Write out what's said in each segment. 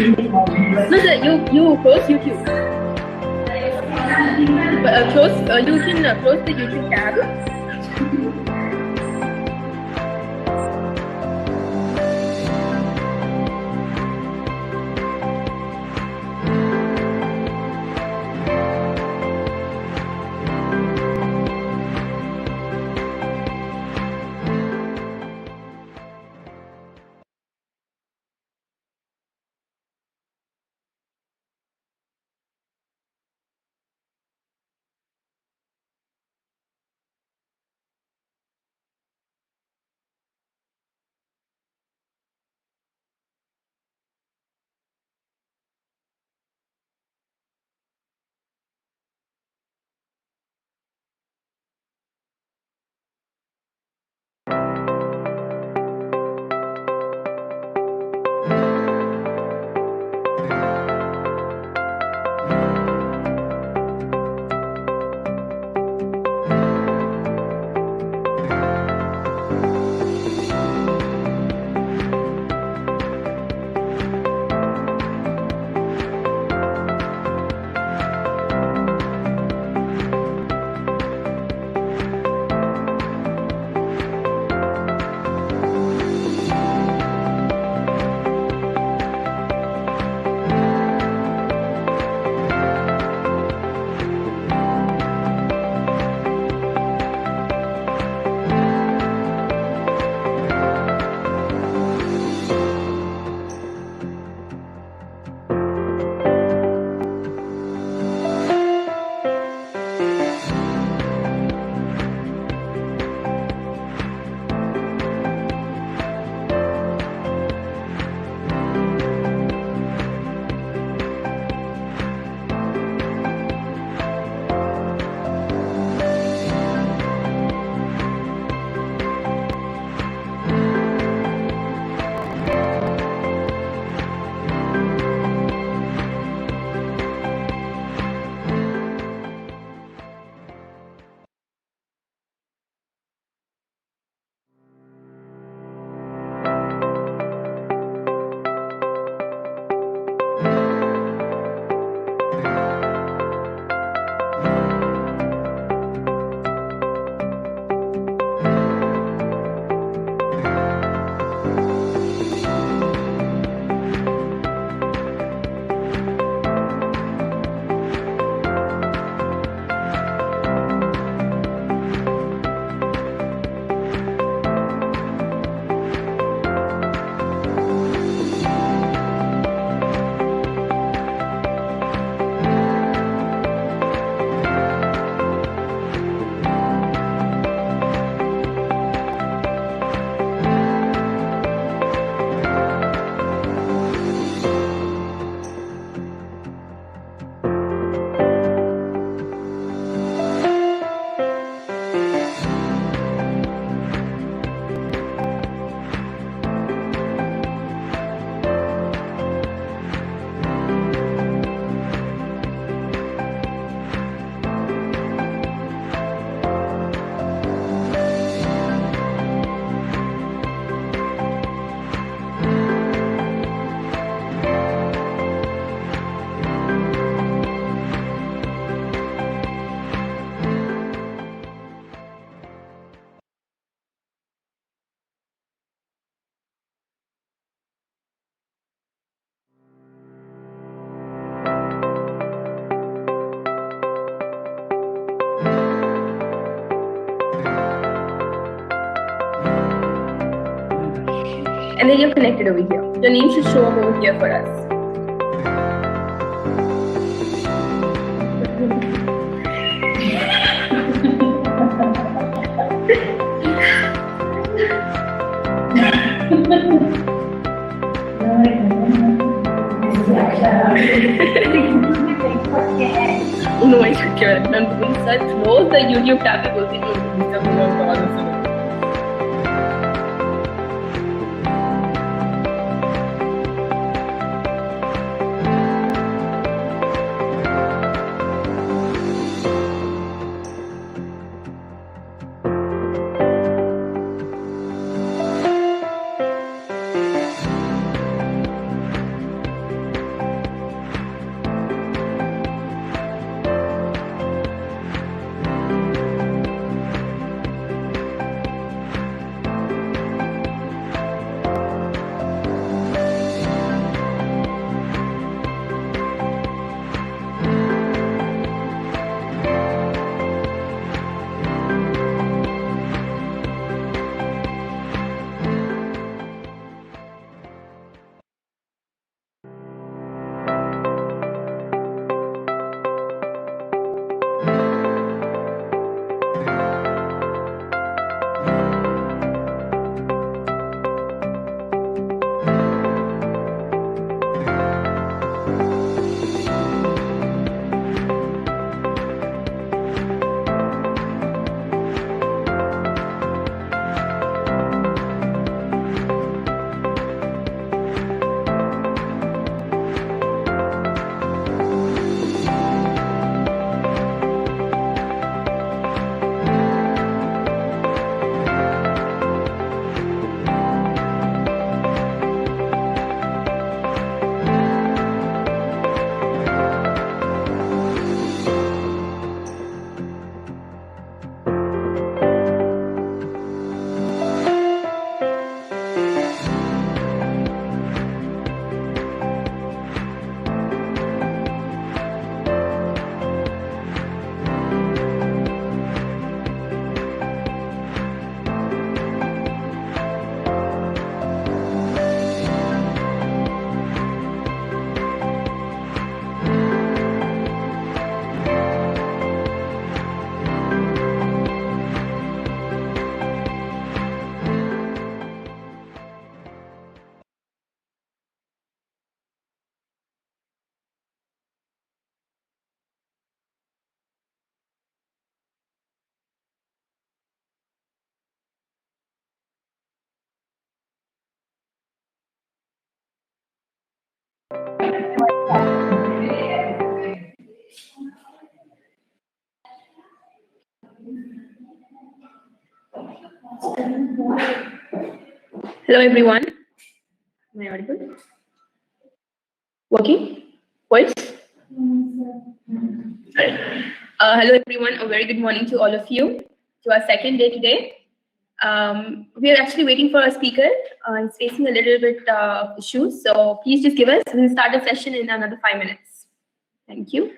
No, you close YouTube. Close. You can close the YouTube tab. And then you're connected over here. Your name should show up over here for us. No, I should care. Close the YouTube tab because it will disturb all of you. Hello, everyone. Am I audible? Working? Voice? Hello, everyone. A very good morning to all of you. To our second day today. We are actually waiting for a speaker. He's facing a little bit of issues. So please just give us. We'll start the session in another 5 minutes. Thank you.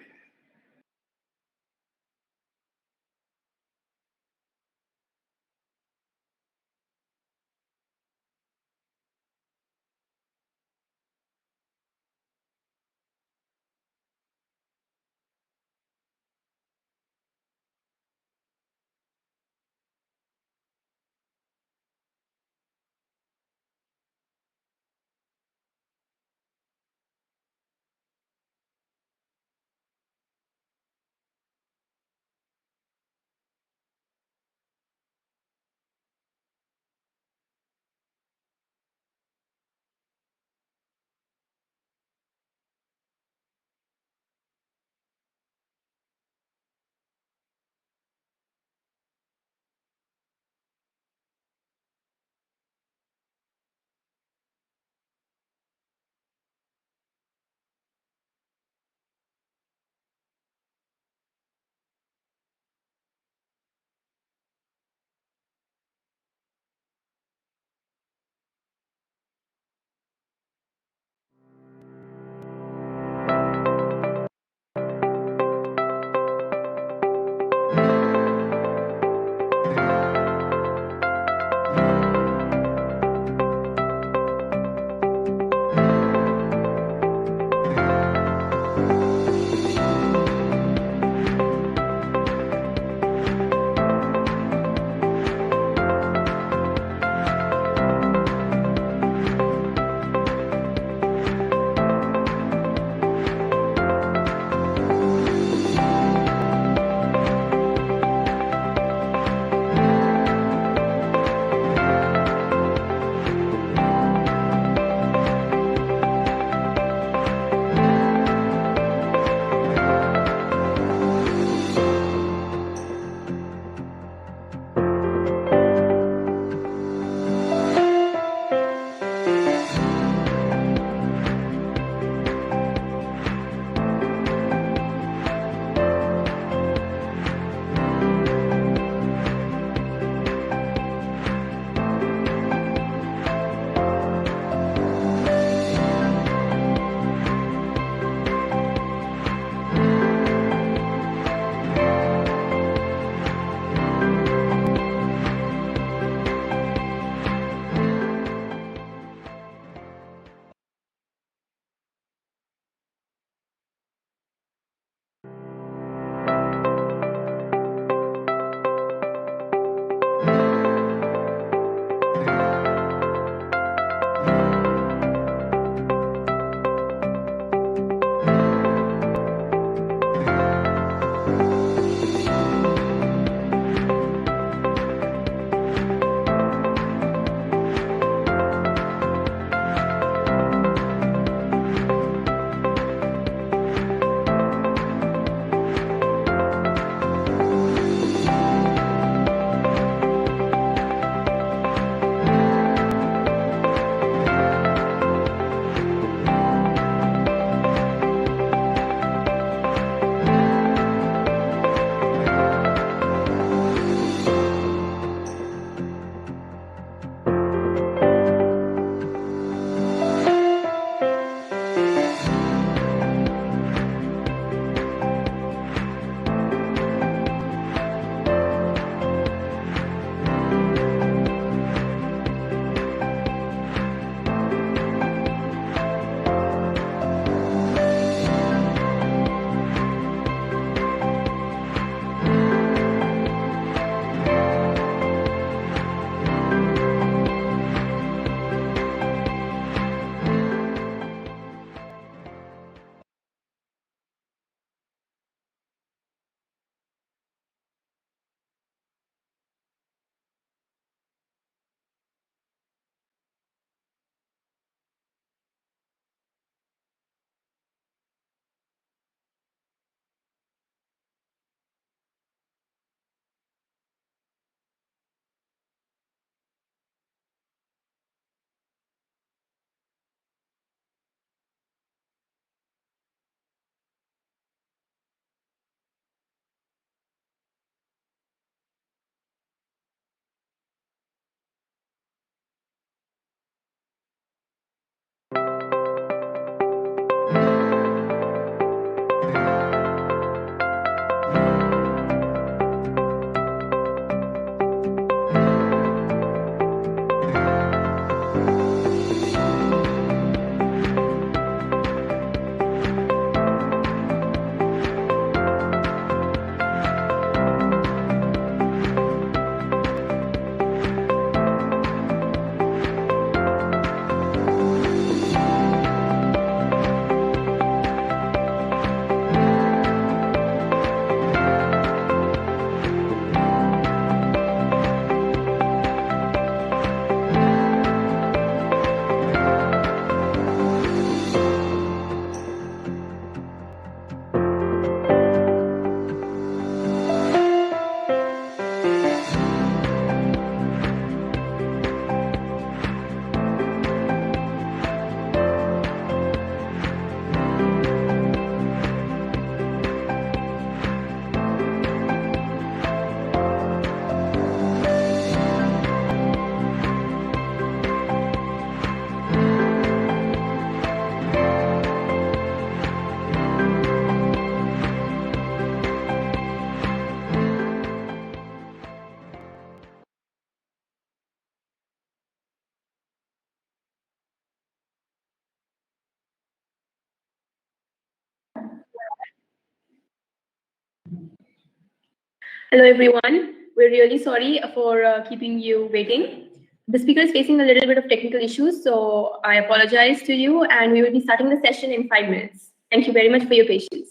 Hello, everyone. We're really sorry for keeping you waiting. The speaker is facing a little bit of technical issues, so I apologize to you, and we will be starting the session in 5 minutes. Thank you very much for your patience.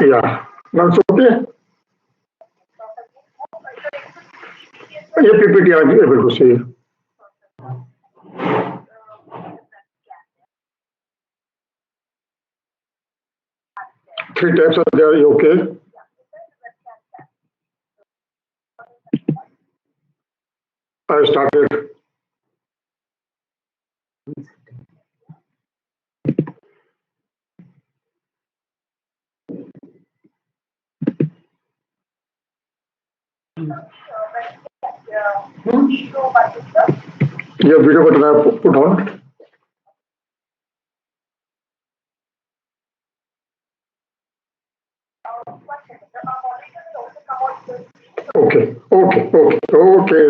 Yeah, now it's okay. Yeah, PPT, I'm able to see. Three tabs are there, you okay? I started. Yeah, video button I put on. Okay, okay, okay, okay.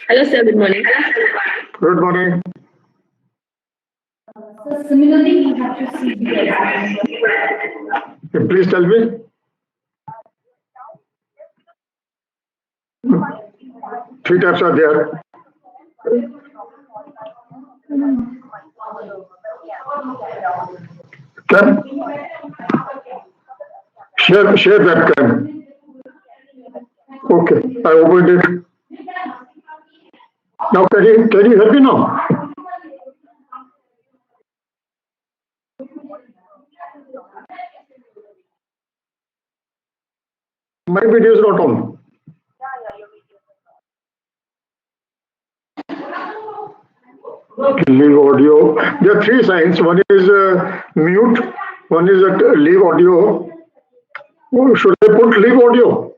Hello, sir. Good morning. Good morning. So similarly, we have to see Please tell me. Three tabs are there. Can share webcam. Okay, I opened it. Now can you help me now? My video is not on. Leave audio. There are three signs. One is mute. One is leave audio. Oh, should I put leave audio?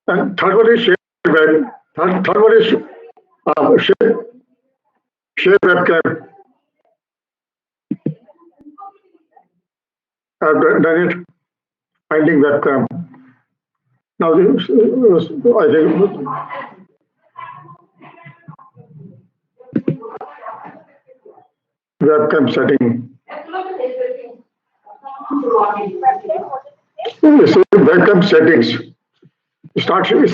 And third one is share web. Third one is share webcam. I've done it. Finding webcam. Now this, I think webcam setting. So webcam settings. Start sharing.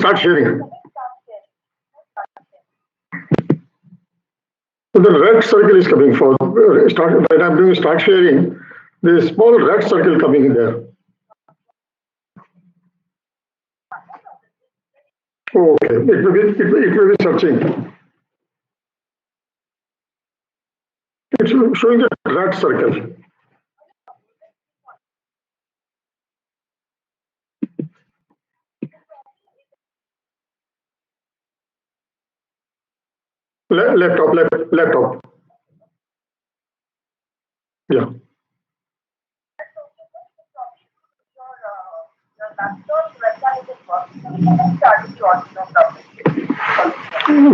So the red circle is coming for when I'm doing start sharing. There is a small red circle coming in there. Okay, it will be searching. It's showing the red circle. Laptop. Yeah.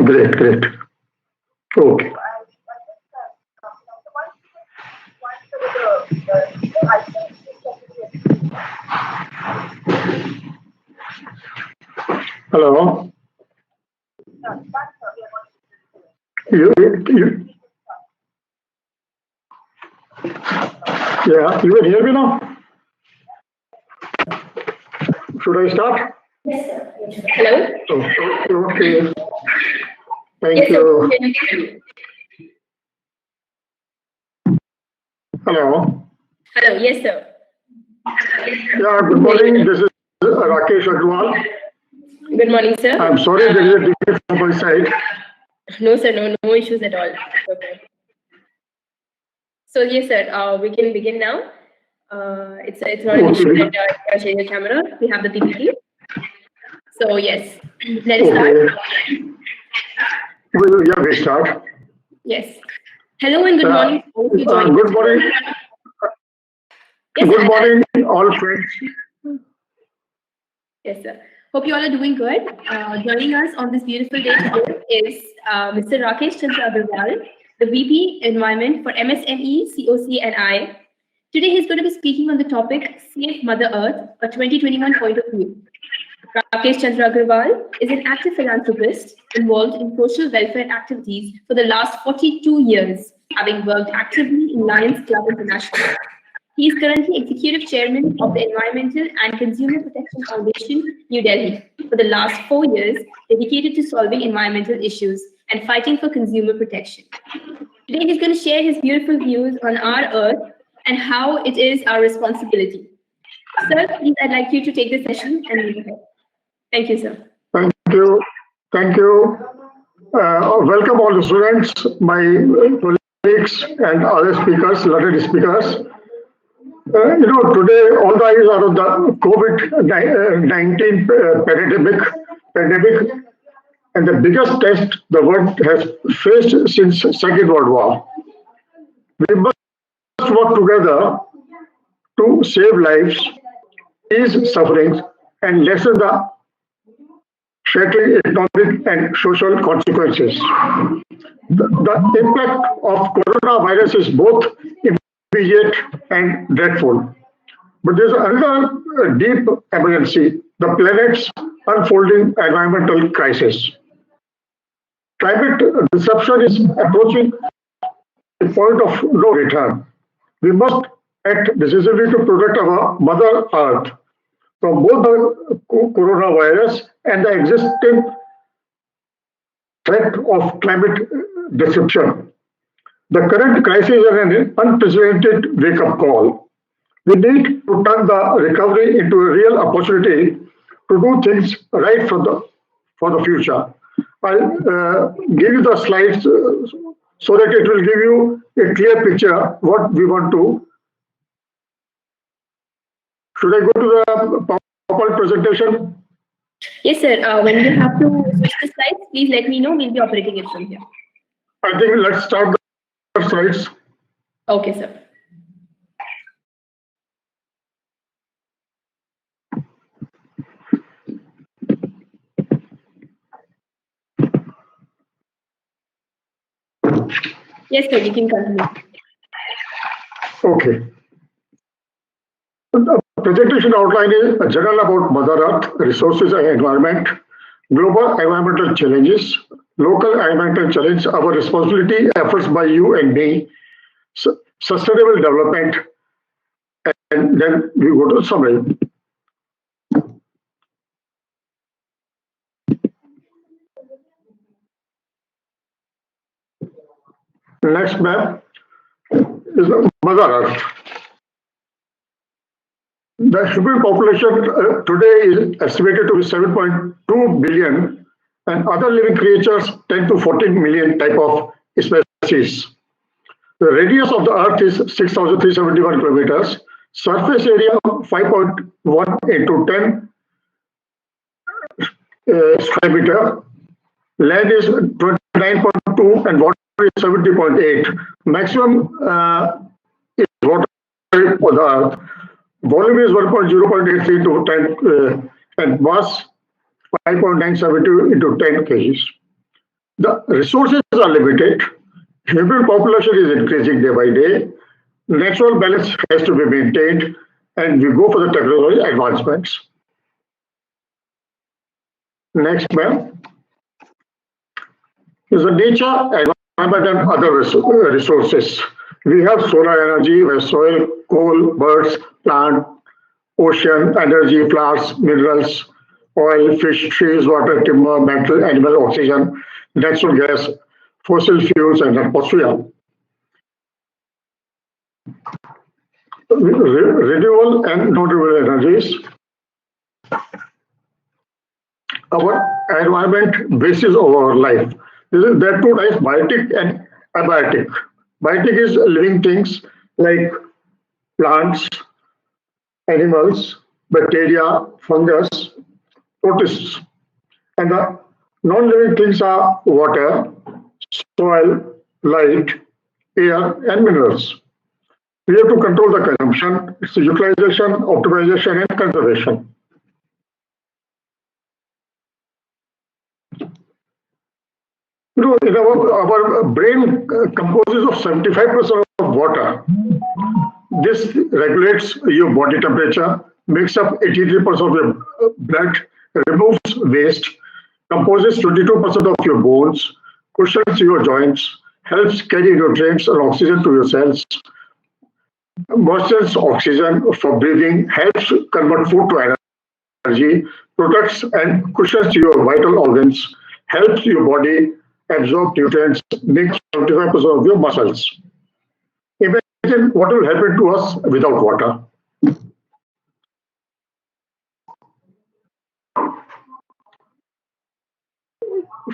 Great, great. Okay. Hello. You, yeah, you can hear me now? Should I start? Hello? Okay. Thank Yes, sir. you. Hello. Hello, yes, sir. Yeah, good morning. This is Rakesh Agrawal. Good morning, sir. I'm sorry there is a delay from my side. No, sir, no issues at all. Okay. So yes, sir, we can begin now. It's not an issue that you can share your camera. We have the PPT. So yes, let us start. We start. Yes. Hello and good morning. Good morning. Yes, good morning, all friends. Yes, sir. Hope you all are doing good. Joining us on this beautiful day today is Mr. Rakesh Chandra Agarwal, the VP Environment for MSME, COC, and I. Today he's going to be speaking on the topic Save Mother Earth, a 2021 point of view. Rakesh Chandra Agarwal is an active philanthropist involved in social welfare activities for the last 42 years, having worked actively in Lions Club International. He is currently Executive Chairman of the Environmental and Consumer Protection Foundation, New Delhi, for the last 4 years, dedicated to solving environmental issues and fighting for consumer protection. Today, he's going to share his beautiful views on our Earth and how it is our responsibility. Sir, please, I'd like you to take the session and move ahead. Thank you, sir. Thank you. Thank you. Welcome all the students, my colleagues and other speakers, learned speakers. Today all the eyes are on the COVID-19 pandemic, and the biggest test the world has faced since Second World War. We must work together to save lives, ease sufferings, and lessen the shattering economic and social consequences. The impact of coronavirus is both immediate and dreadful. But there's another deep emergency, the planet's unfolding environmental crisis. Climate disruption is approaching a point of no return. We must act decisively to protect our Mother Earth from both the coronavirus and the existing threat of climate disruption. The current crisis is an unprecedented wake-up call. We need to turn the recovery into a real opportunity to do things right for the future. I'll give you the slides so that it will give you a clear picture what we want to. Should I go to the PowerPoint presentation? Yes, sir. When you have to switch the slides, please let me know. We'll be operating it from here. I think let's start the slides. Okay, sir. Yes, sir, you can continue. Okay. The presentation outline is a general about Mother Earth, resources and environment, global environmental challenges, local environmental challenge, our responsibility, efforts by you and me, sustainable development, and then we go to summary. Next map is Mother Earth. The human population today is estimated to be 7.2 billion, and other living creatures 10 to 14 million type of species. The radius of the Earth is 6,371 kilometers. Surface area 5.1 into 10 square meter. Land is 29.2 and water is 70.8. Maximum is water for the Earth. Volume is 1.0.83 to 10 and mass 5.972 into 10 kgs. The resources are limited. Human population is increasing day by day. Natural balance has to be maintained, and we go for the technology advancements. Next, ma'am, is the nature, environment, and other resources. We have solar energy, we have soil, coal, birds, plant, ocean, energy, plants, minerals, oil, fish, trees, water, timber, metal, animal, oxygen, natural gas, fossil fuels, and atmosphere. Renewable and non-renewable energies. Our environment basis of our life. There are two types, biotic and abiotic. Biotic is living things like plants, animals, bacteria, fungus, protists. And the non-living things are water, soil, light, air, and minerals. We have to control the consumption, its utilization, optimization, and conservation. In our brain composes of 75% of water. This regulates your body temperature, makes up 83% of your blood, removes waste, composes 22% of your bones, cushions your joints, helps carry nutrients and oxygen to your cells, moistures oxygen for breathing, helps convert food to energy, protects and cushions your vital organs, helps your body absorb nutrients, makes 75% of your muscles. Imagine what will happen to us without water.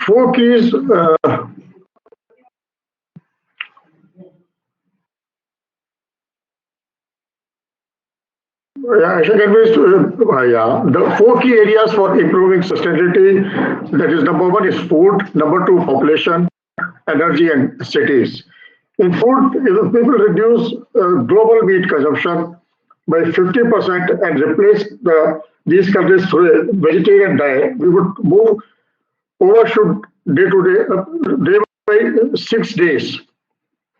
Four keys. The four key areas for improving sustainability, that is number one is food, number two population, energy and cities. In food, if people reduce global meat consumption by 50% and replace these countries through a vegetarian diet, we would move overshoot day by 6 days.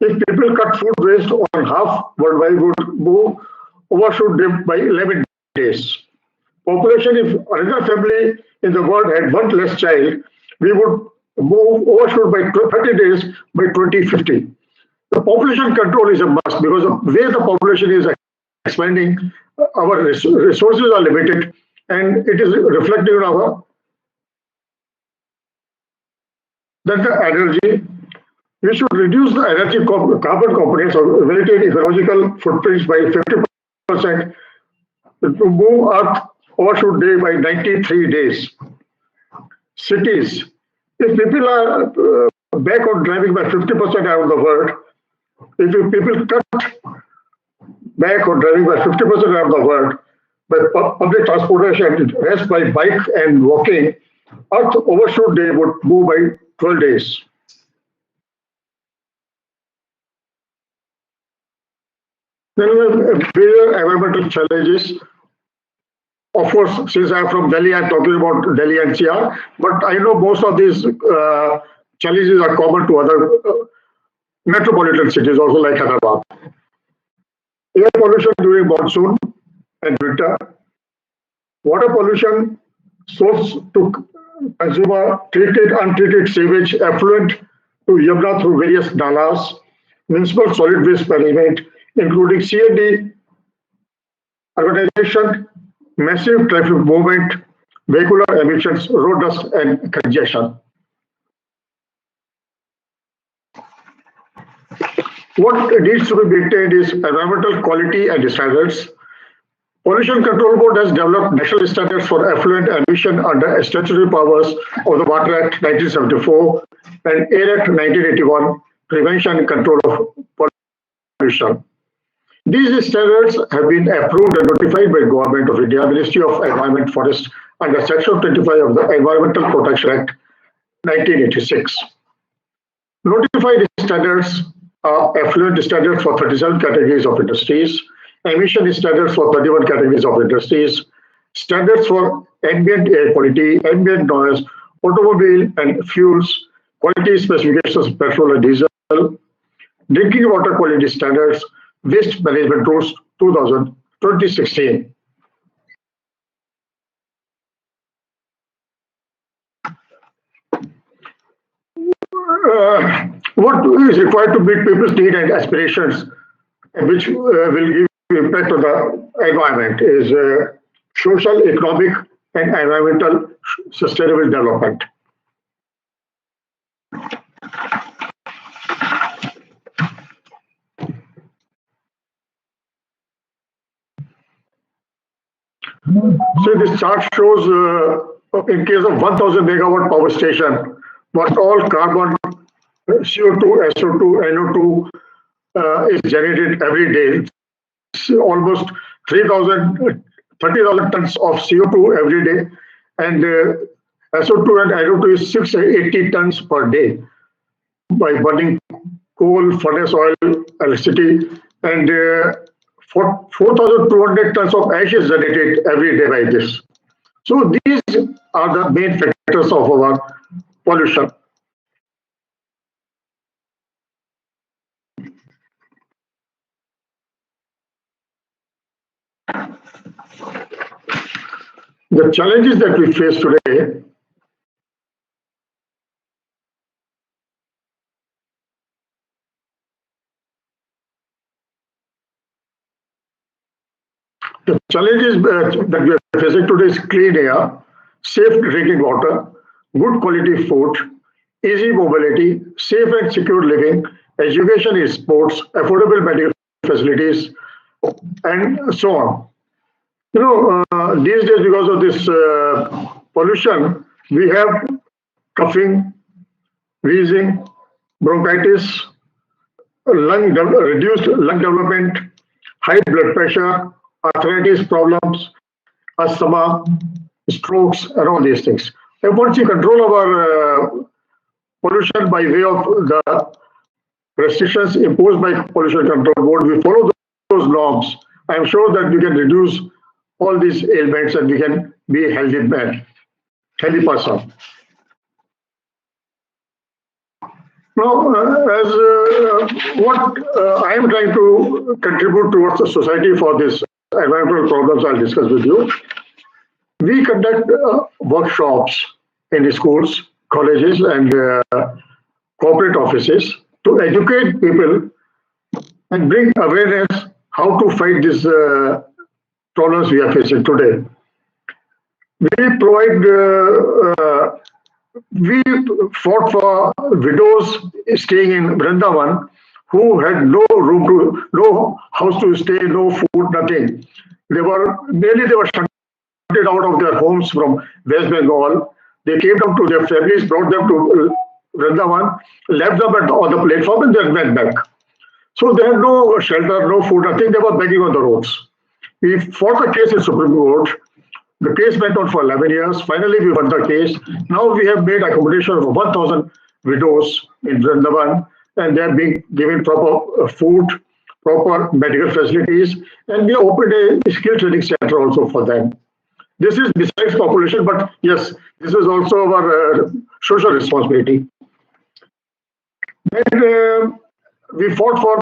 If people cut food waste on half, worldwide would move overshoot by 11 days. Population, if another family in the world had one less child, we would move overshoot by 30 days by 2050. The population control is a must because the way the population is expanding, our resources are limited and it is reflecting on our then the energy. We should reduce the energy carbon components of related ecological footprints by 50% to move Earth overshoot day by 93 days. Cities. If people are back on driving by 50% around the world, if people cut back on driving by 50% around the world, by public transportation, rest by bike and walking, Earth overshoot day would move by 12 days. Then we have major environmental challenges. Of course, since I'm from Delhi, I'm talking about Delhi NCR, but I know most of these challenges are common to other metropolitan cities, also like Hyderabad. Air pollution during monsoon and winter, water pollution, source to consumer, treated, untreated sewage, effluent to Yamuna through various nalas, municipal solid waste management, including C&D, urbanization, massive traffic movement, vehicular emissions, road dust, and congestion. What needs to be maintained is environmental quality and standards. Pollution Control Board has developed national standards for effluent emission under statutory powers of the Water Act 1974 and Air Act 1981, Prevention and Control of Pollution. These standards have been approved and notified by Government of India, Ministry of Environment Forest under Section 25 of the Environmental Protection Act 1986. Notified standards are effluent standards for 37 categories of industries, emission standards for 31 categories of industries, standards for ambient air quality, ambient noise, automobile and fuels, quality specifications of petrol and diesel, drinking water quality standards, waste management rules 2016. What is required to meet people's needs and aspirations, which will give impact on the environment, is social, economic, and environmental sustainable development. So this chart shows, in case of 1,000 megawatt power station, what all carbon, CO2, SO2, NO2 is generated every day. It's almost 30,000 tons of CO2 every day, and SO2 and NO2 is 680 tons per day by burning coal, furnace oil, electricity, and 4,200 tons of ash is generated every day by this. So these are the main factors of our pollution. The challenges that we face today, the challenges that we are facing today is clean air, safe drinking water, good quality food, easy mobility, safe and secure living, education in sports, affordable medical facilities, and so on. These days, because of this pollution, we have coughing, wheezing, bronchitis, reduced lung development, high blood pressure, arthritis problems, asthma, strokes, and all these things. And once we control our pollution by way of the restrictions imposed by Pollution Control Board, we follow those norms, I am sure that we can reduce all these ailments and we can be a healthy man, healthy person. Now, as what I am trying to contribute towards the society for this environmental problems, I'll discuss with you. We conduct workshops in the schools, colleges, and corporate offices to educate people and bring awareness how to fight these problems we are facing today. We fought for widows staying in Vrindavan who had no house to stay, no food, nothing. They were shunted out of their homes from West Bengal. They came down to their families, brought them to Vrindavan, left them on the platform, and then went back. So they had no shelter, no food, nothing. They were begging on the roads. We fought the case in Supreme Court. The case went on for 11 years. Finally, we won the case. Now we have made accommodation of 1,000 widows in Vrindavan, and they are being given proper food, proper medical facilities, and we opened a skill training center also for them. This is besides population, but yes, this is also our social responsibility. Then we fought for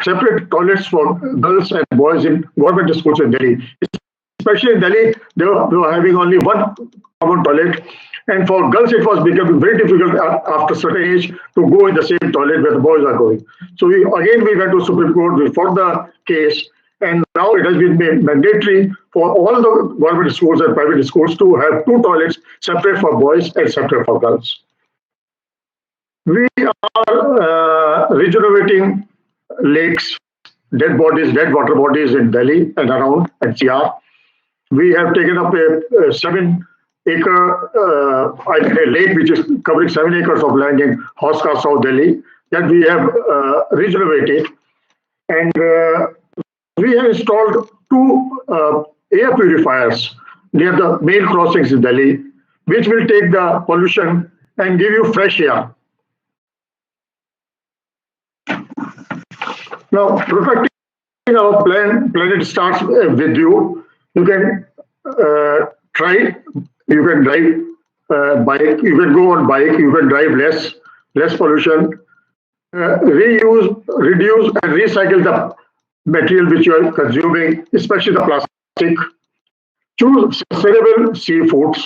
separate toilets for girls and boys in government schools in Delhi. Especially in Delhi, they were having only one common toilet. And for girls, it was becoming very difficult after a certain age to go in the same toilet where the boys are going. So we went to Supreme Court, we fought the case, and now it has been made mandatory for all the government schools and private schools to have two toilets separate for boys and separate for girls. We are regenerating lakes, dead water bodies in Delhi and around NCR. We have taken up a 7-acre lake which is covering 7 acres of land in Hauska, South Delhi, that we have regenerated. And we have installed 2 air purifiers near the main crossings in Delhi, which will take the pollution and give you fresh air. Now, protecting our planet starts with you. You can try. You can drive bike. You can go on bike. You can drive less pollution. Reuse, reduce, and recycle the material which you are consuming, especially the plastic. Choose sustainable seafoods.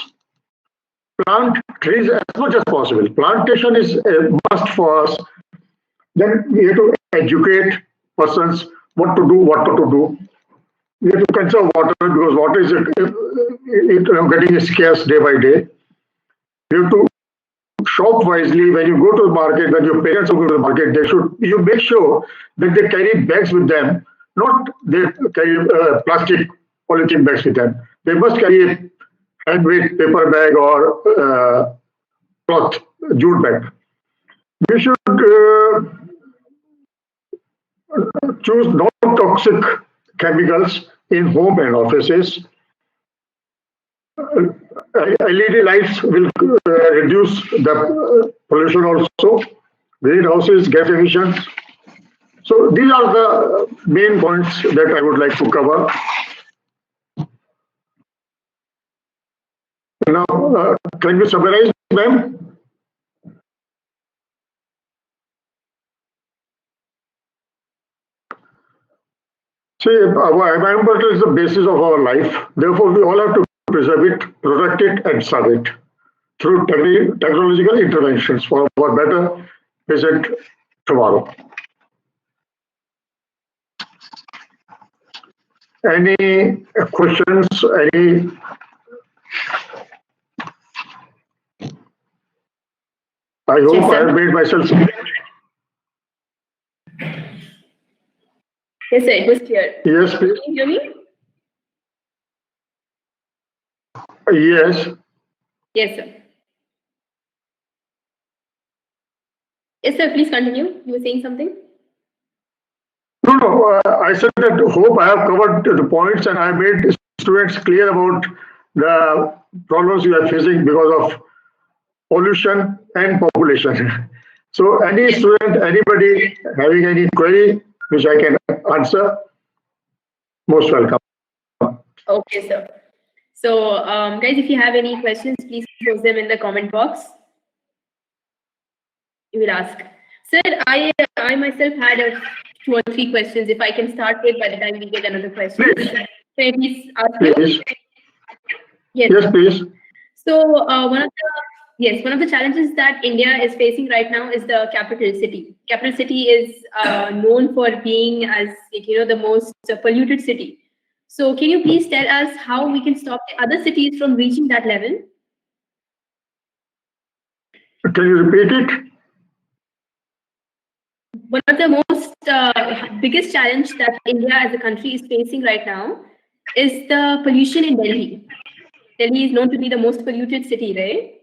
Plant trees as much as possible. Plantation is a must for us. Then we have to educate persons what to do, what not to do. We have to conserve water because water is getting scarce day by day. You have to shop wisely. When you go to the market, when your parents go to the market, you make sure that they carry bags with them, not they carry plastic polythene bags with them. They must carry a handmade paper bag or cloth jute bag. We should choose non-toxic chemicals in home and offices. LED lights will reduce the pollution also, greenhouses, gas emissions. So these are the main points that I would like to cover. Now, can you summarize, ma'am? See, our environment is the basis of our life. Therefore, we all have to preserve it, protect it, and serve it through technological interventions for a better present tomorrow. Any questions? Any? I hope I have made myself clear. Yes, sir, it was clear. Yes, please. Can you hear me? Yes. Yes, sir. Yes, sir, please continue. You were saying something? No. I said that hope I have covered the points and I made students clear about the problems we are facing because of pollution and population. So any student, anybody having any query which I can answer, most welcome. Okay, sir. So, guys, if you have any questions, please post them in the comment box. You will ask. Sir, I myself had 2 or 3 questions. If I can start with, by the time we get another question. Please. Can I please ask Please. you? Yes. Yes, please. So, one of the challenges that India is facing right now is the capital city. Capital city is known for being as the most polluted city. So can you please tell us how we can stop the other cities from reaching that level? Can you repeat it? One of the most biggest challenge that India as a country is facing right now is the pollution in Delhi. Delhi is known to be the most polluted city, right?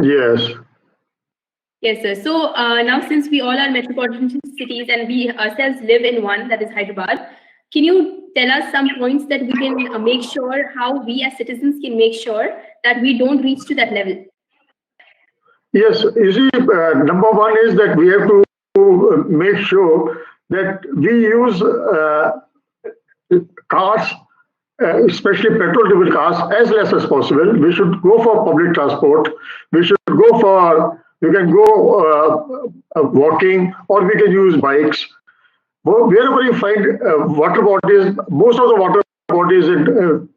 Yes. Yes, sir. So now since we all are metropolitan cities and we ourselves live in one, that is Hyderabad, can you tell us some points that we can make sure how we as citizens can make sure that we don't reach to that level? Yes, you see, number one is that we have to make sure that we use cars, especially petrol-driven cars, as less as possible. We should go for public transport. We can go walking, or we can use bikes. Wherever you find water bodies, most of the water bodies,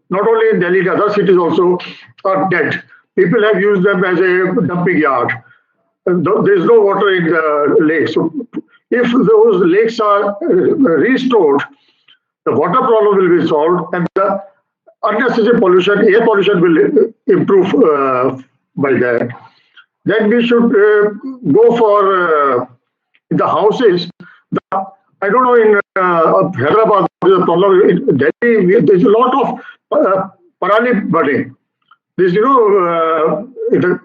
not only in Delhi, other cities also are dead. People have used them as a dumping yard. There is no water in the lakes. So if those lakes are restored, the water problem will be solved and the unnecessary pollution, air pollution will improve by that. Then we should go for the houses. I don't know in Hyderabad, there's a problem. In Delhi, there's a lot of parali burning. There's, in the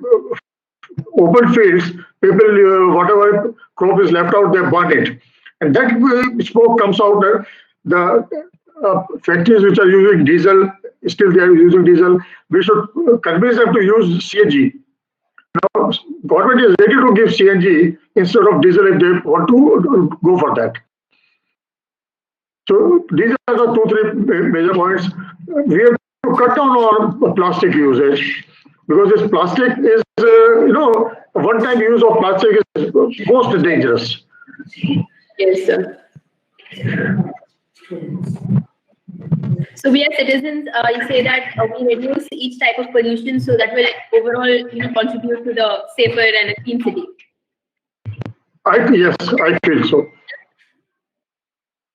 open fields, people, whatever crop is left out, they burn it. And that smoke comes out. The factories which are using diesel, still they are using diesel. We should convince them to use CNG. Now, government is ready to give CNG instead of diesel if they want to go for that. So these are the two, three major points. We have to cut down on plastic usage because this plastic is, one-time use of plastic is most dangerous. Yes, sir. So we as citizens, you say that we reduce each type of pollution, so that will overall, contribute to the safer and a clean city. Yes, I feel so.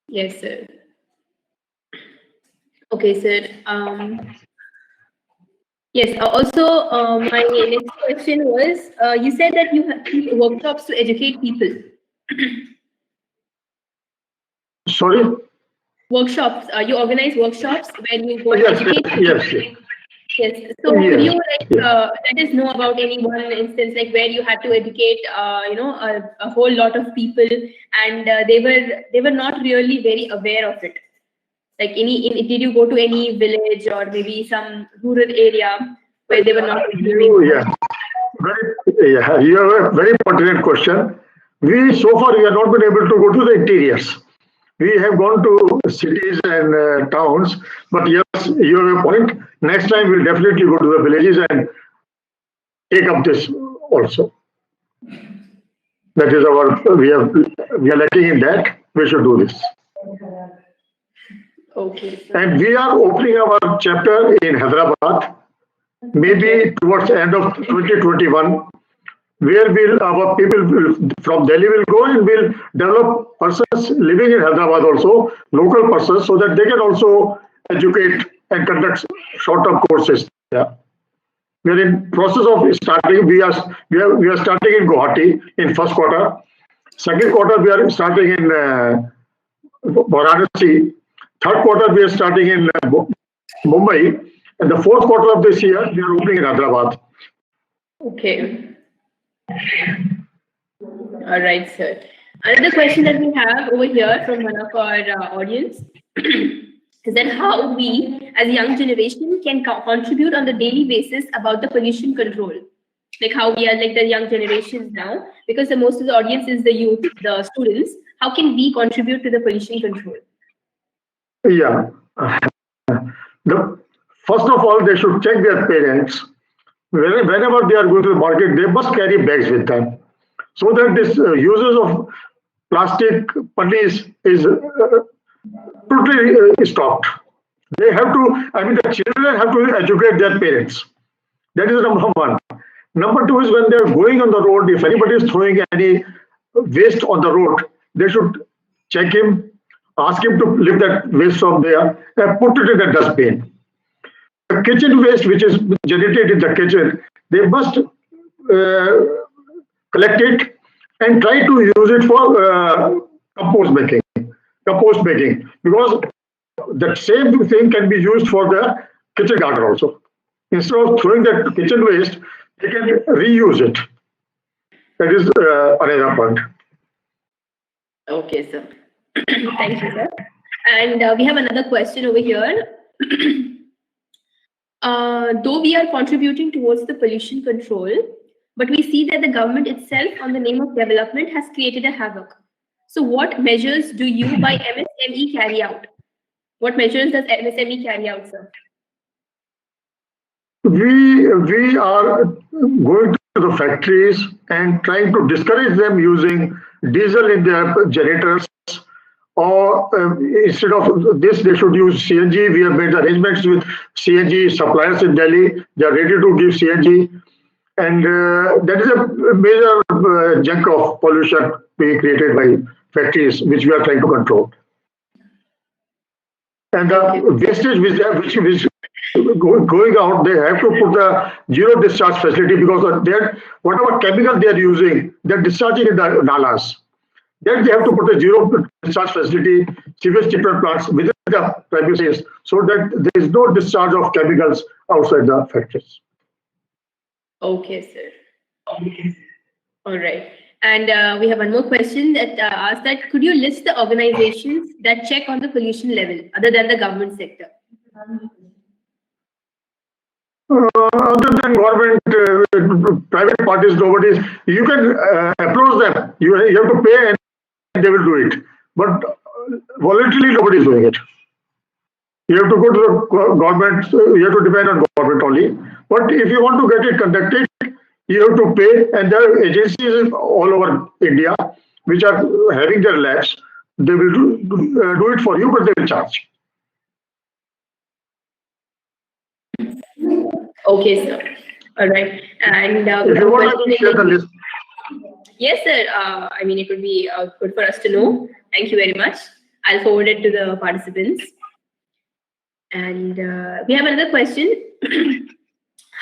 Yes, sir. Okay, sir. Yes. Also, my next question was: you said that you have workshops to educate people. Sorry? Workshops. You organize workshops where you go and Yes, educate people. yes. Yes. So could you Yes. let us know about any one instance like where you had to educate a whole lot of people and they were not really very aware of it. Like did you go to any village or maybe some rural area where they were not really aware? You have a very pertinent question. So far we have not been able to go to the interiors. We have gone to cities and towns, but yes, you have a point. Next time we'll definitely go to the villages and take up this also. That is we are lacking in that. We should do this. Okay. And we are opening our chapter in Hyderabad, maybe towards the end of 2021, where our people from Delhi will go and will develop persons living in Hyderabad also, local persons, so that they can also educate and conduct short-term courses there. We are in process of starting. We are starting in Guwahati in first quarter. Second quarter we are starting in Varanasi. Third quarter we are starting in Mumbai, and the fourth quarter of this year we are opening in Hyderabad. Okay. All right, sir. Another question that we have over here from one of our audience is that how we, as a young generation, can contribute on the daily basis about the pollution control. Like how we are like the young generations now, because the most of the audience is the youth, the students. How can we contribute to the pollution control? Yeah. First of all, they should check their parents. Whenever they are going to the market, they must carry bags with them, so that this uses of plastic putties is totally stopped. They have to, the children have to educate their parents. That is number one. Number two is when they are going on the road, if anybody is throwing any waste on the road, they should check him, ask him to lift that waste from there and put it in a dustbin. The kitchen waste which is generated in the kitchen, they must collect it and try to use it for compost making, because that same thing can be used for the kitchen garden also. Instead of throwing that kitchen waste, they can reuse it. That is another point. Okay, sir. Thank you, sir. And we have another question over here. Though we are contributing towards the pollution control, but we see that the government itself, on the name of development, has created a havoc. So what measures do you by MSME carry out? What measures does MSME carry out, sir? We are going to the factories and trying to discourage them using diesel in their generators, or instead of this, they should use CNG. We have made arrangements with CNG suppliers in Delhi. They are ready to give CNG. And that is a major chunk of pollution being created by factories, which we are trying to control. And the wastage which going out, they have to put a zero discharge facility, because whatever chemical they are using, they're discharging in the nalas. Then they have to put a zero discharge facility, sewage treatment plants within the premises, so that there is no discharge of chemicals outside the factories. Okay, sir. All right. And we have one more question that asks that, could you list the organizations that check on the pollution level other than the government sector? Other than government, private parties, nobody. You can approach them. You have to pay and they will do it. But voluntarily nobody is doing it. You have to go to the government, you have to depend on government only. But if you want to get it conducted, you have to pay, and there are agencies all over India which are having their labs. They will do it for you, but they will charge. Okay, sir. All right. And If you want, I will share the list. Yes, sir. I mean, it would be good for us to know. Thank you very much. I'll forward it to the participants. And we have another question.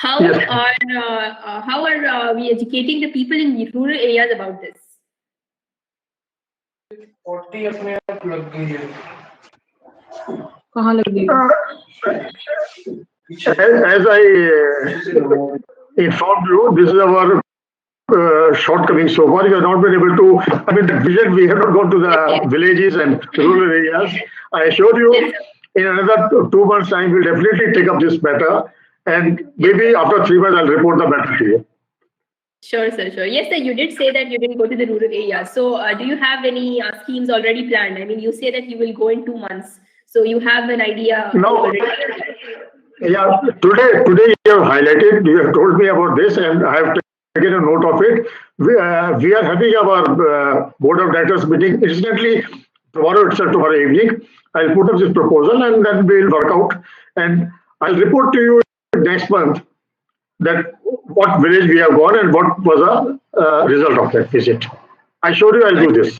How Yes. are we educating the people in rural areas about this? As I informed you, this is our shortcoming so far. We have not been able to, I mean, the vision, we have not gone to the villages and rural areas. I assure you, in another 2 months' time, we'll definitely take up this matter. And maybe after 3 months, I'll report the matter to you. Sure, sir. Sure. Yes, sir. You did say that you didn't go to the rural areas. So, do you have any schemes already planned? I mean, you say that you will go in 2 months. So, you have an idea No. already? Yeah, today you have highlighted, you have told me about this, and I have taken a note of it. We are having our board of directors meeting instantly tomorrow itself, tomorrow evening. I'll put up this proposal and then we'll work out. And I'll report to you next month that what village we have gone and what was the result of that visit. I assure you I'll do this.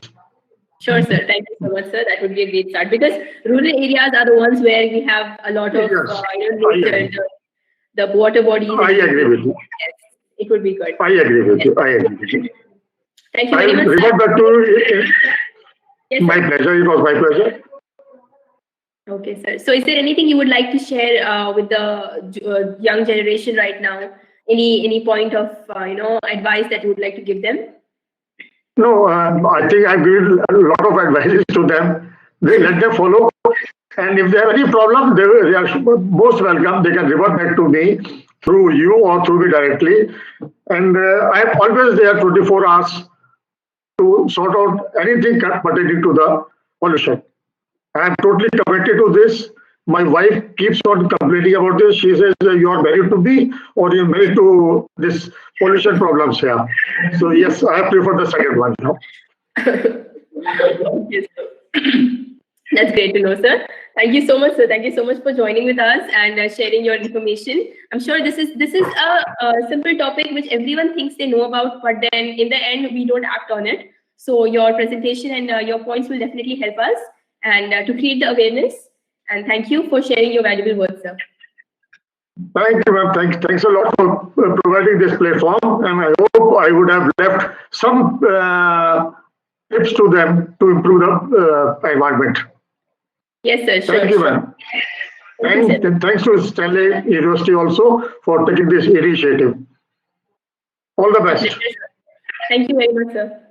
Sure, sir. Thank you so much, sir. That would be a great start because rural areas are the ones where we have a lot of Yes, nature, the water bodies. I agree with you. Yes, it would be good. I agree with you. I agree with you. Thank you very much. I'll Sir. report back to you. Yes, My sir. pleasure. It was my pleasure. Okay, sir. So, is there anything you would like to share with the young generation right now? Any point of advice that you would like to give them? No, I think I've given a lot of advices to them. They let them follow. And if they have any problem, they are most welcome. They can revert back to me through you or through me directly. And I am always there 24 hours to sort out anything pertaining to the pollution. I am totally committed to this. My wife keeps on complaining about this. She says, you are married to me or you're married to this pollution problems here. So yes, I prefer the second one now. Yes, sir. That's great to know, sir. Thank you so much, sir. Thank you so much for joining with us and sharing your information. I'm sure this is a simple topic which everyone thinks they know about, but then in the end we don't act on it. So your presentation and your points will definitely help us and to create the awareness. And thank you for sharing your valuable words, sir. Thank you, ma'am. Thanks a lot for providing this platform. And I hope I would have left some tips to them to improve the environment. Yes, sir. Sure. Thank you, ma'am. And thanks to Stanley University also for taking this initiative. All the best. Thank you very much, sir.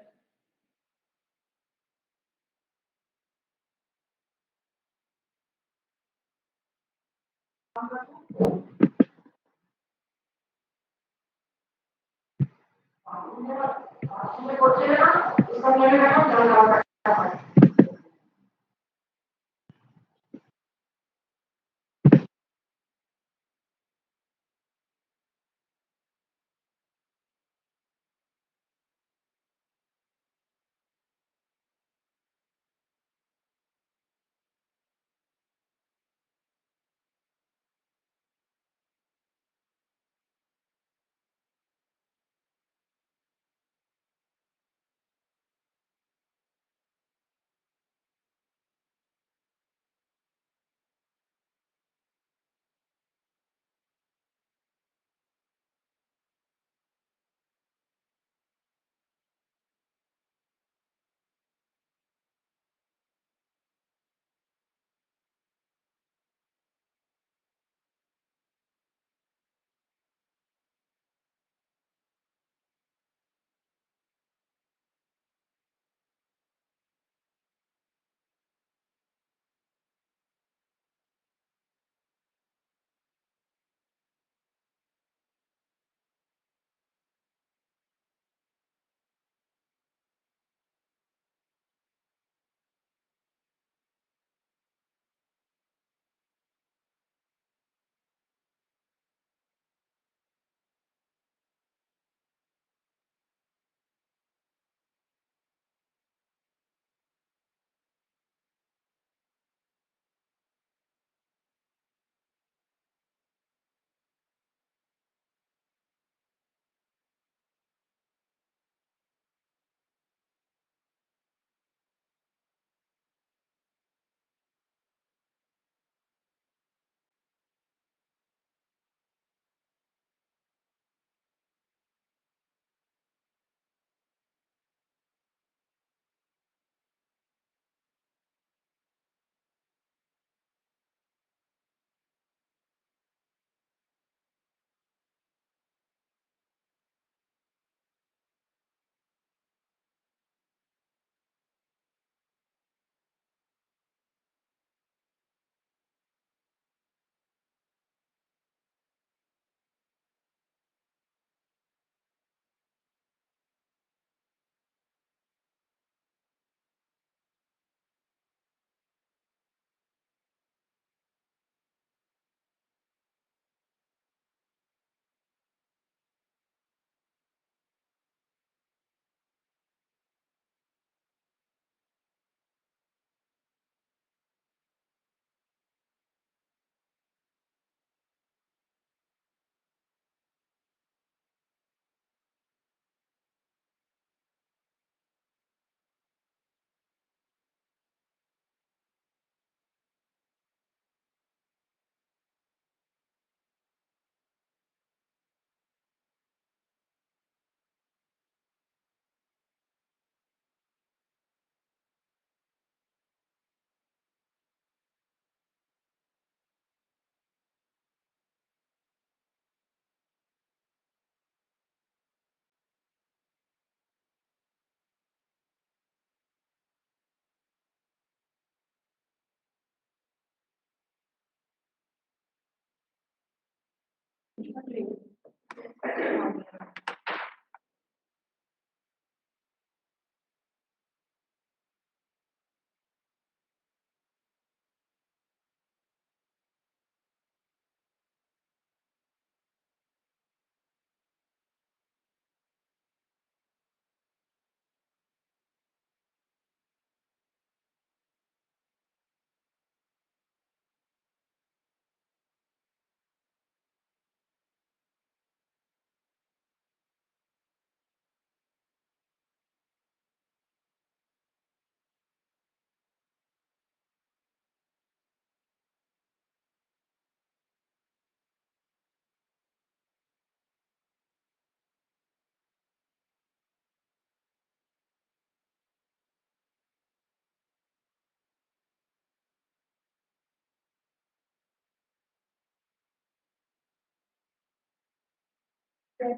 A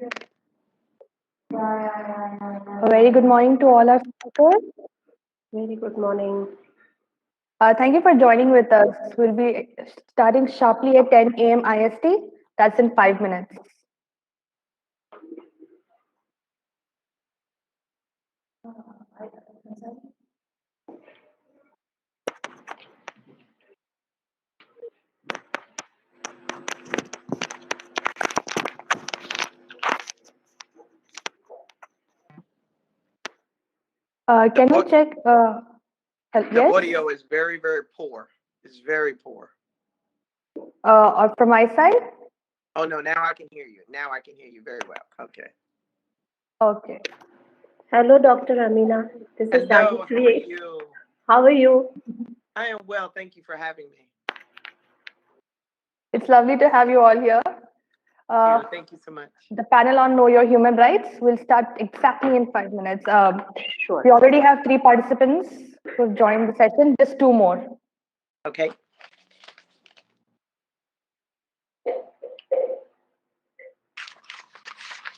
very good morning to all our speakers. Very good morning. Thank you for joining with us. We'll be starting sharply at 10 a.m. IST. That's in 5 minutes. Can you check? The Yes? audio is very, very poor. It's very poor. Or from my side? Oh, no, now I can hear you. Now I can hear you very well. Okay. Okay. Hello, Dr. Amina. This is Hello, how are Rajeshri. you? How are you? I am well. Thank you for having me. It's lovely to have you all here. Thank you so much. The panel on Know Your Human Rights will start exactly in 5 minutes. Sure. We already have 3 participants who've joined the session, just 2 more. Okay.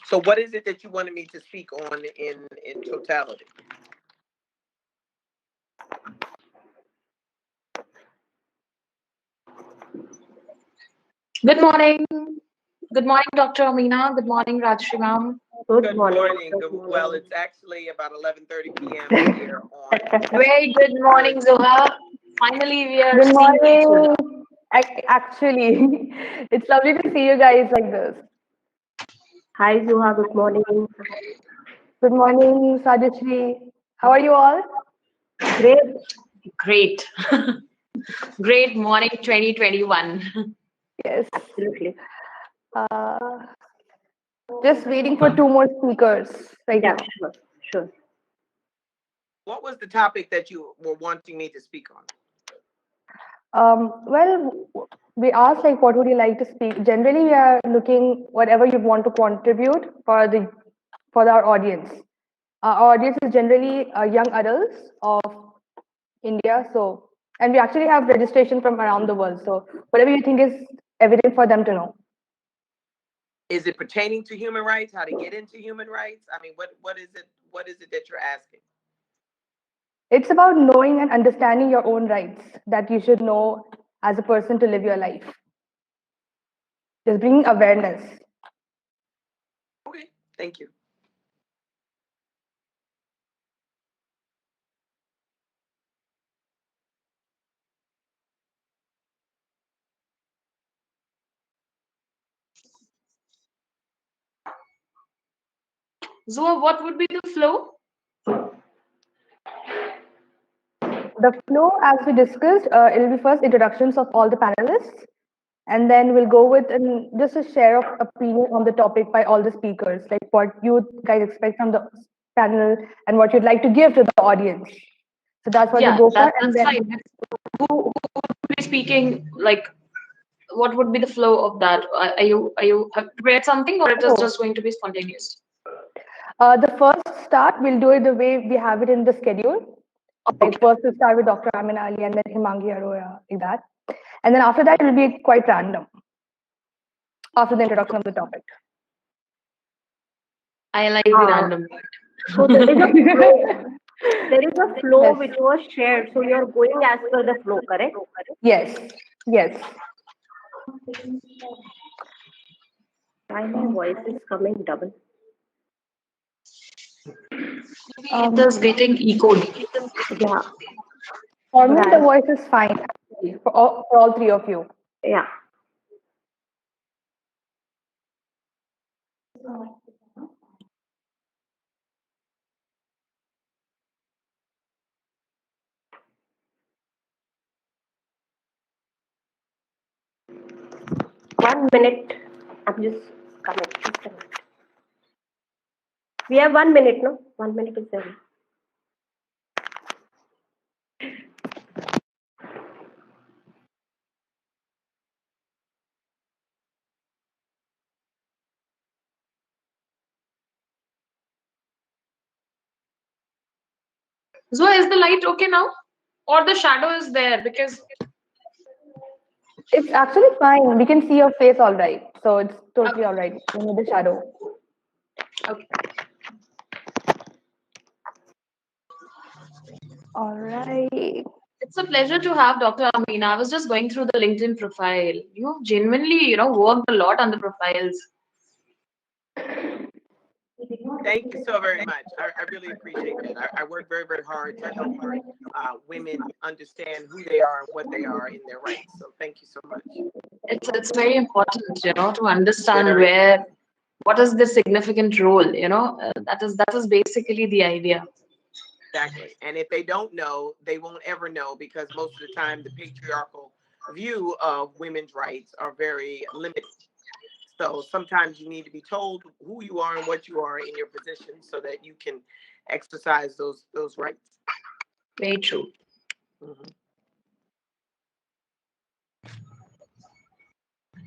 So what is it that you wanted me to speak on in totality? Good morning. Good morning, Dr. Amina. Good morning, Rajshri ma'am. Good morning. Well, it's actually about 11:30 p.m. here on. Very good morning, Zoha. Finally, we are Good seeing each other. morning. Actually, it's lovely to see you guys like this. Hi, Zuha. Good morning. Good morning, Sajashri. How are you all? Great. Great. Great morning 2021. Yes. Absolutely. Just waiting for 2 more speakers right Yeah, now. sure. What was the topic that you were wanting me to speak on? Well, we asked like, what would you like to speak? Generally, we are looking whatever you want to contribute for our audience. Our audience is generally young adults of India, so and we actually have registration from around the world. So whatever you think is evident for them to know. Is it pertaining to human rights? How to get into human rights? I mean, what is it? What is it that you're asking? It's about knowing and understanding your own rights that you should know as a person to live your life. Just bringing awareness. Okay, thank you. Zoha, what would be the flow? The flow, as we discussed, it will be first introductions of all the panelists, and then we'll go with just a share of opinion on the topic by all the speakers, like what you guys expect from the panel and what you'd like to give to the audience. So that's what we'll go for. That's fine. Who would be speaking? Like, what would be the flow of that? Are you have prepared something, or it is just going to be spontaneous? The first start, we'll do it the way we have it in the schedule. Okay. Like first we'll start with Dr. Amin Ali and then Himangi Arora, like that. And then after that, it will be quite random after the introduction of the topic. I like the random. So there is a flow. There is a flow Yes. which was shared. So you are going as per the flow, correct? Yes. Yes. Why my voice is coming double? It is getting echoed. Yeah. For me, the Right. voice is fine actually, for all 3 of you. Yeah. One minute. I'm just coming. Just a minute. We have 1 minute, no? 1 minute is there. Zoha, is the light okay now, or the shadow is there? Because It's actually fine. We can see your face all right. So it's totally all right. You need the shadow. Okay. All right. It's a pleasure to have Dr. Amina. I was just going through the LinkedIn profile. You genuinely, worked a lot on the profiles. Thank you so very much. I really appreciate that. I work very, very hard to help women understand who they are and what they are in their rights. So thank you so much. It's very important, to understand Very. what is the significant role, that is basically the idea. Exactly. And if they don't know, they won't ever know, because most of the time the patriarchal view of women's rights are very limited. So sometimes you need to be told who you are and what you are in your position so that you can exercise those rights. Very true. Mm-hmm.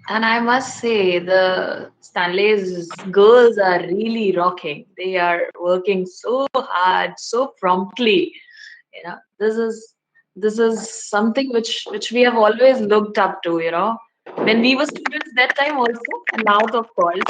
And I must say, the Stanley's girls are really rocking. They are working so hard, so promptly. This is something which we have always looked up to. When we were students that time also, and now of course.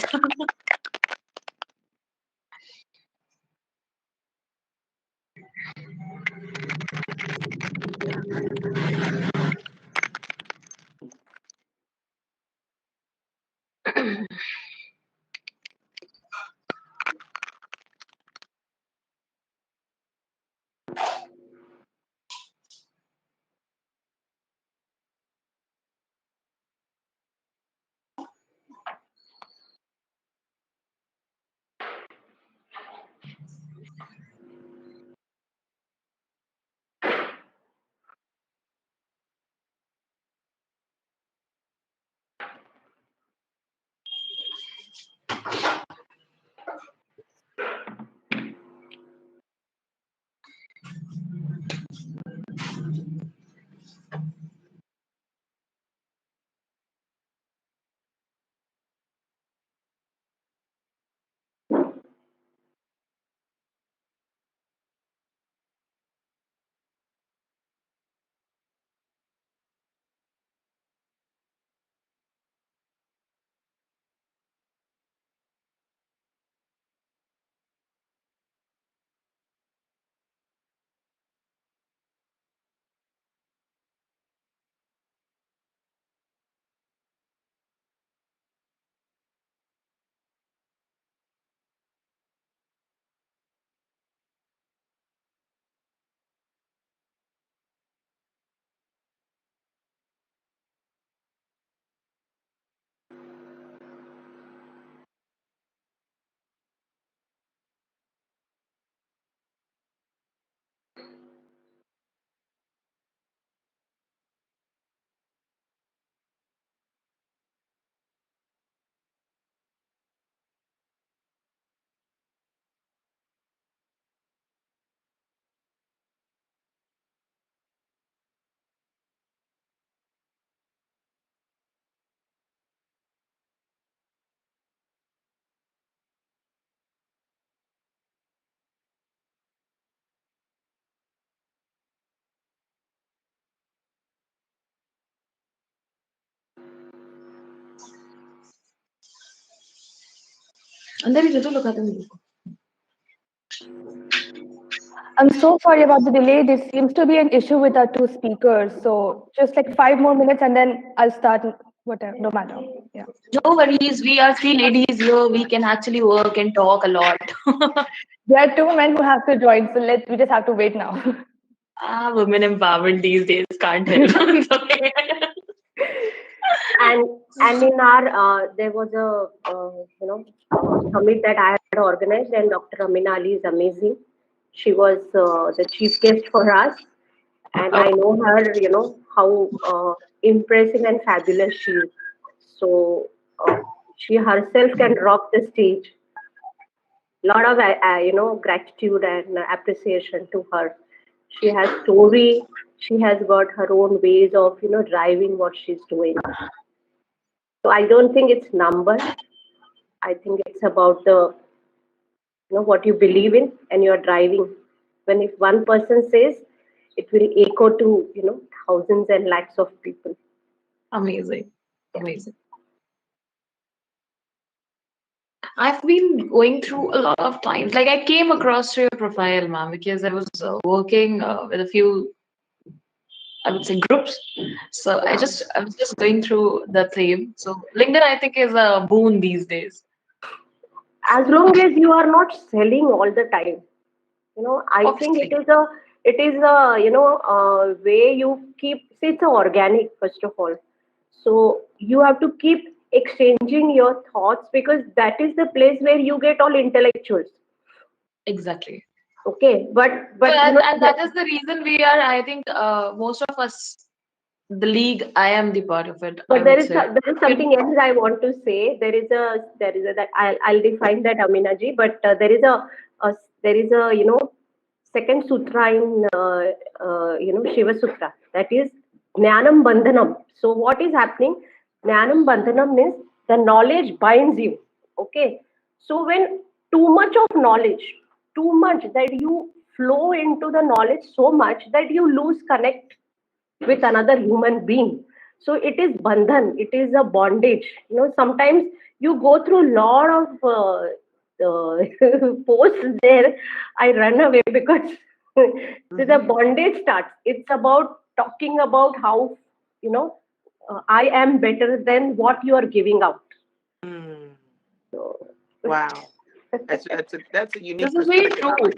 I'm so sorry about the delay. There seems to be an issue with our two speakers. So just like 5 more minutes and then I'll start, whatever, no matter. Yeah. No worries, we are three ladies here. We can actually work and talk a lot. There are two men who have to join, so we just have to wait now. Women empowerment these days can't help. It's okay. And in our there was a summit that I had organized, and Dr. Amina Ali is amazing. She was the chief guest for us, and I know her, how impressive and fabulous she is. So she herself can rock the stage. Lot of gratitude and appreciation to her. She has story. She has got her own ways of driving what she's doing. So I don't think it's numbers. I think it's about the what you believe in and you're driving. When if one person says, it will echo to thousands and lakhs of people. Amazing. Amazing. I've been going through a lot of times. Like I came across your profile, ma'am, because I was working with a few, I would say, groups. So I was just going through the theme. So LinkedIn, I think, is a boon these days. As long as you are not selling all the time, I think Obviously. it is a way you keep. See, it's organic first of all, so you have to keep exchanging your thoughts because that is the place where you get all intellectuals. Exactly. Okay, but So, you know and that is the reason we are, I think, most of us, the league, I am the part of it, I But would say. there is something else I want to say. There is a that I'll define that, Amina ji. But a there is a second sutra in Shiva Sutra, that is Jnanam Bandhanam. So what is happening? Jnanam Bandhanam means the knowledge binds you. Okay. So when too much of knowledge, too much that you flow into the knowledge so much that you lose connect with another human being. So it is bandhan, it is a bondage. Sometimes you go through a lot of posts there. I run away because the bondage starts. It's about talking about how, I am better than what you are giving out. Mm. So, Wow. That's a unique This is very perspective. true.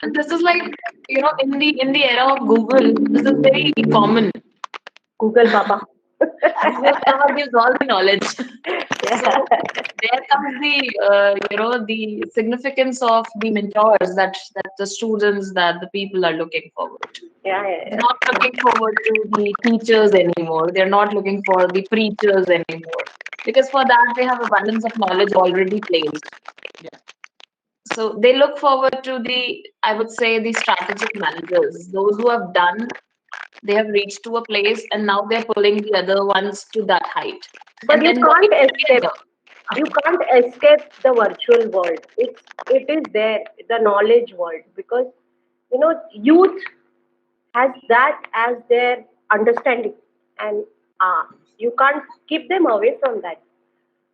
And this is like, in the era of Google, this is very common. Google Baba. Google Baba gives all the knowledge. Yeah. So there comes the significance of the mentors that the students, that the people are looking forward to. Yeah, They're yeah, not looking forward to the teachers anymore. They're not looking for the preachers anymore. Because for that they have abundance of knowledge already placed. Yeah. So they look forward to I would say, the strategic managers, those who have done, they have reached to a place and now they're pulling the other ones to that height. but And you then can't working escape. together. You can't escape the virtual world. It is there, the knowledge world, because youth has that as their understanding, and you can't keep them away from that.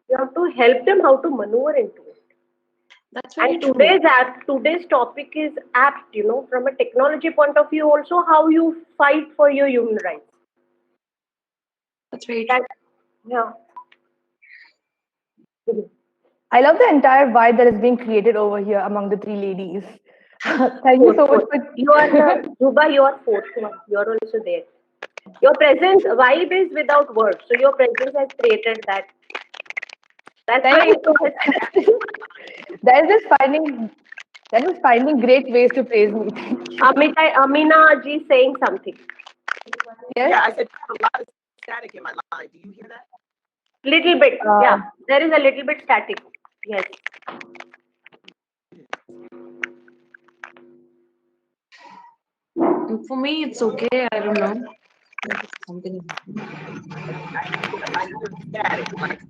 You have to help them how to maneuver into it. That's very And true. today's topic is apt, from a technology point of view, also how you fight for your human rights. That's very That, true. yeah. I love the entire vibe that is being created over here among the three ladies. Thank you so much for. You are the Zuba, you are fourth one. You are also there. Your presence, vibe is without words. So your presence has created that. That's Thank why you so much. That is finding great ways to praise me. Thank you. Amina ji saying something. Yes. Yeah, I said there's a lot of static in my line. Do you hear that? Little bit. Yeah. There is a little bit static. Yes. For me, it's okay. I don't know. Something. I hear static. Like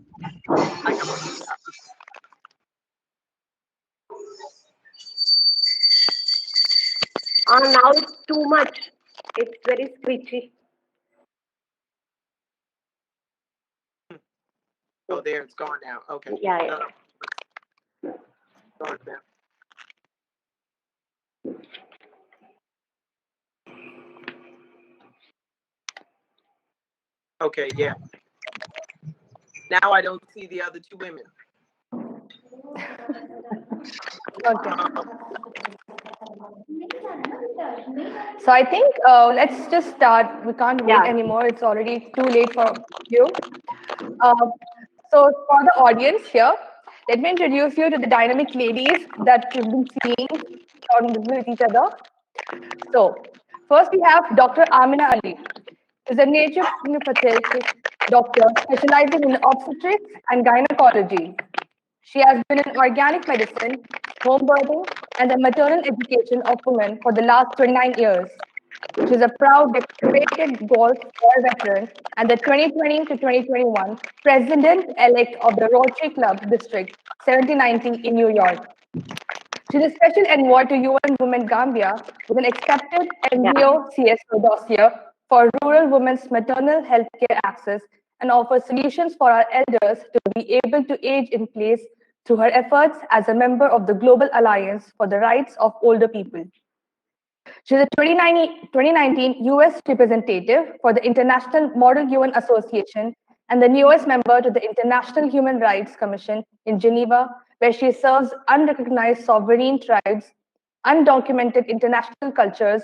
Now it's too much. It's very screechy. oh, there it's gone now. Okay. Yeah, yeah. Gone now. Okay, yeah. Now I don't see the other two women. Okay. So I think let's just start. We can't wait anymore. It's already too late for you. So for the audience here, let me introduce you to the dynamic ladies that you've been seeing with each other. So first we have Dr. Amina Ali, who is a naturopathic doctor specializing in obstetrics and gynecology. She has been in organic medicine, home birthing, and the maternal education of women for the last 29 years. She is a proud decorated Golf War veteran and the 2020 to 2021 president-elect of the Rotary Club District 1790 in New York. She is a special envoy to UN Women Gambia with an accepted NGO CSO dossier for rural women's maternal health care access and offers solutions for our elders to be able to age in place through her efforts as a member of the Global Alliance for the Rights of Older People. She is a 2019 US representative for the International Model UN Association and the newest member to the International Human Rights Commission in Geneva, where she serves unrecognized sovereign tribes, undocumented international cultures,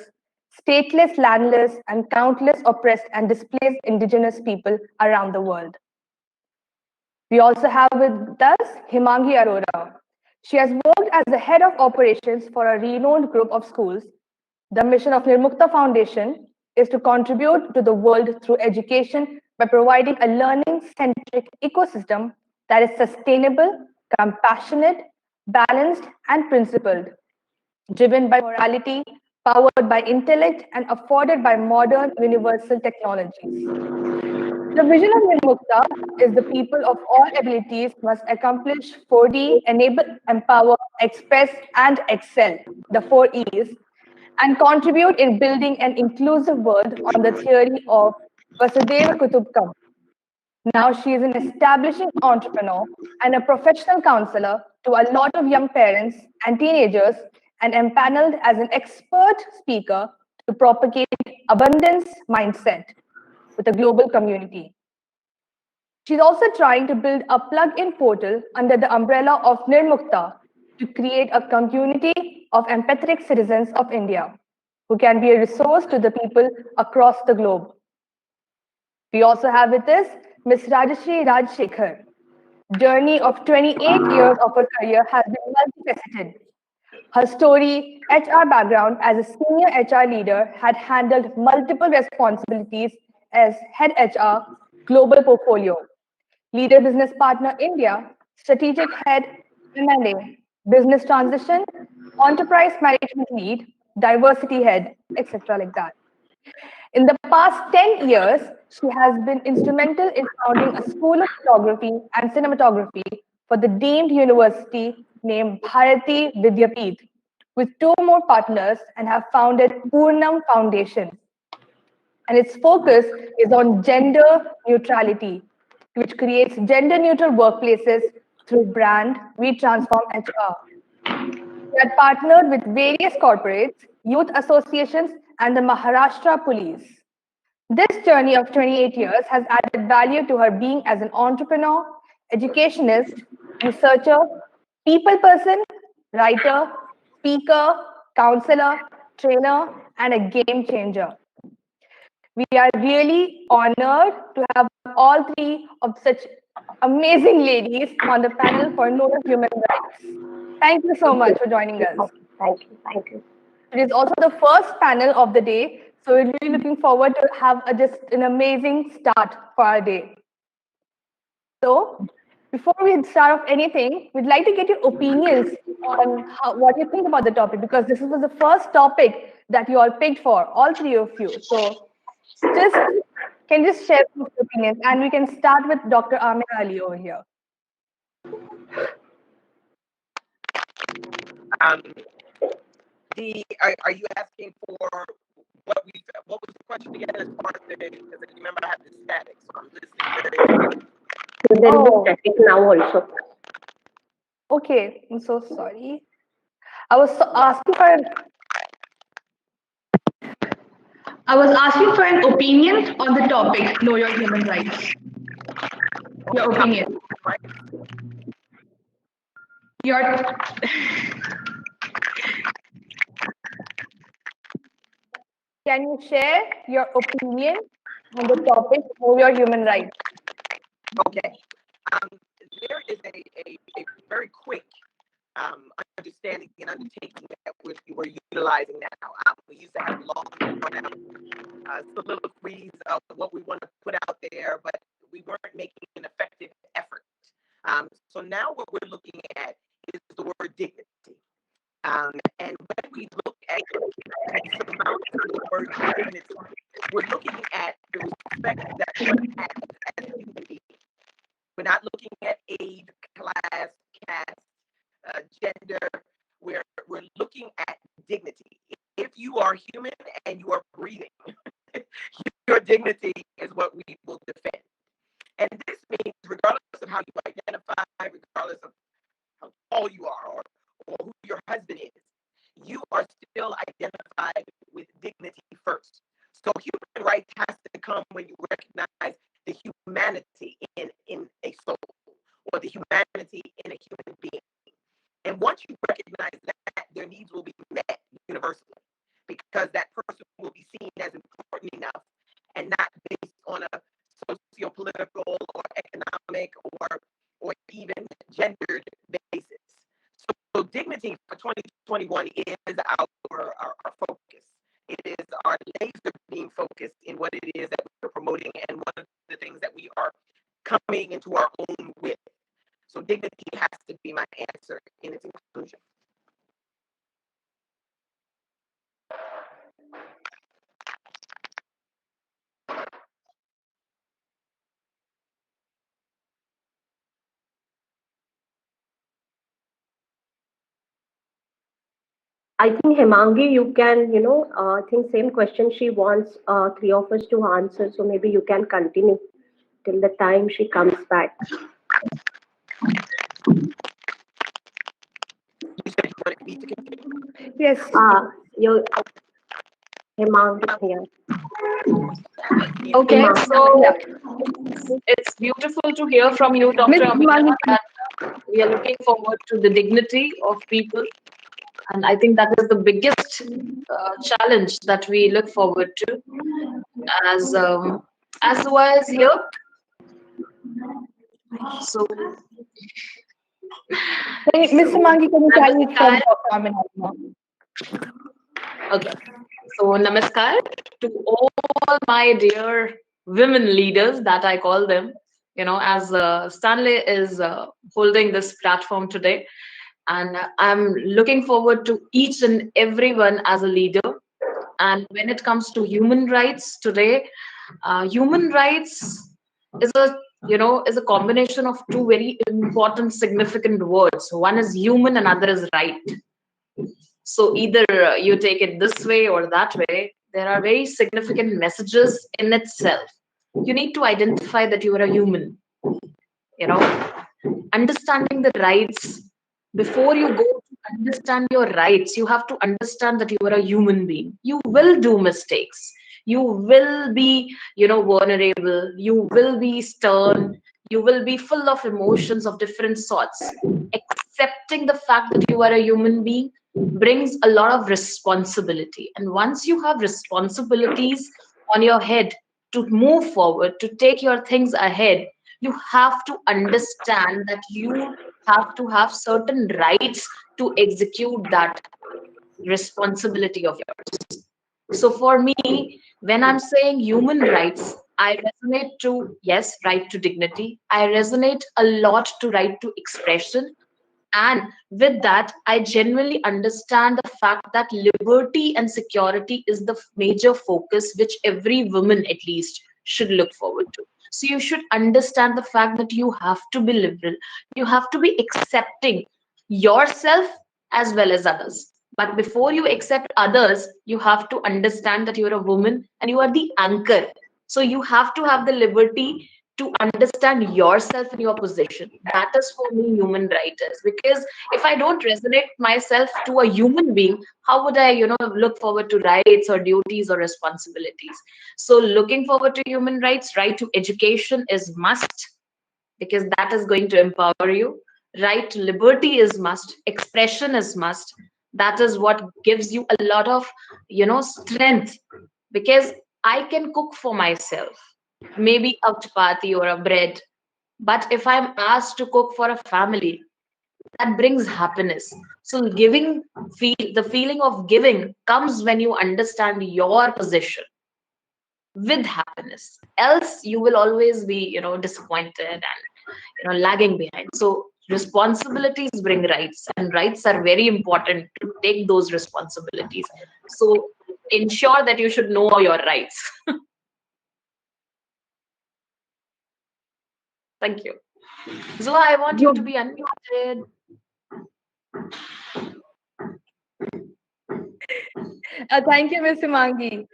stateless, landless, and countless oppressed and displaced indigenous people around the world. We also have with us Himangi Arora. She has worked as the head of operations for a renowned group of schools. The mission of Nirmukta Foundation is to contribute to the world through education by providing a learning-centric ecosystem that is sustainable, compassionate, balanced, and principled, driven by morality, powered by intellect, and afforded by modern universal technologies. The vision of Nirmukta is the people of all abilities must accomplish 4D, enable, empower, express, and excel, the 4 E's, and contribute in building an inclusive world on the theory of Vasudhaiva Kutumbakam. Now she is an establishing entrepreneur and a professional counselor to a lot of young parents and teenagers, and empaneled as an expert speaker to propagate abundance mindset with a global community. She's also trying to build a plug-in portal under the umbrella of Nirmukta to create a community of empathetic citizens of India who can be a resource to the people across the globe. We also have with us Ms. Rajashri Rajshekhar. Journey of 28 years of her career has been multifaceted. Her story, HR background as a senior HR leader, had handled multiple responsibilities as head HR, global portfolio, leader business partner India, strategic head M&A, business transition, enterprise management lead, diversity head, etc. like that. In the past 10 years, she has been instrumental in founding a school of photography and cinematography for the deemed university named Bharati Vidyapeeth, with 2 more partners, and have founded Poornam Foundation. And its focus is on gender neutrality, which creates gender-neutral workplaces through brand We Transform HR. We are partnered with various corporates, youth associations, and the Maharashtra Police. This journey of 28 years has added value to her being as an entrepreneur, educationist, researcher, people person, writer, speaker, counselor, trainer, and a game changer. We are really honored to have all 3 of such amazing ladies on the panel for Know Your Human Rights. Thank you so much for joining us. Thank you. Thank you. It is also the first panel of the day, so we're really looking forward to have just an amazing start for our day. So, before we start off anything, we'd like to get your opinions on what you think about the topic, because this was the first topic that you all picked for, all 3 of you. So, can you just share your opinions, and we can start with Dr. Amir Ali over here. Are you asking for what was the question again as far as because I remember I have the static, so I'm listening very There is static now also. Okay, I'm so sorry. I was asking for an opinion on the topic, Know Your Human Rights. Your opinion. Can you share your opinion on the topic, Know Your Human Rights? Okay. There is a very quick understanding and undertaking that we're utilizing now. We used to have long soliloquies of what we want to put out there, but we weren't making an effective effort. So now what we're looking at is the word dignity. And when we look at the word dignity, we're looking at the respect that one has as a human being. We're not looking at age, class, caste, gender. We're looking at dignity. If you are human and you are breathing, your dignity is what we will defend. And this means regardless of how you identify, regardless of tall you are or who your husband is. You are still identified with dignity first. So human rights has to come when you recognize the humanity in a soul or the humanity in a human being. And once you recognize that, their needs will be met universally because that person will be seen as important enough and not based on a socio-political or economic or even gendered basis. So dignity for 2021 is our focus. It is our laser beam focus in what it is that we're promoting and one of the things that we are coming into our own with. So dignity has to be my answer in its inclusion. I think Hemangi, you can, I think same question she wants three of us to answer. So maybe you can continue till the time she comes back. You said you wanted me to continue? Yes. Hemangi here. Okay, Hemangi. so it's beautiful to hear from you, Dr. Miss Amina, Hemangi. that we are looking forward to the dignity of people. And I think that is the biggest challenge that we look forward to as well as here. So, Hey, Miss Hemangi, can you carry it from Namaskar. Dr. Amina now? Okay. So, namaskar to all my dear women leaders that I call them. As Stanley is holding this platform today, and I'm looking forward to each and everyone as a leader. And when it comes to human rights today, human rights is a combination of two very important, significant words. One is human, another is right. So either you take it this way or that way. There are very significant messages in itself. You need to identify that you are a human. Understanding the rights. Before you go to understand your rights, you have to understand that you are a human being. You will do mistakes. You will be, vulnerable. You will be stern. You will be full of emotions of different sorts. Accepting the fact that you are a human being brings a lot of responsibility. And once you have responsibilities on your head to move forward, to take your things ahead, you have to understand that you have to have certain rights to execute that responsibility of yours. So for me, when I'm saying human rights, I resonate to, yes, right to dignity. I resonate a lot to right to expression. And with that, I genuinely understand the fact that liberty and security is the major focus which every woman at least should look forward to. So you should understand the fact that you have to be liberal. You have to be accepting yourself as well as others. But before you accept others, you have to understand that you're a woman and you are the anchor. So you have to have the liberty to understand yourself and your position. That is for me human rights. Because if I don't resonate myself to a human being, how would I, look forward to rights or duties or responsibilities? So looking forward to human rights, right to education is must, because that is going to empower you. Right to liberty is must. Expression is must. That is what gives you a lot of, strength, because I can cook for myself, maybe a chapati or a bread. But if I'm asked to cook for a family, that brings happiness. So the feeling of giving comes when you understand your position with happiness. Else you will always be, disappointed and, lagging behind. So responsibilities bring rights, and rights are very important to take those responsibilities. So ensure that you should know your rights. Thank you. Zula, I want you to be unmuted. Thank you, Ms. Hemangi.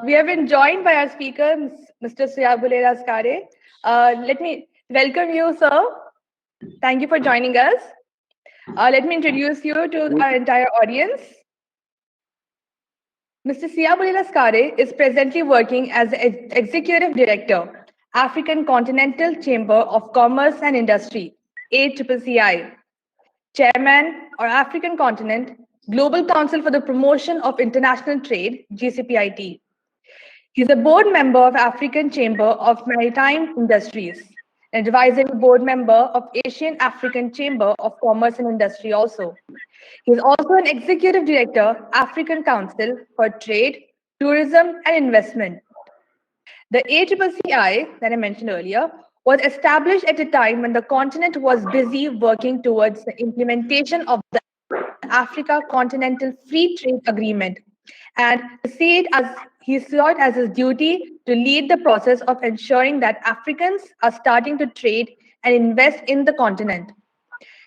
We have been joined by our speaker, Mr. Siyabulera Skare. Let me welcome you, sir. Thank you for joining us. Let me introduce you to our entire audience. Mr. Siyabulela Skare is presently working as the Executive Director, African Continental Chamber of Commerce and Industry, ACCI, Chairman or African Continent, Global Council for the Promotion of International Trade, GCPIT. He's a board member of African Chamber of Maritime Industries, an advisory board member of Asian African Chamber of Commerce and Industry also. He is also an executive director, African Council for Trade, Tourism and Investment. The ACCI that I mentioned earlier was established at a time when the continent was busy working towards the implementation of the Africa Continental Free Trade Agreement, and he saw it as his duty to lead the process of ensuring that Africans are starting to trade and invest in the continent.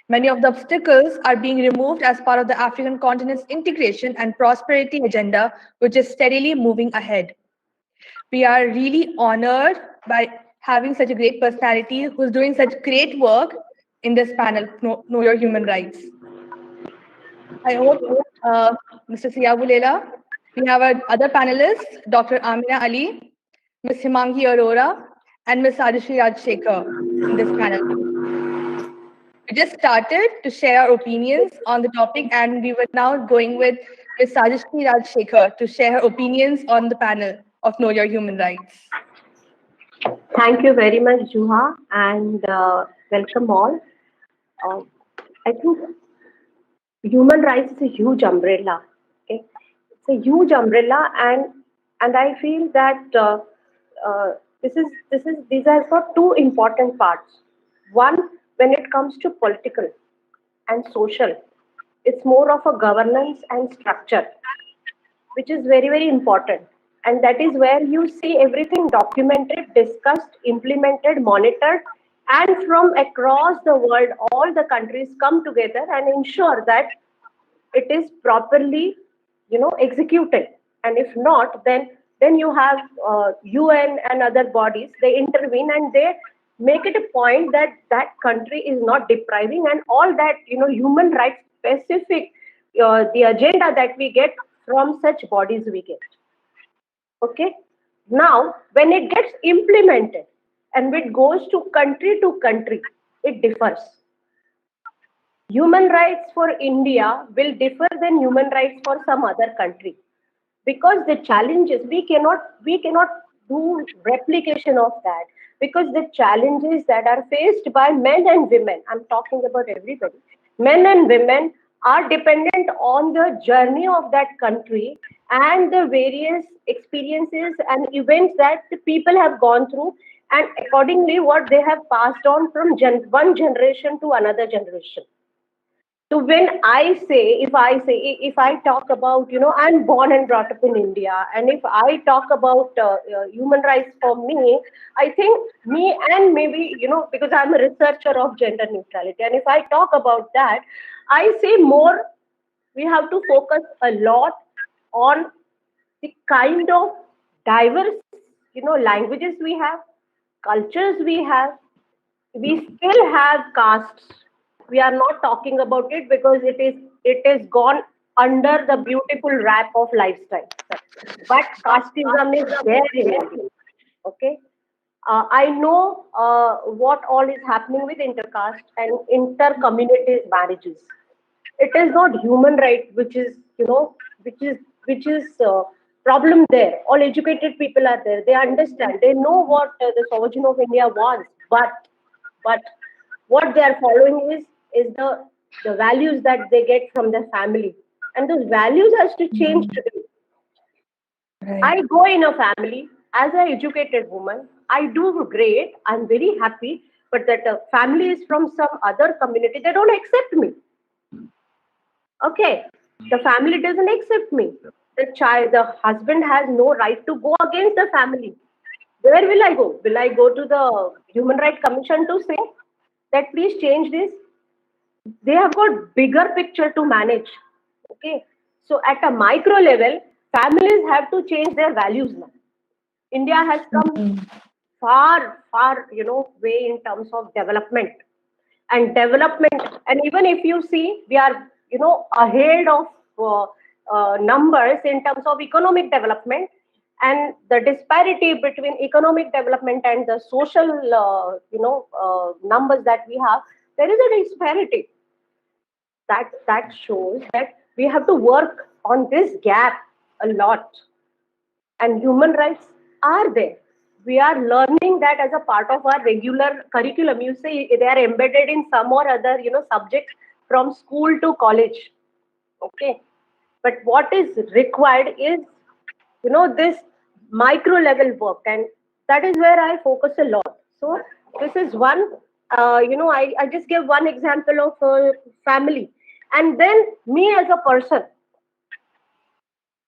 Many of the obstacles are being removed as part of the African continent's integration and prosperity agenda, which is steadily moving ahead. We are really honored by having such a great personality who's doing such great work in this panel, Know Your Human Rights. I hope, Mr. Siyabulela, we have our other panelists, Dr. Amina Ali, Ms. Himangi Arora, and Ms. Adishri Rajshekhar in this panel. We just started to share our opinions on the topic, and we were now going with Ms. Adishri Rajshekhar to share her opinions on the panel of Know Your Human Rights. Thank you very much, Juha, and welcome all. I think human rights is a huge umbrella. Okay, it's a huge umbrella, and I feel that these has got two important parts. One, when it comes to political and social, it's more of a governance and structure, which is very, very important. And that is where you see everything documented, discussed, implemented, monitored, and from across the world, all the countries come together and ensure that it is properly, executed. And if not, then you have UN and other bodies. They intervene and they make it a point that that country is not depriving, and all that human rights specific the agenda that we get from such bodies we get. Okay, now when it gets implemented and it goes to country, it differs. Human rights for India will differ than human rights for some other country, because the challenges we cannot do replication of that, because the challenges that are faced by men and women, I'm talking about everybody, men and women are dependent on the journey of that country and the various experiences and events that the people have gone through, and accordingly what they have passed on from one generation to another generation. So when if I talk about, I'm born and brought up in India, and if I talk about human rights for me, I think me and maybe, because I'm a researcher of gender neutrality, and if I talk about that, I say more, we have to focus a lot on the kind of diverse, languages we have, cultures we have. We still have castes. We are not talking about it because it is gone under the beautiful wrap of lifestyle. But casteism is there in India. Okay, I know what all is happening with intercaste and inter-community marriages. It is not human right, which is problem there. All educated people are there. They understand. They know what the sovereign of India wants, but what they are following is the values that they get from their family, and those values has to change today. Right. I go in a family as an educated woman. I do great. I'm very happy, but that family is from some other community. They don't accept me. Okay, the family doesn't accept me. The husband has no right to go against the family. Where will I go? Will I go to the Human Rights Commission to say that please change this? They have got bigger picture to manage. Okay, so at a micro level, families have to change their values now. India has come far, way in terms of development. and development. And even if you see, we are, ahead of numbers in terms of economic development, and the disparity between economic development and the social, numbers that we have, there is a disparity. That shows that we have to work on this gap a lot. And human rights are there. We are learning that as a part of our regular curriculum. You say they are embedded in some or other, subjects from school to college. Okay. But what is required is, this micro level work, and that is where I focus a lot. So this is one, I just give one example of a family, and then me as a person,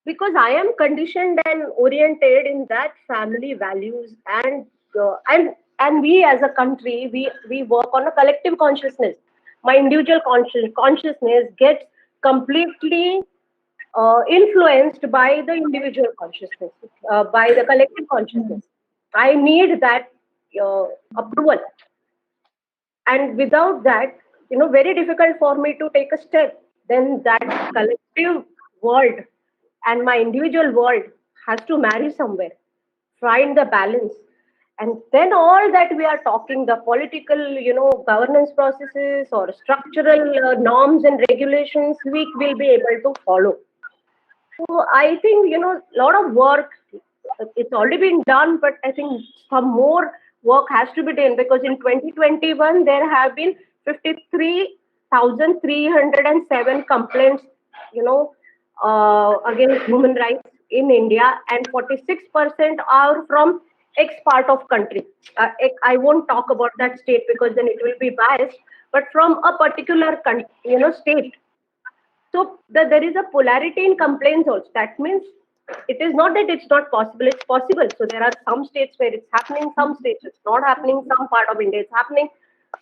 because I am conditioned and oriented in that family values, and we as a country, we work on a collective consciousness. My individual consciousness gets completely influenced by the individual consciousness, by the collective consciousness. I need that approval, and without that, very difficult for me to take a step. Then that collective world and my individual world has to marry somewhere, find the balance. And then all that we are talking, the political, governance processes or structural norms and regulations, we will be able to follow. So I think, a lot of work, it's already been done, but I think some more work has to be done, because in 2021, there have been 53,307 complaints, against human rights in India, and 46% are from X part of country. I won't talk about that state because then it will be biased, but from a particular state. So there is a polarity in complaints also. That means it is not that it's not possible, it's possible. So there are some states where it's happening, some states it's not happening, some part of India it's happening.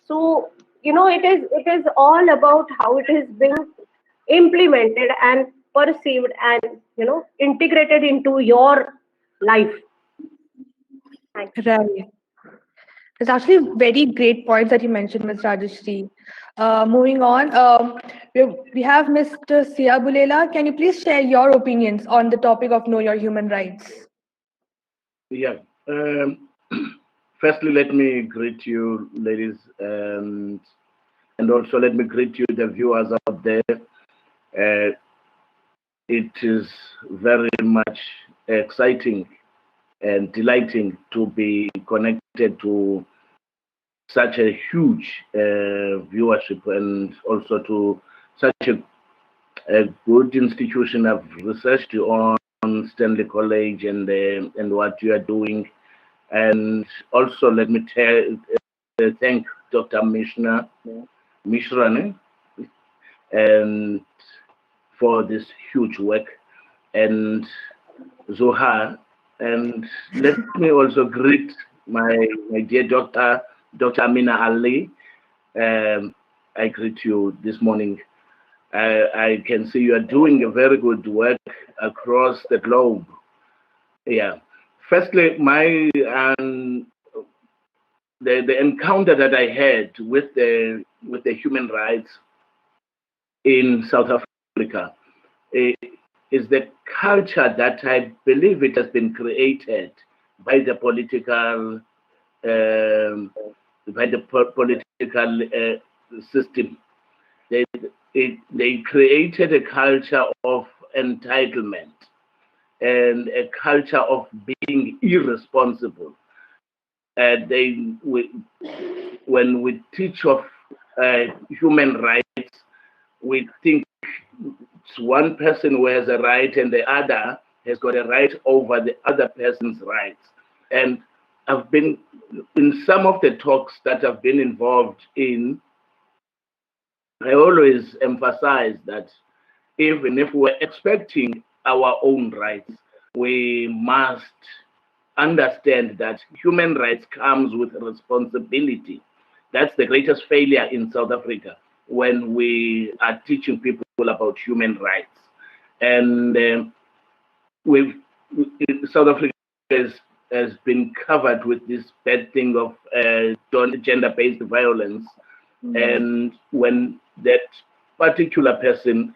So, it is all about how it is being implemented and perceived and, integrated into your life. Thanks. Right. It's actually very great points that you mentioned, Ms. Rajeshri. Moving on, we have Mr. Sia Bulela. Can you please share your opinions on the topic of Know Your Human Rights? Yeah. Firstly, let me greet you, ladies, and also let me greet you, the viewers out there. It is very much exciting and delighting to be connected to such a huge viewership, and also to such a good institution. I've researched on Stanley College and what you are doing. And also let me thank Dr. Mishrani, and for this huge work, and Zohar. And let me also greet my dear Dr. Amina Ali. I greet you this morning. I can see you are doing a very good work across the globe. Yeah. Firstly, the encounter that I had with the human rights in South Africa is the culture that I believe it has been created by the political system. They created a culture of entitlement and a culture of being irresponsible. When we teach of human rights, we think it's one person who has a right and the other has got a right over the other person's rights. And I've been in some of the talks that I've been involved in, I always emphasize that even if we're expecting our own rights, we must understand that human rights comes with responsibility. That's the greatest failure in South Africa, when we are teaching people about human rights. And South Africa has been covered with this bad thing of gender-based violence, And when that particular person,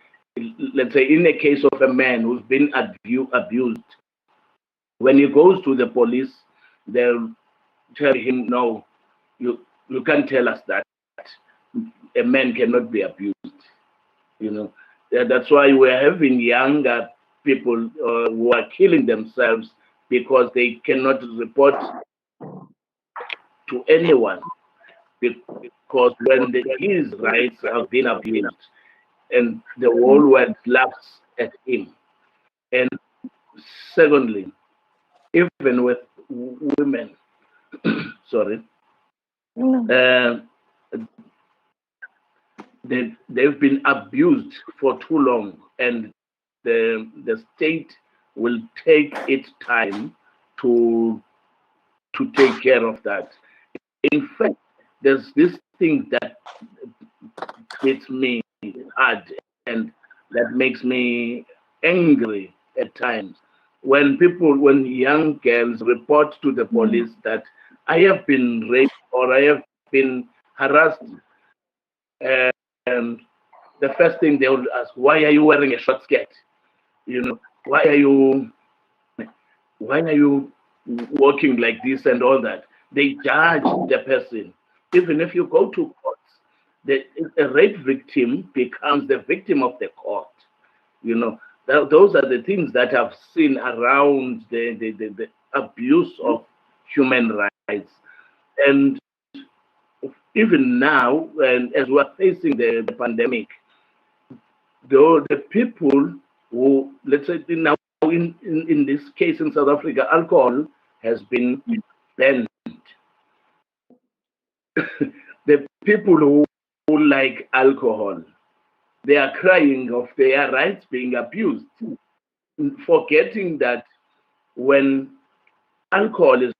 let's say in a case of a man who's been abused, when he goes to the police, they'll tell him, no, you can't tell us that. A man cannot be abused. That's why we're having younger people who are killing themselves because they cannot report to anyone, because when his rights have been abused and the whole world laughs at him. And secondly, even with women, sorry, they've been abused for too long, and the state will take its time to take care of that. In fact, there's this thing that hits me hard and that makes me angry at times when young girls report to the police that I have been raped or I have been harassed, and the first thing they will ask, why are you wearing a short skirt? Why are you walking like this and all that? They judge the person. Even if you go to courts, a rape victim becomes the victim of the court. Those are the things that I've seen around the abuse of human rights. And even now, and as we're facing the pandemic, the people who, let's say now in this case in South Africa, alcohol has been banned. The people who like alcohol, they are crying of their rights being abused, forgetting that when alcohol is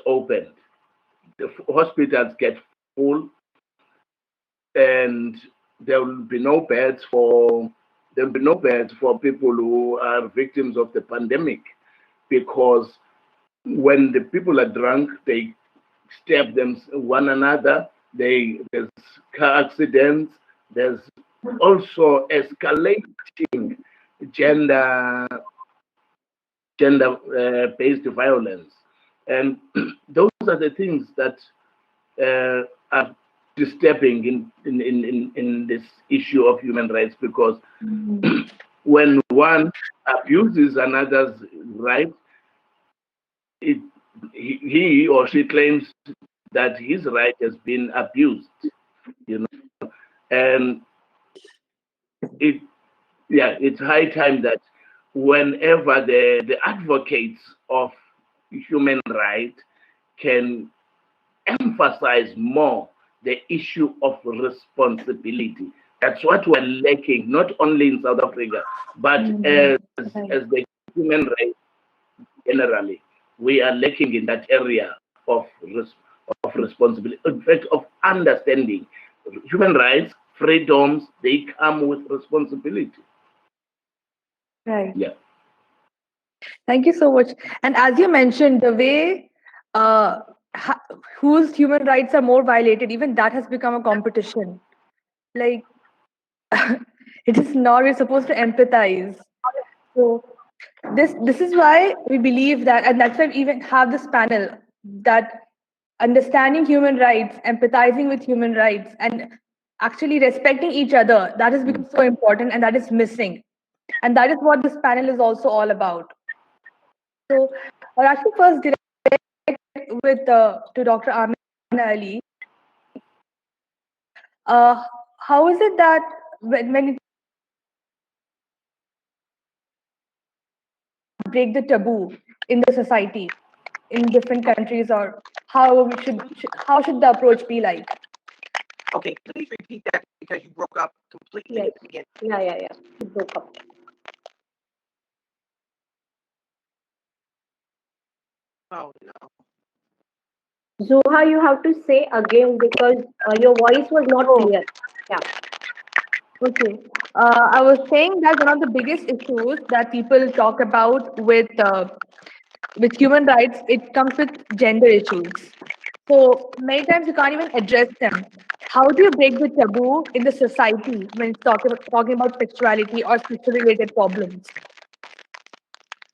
opened, the hospitals get full, and there will be no beds for people who are victims of the pandemic, because when the people are drunk, they stab one another. There's car accidents. There's also escalating gender-based violence, and those are the things that are disturbing in this issue of human rights, because when one abuses another's right, he or she claims that his right has been abused, and it's high time that whenever the advocates of human rights can emphasize more the issue of responsibility. That's what we're lacking, not only in South Africa, but as the human rights generally. We are lacking in that area of responsibility, in fact, of understanding. Human rights, freedoms, they come with responsibility. Right. Yeah. Thank you so much. And as you mentioned, the way whose human rights are more violated, even that has become a competition. Like, it is not, we're supposed to empathize. So this is why we believe that, and that's why we even have this panel, that understanding human rights, empathizing with human rights, and actually respecting each other, that has become so important, and that is missing. And that is what this panel is also all about. So I'll actually first direct with to Dr. Amina Ali. How is it that when you break the taboo in the society, in different countries, or how should the approach be like? Okay, please repeat that because you broke up completely Yes. again. Yeah. It broke up. Oh no. Zuha, you have to say again because your voice was not clear. Yeah. Okay. I was saying that one of the biggest issues that people talk about with human rights, it comes with gender issues. So many times you can't even address them. How do you break the taboo in the society when it's talking about sexuality or sexual related problems?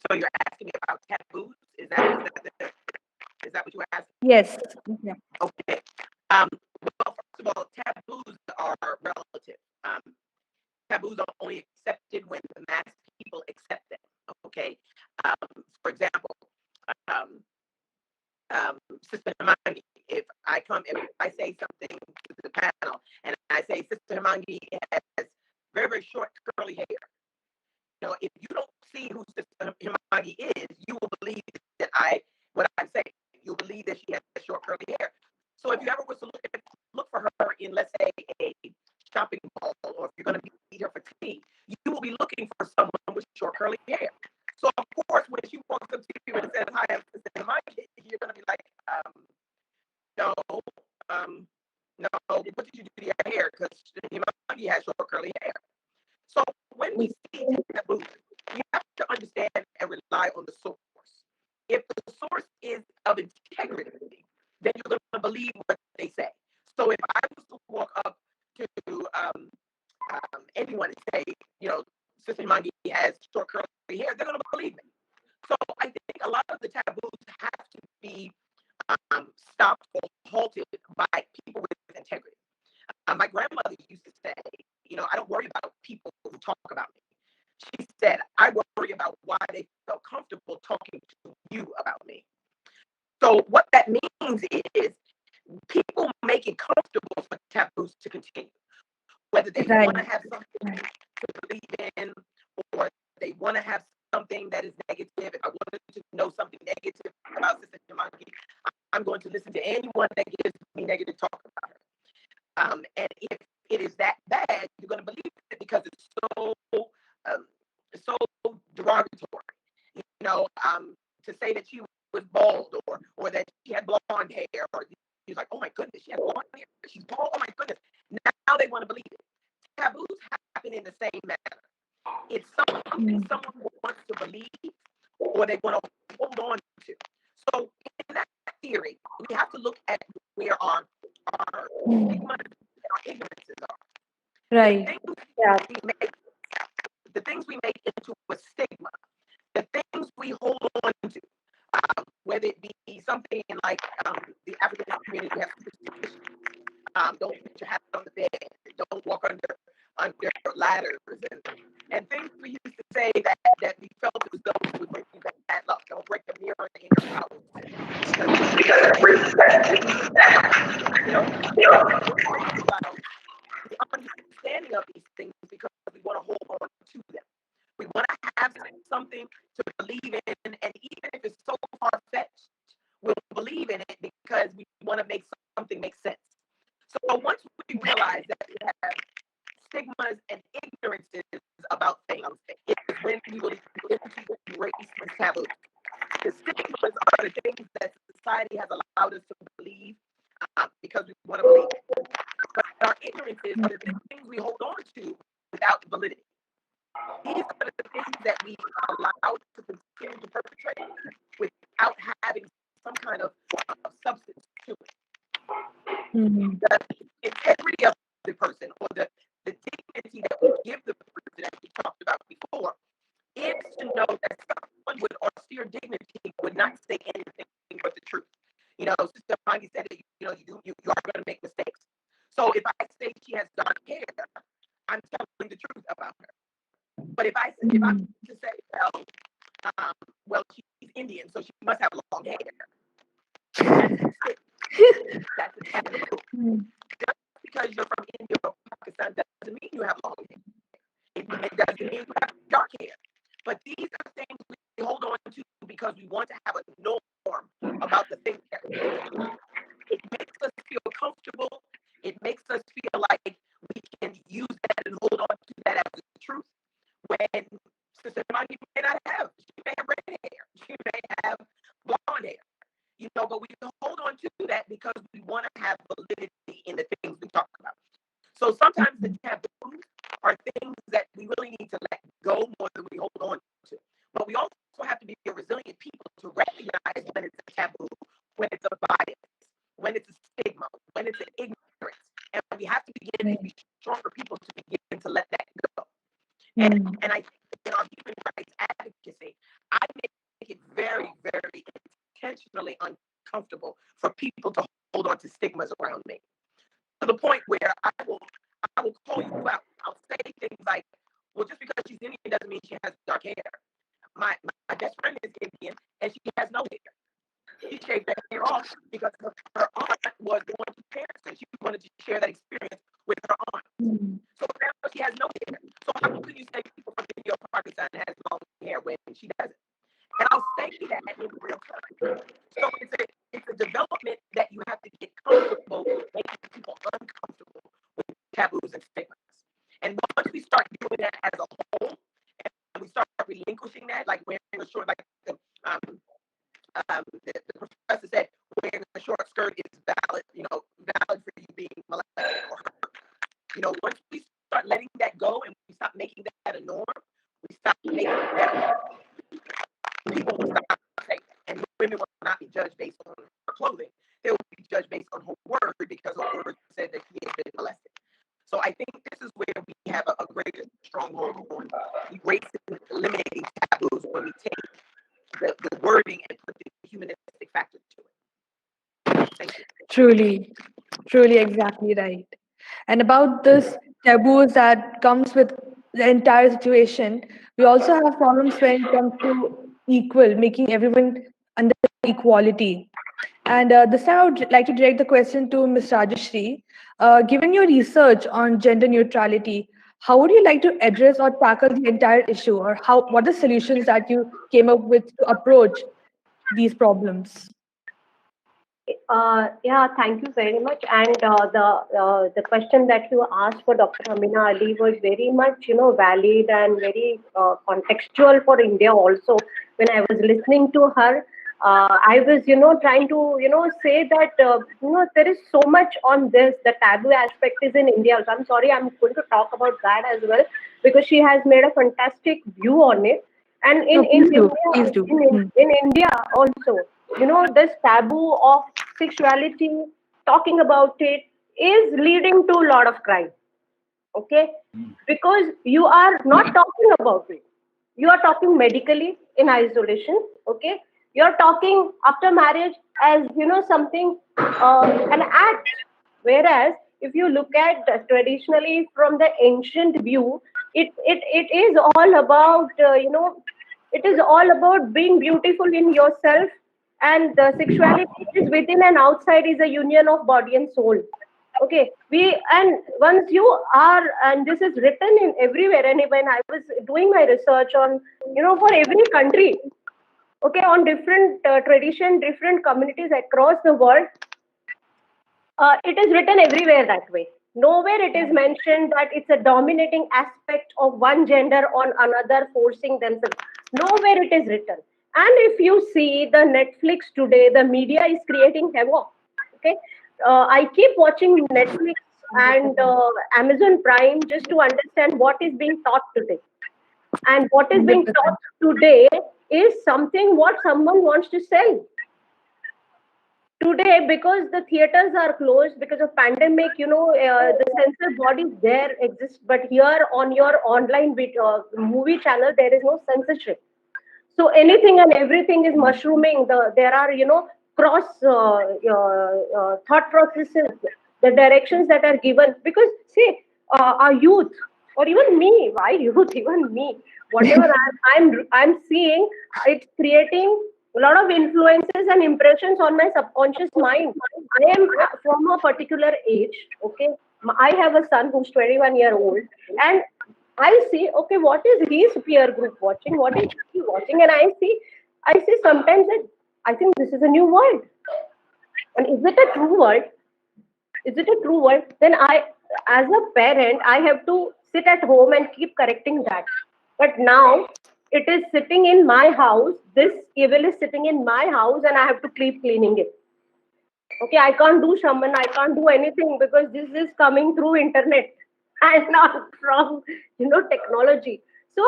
So you're asking me about taboos? Is that what you were asking? Yes. Yeah. Okay. Well, first of all, taboos are relative. Taboos are only accepted when the mass people accept them. Okay. For example, um, Sister Hermione, if I say something to the panel and I say Sister Hermione has very, very short curly hair, if you don't see who Sister Hermione is, you will believe that what I'm saying. You'll believe that she has short curly hair. So if you ever was to look for her in, let's say, a shopping mall, or if you're going to meet her for tea, you will be looking for someone with short curly hair. So of course, when she walks up to you and says, "Hi, I'm Sister Hermione," you're going to be like, no, no, what did you do to your hair? Because Hermione has short curly hair. So when we see taboos, we have to understand and rely on the source. If the source is of integrity, then you're going to believe what they say. So if I was to walk up to anyone and say, Sister Mangi has short curly hair, they're going to believe me. So I think a lot of the taboos have to be stopped or halted by people with integrity. My grandmother used to say, I don't worry about people who talk about me. She said, I worry about why they felt comfortable talking to you about me. So what that means is people make it comfortable for taboos to continue. Whether they want to have something to believe in, or they want to have something that is negative. If I wanted to know something negative about Sister Jamangi, I'm going to listen to anyone that gives me negative talk about her. And if it is that bad, you're going to believe it because it's so derogatory. To say that she was bald or that she had blonde hair, or she's like, oh my goodness, she has blonde hair, she's bald, oh my goodness. Now they want to believe it. Taboos happen in the same manner. It's something someone wants to believe or they want to hold on to. So in that theory, we have to look at where our stigma and our ignorances are. Right. The things we make into a stigma, the things we hold on to, whether it be something like the African community, we have superstitions. Don't put your hat on the bed. Don't walk under ladders, and things we used to say that we felt as though would bring you bad luck. Don't break a mirror in your house because it brings bad about the understanding of these things because we want to hold on to them. We want to have something to believe in, and even if it's so far-fetched, we'll believe in it because we want to make something make sense. So once we realize that we have stigmas and ignorances about things, it's when we will erase the taboos. The stigmas are the things that society has allowed us to believe because we want to believe it. But our ignorances are the things we hold on to without validity. These are the things that we are allowed to continue to perpetrate without having some kind of substance to it. The integrity of the person, or the dignity that we give the person, that we talked about before, is to know that someone with austere dignity would not say anything but the truth. Sister Maggie said that you are going to make mistakes. So if I say she has dark hair, I'm telling the truth about her. But if I'm to say, well, she's Indian, so she must have long hair. That's a taboo. Just because you're from India or Pakistan doesn't mean you have long hair. It doesn't mean you have dark hair. But these are things we hold on to because we want to have a norm about the things that we do. It makes us feel comfortable. It makes us feel like we can use that and hold on to that as the truth. When Sister Maggie may not have, she may have red hair, she may have blonde hair, but we hold on to that because we want to have validity in the things we talk about. So sometimes the taboos are things that we really need to let go more than we hold on to. But we also have to be a resilient people to recognize when it's a taboo, when it's a bias, when it's a stigma, when it's an ignorance, and And I think in our human rights advocacy, I make it very, very intentionally uncomfortable for people to hold on to stigmas around me, to the point where I will call you out. I'll say things like, well, just because she's Indian doesn't mean she has dark hair. My best friend is Indian and she has no hair. She shaved her hair off because her aunt was going to Paris and she wanted to share that experience with her aunt. So now she has no hair. So how can you say people from India or Pakistan has long hair when she doesn't? And I'll say that in real time. So it's a development that you have to get comfortable making people uncomfortable with taboos and stigmas. And once we start doing that as a whole, and we start relinquishing that, like wearing a short, like the professor said, wearing a short skirt is valid, valid for you being molested or hurt. Once we start letting that go and we stop making that a norm, we stop making that people will stop saying, and women will not be judged based on her clothing. They will be judged based on her word because her word said that she has been molested. So I think this is where we have a greater stronghold on erasing, eliminating taboos when we take the wording and put the humanistic factor to it. Thank you. Truly, exactly right. And about this taboos that comes with the entire situation, we also have problems when it comes to making everyone under equality. And this time I would like to direct the question to Ms. Rajashri. Given your research on gender neutrality, how would you like to address or tackle the entire issue, or what are the solutions that you came up with to approach these problems? Yeah, thank you very much. And the question that you asked for Dr. Amina Ali was very much, valid and very contextual for India also. When I was listening to her, I was, trying to, say that, there is so much on this. The taboo aspect is in India also. I'm sorry, I'm going to talk about that as well, because she has made a fantastic view on it. And in India also, this taboo of sexuality, talking about it, is leading to a lot of crime. Okay, because you are not talking about it. You are talking medically in isolation. Okay, you are talking after marriage as something, an act. Whereas if you look at traditionally from the ancient view, it is all about it is all about being beautiful in yourself, and the sexuality is within and outside, is a union of body and soul. Okay, and once you are, and this is written in everywhere, and when I was doing my research on, for every country, okay, on different tradition, different communities across the world, it is written everywhere that way. Nowhere it is mentioned that it's a dominating aspect of one gender on another forcing themselves. Nowhere it is written. And if you see the Netflix today, the media is creating havoc. Okay, I keep watching Netflix and Amazon Prime just to understand what is being taught today. And what is being taught today is something what someone wants to sell. Today, because the theaters are closed because of pandemic, the censor bodies there exist, but here on your online movie channel, there is no censorship. So anything and everything is mushrooming. There are, cross thought processes, the directions that are given. Because see, our youth, or even me, why youth, even me, whatever I'm seeing, it's creating a lot of influences and impressions on my subconscious mind. I am from a particular age. Okay, I have a son who's 21-year-old, and I see, okay, what is his peer group watching? What is he watching? And I see sometimes that I think this is a new world. And is it a true world? Is it a true world? Then I, as a parent, I have to sit at home and keep correcting that. But now it is sitting in my house. This evil is sitting in my house, and I have to keep cleaning it. Okay, I can't do shaman, I can't do anything because this is coming through internet and not from technology. So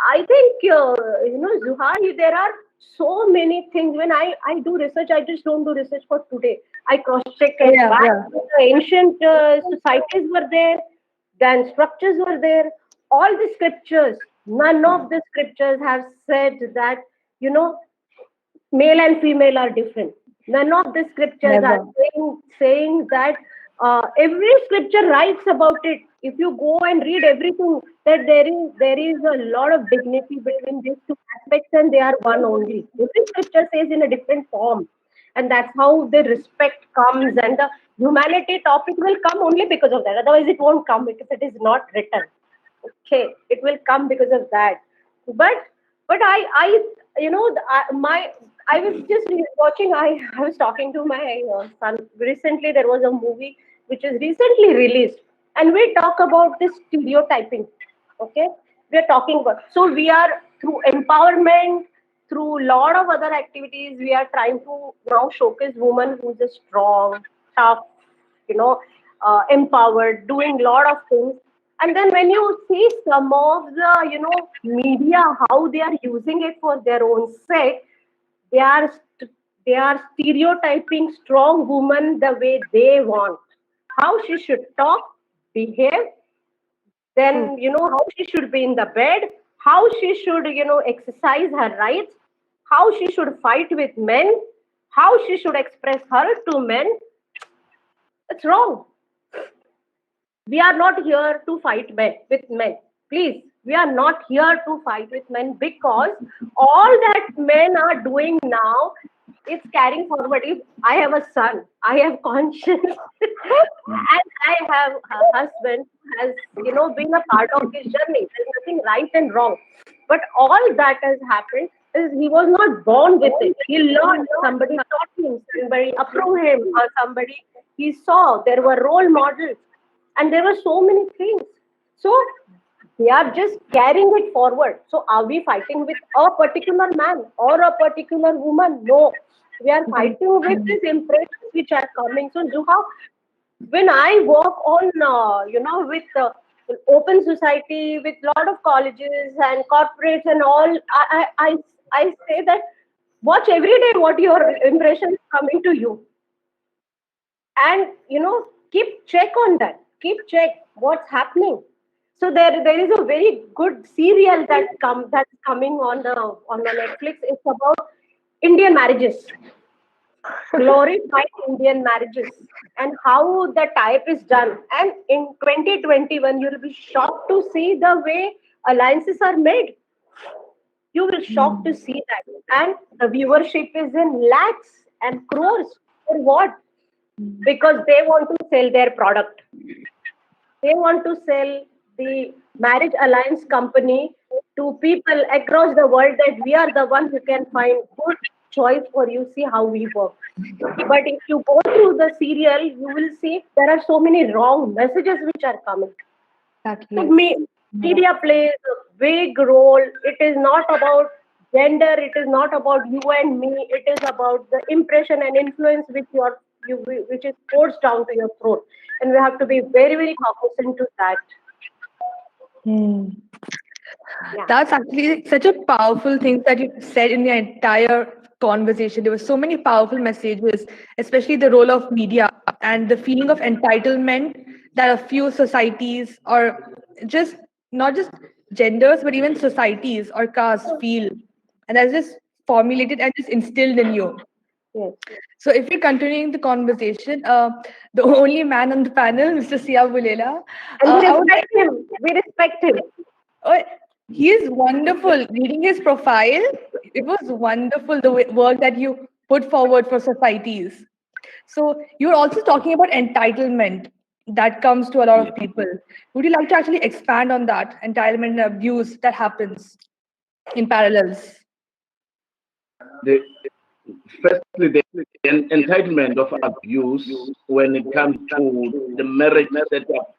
I think Zuhai, there are so many things. When I do research, I just don't do research for today. I cross check back. The ancient societies were there, then structures were there. all the scriptures, none of the scriptures have said that, male and female are different. None of the scriptures are Never. saying that. Every scripture writes about it. If you go and read everything, that there is a lot of dignity between these two aspects, and they are one only. Every scripture says in a different form, and that's how the respect comes, and the humanity topic will come only because of that. Otherwise, it won't come because it is not written. Okay, it will come because of that. But I was just watching. I was talking to my son recently. There was a movie which is recently released, and we talk about this stereotyping. Okay, we are talking about, so we are through empowerment, through a lot of other activities, we are trying to now showcase women who's a strong, tough, empowered, doing a lot of things. And then when you see some of the, media, how they are using it for their own sake, they are they are stereotyping strong women the way they want. How she should talk, behave, then how she should be in the bed, how she should exercise her rights, how she should fight with men, how she should express her to men. It's wrong. We are not here to fight with men. Please, we are not here to fight with men, because all that men are doing now, it's carrying forward. If I have a son, I have conscience, and I have a husband who has, been a part of his journey. There's nothing right and wrong. But all that has happened is he was not born with it. He learned, somebody taught him, somebody approved him, or somebody he saw. There were role models, and there were so many things. So they are just carrying it forward. So are we fighting with a particular man or a particular woman? No. We are fighting with these impressions which are coming. So Zuha, when I work on, with open society, with lot of colleges and corporates and all, I say that watch every day what your impression is coming to you, and keep check on that. Keep check what's happening. So there is a very good serial that's coming on the Netflix. It's about Indian marriages, glorified Indian marriages, and how the type is done. And in 2021, you'll be shocked to see the way alliances are made. You will shocked to see that, and the viewership is in lakhs and crores. For what? Because they want to sell their product. They want to sell the marriage alliance company to people across the world, that we are the one who can find good choice for you. See how we work. But if you go through the serial, you will see there are so many wrong messages which are coming. Exactly. So media plays a big role. It is not about gender. It is not about you and me. It is about the impression and influence which is forced down to your throat, and we have to be very, very cognizant to that. Yeah. That's actually such a powerful thing that you said in the entire conversation. There were so many powerful messages, especially the role of media and the feeling of entitlement that a few societies, or just not just genders, but even societies or castes feel. And that's just formulated and just instilled in you. Yes. So if we're continuing the conversation, the only man on the panel, Mr. Sia Bulela. And we respect him. We respect him. Oh, he is wonderful. Reading his profile, it was wonderful, the work that you put forward for societies. So you're also talking about entitlement that comes to a lot of people. Would you like to actually expand on that entitlement and abuse that happens in parallels? Firstly, the entitlement of abuse when it comes to the marriage setup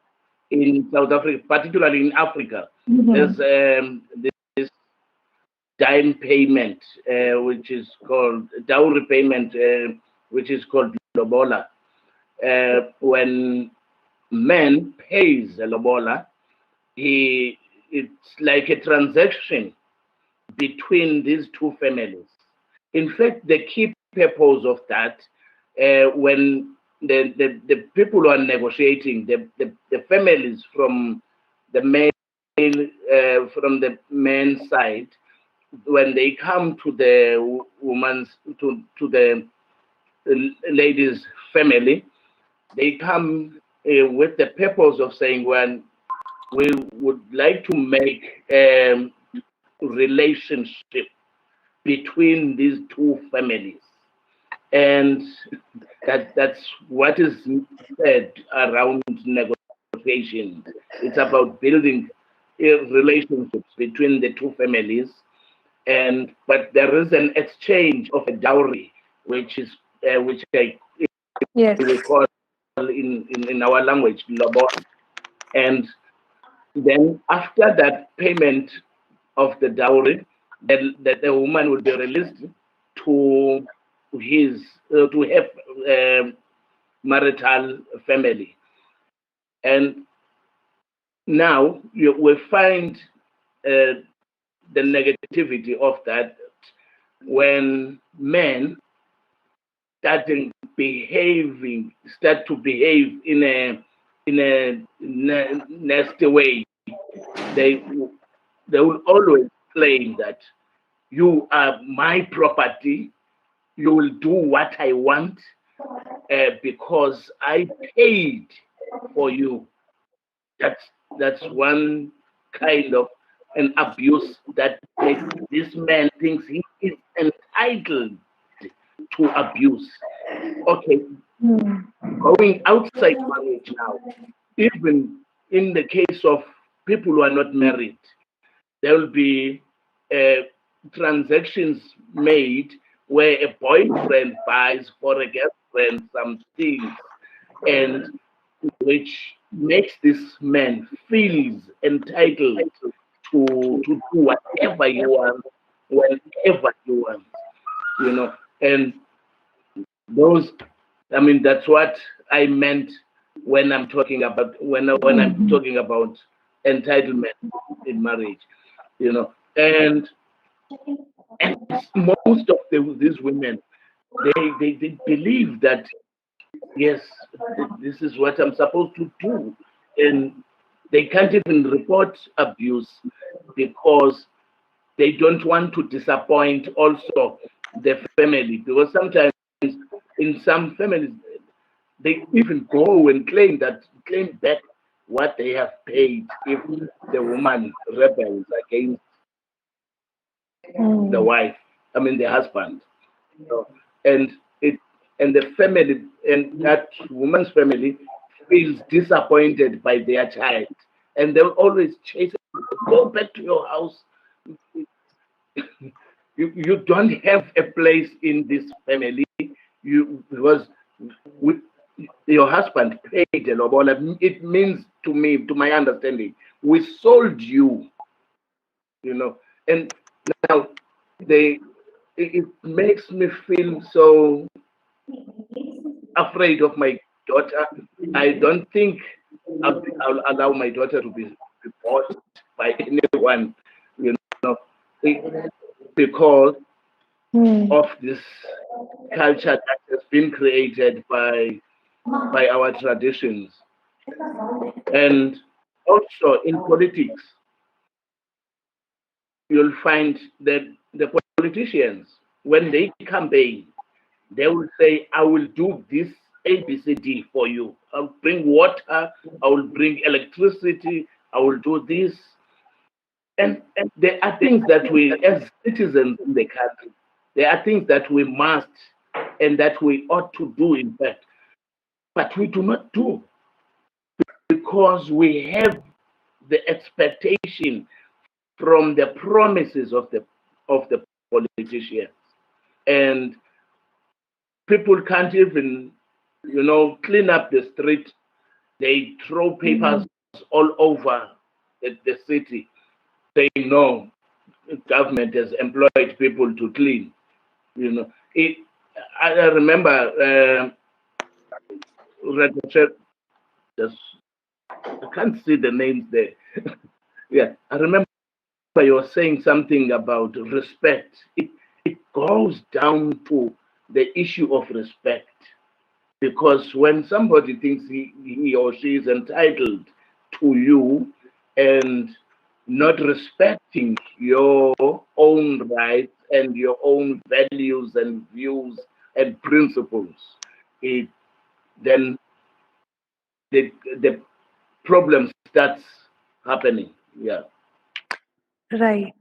in South Africa, particularly in Africa. There's this dime payment, which is called dowry payment, which is called lobola. When man pays a lobola, it's like a transaction between these two families. In fact, the key purpose of that, when the people who are negotiating, the families from the man from the men's side, when they come to the woman's to the lady's family, they come with the purpose of saying, well, we would like to make a relationship between these two families, and that's what is said around negotiation. It's about building relationships between the two families, but there is an exchange of a dowry, which Yes. we call in our language lobola. And then after that payment of the dowry, the woman will be released to his to have marital family. And now we find the negativity of that when men start to behave in a nasty way. They will always claim that you are my property. You will do what I want because I paid for you. That's one kind of an abuse that makes this man thinks he is entitled to abuse. Okay, going outside marriage now, even in the case of people who are not married, there will be transactions made where a boyfriend buys for a girlfriend some things, and which makes this man feels entitled to do whatever you want, whenever you want, and those, I mean, that's what I meant when I'm talking about I'm talking about entitlement in marriage, and most of these women, they believe that yes, this is what I'm supposed to do, and they can't even report abuse because they don't want to disappoint also the family, because sometimes in some families they even go and claim back what they have paid if the woman rebels against the wife, I mean the husband. And it and the family and that woman's family feels disappointed by their child, and they'll always chase it, go back to your house. You don't have a place in this family. Because with your husband paid a lobola. It means to me, to my understanding, we sold you, and now it makes me feel so afraid of my daughter. I don't think I'll allow my daughter to be bought by anyone, because of this culture that has been created by our traditions. And also in politics, you'll find that the politicians, when they campaign, they will say, I will do this ABCD for you. I'll bring water, I will bring electricity, I will do this. And there are things that we, as citizens in the country, there are things that we must and that we ought to do, in fact, but we do not do because we have the expectation from the promises of the politicians, and people can't even clean up the street. They throw papers all over the city saying no, government has employed people to clean. I remember just I can't see the names there. Yeah, I remember you were saying something about respect. It goes down to the issue of respect, because when somebody thinks he or she is entitled to you, and not respecting your own rights and your own values and views and principles, then the problem starts happening. Yeah. Right.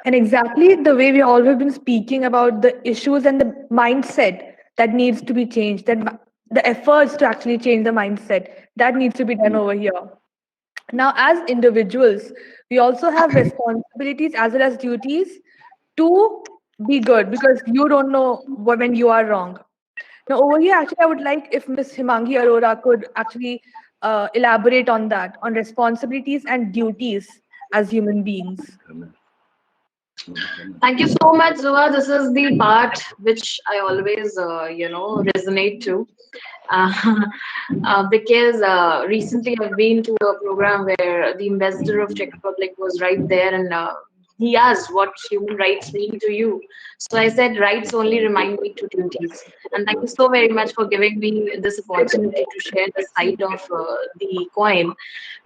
And exactly the way we always been speaking about the issues and the mindset that needs to be changed, the efforts to actually change the mindset that needs to be done over here. Now, as individuals, we also have responsibilities as well as duties to be good, because you don't know when you are wrong. Now, over here, actually, I would like if Ms. Himangi Arora could actually elaborate on that, on responsibilities and duties as human beings. Thank you so much, Zoa. This is the part which I always, resonate to. Uh, because recently I've been to a program where the ambassador of Czech Republic was right there, and he asked what human rights mean to you. So I said, rights only remind me to duties. And thank you so very much for giving me this opportunity to share the side of the coin,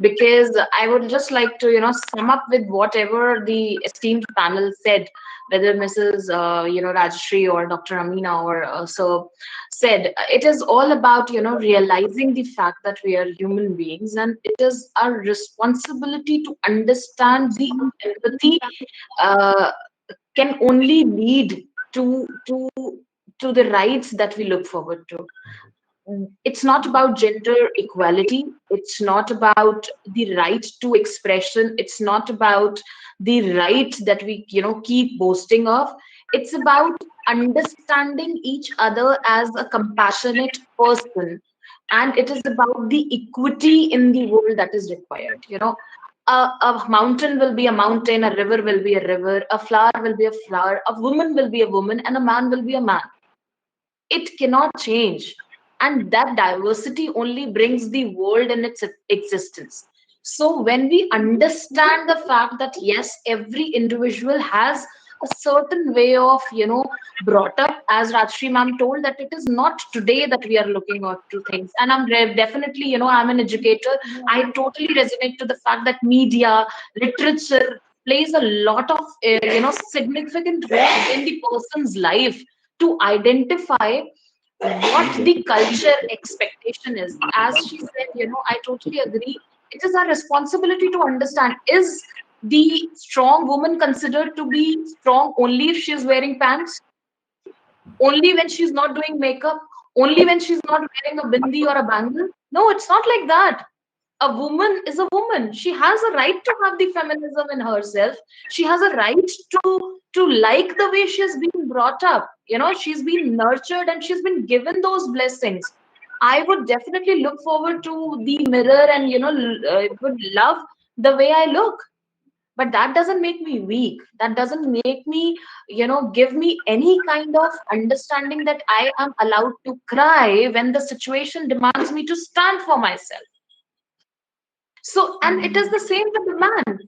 because I would just like to, sum up with whatever the esteemed panel said, whether Mrs. Rajshri or Dr. Amina or Sir said. It is all about, realizing the fact that we are human beings, and it is our responsibility to understand the empathy uh, can only lead to the rights that we look forward to. It's not about gender equality, it's not about the right to expression, it's not about the right that we keep boasting of. It's about understanding each other as a compassionate person, and it is about the equity in the world that is required. A mountain will be a mountain, a river will be a river, a flower will be a flower, a woman will be a woman, and a man will be a man. It cannot change, and that diversity only brings the world in its existence. So when we understand the fact that yes, every individual has a certain way of brought up, as Rajshri ma'am told, that it is not today that we are looking out to things. And I'm definitely, I'm an educator, I totally resonate to the fact that media, literature plays a lot of significant role in the person's life to identify what the culture expectation is. As she said, I totally agree. It is our responsibility to understand, is the strong woman considered to be strong only if she is wearing pants? Only when she's not doing makeup? Only when she's not wearing a bindi or a bangle? No, it's not like that. A woman is a woman. She has a right to have the feminism in herself. She has a right to like the way she has been brought up. She's been nurtured and she's been given those blessings. I would definitely look forward to the mirror and would love the way I look. But that doesn't make me weak. That doesn't make me, give me any kind of understanding that I am allowed to cry when the situation demands me to stand for myself. So, and it is the same with the man.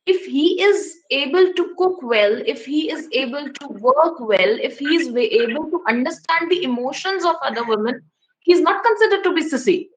If he is able to cook well, if he is able to work well, if he is able to understand the emotions of other women, he's not considered to be sissy.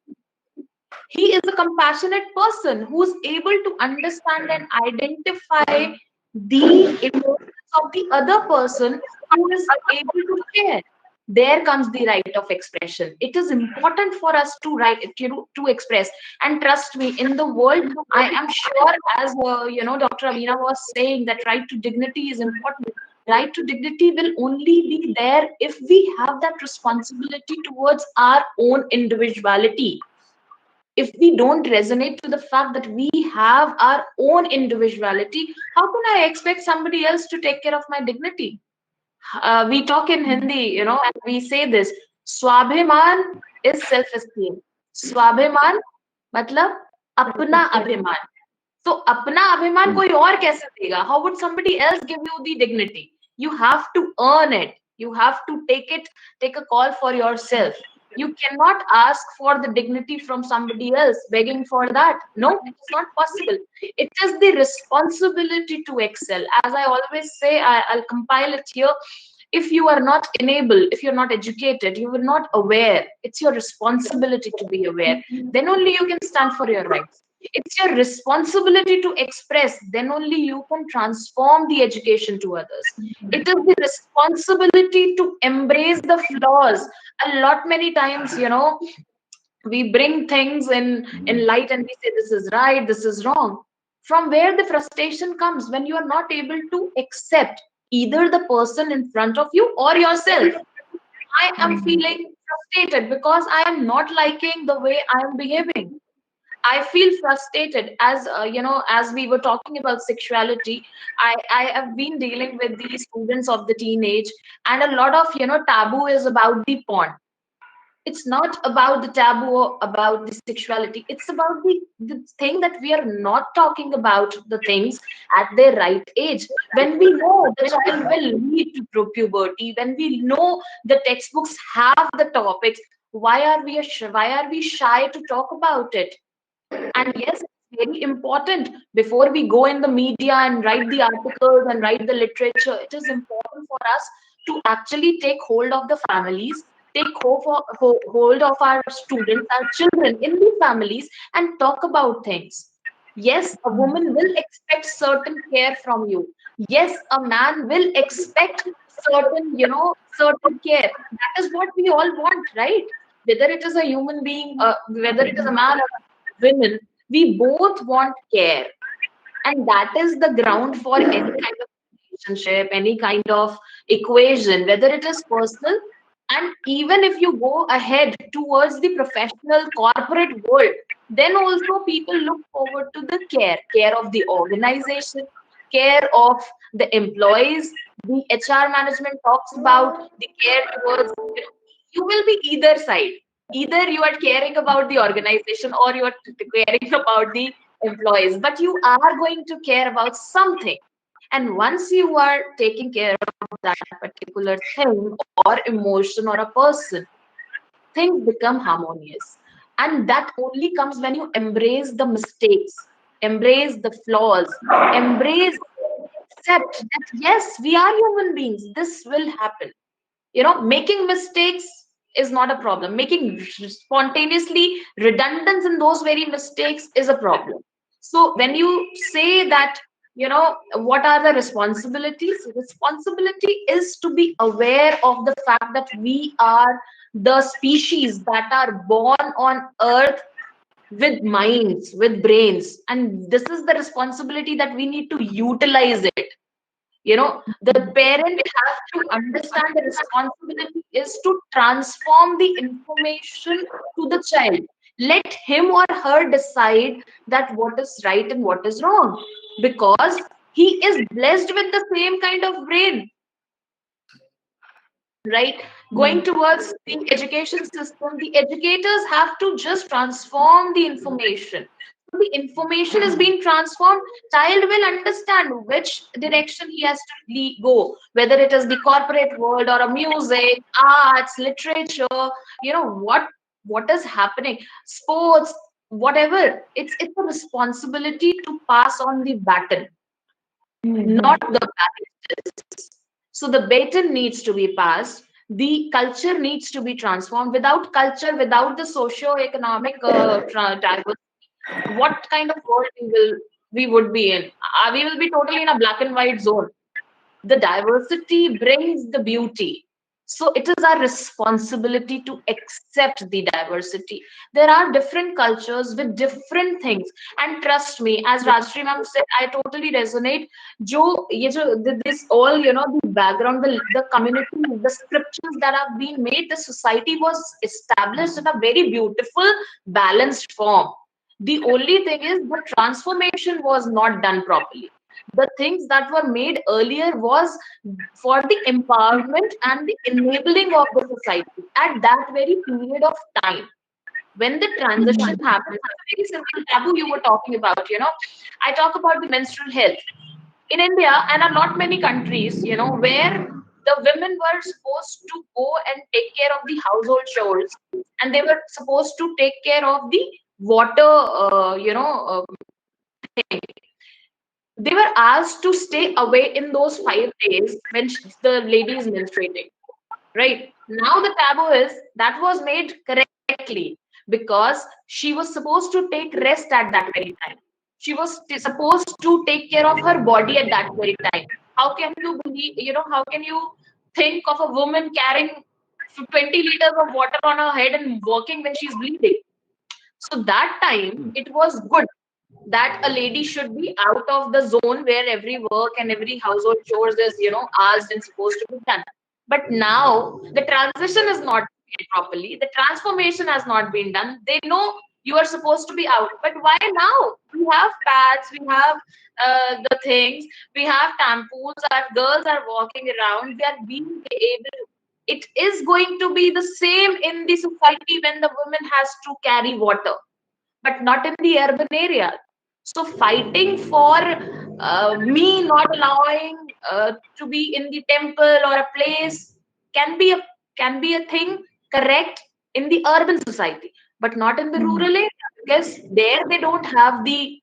He is a compassionate person who's able to understand and identify the emotions of the other person, who is able to share. There comes the right of expression. It is important for us to write, to express. And trust me, in the world, I am sure, as Dr. Amina was saying, that right to dignity is important. Right to dignity will only be there if we have that responsibility towards our own individuality. If we don't resonate to the fact that we have our own individuality, how can I expect somebody else to take care of my dignity? We talk in Hindi, and we say this: Swabhiman is self-esteem. Swabhiman matlab apna abhiman. So apna abhiman koi aur kaise dega? How would somebody else give you the dignity? You have to earn it. You have to take a call for yourself. You cannot ask for the dignity from somebody else, begging for that. No, it's not possible. It is the responsibility to excel. As I always say, I'll compile it here. If you are not enabled, if you're not educated, you are not aware, it's your responsibility to be aware. Then only you can stand for your rights. It's your responsibility to express. Then only you can transform the education to others. It is the responsibility to embrace the flaws. A lot many times, we bring things in light and we say this is right, this is wrong. From where the frustration comes, when you are not able to accept either the person in front of you or yourself. I am feeling frustrated because I am not liking the way I am behaving. I feel frustrated as as we were talking about sexuality. I have been dealing with the students of the teenage, and a lot of taboo is about the porn. It's not about the taboo about the sexuality. It's about the thing that we are not talking about the things at their right age. When we know the child will lead to puberty, when we know the textbooks have the topics, why are we shy to talk about it? And yes, it's very important before we go in the media and write the articles and write the literature. It is important for us to actually take hold of the families, take hold of our students, our children in the families, and talk about things. Yes, a woman will expect certain care from you. Yes, a man will expect certain care. That is what we all want, right? Whether it is a human being, whether it is a man or women, we both want care. And that is the ground for any kind of relationship, any kind of equation, whether it is personal. And even if you go ahead towards the professional corporate world, then also people look forward to the care of the organization, care of the employees. The HR management talks about the care towards, you will be either side. Either you are caring about the organization or you are caring about the employees, but you are going to care about something. And once you are taking care of that particular thing or emotion or a person, things become harmonious. And that only comes when you embrace the mistakes, embrace the flaws, embrace, accept that yes, we are human beings, this will happen. Making mistakes is not a problem. Making spontaneously redundance in those very mistakes is a problem. So when you say that, what are the responsibilities? Responsibility is to be aware of the fact that we are the species that are born on earth with minds, with brains, and this is the responsibility that we need to utilize it. The parent has to understand the responsibility is to transform the information to the child. Let him or her decide that what is right and what is wrong, because he is blessed with the same kind of brain, right? Going towards the education system, the educators have to just transform the information. So the information is being transformed, child will understand which direction he has to go, whether it is the corporate world or a music, arts, literature, what is happening, sports, whatever. It's a responsibility to pass on the baton, not the baton. So the baton needs to be passed. The culture needs to be transformed. Without culture, without the socio-economic diversity, what kind of world we would be in? We will be totally in a black and white zone. The diversity brings the beauty. So it is our responsibility to accept the diversity. There are different cultures with different things. And trust me, as Rajshri ma'am said, I totally resonate. This all, the background, the community, the scriptures that have been made, the society was established in a very beautiful, balanced form. The only thing is the transformation was not done properly. The things that were made earlier was for the empowerment and the enabling of the society at that very period of time. When the transition happens, a very simple taboo you were talking about, I talk about the menstrual health in India and a lot many countries, where the women were supposed to go and take care of the household chores, and they were supposed to take care of the water, they were asked to stay away in those 5 days when the lady is menstruating. Right now, the taboo is that was made correctly. because she was supposed to take rest at that very time. She was supposed to take care of her body at that very time. How can you believe, how can you think of a woman carrying 20 liters of water on her head and working when she's bleeding? So that time it was good that a lady should be out of the zone where every work and every household chores is, asked and supposed to be done. But now the transition is not made properly. The transformation has not been done. They know you are supposed to be out. But why now? We have pads, we have the things, we have tampons, our girls are walking around, we are being able. It is going to be the same in the society when the woman has to carry water, but not in the urban area. So fighting for me not allowing to be in the temple or a place can be a thing, correct, in the urban society, but not in the rural area, because there they don't have the,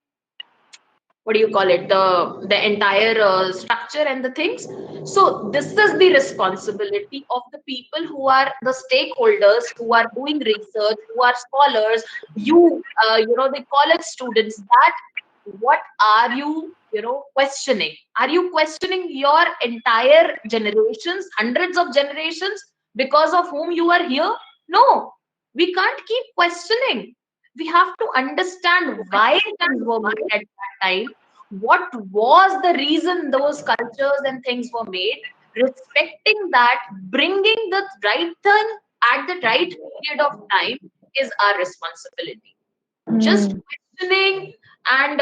what do you call it, the entire structure and the things. So this is the responsibility of the people who are the stakeholders, who are doing research, who are scholars, the college students, that what are you, questioning? Are you questioning your entire generations, hundreds of generations, because of whom you are here? No, we can't keep questioning. We have to understand why things were made at that time, what was the reason those cultures and things were made, respecting that, bringing the right thing at the right period of time is our responsibility. Just questioning and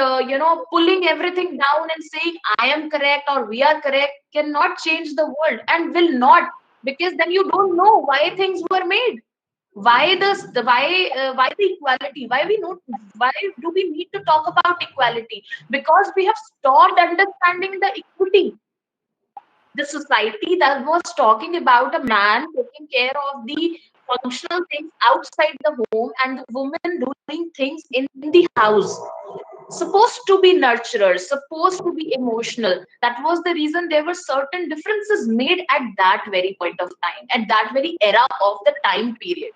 pulling everything down and saying I am correct or we are correct cannot change the world, and will not, because then you don't know why things were made. Why the equality? Why do we need to talk about equality? Because we have stopped understanding the equity. The society that was talking about a man taking care of the functional things outside the home and the woman doing things in the house, supposed to be nurturers, supposed to be emotional. That was the reason there were certain differences made at that very point of time, at that very era of the time period.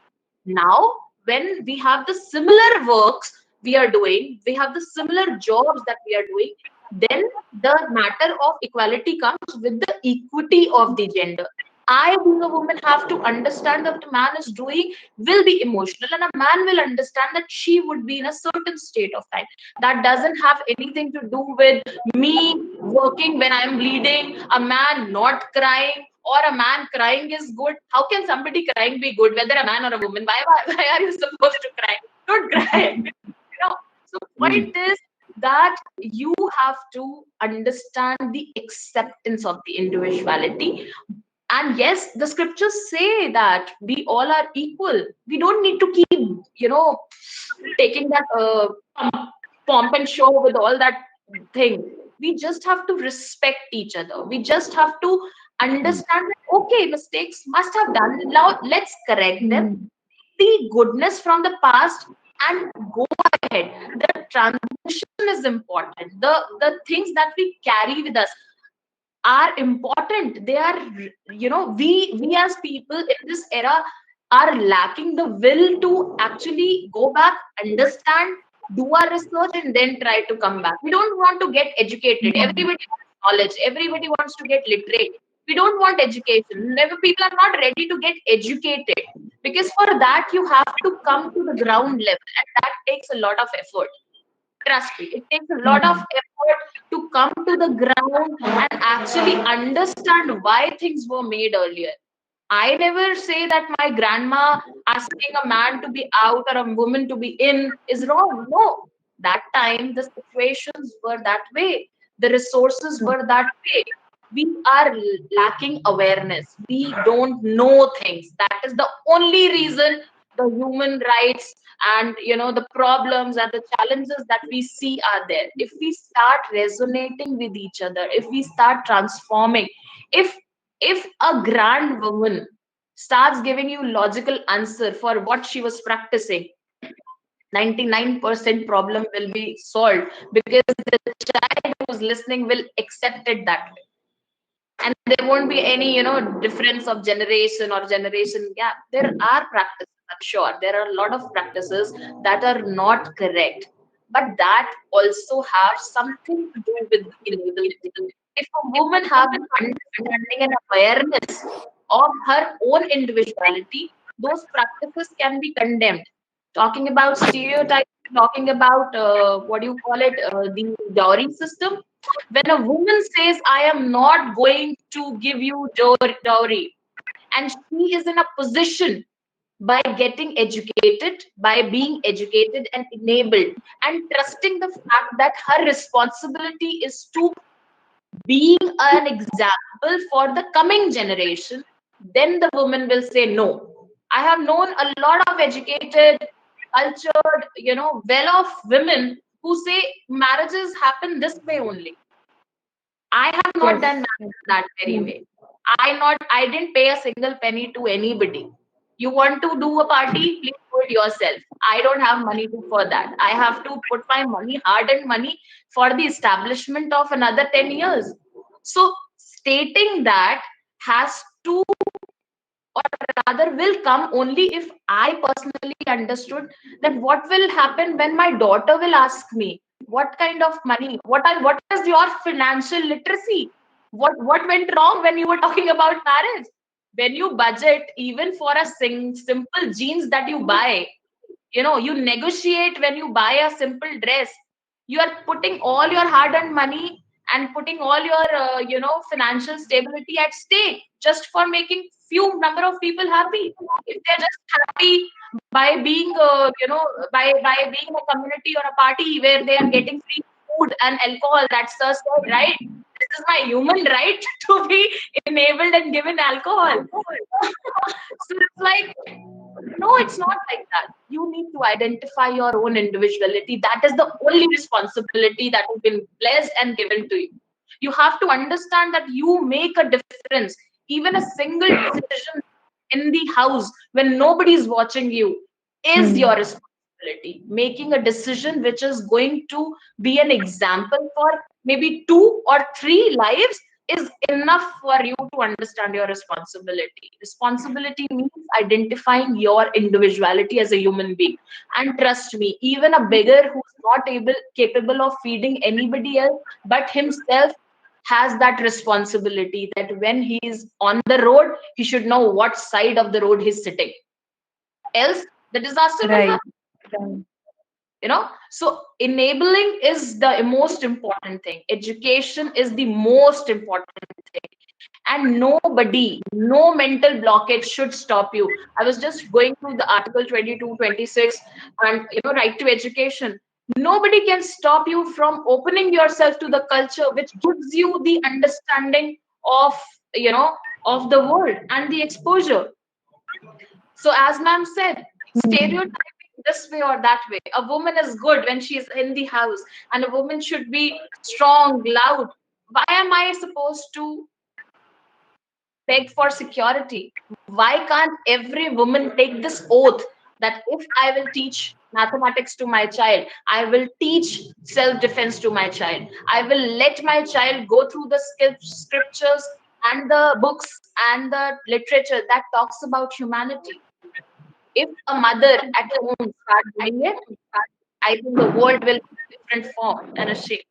Now, when we have the similar works we are doing, we have the similar jobs that we are doing, then the matter of equality comes with the equity of the gender. I, being a woman, have to understand that a man is doing will be emotional, and a man will understand that she would be in a certain state of time. That doesn't have anything to do with me working when I'm bleeding, a man not crying, or a man crying is good. How can somebody crying be good, whether a man or a woman? Why are you supposed to cry? Don't cry. So point is that you have to understand the acceptance of the individuality. And yes, the scriptures say that we all are equal. We don't need to keep, taking that pomp and show with all that thing. We just have to respect each other. We just have to understand that, okay, mistakes must have done. Now let's correct them. The goodness from the past and go ahead. The transition is important. The things that we carry with us are important. They are, we as people in this era are lacking the will to actually go back, understand, do our research, and then try to come back. We don't want to get educated. Everybody wants knowledge. Everybody wants to get literate. We don't want education. Never, people are not ready to get educated, because for that you have to come to the ground level, and that takes a lot of effort. Trust me, it takes a lot of effort to come to the ground and actually understand why things were made earlier. I never say that my grandma asking a man to be out or a woman to be in is wrong. No, that time the situations were that way, the resources were that way. We are lacking awareness. We don't know things. That is the only reason the human rights and the problems and the challenges that we see are there. If we start resonating with each other, if we start transforming, if a grand woman starts giving you logical answer for what she was practicing, 99% problem will be solved, because the child who's listening will accept it that way, and there won't be any difference of generation or generation gap. There are practices I'm sure there are a lot of practices that are not correct, but that also have something to do with the enabling. If a woman have an understanding and awareness of her own individuality, those practices can be condemned. Talking about stereotypes, talking about what do you call it, the dowry system. When a woman says, I am not going to give you dowry, and she is in a position by getting educated, by being educated and enabled, and trusting the fact that her responsibility is to being an example for the coming generation, then the woman will say no. I have known a lot of educated, cultured, well-off women who say marriages happen this way only. I have not done Yes. that very way. I didn't pay a single penny to anybody. You want to do a party, please do it yourself. I don't have money for that. I have to put my money, hard-earned money, for the establishment of another 10 years. So stating that has to, or rather will come only if I personally understood that what will happen when my daughter will ask me, what kind of money, what is your financial literacy? What went wrong when you were talking about marriage? When you budget even for a simple jeans that you buy, you negotiate when you buy a simple dress. You are putting all your hard earned money and putting all your financial stability at stake just for making few number of people happy. If they're just happy by being by being in a community or a party where they are getting free food and alcohol, that's their right. This is my human right to be enabled and given alcohol. So it's like, no, it's not like that. You need to identify your own individuality. That is the only responsibility that has been blessed and given to you. You have to understand that you make a difference. Even a single decision in the house when nobody is watching you is your responsibility. Making a decision which is going to be an example for maybe 2 or 3 lives is enough for you to understand your responsibility. Responsibility means identifying your individuality as a human being. And trust me, even a beggar who's not capable of feeding anybody else but himself has that responsibility, that when he is on the road, he should know what side of the road he's sitting. Else, the disaster will Right. happen. So enabling is the most important thing. Education is the most important thing, and nobody, no mental blockage should stop you. I was just going through the article 22, 26, and right to education. Nobody can stop you from opening yourself to the culture which gives you the understanding of of the world and the exposure. So as ma'am said, stereotyping this way or that way. A woman is good when she is in the house, and a woman should be strong, loud. Why am I supposed to beg for security? Why can't every woman take this oath that if I will teach mathematics to my child, I will teach self-defense to my child, I will let my child go through the scriptures and the books and the literature that talks about humanity? If a mother at home start doing it, I think the world will be a different form and a shape.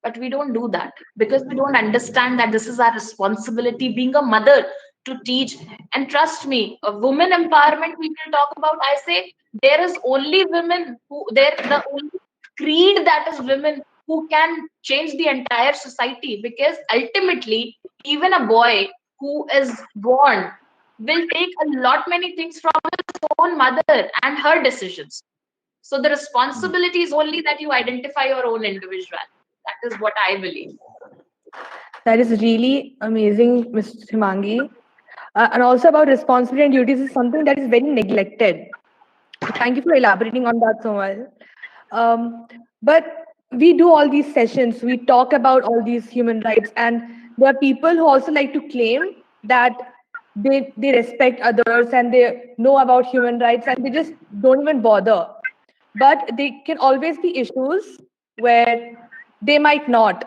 But we don't do that because we don't understand that this is our responsibility being a mother to teach. And trust me, a woman empowerment people talk about, I say there is only women who, they're the only creed that is women who can change the entire society, because ultimately even a boy who is born will take a lot many things from his own mother and her decisions. So the responsibility is only that you identify your own individuality. That is what I believe. That is really amazing, Ms. Himangi. And also about responsibility and duties is something that is very neglected. So thank you for elaborating on that so well. But we do all these sessions, we talk about all these human rights, and there are people who also like to claim that they respect others and they know about human rights and they just don't even bother. But there can always be issues where they might not.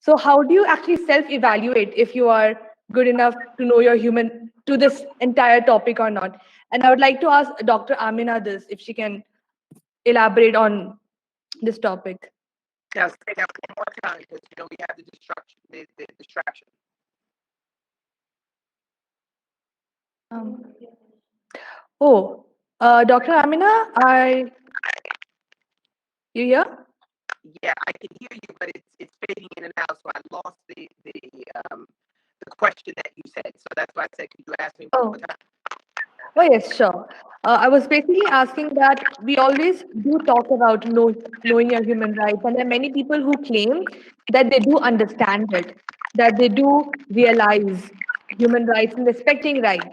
So how do you actually self-evaluate if you are good enough to know your human to this entire topic or not. And I would like to ask Dr. Amina this, if she can elaborate on this topic. Now say that one more time because we have the distraction. The distraction. Um, Dr. Amina, you here? Yeah, I can hear you, but it's fading in and out, so I lost the question that you said. So that's why I said, could you ask me one more time? Oh, yes, sure. I was basically asking that we always do talk about knowing your human rights, and there are many people who claim that they do understand it, that they do realize human rights and respecting rights,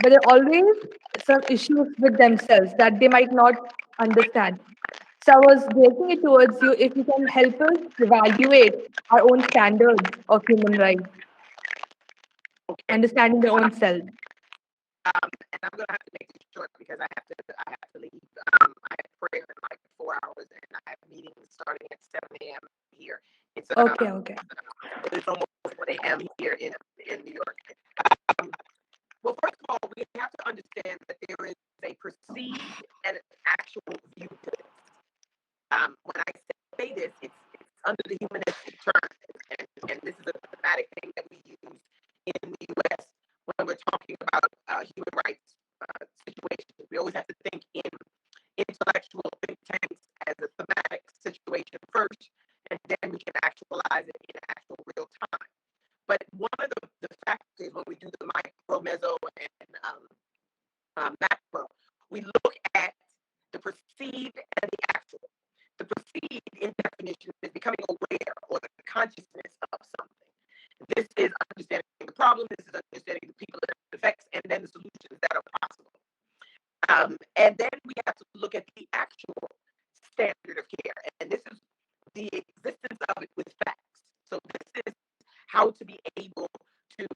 but there are always some issues with themselves that they might not understand. So I was directing it towards you if you can help us evaluate our own standards of human rights, Okay. understanding their own self. And I'm gonna have to make it short because I have to leave. I have prayer in like 4 hours, and I have meetings starting at 7 a.m. here. It's Okay. It's almost 1 a.m. here in New York. Well, first of all, we have to understand that there is a perceived and an actual view to this. When I say this, it's under the humanistic term, and this is a thematic thing that we use in the U.S. when we're talking about human rights situations. We always have to think in intellectual think tanks as a thematic situation first, and then we can actualize it in actual real time. But one of the factors when we do the micro, meso, and macro, we look at the perceived and the actual. The perceived in definition is becoming aware or the consciousness of something. This is understanding the problem, this is understanding the people that it affects, and then the solutions that are possible. And then we have to look at the actual standard of care. And this is the existence of it with facts. So this is how to be able to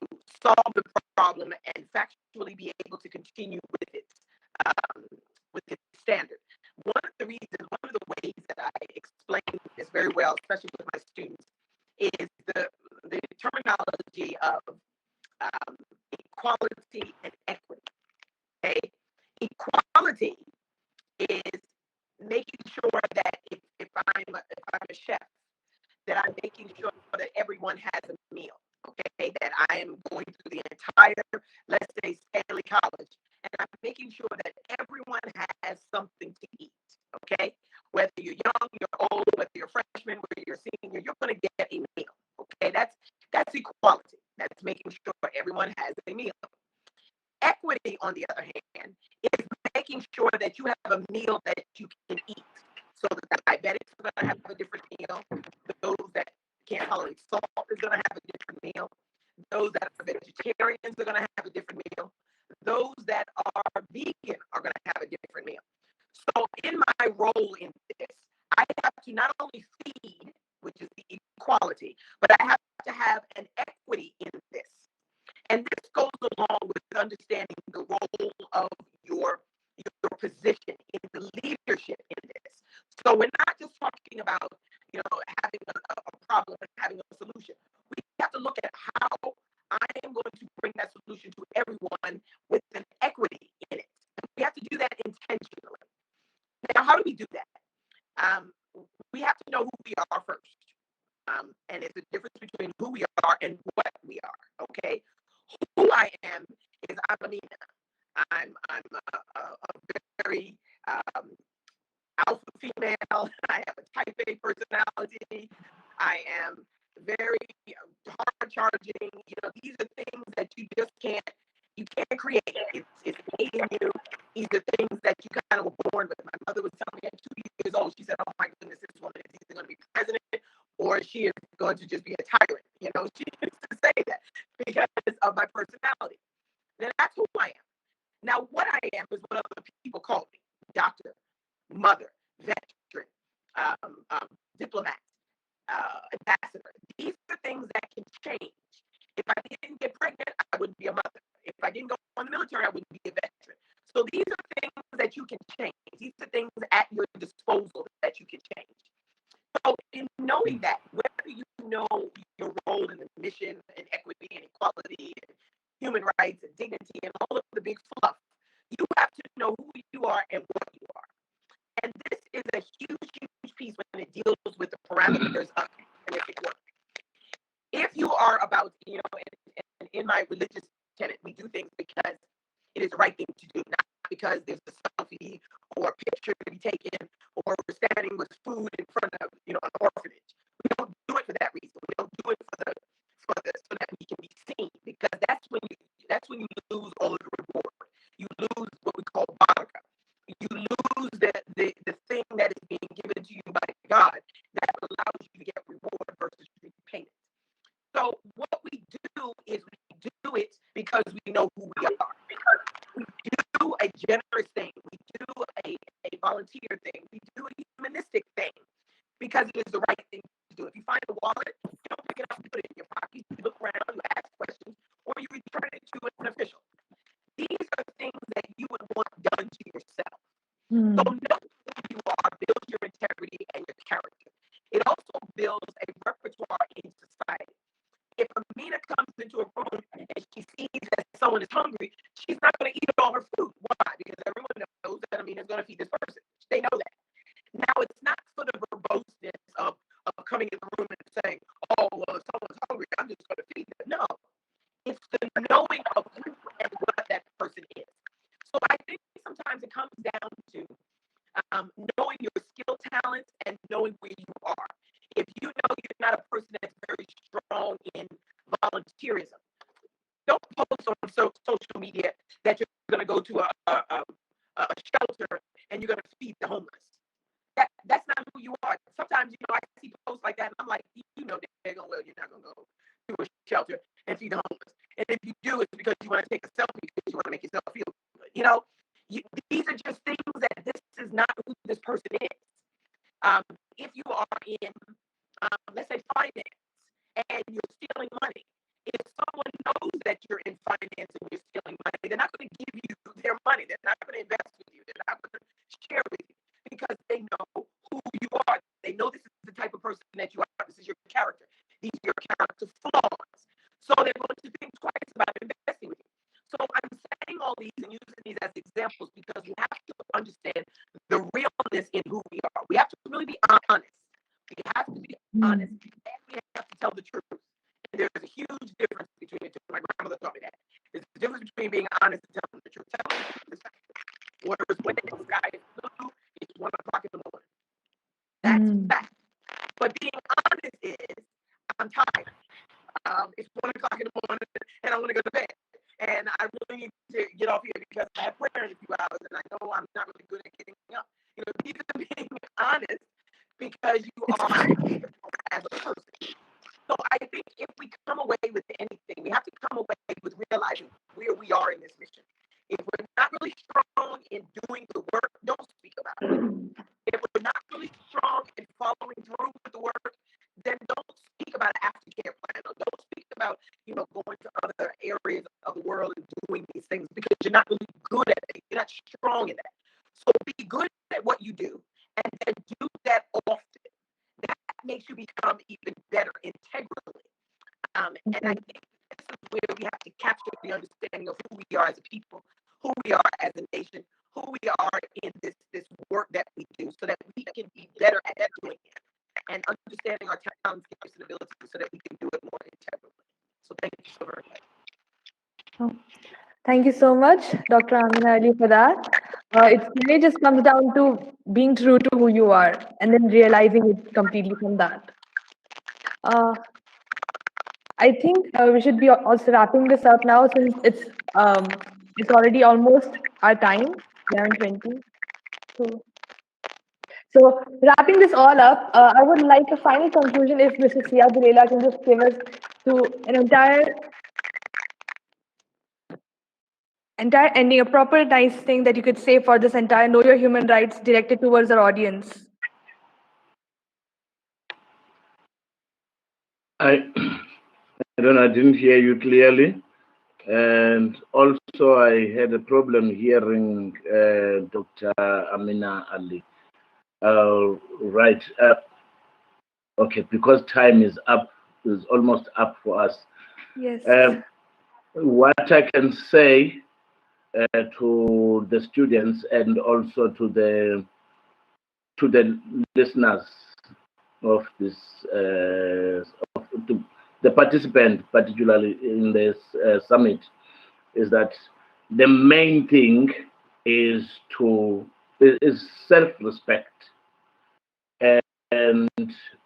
solve the problem and factually be able to continue with its standard. One of the ways that I explain this very well, especially with my students, is the terminology of equality and equity. Okay, equality is making sure that if I'm a chef, that I'm making sure that everyone has a meal. Okay, that I am going through the entire, let's say, Stanley College, and I'm making sure that everyone has something to eat. Okay, whether you're young, you're old, whether you're a freshman, whether you're a senior, you're going to get a meal. Okay, that's equality. That's making sure everyone has a meal. Equity, on the other hand, is making sure that you have a meal that you can eat. So the diabetics are going to have a different meal. Those that can't tolerate salt is going to have a different meal. Those that are vegetarians are going to have a different meal. Those that are vegan are going to have a different meal. So in my role in this, I have to not only feed, which is the equality, but I have to have an equity in this. And this goes along with understanding the role of your position in the leadership in this. So we're not just talking about, having a problem and having a solution. We have to look at how I am going to bring that solution to everyone with an equity in it. And we have to do that intentionally. Now, how do we do that? We have to know who we are first. And it's a difference between who we are and what we are. Okay, who I am is I'm Amina. I'm a very alpha female. I have a type A personality. I am very hard charging. These are things that you just can't create. It's made in you. These are things that you kind of were born with. My mother was telling me at 2 years old, she said, "Oh my goodness, this woman is either going to be president or she is going to just be a tyrant." She used to say that because of my personality. Then that's who I am. Now, what I am is what other people call me: doctor, mother, veteran, diplomat, ambassador. These are things that can change. If I didn't get pregnant, I wouldn't be a mother. If I didn't go in the military, I wouldn't be a veteran. So these are things that you can change. These are things at your disposal that you can change. So in knowing that, whether you know your role in the mission and equity and equality about, in my religious tenet, we do things because it is the right thing to do, not because there's a selfie or a picture to be taken or we're standing with food in front of, an orphanage. We don't do it for that reason. We don't do it so that we can be seen, because that's when you lose all of the reward. You lose what we call baraka. You lose the thing that is being given to you by God that allows you to get reward versus payment. So what we do is we do it because we know who we are. Because we do a generous thing. We do a volunteer thing. We do a humanistic thing because it is the right thing to do. If you find a wallet, you don't pick it up and put it in your pocket. You look around, you ask questions, or you return it to an official. These are things that you would want done to yourself. So know who you are, build your integrity and your character. It also builds a repertoire in society. If Amina comes into a room and she sees that someone is hungry, she's not going to eat all her food. Why? Because everyone knows that Amina is going to feed this person. They know that. Now, it's not for the verboseness of coming in the room and saying, oh, well, if someone's hungry, I'm just going to feed them. No. It's the knowing of who and what that person is. So I think sometimes it comes down to knowing your skill, talents, and knowing where you are. If you know you're not a person that's very strong in volunteerism, don't post on social media that you're going to go to a shelter and you're going to feed the homeless. That's not who you are. Sometimes, I see posts like that, and I'm like, you're not going to go to a shelter and feed the homeless. And if you do, it's because you want to take a selfie because you want to make yourself feel good. These are just things that this is not who this person is. If you are in, let's say, finance, and you're stealing money, if someone knows that you're in finance and you're stealing money, they're not going to give you their money. They're not going to invest with you. They're not going to share with you because they know who you are. They know this is the type of person that you are. This is your character. These are your character flaws. So they're going to think twice about investing with you. So I'm saying all these and using these as examples because we have to understand the realness in who we are. We have to really be honest. We have to be honest, and we have to tell the truth. And there's a huge difference between the two. My grandmother taught me that. There's a difference between being honest and telling the truth. Telling the truth is fact. Whereas when the sky is blue, it's 1 o'clock in the morning. That's fact. But being honest is, I'm tired. It's 1 o'clock in the morning, and I want to go to bed. And I really need to get off here because I have prayer in a few hours, and I know I'm not really good at getting up. These are being honest because you are as a person. So I think if we come away with anything, we have to come away with realizing where we are in this mission. If we're not really strong in doing the work, don't speak about it. If we're not really strong in following through with the work, then don't speak about an aftercare plan, or don't speak about, going to other areas of the world and doing these things because you're not really good at it. You're not strong in that. So be good at what you do and then do that often. That makes you become even better integrally. And I think this is where we have to capture the understanding of who we are as a people, who we are as a nation, who we are in this work that we do, so that we can be better at doing it and understanding our talents, gifts, and abilities so that we can do it more integrally. So thank you so very much. Thank you so much, Dr. Amina Ali, for that. It really just comes down to being true to who you are and then realizing it completely from that. I think we should be also wrapping this up now since it's already almost our time, 11:20. So wrapping this all up, I would like a final conclusion if Mrs. Sia Dulela can just give us to an entire ending, a proper nice thing that you could say for this entire Know Your Human Rights directed towards our audience. I don't know, I didn't hear you clearly. And also I had a problem hearing Dr. Amina Ali. Right. Okay, because time is up, is almost up for us. Yes. What I can say to the students and also to the listeners of this, the participant, particularly in this summit, is that the main thing is self-respect. And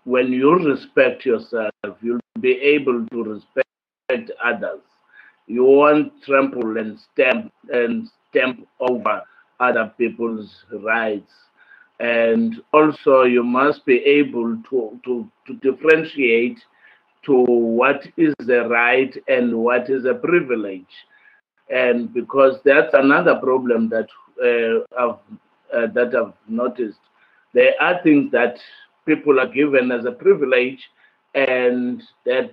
when you respect yourself, you'll be able to respect others. You won't trample and stamp over other people's rights. And also you must be able to differentiate to what is a right and what is a privilege. And because that's another problem that I've noticed, there are things that people are given as a privilege, and that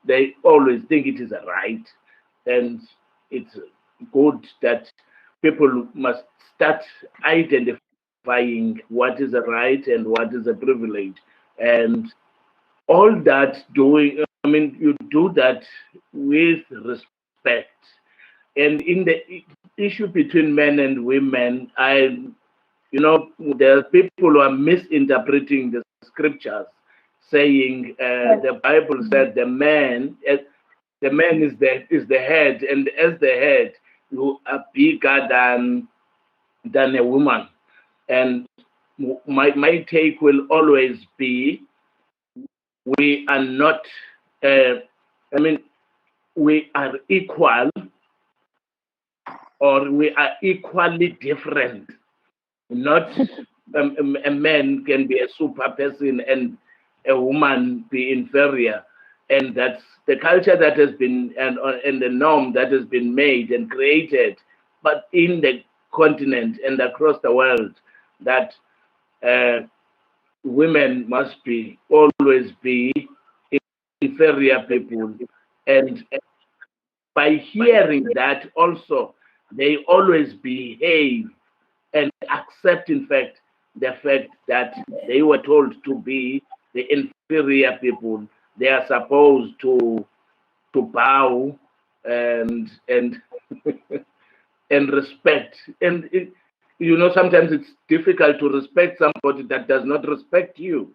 they always think it is a right. And it's good that people must start identifying what is a right and what is a privilege. And all that doing, I mean, you do that with respect. And in the issue between men and women, there are people who are misinterpreting the scriptures, saying the Bible said the man is the head, and as the head, you are bigger than a woman. And my take will always be, we are not. I mean, we are equal, or we are equally different. Not a man can be a super person and a woman be inferior. And that's the culture that has been, and the norm that has been made and created, but in the continent and across the world, that women must always be inferior people. And by hearing that also, they always behave and accept, in fact, the fact that they were told to be the inferior people. They are supposed to bow and and respect. And sometimes it's difficult to respect somebody that does not respect you,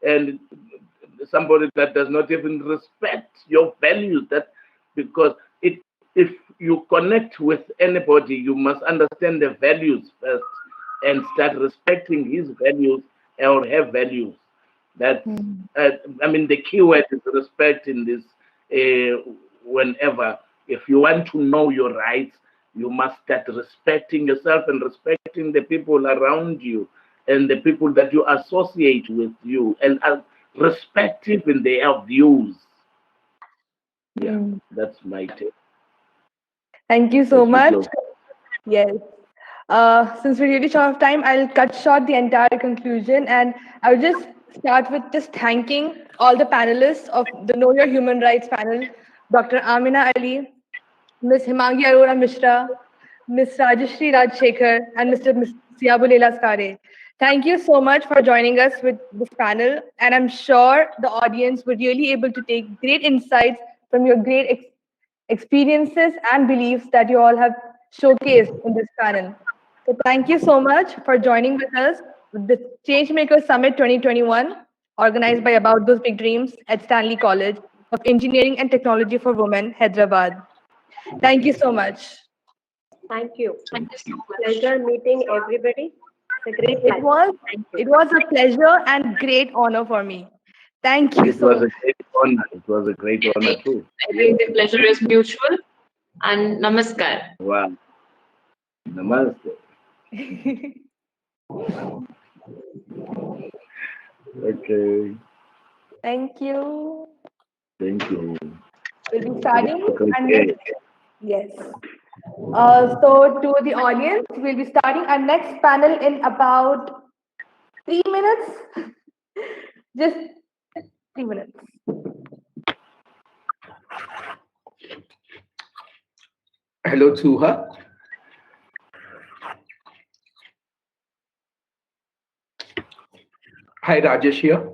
and somebody that does not even respect your values. Because if you connect with anybody, you must understand the values first and start respecting his values or her values. That's, the key word is respect in this. Whenever, if you want to know your rights, you must start respecting yourself and respecting the people around you and the people that you associate with you, and respect even their views. Yeah, that's my take. Thank you so much. Yes. Since we're really short of time, I'll cut short the entire conclusion, and I'll just start with just thanking all the panelists of the Know Your Human Rights panel, Dr. Amina Ali, Ms. Himangi Arora Mishra, Ms. Rajashri Rajshekhar, and Mr. Siabulela Skare. Thank you so much for joining us with this panel, and I'm sure the audience were really able to take great insights from your great experiences and beliefs that you all have showcased in this panel. So thank you so much for joining with us with the Changemakers Summit 2021, organized by About Those Big Dreams at Stanley College of Engineering and Technology for Women, Hyderabad. Thank you so much. Thank you. Thank you so much. Pleasure meeting everybody. It's a great time. It was a pleasure and great honor for me. Thank you so much. It was a great honor too. I think the pleasure is mutual. And namaskar. Wow. Namaste. Okay. Thank you. Thank you. We'll be starting. Okay. Yes. So to the audience, we'll be starting our next panel in about 3 minutes. Just 3 minutes. Hello to her. Hi, Rajesh here.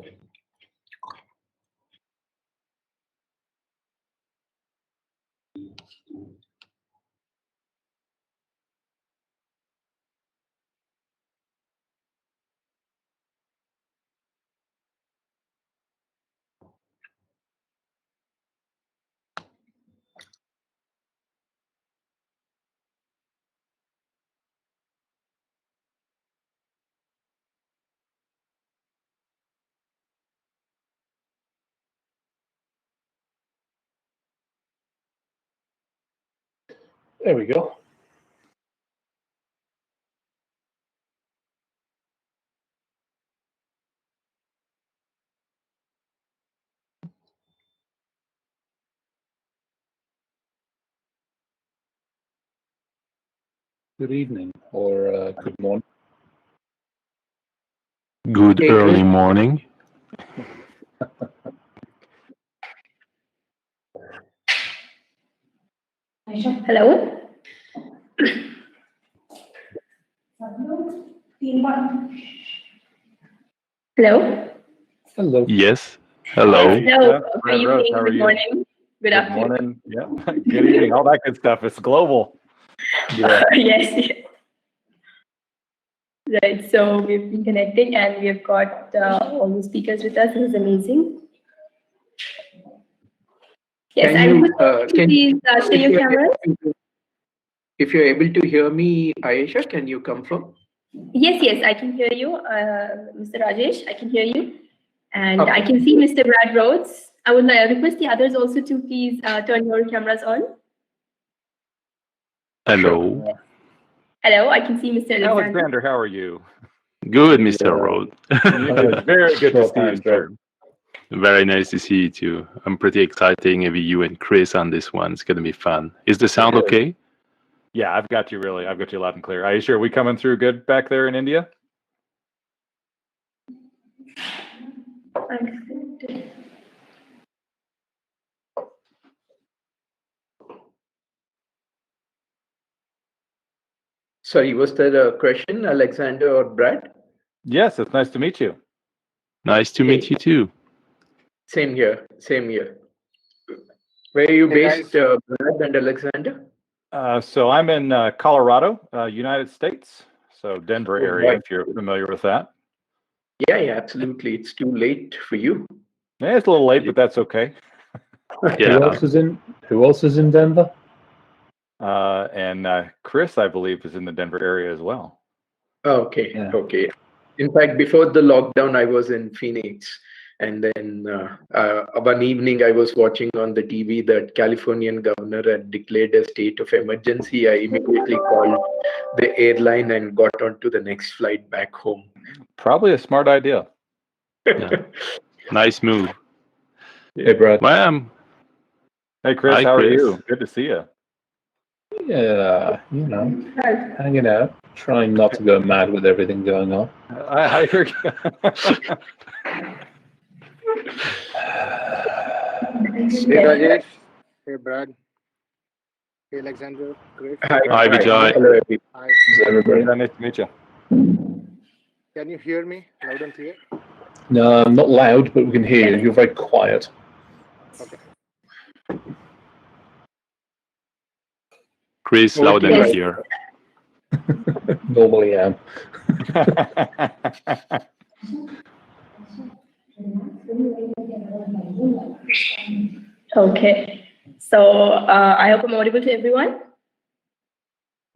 There we go. Good evening or good morning. Good Hey, early Chris. morning. Hello. Hello. Hello. Yes. Hello. Hello. Good Brad Rose, evening. how are Good you? morning. Good Good afternoon. morning. Yeah. Good evening. All that good stuff. It's global. Yeah. Yes. Right. So we've been connecting, and we've got all the speakers with us. This is amazing. Yes, I would please share your camera. If you're able to hear me, Ayesha, can you confirm? Yes, I can hear you, Mr. Rajesh. I can hear you, and I Okay. can see Mr. Brad Rhodes. I would request the others also to please turn your cameras on. Hello. Sure. Hello, I can see Mr. Alexander. Alexander, how are you? Good, Mr. Rhodes. Very good to see you, Short sir. Very nice to see you too. I'm pretty excited having you and Chris on this one. It's gonna be fun. Is the sound okay? Yeah, I've got you loud and clear. Are you sure we coming through good back there in India? Sorry, was there a question, Alexander or Brad? Yes, it's nice to meet you. Nice to meet you too. Same here. Same here. Where are you based, Brad and Alexander? So I'm in Colorado, United States. So Denver area, Right. if you're familiar with that. Yeah, absolutely. It's too late for you. Yeah, it's a little late, but that's okay. Yeah. Who else is in Denver? And Chris, I believe, is in the Denver area as well. Okay. Yeah. Okay. In fact, before the lockdown, I was in Phoenix. And then one evening, I was watching on the TV that Californian governor had declared a state of emergency. I immediately called the airline and got onto the next flight back home. Probably a smart idea. Yeah. Nice move. Hey, Brad. Well, Hey, Chris, Hi, how are Chris. you? Good to see you. Yeah, hanging out, trying not to go mad with everything going on. I hear you. Hey Rajesh, hey Brad, hey Alexander, Chris. Hi, Vijay. Hello, everybody. Hi. Is everybody? Nice to meet you. Can you hear me loud and clear? No, not loud, but we can hear you. You're very quiet. Okay. Chris, Over loud to and you. clear. Normally am. Okay. So I hope I'm audible to everyone.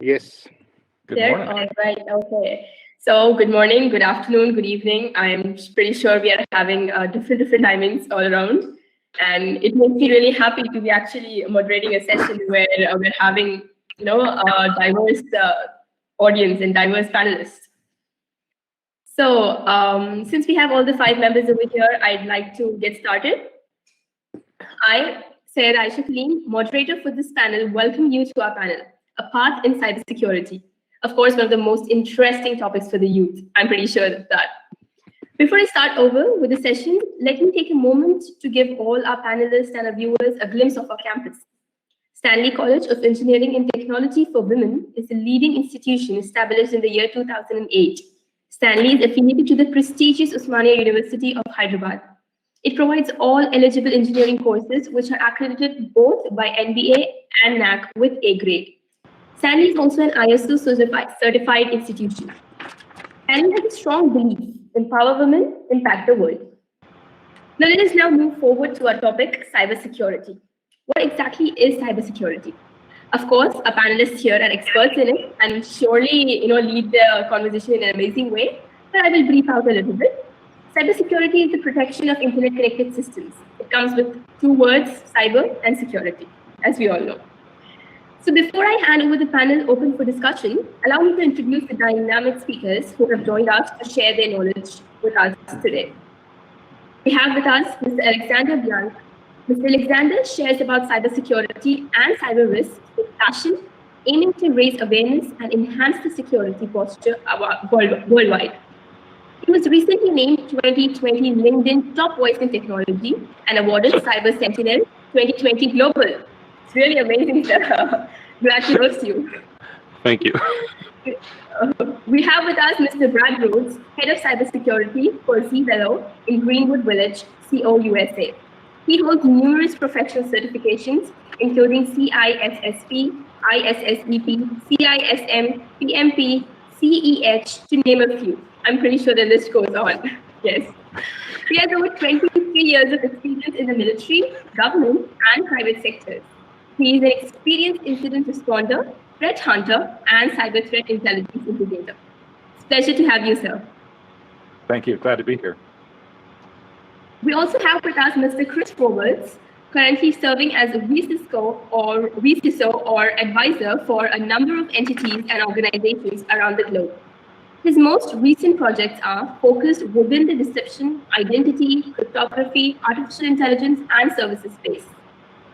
Yes. Good There? morning. All right. Okay. So good morning, good afternoon, good evening. I'm pretty sure we are having different timings all around. And it makes me really happy to be actually moderating a session where we're having, a diverse audience and diverse panelists. So since we have all the 5 members over here, I'd like to get started. I, Sayed Aisha Kaleem, moderator for this panel, welcome you to our panel, A Path in Cybersecurity. Of course, one of the most interesting topics for the youth. I'm pretty sure of that. Before I start over with the session, let me take a moment to give all our panelists and our viewers a glimpse of our campus. Stanley College of Engineering and Technology for Women is a leading institution established in the year 2008. Stanley is affiliated to the prestigious Osmania University of Hyderabad. It provides all eligible engineering courses which are accredited both by NBA and NAC with A grade. Stanley is also an ISO certified institution. Stanley has a strong belief: empower women, impact the world. Now let us now move forward to our topic, cybersecurity. What exactly is cybersecurity? Of course, our panelists here are experts in it and will surely lead the conversation in an amazing way, but I will brief out a little bit. Cybersecurity is the protection of internet-connected systems. It comes with 2 words, cyber and security, as we all know. So before I hand over the panel open for discussion, allow me to introduce the dynamic speakers who have joined us to share their knowledge with us today. We have with us Mr. Alexander Blanc. Mr. Alexander shares about cybersecurity and cyber risk with passion, aiming to raise awareness and enhance the security posture worldwide. He was recently named 2020 LinkedIn Top Voice in Technology and awarded Cyber Sentinel 2020 Global. It's really amazing, sir. Glad to host you. Thank you. We have with us Mr. Brad Rhodes, Head of Cybersecurity for Zvello in Greenwood Village, CO, USA. He holds numerous professional certifications, including CISSP, ISSEP, CISM, PMP, CEH, to name a few. I'm pretty sure the list goes on. Yes. He has over 23 years of experience in the military, government, and private sectors. He is an experienced incident responder, threat hunter, and cyber threat intelligence integrator. It's a pleasure to have you, sir. Thank you. Glad to be here. We also have with us Mr. Chris Roberts, currently serving as a VCISO or advisor for a number of entities and organizations around the globe. His most recent projects are focused within the deception, identity, cryptography, artificial intelligence, and services space.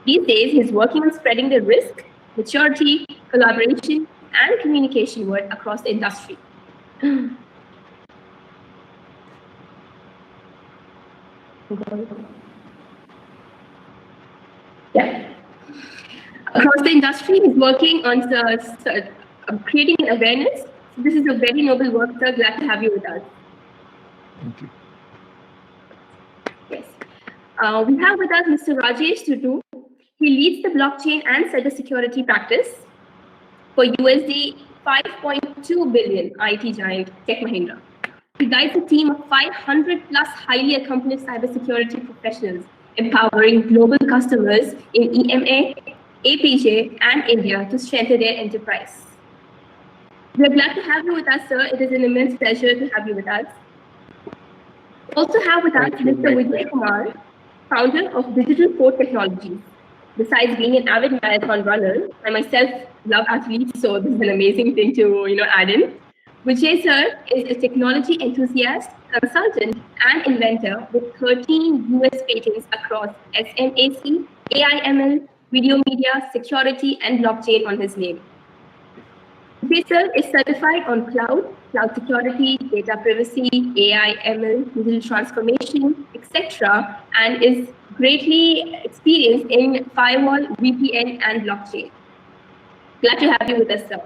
These days, he's working on spreading the risk, maturity, collaboration, and communication word across the industry. Yeah. Across the industry, he's working on creating an awareness. So this is a very noble work, sir. Glad to have you with us. Thank you. Yes. We have with us Mr. Rajesh Sutu. He leads the blockchain and cybersecurity practice for USD 5.2 billion IT giant Tech Mahindra. He guides a team of 500 plus highly accomplished cybersecurity professionals, empowering global customers in EMA, APJ, and India to strengthen their enterprise. We are glad to have you with us, sir. It is an immense pleasure to have you with us. We also have with us Mr. Vijay Kumar, founder of Digital Port Technologies. Besides being an avid marathon runner, I myself love athletes, so this is an amazing thing to add in. Vijay sir is a technology enthusiast, consultant, and inventor with 13 US patents across SMAC, AI/ML, video media, security, and blockchain on his name. Vijay sir is certified on cloud security, data privacy, AI/ML, digital transformation, etc., and is greatly experienced in firewall, VPN, and blockchain. Glad to have you with us, sir.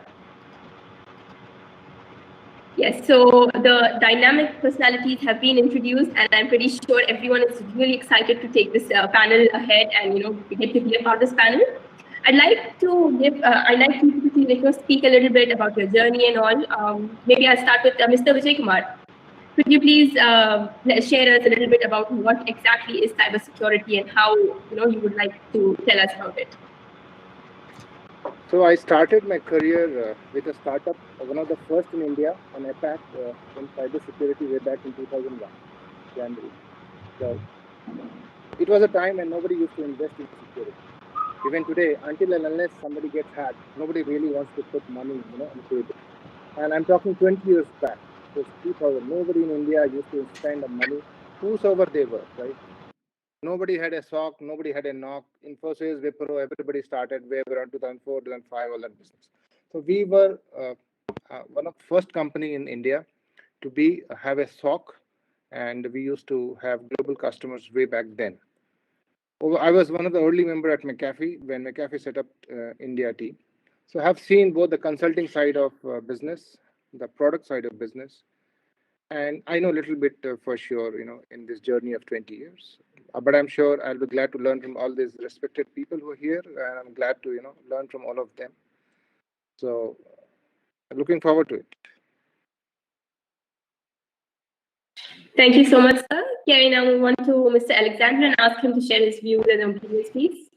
Yes, so the dynamic personalities have been introduced, and I'm pretty sure everyone is really excited to take this panel ahead and get to be a part of this panel. I'd like to speak a little bit about your journey and all. Maybe I'll start with Mr. Vijay Kumar. Could you please share us a little bit about what exactly is cybersecurity and how you would like to tell us about it? So I started my career with a startup, one of the first in India, an APAC in cybersecurity way back in 2001, January. So it was a time when nobody used to invest in security. Even today, until and unless somebody gets hacked, nobody really wants to put money on the table. And I'm talking 20 years back. It was 2000. Nobody in India used to spend the money, whosoever they were, right? Nobody had a SOC, nobody had a NOC. Infosys, Wipro, everybody started way around 2004, 2005, all that business. So we were one of the first company in India to have a SOC, and we used to have global customers way back then. I was one of the early members at McAfee when McAfee set up India team. So I have seen both the consulting side of business, the product side of business, and I know a little bit for sure, in this journey of 20 years. But I'm sure I'll be glad to learn from all these respected people who are here, and I'm glad to, learn from all of them. So I'm looking forward to it. Thank you so much, sir. Can I now move on to Mr. Alexander and ask him to share his views and opinions, please?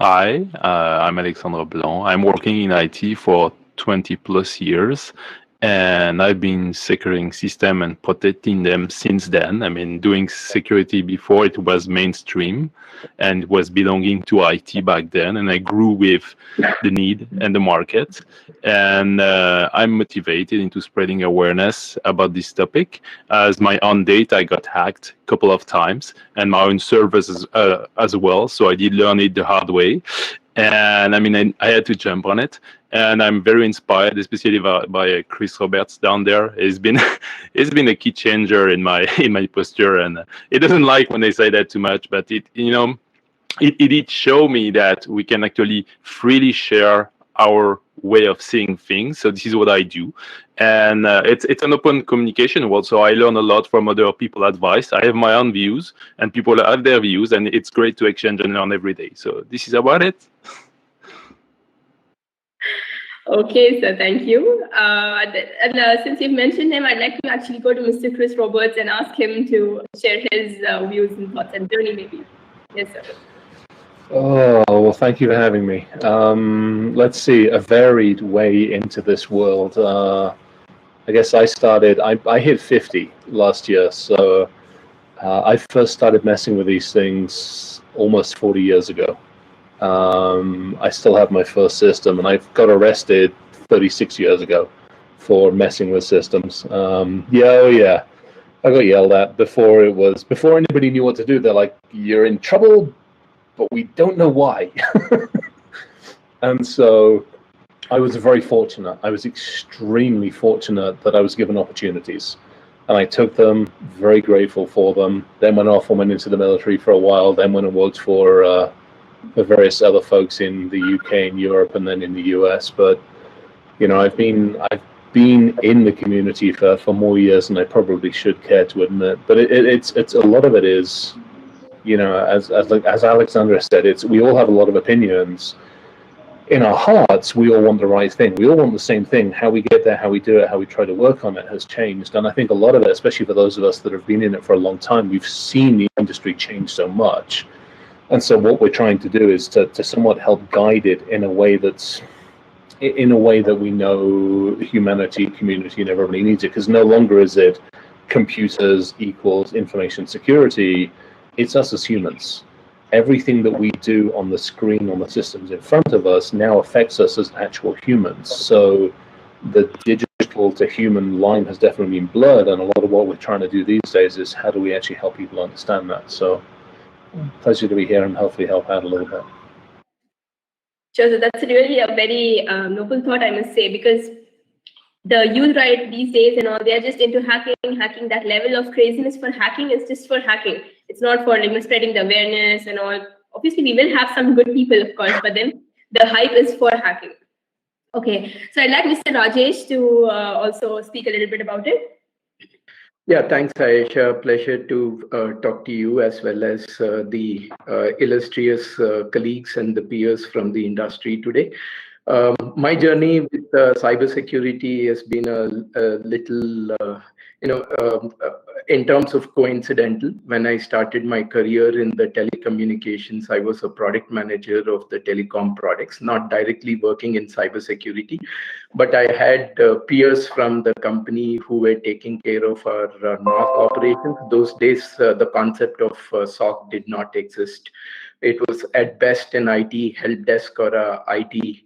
Hi, I'm Alexandre Blanc. I'm working in IT for 20 plus years, And I've been securing system and protecting them since then. I mean, doing security before it was mainstream and it was belonging to IT back then. And I grew with the need and the market. And I'm motivated into spreading awareness about this topic. As my own data got hacked a couple of times and my own servers as well. So I did learn it the hard way. And I mean, I had to jump on it. And I'm very inspired, especially by Chris Roberts down there. It's been it's been a key changer in my posture, and it doesn't like when they say that too much, but it did show me that we can actually freely share our way of seeing things. So this is what I do, and it's an open communication world. So I learn a lot from other people's advice. I have my own views, and people have their views, and it's great to exchange and learn every day. So this is about it. Okay, so thank you. Since you've mentioned him, I'd like to actually go to Mr. Chris Roberts and ask him to share his views and thoughts and journey, maybe. Yes, sir. Oh, well, thank you for having me. Let's see, a varied way into this world. I guess I hit 50 last year, so I first started messing with these things almost 40 years ago. I still have my first system, and I got arrested 36 years ago for messing with systems. Yeah, I got yelled at before anybody knew what to do. They're like, "You're in trouble, but we don't know why." And so I was very fortunate. I was extremely fortunate that I was given opportunities, and I took them, very grateful for them. Then went off and went into the military for a while, then went and worked for various other folks in the UK and Europe, and then in the US. But I've been in the community for more years than I probably should care to admit. But it's a lot of it is, as Alexandra said, we all have a lot of opinions. In our hearts, we all want the right thing. We all want the same thing. How we get there, how we do it, how we try to work on it has changed. And I think a lot of it, especially for those of us that have been in it for a long time, we've seen the industry change so much. And so what we're trying to do is to somewhat help guide it in a way that we know humanity, community, and everybody needs it. Because no longer is it computers equals information security. It's us as humans. Everything that we do on the screen, on the systems in front of us, now affects us as actual humans. So the digital to human line has definitely been blurred. And a lot of what we're trying to do these days is how do we actually help people understand that? So pleasure to be here and hopefully help out a little bit. Sure, so that's really a very noble thought, I must say, because the youth right these days and all, they're just into hacking. That level of craziness for hacking is just for hacking. It's not for spreading the awareness and all. Obviously, we will have some good people, of course, but then the hype is for hacking. Okay, so I'd like Mr. Rajesh to also speak a little bit about it. Yeah, thanks, Aisha. Pleasure to talk to you as well as the illustrious colleagues and the peers from the industry today. My journey with cybersecurity has been a little, in terms of coincidental. When I started my career in the telecommunications, I was a product manager of the telecom products, not directly working in cybersecurity, but I had peers from the company who were taking care of our NOC operations. Those days, the concept of SOC did not exist. It was at best an IT help desk or a IT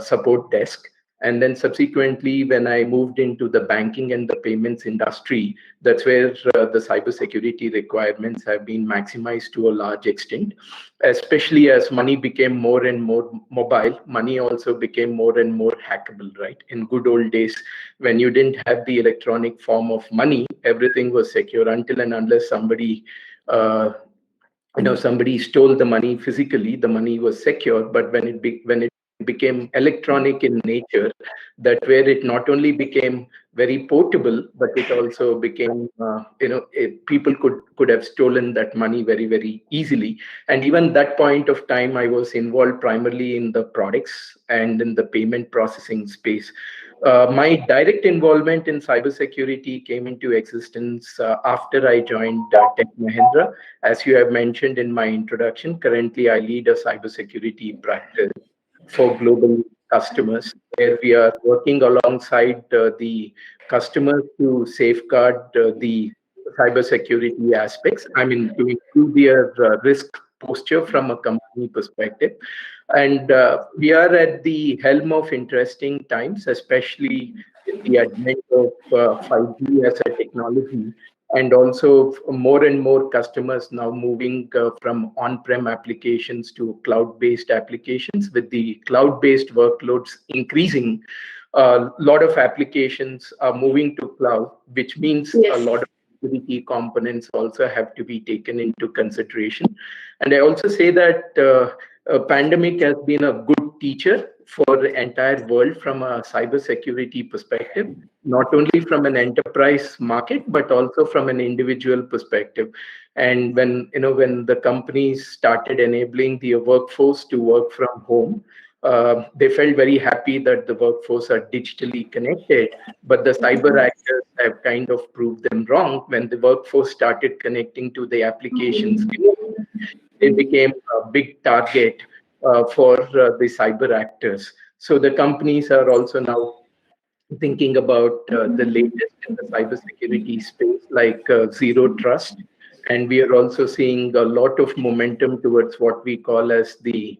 support desk. And then subsequently, when I moved into the banking and the payments industry, that's where the cybersecurity requirements have been maximized to a large extent, especially as money became more and more mobile. Money also became more and more hackable, right? In good old days, when you didn't have the electronic form of money, everything was secure until and unless somebody somebody stole the money physically, the money was secure. But when it became electronic in nature, that where it not only became very portable, but it also became people could have stolen that money very, very easily. And even that point of time, I was involved primarily in the products and in the payment processing space. My direct involvement in cybersecurity came into existence after I joined Tech Mahindra. As you have mentioned in my introduction, currently I lead a cybersecurity practice for global customers, where we are working alongside the customers to safeguard the cybersecurity aspects. I mean, to improve their risk posture from a company perspective. And we are at the helm of interesting times, especially with the advent of 5G as a technology, and also more and more customers now moving from on-prem applications to cloud-based applications. With the cloud-based workloads increasing, a lot of applications are moving to cloud, which means a lot of security components also have to be taken into consideration. And I also say that a pandemic has been a good teacher for the entire world from a cybersecurity perspective, not only from an enterprise market, but also from an individual perspective. And when the companies started enabling the workforce to work from home, they felt very happy that the workforce are digitally connected, but the cyber actors have kind of proved them wrong. When the workforce started connecting to the applications, they became a big target for the cyber actors. So the companies are also now thinking about the latest in the cybersecurity space, like zero trust. And we are also seeing a lot of momentum towards what we call as the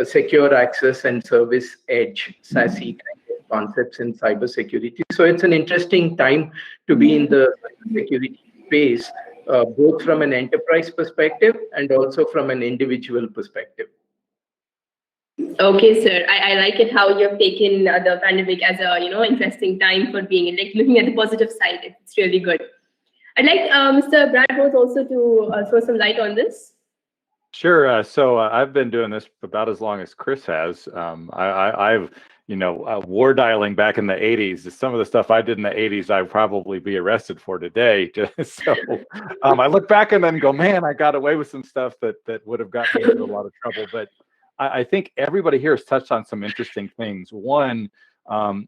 secure access and service edge, SASE kind of concepts in cybersecurity. So it's an interesting time to be in the cybersecurity space, both from an enterprise perspective and also from an individual perspective. Okay, sir. I like it how you have taken the pandemic as a interesting time for being like looking at the positive side. It's really good. I'd like Mr. Brad Rose also to throw some light on this. Sure. So I've been doing this about as long as Chris has. I've war dialing back in the 80s. Some of the stuff I did in the 80s, I'd probably be arrested for today. So I look back and then go, man, I got away with some stuff that would have gotten me into a lot of trouble. But I think everybody here has touched on some interesting things. One,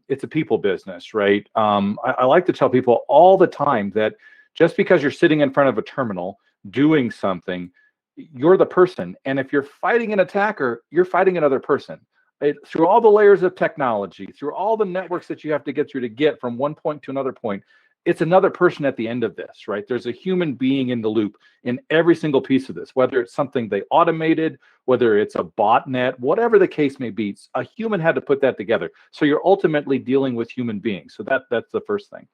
it's a people business, right? I like to tell people all the time that just because you're sitting in front of a terminal doing something, you're the person. And if you're fighting an attacker, you're fighting another person. Through all the layers of technology, through all the networks that you have to get through to get from one point to another point, it's another person at the end of this, right? There's a human being in the loop in every single piece of this, whether it's something they automated, whether it's a botnet, whatever the case may be, a human had to put that together. So you're ultimately dealing with human beings. So that's the first thing.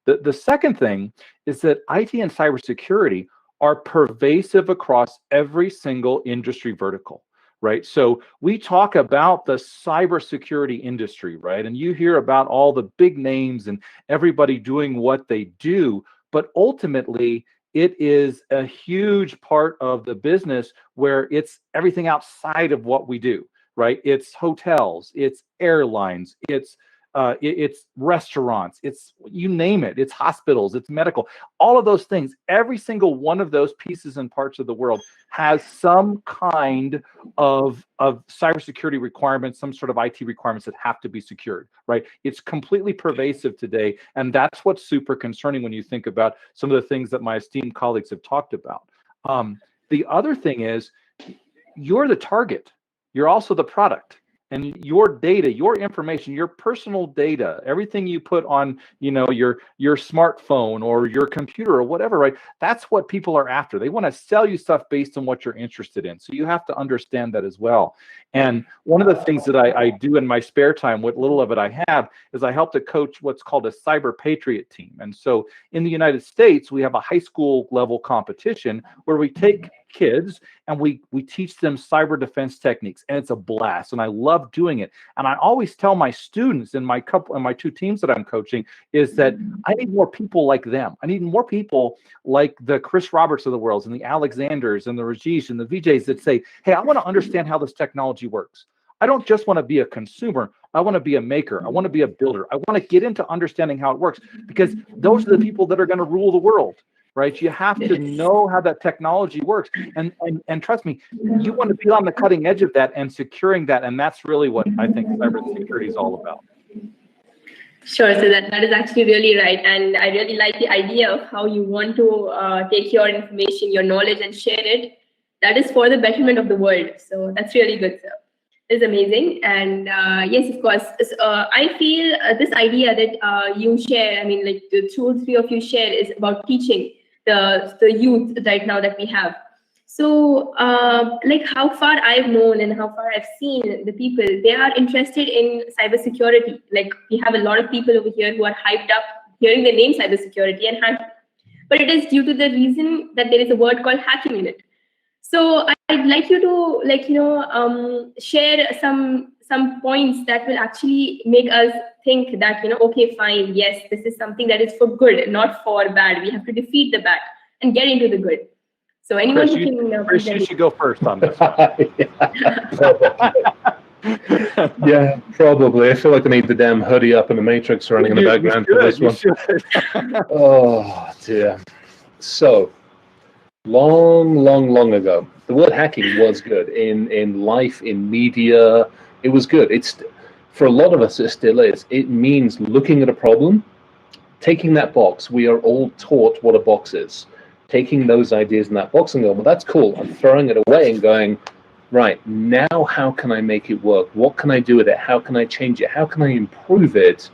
The second thing is that IT and cybersecurity are pervasive across every single industry vertical, right? So we talk about the cybersecurity industry, right? And you hear about all the big names and everybody doing what they do, but ultimately it is a huge part of the business where it's everything outside of what we do, right? It's hotels, it's airlines, it's restaurants, it's you name it, it's hospitals, it's medical, all of those things. Every single one of those pieces and parts of the world has some kind of cybersecurity requirements, some sort of IT requirements that have to be secured, right? It's completely pervasive today. And that's what's super concerning when you think about some of the things that my esteemed colleagues have talked about. The other thing is you're the target. You're also the product. And your data, your information, your personal data, everything you put on, your smartphone or your computer or whatever, right? That's what people are after. They want to sell you stuff based on what you're interested in. So you have to understand that as well. And one of the things that I do in my spare time, what little of it I have, is I help to coach what's called a Cyber Patriot team. And so in the United States, we have a high school level competition where we take kids and we teach them cyber defense techniques, and it's a blast, and I love doing it. And I always tell my students in my two teams that I'm coaching is that I need more people like them. I need more people like the Chris Roberts of the world and the Alexanders and the Rajesh and the VJs that say, hey, I want to understand how this technology works. I don't just want to be a consumer. I want to be a maker. I want to be a builder. I want to get into understanding how it works, because those are the people that are going to rule the world. Right? You have to know how that technology works. And trust me, you want to be on the cutting edge of that and securing that. And that's really what I think cybersecurity is all about. Sure. So that is actually really right. And I really like the idea of how you want to take your information, your knowledge, and share it. That is for the betterment of the world. So that's really good, sir. is amazing. And yes, of course, I feel this idea that you share, I mean, like the two or three of you share, is about teaching the youth right now that we have. So, like how far I've known and how far I've seen the people, they are interested in cybersecurity. Like we have a lot of people over here who are hyped up hearing the name cybersecurity and hacking, but it is due to the reason that there is a word called hacking in it. So I'd like you to, like, share some points that will actually make us think that, okay, fine, yes, this is something that is for good, not for bad. We have to defeat the bad and get into the good. So anyone Chris, who can Chris, you should go first on this one. Yeah, probably. I feel like I need the damn hoodie up and the Matrix running in the background for this one. Oh dear. So long ago, the word hacking was good in life, in media. It was good. It's for a lot of us, it still is. It means looking at a problem, taking that box. We are all taught what a box is. Taking those ideas in that box and going, well, that's cool. I'm throwing it away and going, right, now how can I make it work? What can I do with it? How can I change it? How can I improve it?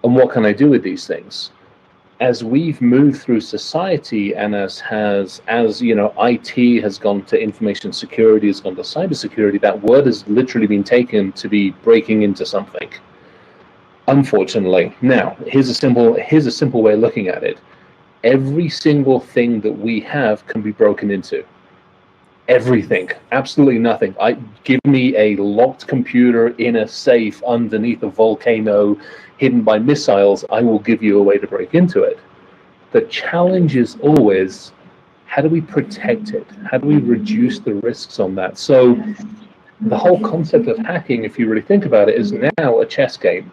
And what can I do with these things? As we've moved through society, and as IT has gone to information security, has gone to cybersecurity, that word has literally been taken to be breaking into something. Unfortunately, now here's a simple way of looking at it. Every single thing that we have can be broken into. Everything, absolutely nothing. Give me a locked computer in a safe underneath a volcano hidden by missiles, I will give you a way to break into it. The challenge is always, how do we protect it? How do we reduce the risks on that? So the whole concept of hacking, if you really think about it, is now a chess game.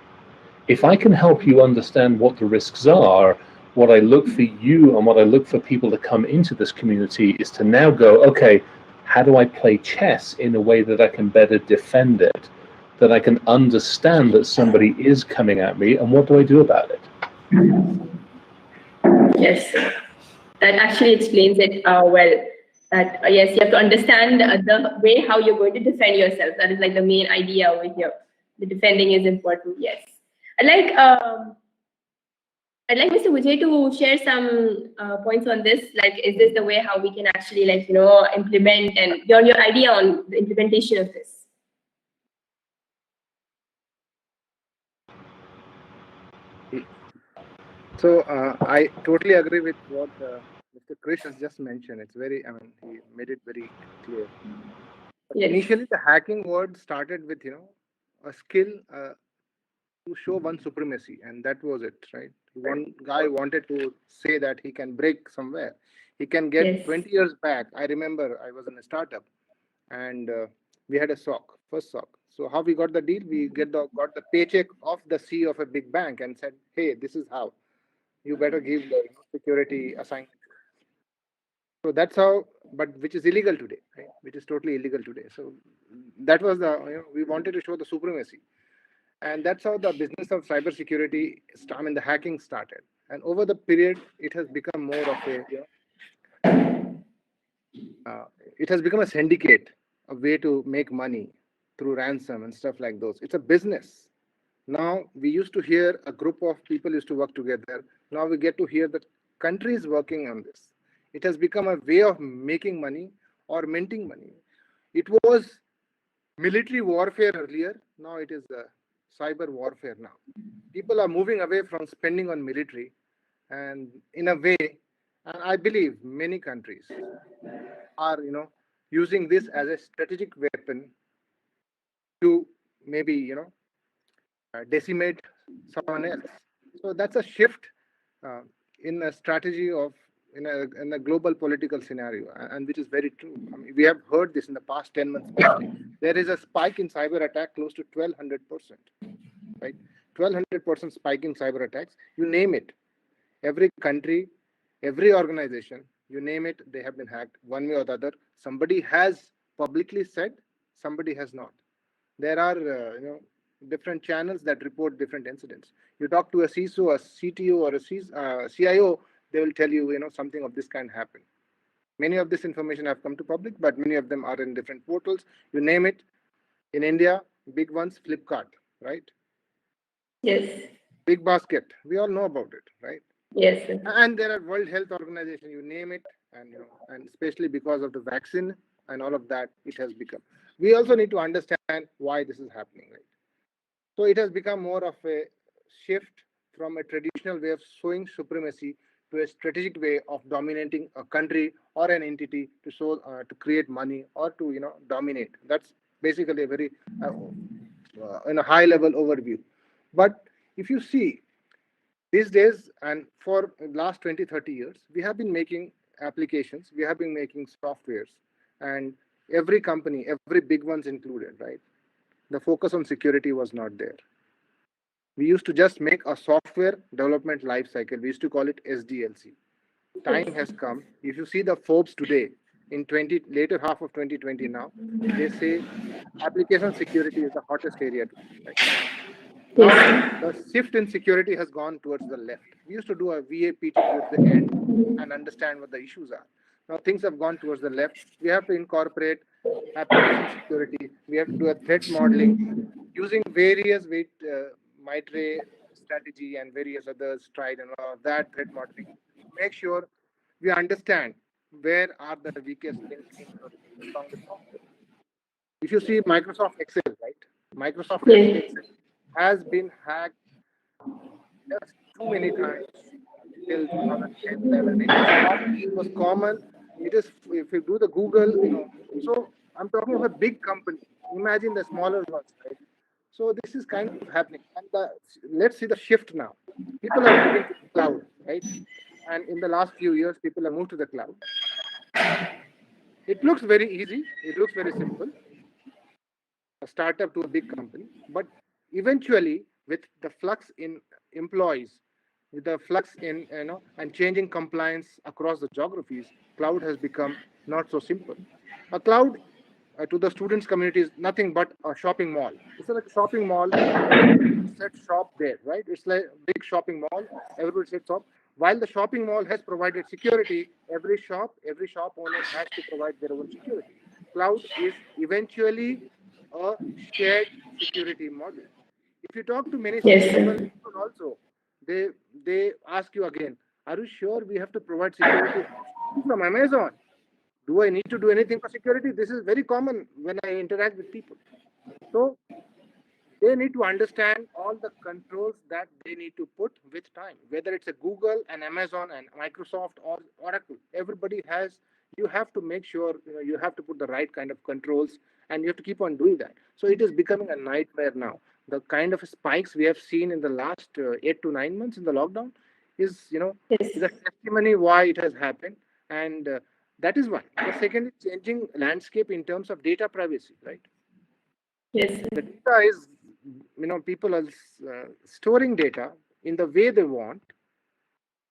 If I can help you understand what the risks are, what I look for you and what I look for people to come into this community is to now go, okay, how do I play chess in a way that I can better defend it? That I can understand that somebody is coming at me, and what do I do about it? Yes, that actually explains it well. That yes, you have to understand the way how you're going to defend yourself. That is like the main idea over here. The defending is important. Yes, I'd like Mr. Vijay to share some points on this. Like, is this the way how we can actually, implement, and your idea on the implementation of this? So I totally agree with what Mr. Krish has just mentioned. It's very, he made it very clear. But Yes. initially, the hacking word started with, a skill to show one supremacy, and that was it, right? One guy wanted to say that he can break somewhere. He can get. Yes. 20 years back, I remember I was in a startup, and we had a SOC, first SOC. So how we got the deal? We got the paycheck of the CEO of a big bank and said, hey, this is how. You better give the security assignment. So that's how, but which is illegal today, right? Which is totally illegal today. So that was we wanted to show the supremacy. And that's how the business of cybersecurity, the hacking started. And over the period, it has become more of it has become a syndicate, a way to make money through ransom and stuff like those. It's a business. Now we used to hear a group of people used to work together. Now we get to hear that countries working on this. It has become a way of making money or minting money. It was military warfare earlier. Now it is cyber warfare now. People are moving away from spending on military, and in a way, and I believe many countries are, using this as a strategic weapon to maybe, decimate someone else. So that's a shift in a strategy of in a global political scenario, and which is very true. We have heard this in the past 10 months. Especially. There is a spike in cyber attack close to 1,200%, right? 1,200% spike in cyber attacks. You name it, every country, every organization, you name it, they have been hacked one way or the other. Somebody has publicly said, somebody has not. There are different channels that report different incidents. You talk to a CISO, a CTO, or a CIO, they will tell you, something of this kind happened. Many of this information have come to public, but many of them are in different portals. You name it, In India, big ones, Flipkart, right? Yes. Big Basket. We all know about it, right? Yes. Sir. And there are World Health Organization, you name it, and and especially because of the vaccine and all of that, it has become. We also need to understand why this is happening, right? So it has become more of a shift from a traditional way of showing supremacy to a strategic way of dominating a country or an entity to show to create money or to dominate. That's basically a very in a high level overview. But if you see these days and for the last 20-30 years, we have been making applications, we have been making softwares, and every company, every big ones included, right? The focus on security was not there. We used to just make a software development life cycle. We used to call it SDLC. Time has come. If you see the Forbes today, in later half of 2020 now, they say application security is the hottest area today. Right? Now, the shift in security has gone towards the left. We used to do a VAPT towards the end and understand what the issues are. Now, things have gone towards the left. We have to incorporate application security. We have to do a threat modeling using various MITRE strategy and various others, tried and all of that threat modeling. Make sure we understand where are the weakest links in the strongest software. If you see Microsoft Excel, right? Microsoft Excel has been hacked just too many times till 2010, 11. It was common. It is, if you do the Google, so I'm talking of a big company. Imagine the smaller ones, right? So this is kind of happening. And let's see the shift now. People are moving to the cloud, right? And in the last few years, people have moved to the cloud. It looks very easy. It looks very simple. A startup to a big company, but eventually, with the flux in employees, with the flux in and changing compliance across the geographies, cloud has become not so simple. A cloud to the students community is nothing but a shopping mall. It's like a shopping mall. Set shop there, right? It's like a big shopping mall. Everybody sets up. While the shopping mall has provided security, every shop owner has to provide their own security. Cloud is eventually a shared security model. If you talk to many C-level people also, they ask you again, are you sure we have to provide security from Amazon? Do I need to do anything for security? This is very common when I interact with people. So they need to understand all the controls that they need to put with time, whether it's a Google and Amazon and Microsoft or Oracle. Everybody has, you have to make sure you have to put the right kind of controls, and you have to keep on doing that. So it is becoming a nightmare now. The kind of spikes we have seen in the last 8 to 9 months in the lockdown is is a testimony why it has happened. And that is one. The second is changing landscape in terms of data privacy, right? Yes. The data is, people are storing data in the way they want,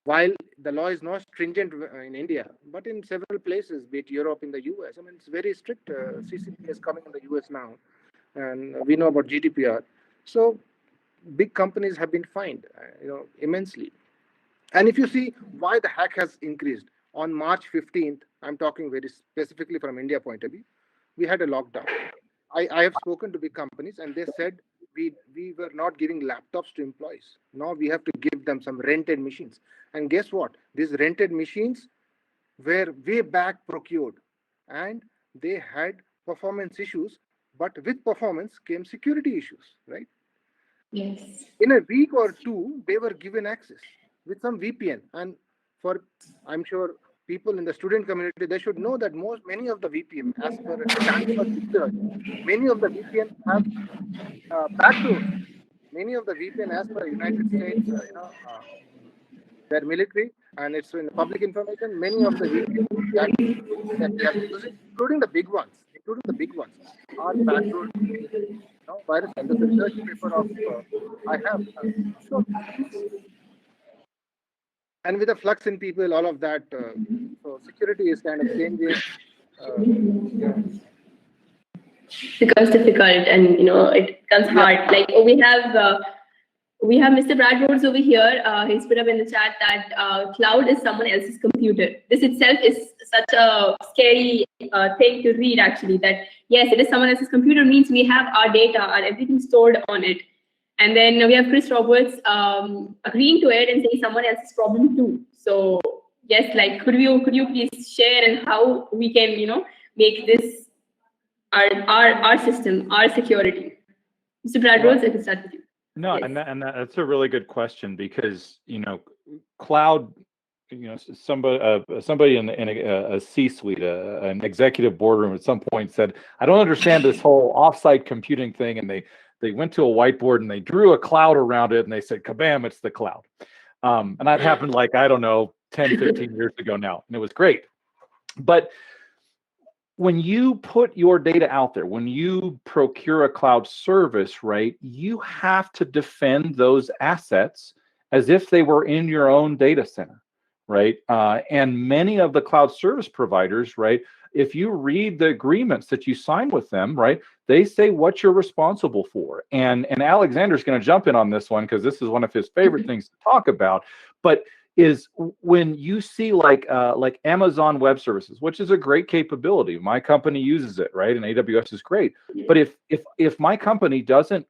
while the law is not stringent in India, but in several places, be it Europe, in the US. I mean, it's very strict. CCP is coming in the US now, and we know about GDPR. So big companies have been fined, immensely. And if you see why the hack has increased, on March 15th, I'm talking very specifically from India point of view, we had a lockdown. I have spoken to big companies, and they said we were not giving laptops to employees. Now we have to give them some rented machines. And guess what? These rented machines were way back procured, and they had performance issues. But with performance came security issues, right? Yes. In a week or two, they were given access with some VPN. And for, I'm sure people in the student community, they should know that many of the VPN, as per Stanford research, many of the VPN have backdoors. Many of the VPN, as per United States, their military, and it's in the public information. Many of the VPN that they are using, including the big ones, are backdoor virus. And this research paper of I have. So and with the flux in people, all of that, so security is kind of changing. Becomes difficult, and it becomes hard. Like we have We have Mr. Brad Rhodes over here. He's put up in the chat that cloud is someone else's computer. This itself is such a scary thing to read, actually, that yes, it is someone else's computer means we have our data, our everything stored on it. And then we have Chris Roberts agreeing to it and saying someone else's problem too. So yes, like could you please share and how we can, make this our system, our security. Mr. Brad Rhodes, I can start with you. No, Yes. and that's a really good question because cloud, somebody in a C-suite, an executive boardroom at some point said, "I don't understand this whole offsite computing thing," and they went to a whiteboard and they drew a cloud around it and they said, "Kabam! It's the cloud." And that happened like, I don't know, 10, 15 years ago now, and it was great. But when you put your data out there, when you procure a cloud service, right, you have to defend those assets as if they were in your own data center, right? And many of the cloud service providers, right, if you read the agreements that you sign with them, right, they say what you're responsible for. And Alexander's going to jump in on this one because this is one of his favorite things to talk about. But is when you see like Amazon Web Services, which is a great capability. My company uses it, right? And AWS is great. But if my company doesn't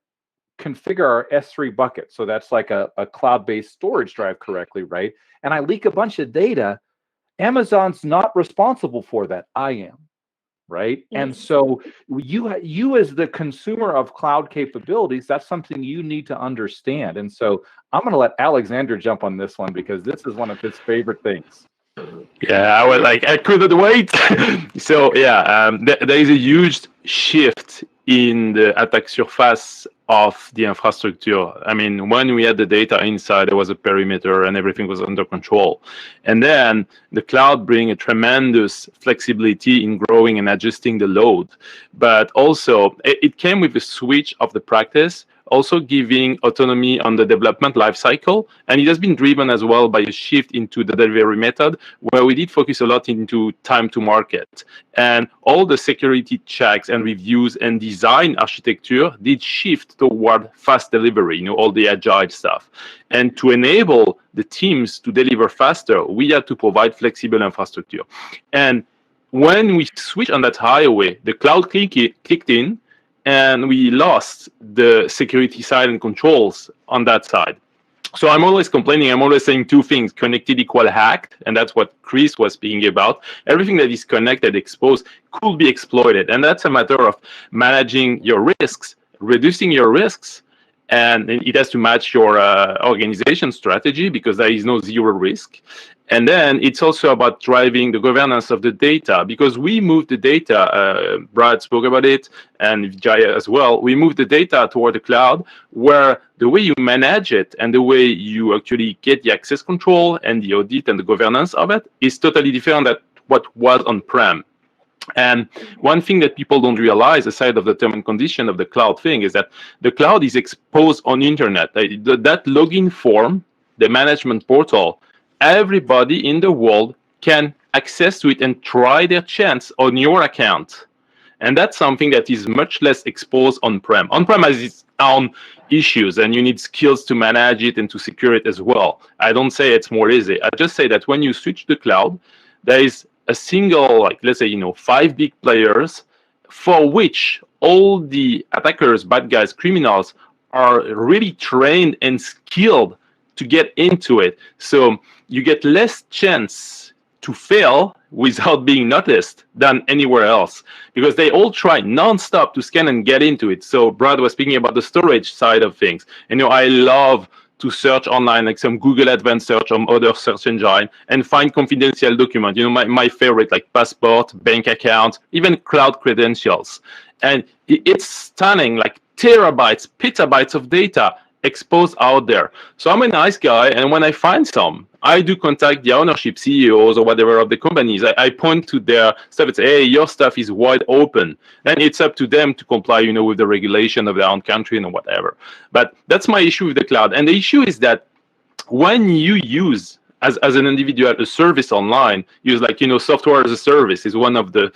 configure our S3 bucket, so that's like a cloud-based storage drive correctly, right? And I leak a bunch of data, Amazon's not responsible for that. I am. Right. Yes. And so you as the consumer of cloud capabilities, that's something you need to understand. And so I'm going to let Alexander jump on this one because this is one of his favorite things. Yeah, I couldn't wait. So yeah, there is a huge shift in the attack surface of the infrastructure. I mean, when we had the data inside, there was a perimeter and everything was under control. And then the cloud brings a tremendous flexibility in growing and adjusting the load. But also, it came with a switch of the practice, also giving autonomy on the development lifecycle. And it has been driven as well by a shift into the delivery method, where we did focus a lot into time to market. And all the security checks and reviews and design architecture did shift toward fast delivery, all the agile stuff. And to enable the teams to deliver faster, we had to provide flexible infrastructure. And when we switched on that highway, the cloud kicked in, and we lost the security side and controls on that side. So I'm always complaining. I'm always saying two things: connected equal hacked, and that's what Chris was speaking about. Everything that is connected, exposed, could be exploited. And that's a matter of managing your risks, reducing your risks, and it has to match your organization strategy because there is no zero risk. And then it's also about driving the governance of the data, because we moved the data, Brad spoke about it, and Jaya as well. We moved the data toward the cloud, where the way you manage it and the way you actually get the access control and the audit and the governance of it is totally different than what was on-prem. And one thing that people don't realize, aside of the term and condition of the cloud thing, is that the cloud is exposed on internet. That login form, the management portal, everybody in the world can access to it and try their chance on your account. And that's something that is much less exposed on-prem. On-prem has its own issues, and you need skills to manage it and to secure it as well. I don't say it's more easy. I just say that when you switch to cloud, there is a single, let's say, 5 big players for which all the attackers, bad guys, criminals are really trained and skilled to get into it. So you get less chance to fail without being noticed than anywhere else, because they all try nonstop to scan and get into it. So Brad was speaking about the storage side of things. And I love to search online, like some Google Advanced Search or other search engine, and find confidential documents. My favorite, like passport, bank account, even cloud credentials. And it's stunning, like terabytes, petabytes of data exposed out there. So I'm a nice guy, and when I find some, I do contact the ownership, CEOs or whatever of the companies. I point to their stuff and say, hey, your stuff is wide open. And it's up to them to comply, with the regulation of their own country and whatever. But that's my issue with the cloud. And the issue is that when you use, as an individual, a service online, use software as a service is one of the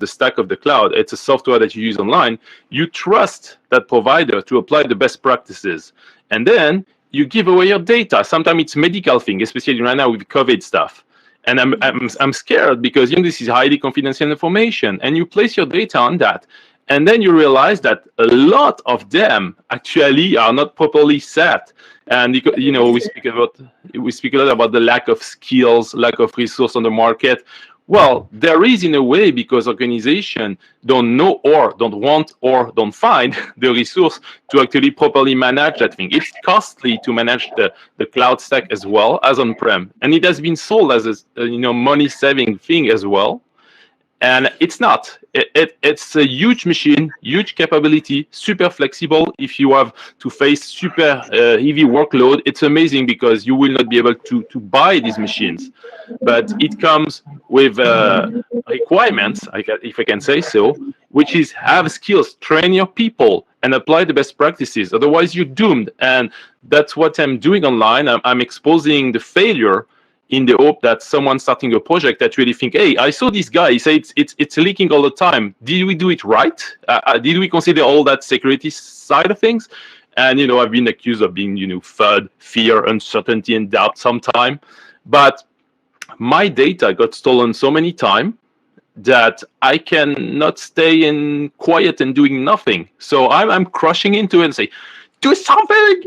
stack of the cloud. It's a software that you use online. You trust that provider to apply the best practices. And then you give away your data. Sometimes it's medical thing, especially right now with COVID stuff. And I'm scared because this is highly confidential information, and you place your data on that, and then you realize that a lot of them actually are not properly set. And we speak a lot about the lack of skills, lack of resource on the market. Well, there is in a way because organizations don't know or don't want or don't find the resource to actually properly manage that thing. It's costly to manage the cloud stack as well as on-prem. And it has been sold as a money-saving thing as well. And it's not. It's a huge machine, huge capability, super flexible. If you have to face super heavy workload, it's amazing because you will not be able to buy these machines. But it comes with requirements, if I can say so, which is have skills, train your people, and apply the best practices. Otherwise, you're doomed. And that's what I'm doing online. I'm exposing the failure in the hope that someone starting a project that really think, hey, I saw this guy, he said it's leaking all the time. Did we do it right? Did we consider all that security side of things? And, I've been accused of being, FUD, fear, uncertainty, and doubt sometime. But my data got stolen so many times that I cannot stay in quiet and doing nothing. So I'm crushing into it and say, do something.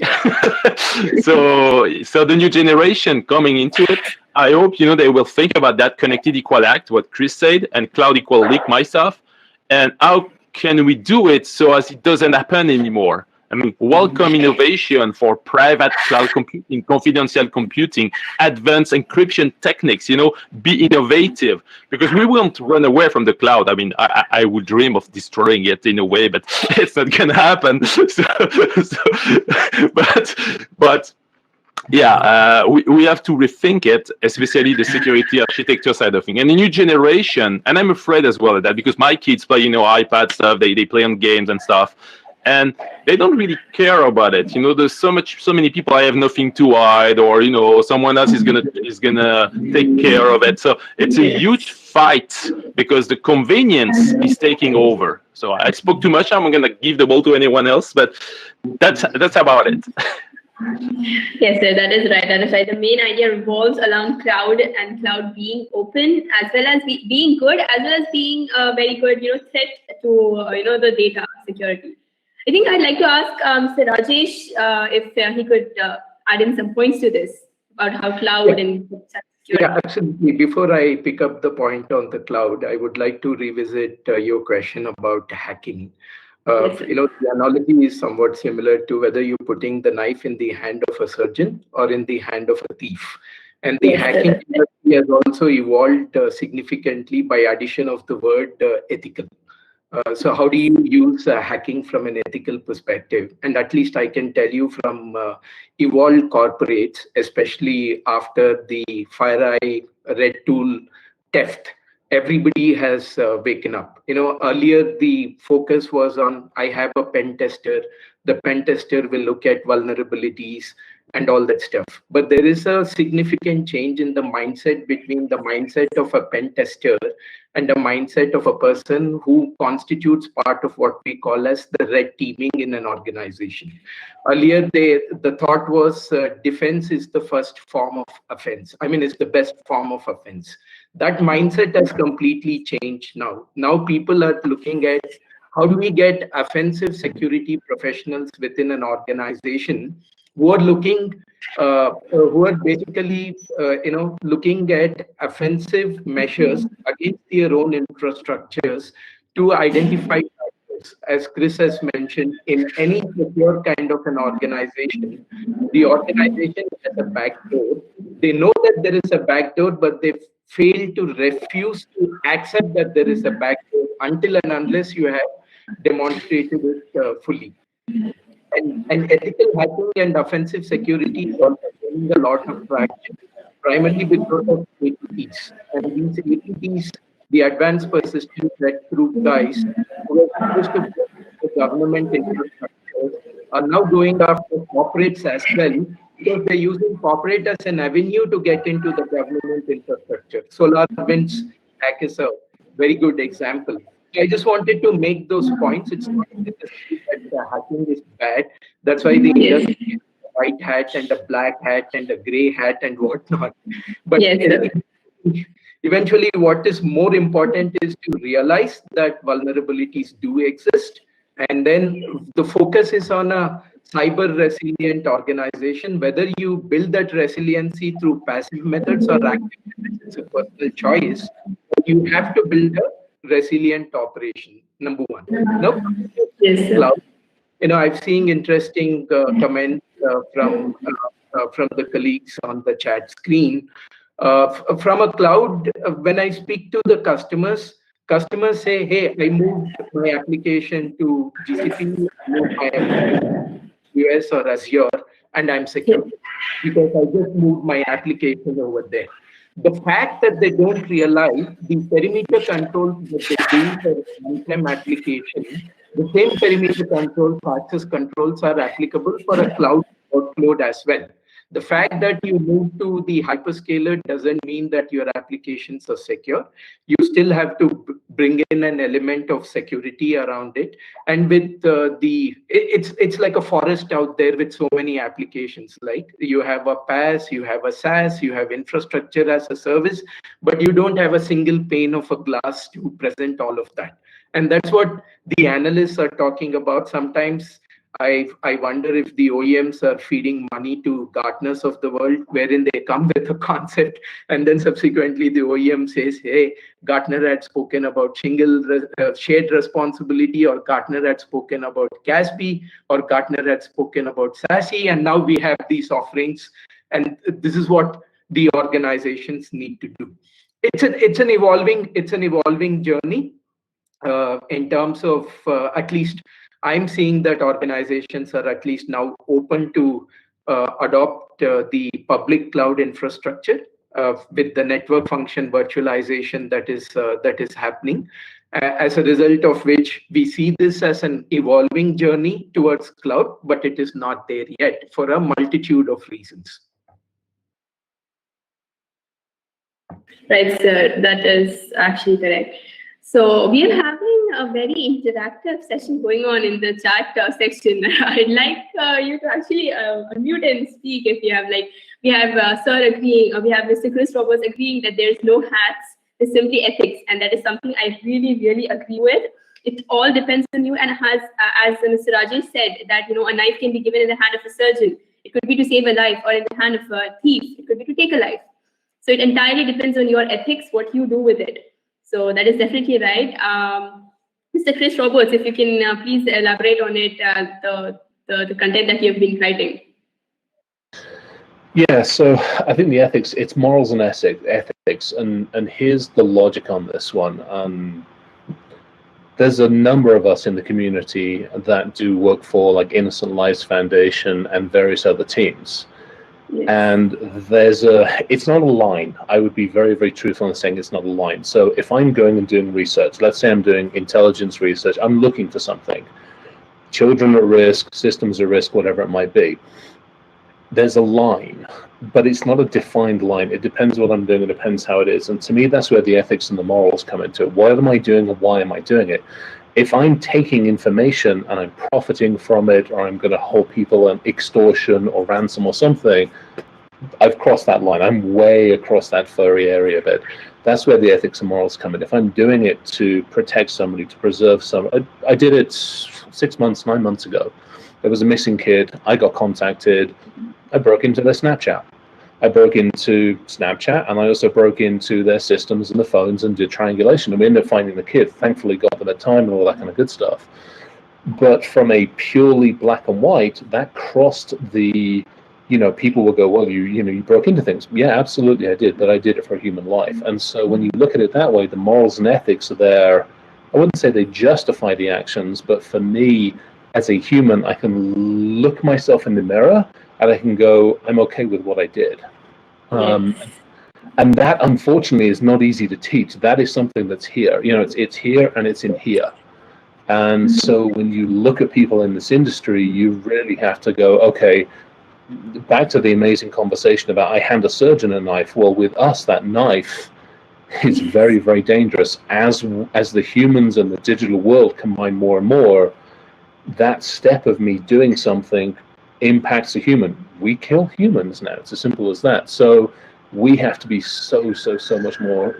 so the new generation coming into it, I hope they will think about that connected equal act, what Chris said, and cloud equal leak myself, and how can we do it so as it doesn't happen anymore. I mean, welcome innovation for private cloud computing, confidential computing, advanced encryption techniques, be innovative, because we won't run away from the cloud. I mean, I would dream of destroying it in a way, but it's not going to happen. But yeah, we have to rethink it, especially the security architecture side of things. And the new generation, and I'm afraid as well of that, because my kids play, iPad stuff, they play on games and stuff, and they don't really care about it. There's so many people, I have nothing to hide, or someone else is gonna take care of it. So it's a huge fight because the convenience is taking over. So I spoke too much. I'm gonna give the ball to anyone else, but that's about it. Yes, sir, that is right. That is right. The main idea revolves around cloud and cloud being open, as well as being good, as well as being a very good, threat to the data security. I think I'd like to ask Sir Rajesh if he could add in some points to this about how cloud and security. Yeah, absolutely. Before I pick up the point on the cloud, I would like to revisit your question about hacking. Yes, the analogy is somewhat similar to whether you're putting the knife in the hand of a surgeon or in the hand of a thief. And the hacking industry has also evolved significantly by addition of the word ethical. So how do you use hacking from an ethical perspective? And at least I can tell you from evolved corporates, especially after the FireEye Red Tool theft, everybody has waken up. Earlier the focus was on, I have a pen tester. The pen tester will look at vulnerabilities and all that stuff. But there is a significant change in the mindset between the mindset of a pen tester and the mindset of a person who constitutes part of what we call as the red teaming in an organization. Earlier, the thought was defense is the first form of offense. I mean, it's the best form of offense. That mindset has completely changed now. Now people are looking at how do we get offensive security professionals within an organization who are looking, who are basically, looking at offensive measures against their own infrastructures to identify factors. As Chris has mentioned, in any secure kind of an organization, the organization has a backdoor. They know that there is a backdoor, but they fail to refuse to accept that there is a backdoor until and unless you have demonstrated it fully. And ethical hacking and offensive security is also gaining a lot of traction, primarily because of APTs. And these APTs, the Advanced Persistent Threat Group guys, who are supposed to work with the government infrastructures, are now going after corporates as well, because they're using corporate as an avenue to get into the government infrastructure. SolarWinds hack is a very good example. I just wanted to make those points. It's not necessary that hacking is bad. That's why the industry is white hat and a black hat and a gray hat and whatnot. But Yes, sir. eventually, what is more important is to realize that vulnerabilities do exist. And then the focus is on a cyber resilient organization. Whether you build that resiliency through passive methods or active methods, it's a personal choice. But you have to build a resilient operation, number one. Now, Yes, sir. cloud. I've seen interesting comments from the colleagues on the chat screen. From a cloud, when I speak to the customers say, "Hey, I moved my application to GCP, I moved my application to US or Azure, and I'm secure because I just moved my application over there." The fact that they don't realize the perimeter controls that they do for on-prem application, the same perimeter controls, access controls are applicable for a cloud workload as well. The fact that you move to the hyperscaler doesn't mean that your applications are secure. You still have to bring in an element of security around it. And with it's like a forest out there with so many applications. Like you have a PaaS, you have a SaaS, you have infrastructure as a service, but you don't have a single pane of a glass to present all of that. And that's what the analysts are talking about. Sometimes I wonder if the OEMs are feeding money to Gartners of the world, wherein they come with a concept and then subsequently the OEM says, "Hey, Gartner had spoken about shared responsibility, or Gartner had spoken about CASB, or Gartner had spoken about SASE, and now we have these offerings, and this is what the organizations need to do." It's an evolving journey. In terms of at least I'm seeing that organizations are at least now open to adopt the public cloud infrastructure with the network function virtualization that is happening. As a result of which we see this as an evolving journey towards cloud, but it is not there yet for a multitude of reasons. Right, sir. That is actually correct. So we are having a very interactive session going on in the chat section. I'd like you to actually unmute and speak if you have we have Sir agreeing, or we have Mr. Chris Roberts agreeing that there's no hats, there's simply ethics, and that is something I really, really agree with. It all depends on you, and as Mr. Rajesh said, that a knife can be given in the hand of a surgeon. It could be to save a life, or in the hand of a thief. It could be to take a life. So it entirely depends on your ethics, what you do with it. So that is definitely right. Mr. Chris Roberts, if you can please elaborate on it, the content that you've been writing. Yeah, so I think the ethics, it's morals and ethics, and here's the logic on this one. There's a number of us in the community that do work for like Innocent Lives Foundation and various other teams. Yes. And it's not a line. I would be very, very truthful in saying it's not a line. So if I'm going and doing research, let's say I'm doing intelligence research, I'm looking for something. Children at risk, systems at risk, whatever it might be. There's a line, but it's not a defined line. It depends what I'm doing. It depends how it is. And to me, that's where the ethics and the morals come into it. What am I doing and why am I doing it? If I'm taking information and I'm profiting from it, or I'm going to hold people on extortion or ransom or something, I've crossed that line. I'm way across that furry area of it. That's where the ethics and morals come in. If I'm doing it to protect somebody, to preserve somebody, I did it 9 months ago. There was a missing kid. I got contacted. I broke into their Snapchat. I broke into Snapchat, and I also broke into their systems and the phones and did triangulation. And we ended up finding the kid. Thankfully, got them at time and all that kind of good stuff. But from a purely black and white, that crossed the, people will go, well, you broke into things. Yeah, absolutely, I did, but I did it for human life. And so when you look at it that way, the morals and ethics are there. I wouldn't say they justify the actions, but for me, as a human, I can look myself in the mirror and I can go, I'm okay with what I did. And that, unfortunately, is not easy to teach. That is something that's here. It's here and it's in here. And so when you look at people in this industry, you really have to go, okay, back to the amazing conversation about I hand a surgeon a knife. Well, with us, that knife is very, very dangerous. As the humans and the digital world combine more and more, that step of me doing something impacts a human, we kill humans now. It's as simple as that. So we have to be so much more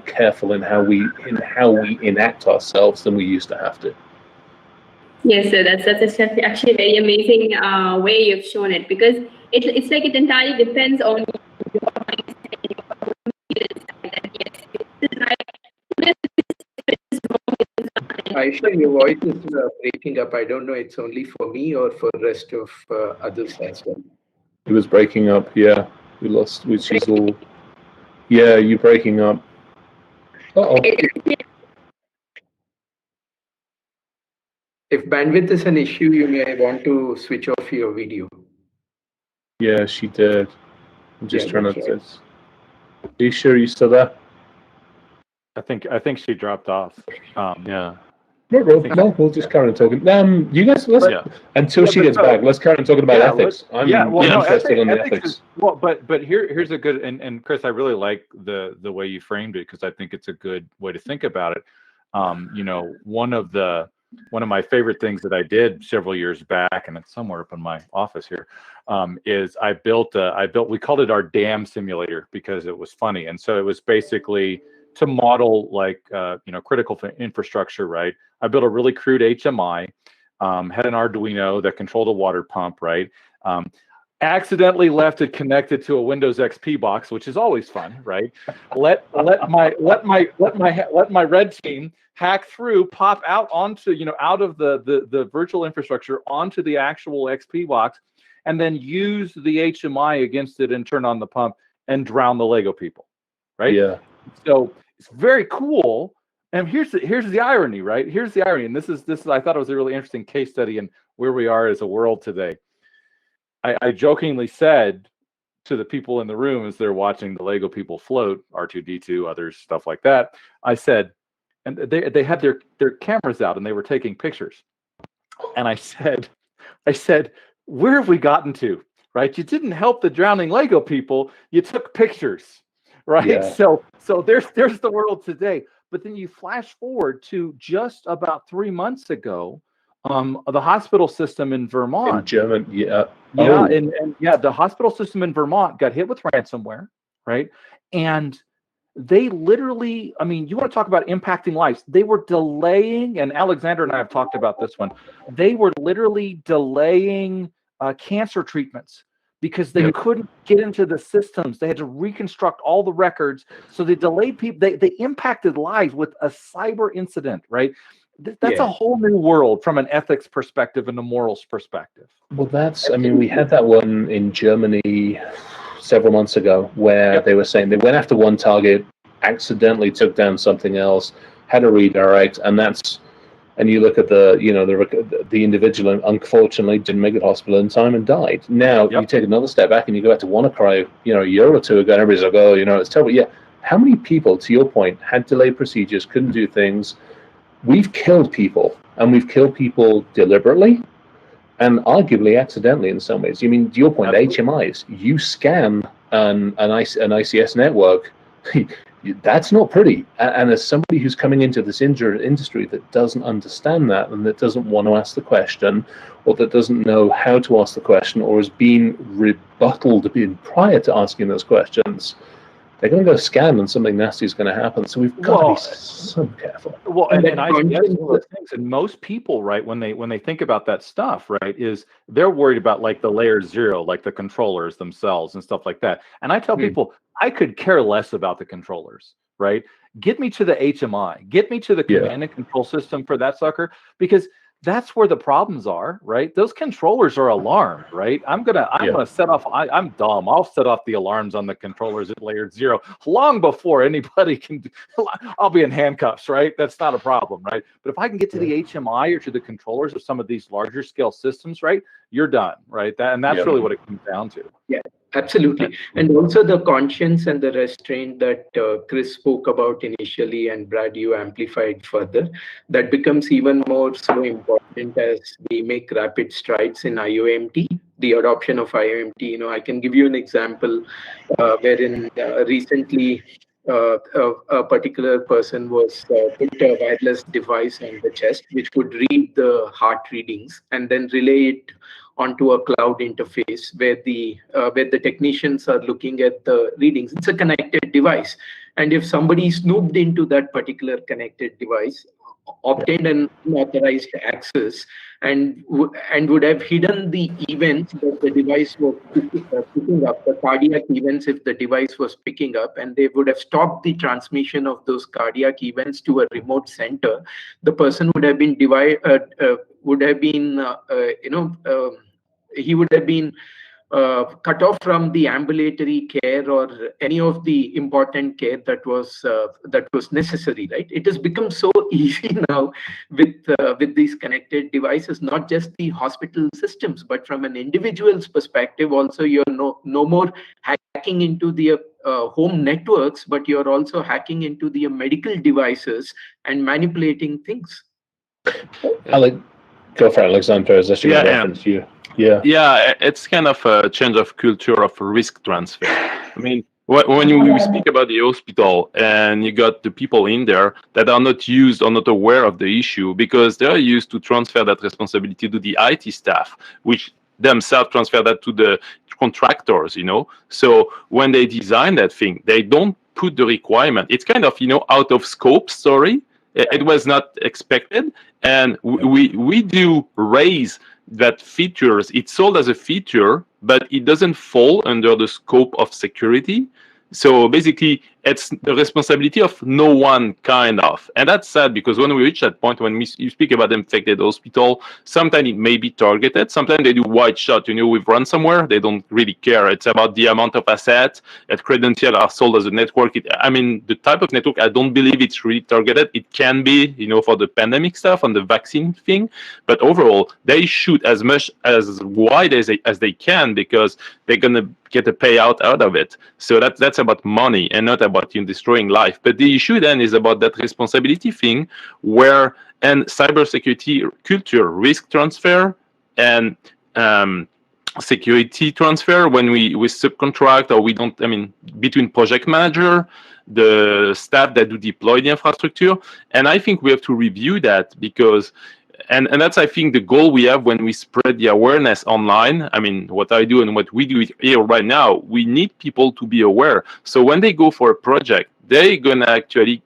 careful in how we enact ourselves than we used to have to. Yes, sir. That's actually a very amazing way you've shown it, because it's like it entirely depends on your mindset and your own feelings. That yes, this is right. This is wrong. This is right. Aisha, your voice is breaking up. I don't know it's only for me or for the rest of others as well. It was breaking up. Yeah, we lost. She's all. Yeah, you breaking up. Uh-oh. If bandwidth is an issue, you may want to switch off your video. Yeah, she did. I'm just Yeah, trying that's to. right. Are you sure you're still there? I think she dropped off. Yeah. No, we'll just carry on talking. You guys, until she gets back, let's carry on talking about ethics. I'm interested in the ethics. But here's a good, and Chris, I really like the way you framed it, because I think it's a good way to think about it. One of my favorite things that I did several years back, and it's somewhere up in my office here, is I built, we called it our dam simulator because it was funny. And so it was basically to model like, critical infrastructure, right? I built a really crude HMI, had an Arduino that controlled a water pump, right? Accidentally left it connected to a Windows XP box, which is always fun, right? Let my red team hack through, pop out onto, out of the virtual infrastructure onto the actual XP box, and then use the HMI against it and turn on the pump and drown the Lego people, right? Yeah. So it's very cool. And here's the irony, right? Here's the irony, and this is I thought it was a really interesting case study in where we are as a world today. I jokingly said to the people in the room as they're watching the Lego people float, R2-D2, others, stuff like that, I said, and they had their cameras out and they were taking pictures. And I said, where have we gotten to, right? You didn't help the drowning Lego people, you took pictures, right? Yeah. So there's the world today. But then you flash forward to just about 3 months ago, the hospital system in Vermont. In German, yeah. Yeah, and the hospital system in Vermont got hit with ransomware, right? And they literally, I mean, you want to talk about impacting lives. They were delaying, and Alexander and I have talked about this one. They were literally delaying cancer treatments because they couldn't get into the systems. They had to reconstruct all the records. So they delayed people. They impacted lives with a cyber incident, right? That's a whole new world from an ethics perspective and a morals perspective. Well, we had that one in Germany several months ago where they were saying they went after one target, accidentally took down something else, had a redirect, and you look at the individual, unfortunately didn't make it to hospital in time and died. Now you take another step back and you go back to WannaCry, a year or two ago, and everybody's like, oh, it's terrible. Yeah, how many people, to your point, had delayed procedures, couldn't do things? We've killed people, and we've killed people deliberately and arguably accidentally in some ways. You mean, to your point, HMIs, you scan an ICS network, that's not pretty. And as somebody who's coming into this industry that doesn't understand that and that doesn't want to ask the question, or that doesn't know how to ask the question, or has been rebutted prior to asking those questions, they're going to go scan and something nasty is going to happen. So we've got to be so careful. Well, and ICS, one of the things, and most people, right, when they think about that stuff, right, is they're worried about like the layer 0, like the controllers themselves and stuff like that. And I tell people, I could care less about the controllers, right? Get me to the HMI, get me to the command and control system for that sucker, because that's where the problems are, right? Those controllers are alarmed, right? I'm gonna set off. I'm dumb. I'll set off the alarms on the controllers at layer 0 long before anybody can. I'll be in handcuffs, right? That's not a problem, right? But if I can get to the HMI or to the controllers of some of these larger scale systems, right, you're done, right? That's really what it comes down to. Yeah, absolutely. And also the conscience and the restraint that Chris spoke about initially, and Brad, you amplified further, that becomes even more so important as we make rapid strides in IOMT, the adoption of IOMT. I can give you an example wherein recently a particular person was put a wireless device on the chest, which could read the heart readings and then relay it onto a cloud interface where the technicians are looking at the readings. It's a connected device, and if somebody snooped into that particular connected device, obtained an unauthorized access, and would have hidden the events that the device was picking up, the cardiac events if the device was picking up, and they would have stopped the transmission of those cardiac events to a remote center. The person would have been he would have been cut off from the ambulatory care or any of the important care that was necessary. Right? It has become so easy now with these connected devices, not just the hospital systems, but from an individual's perspective also. You're no more hacking into the home networks, but you're also hacking into the medical devices and manipulating things. Go for it, Alexander. Is this your reference to you? Yeah, it's kind of a change of culture of risk transfer. I mean, when you speak about the hospital and you got the people in there that are not used or not aware of the issue because they're used to transfer that responsibility to the IT staff, which themselves transfer that to the contractors, So when they design that thing, they don't put the requirement. It's kind of, out of scope story. It was not expected. And we do raise that features, it's sold as a feature, but it doesn't fall under the scope of security. So basically, it's the responsibility of no one, kind of. And that's sad, because when we reach that point, when you speak about infected hospital, sometimes it may be targeted. Sometimes they do wide shot, with ransomware. They don't really care. It's about the amount of assets that credentials are sold as a network. The type of network, I don't believe it's really targeted. It can be, for the pandemic stuff and the vaccine thing. But overall, they shoot as much as wide as they can, because they're going to get a payout out of it. So that's about money and not about destroying life. But the issue then is about that responsibility thing, where and cybersecurity culture, risk transfer and security transfer, when we subcontract or we don't, between project manager, the staff that do deploy the infrastructure. And I think we have to review that, because and that's, I think, the goal we have when we spread the awareness online. What I do and what we do here right now, we need people to be aware. So when they go for a project, they're going to actually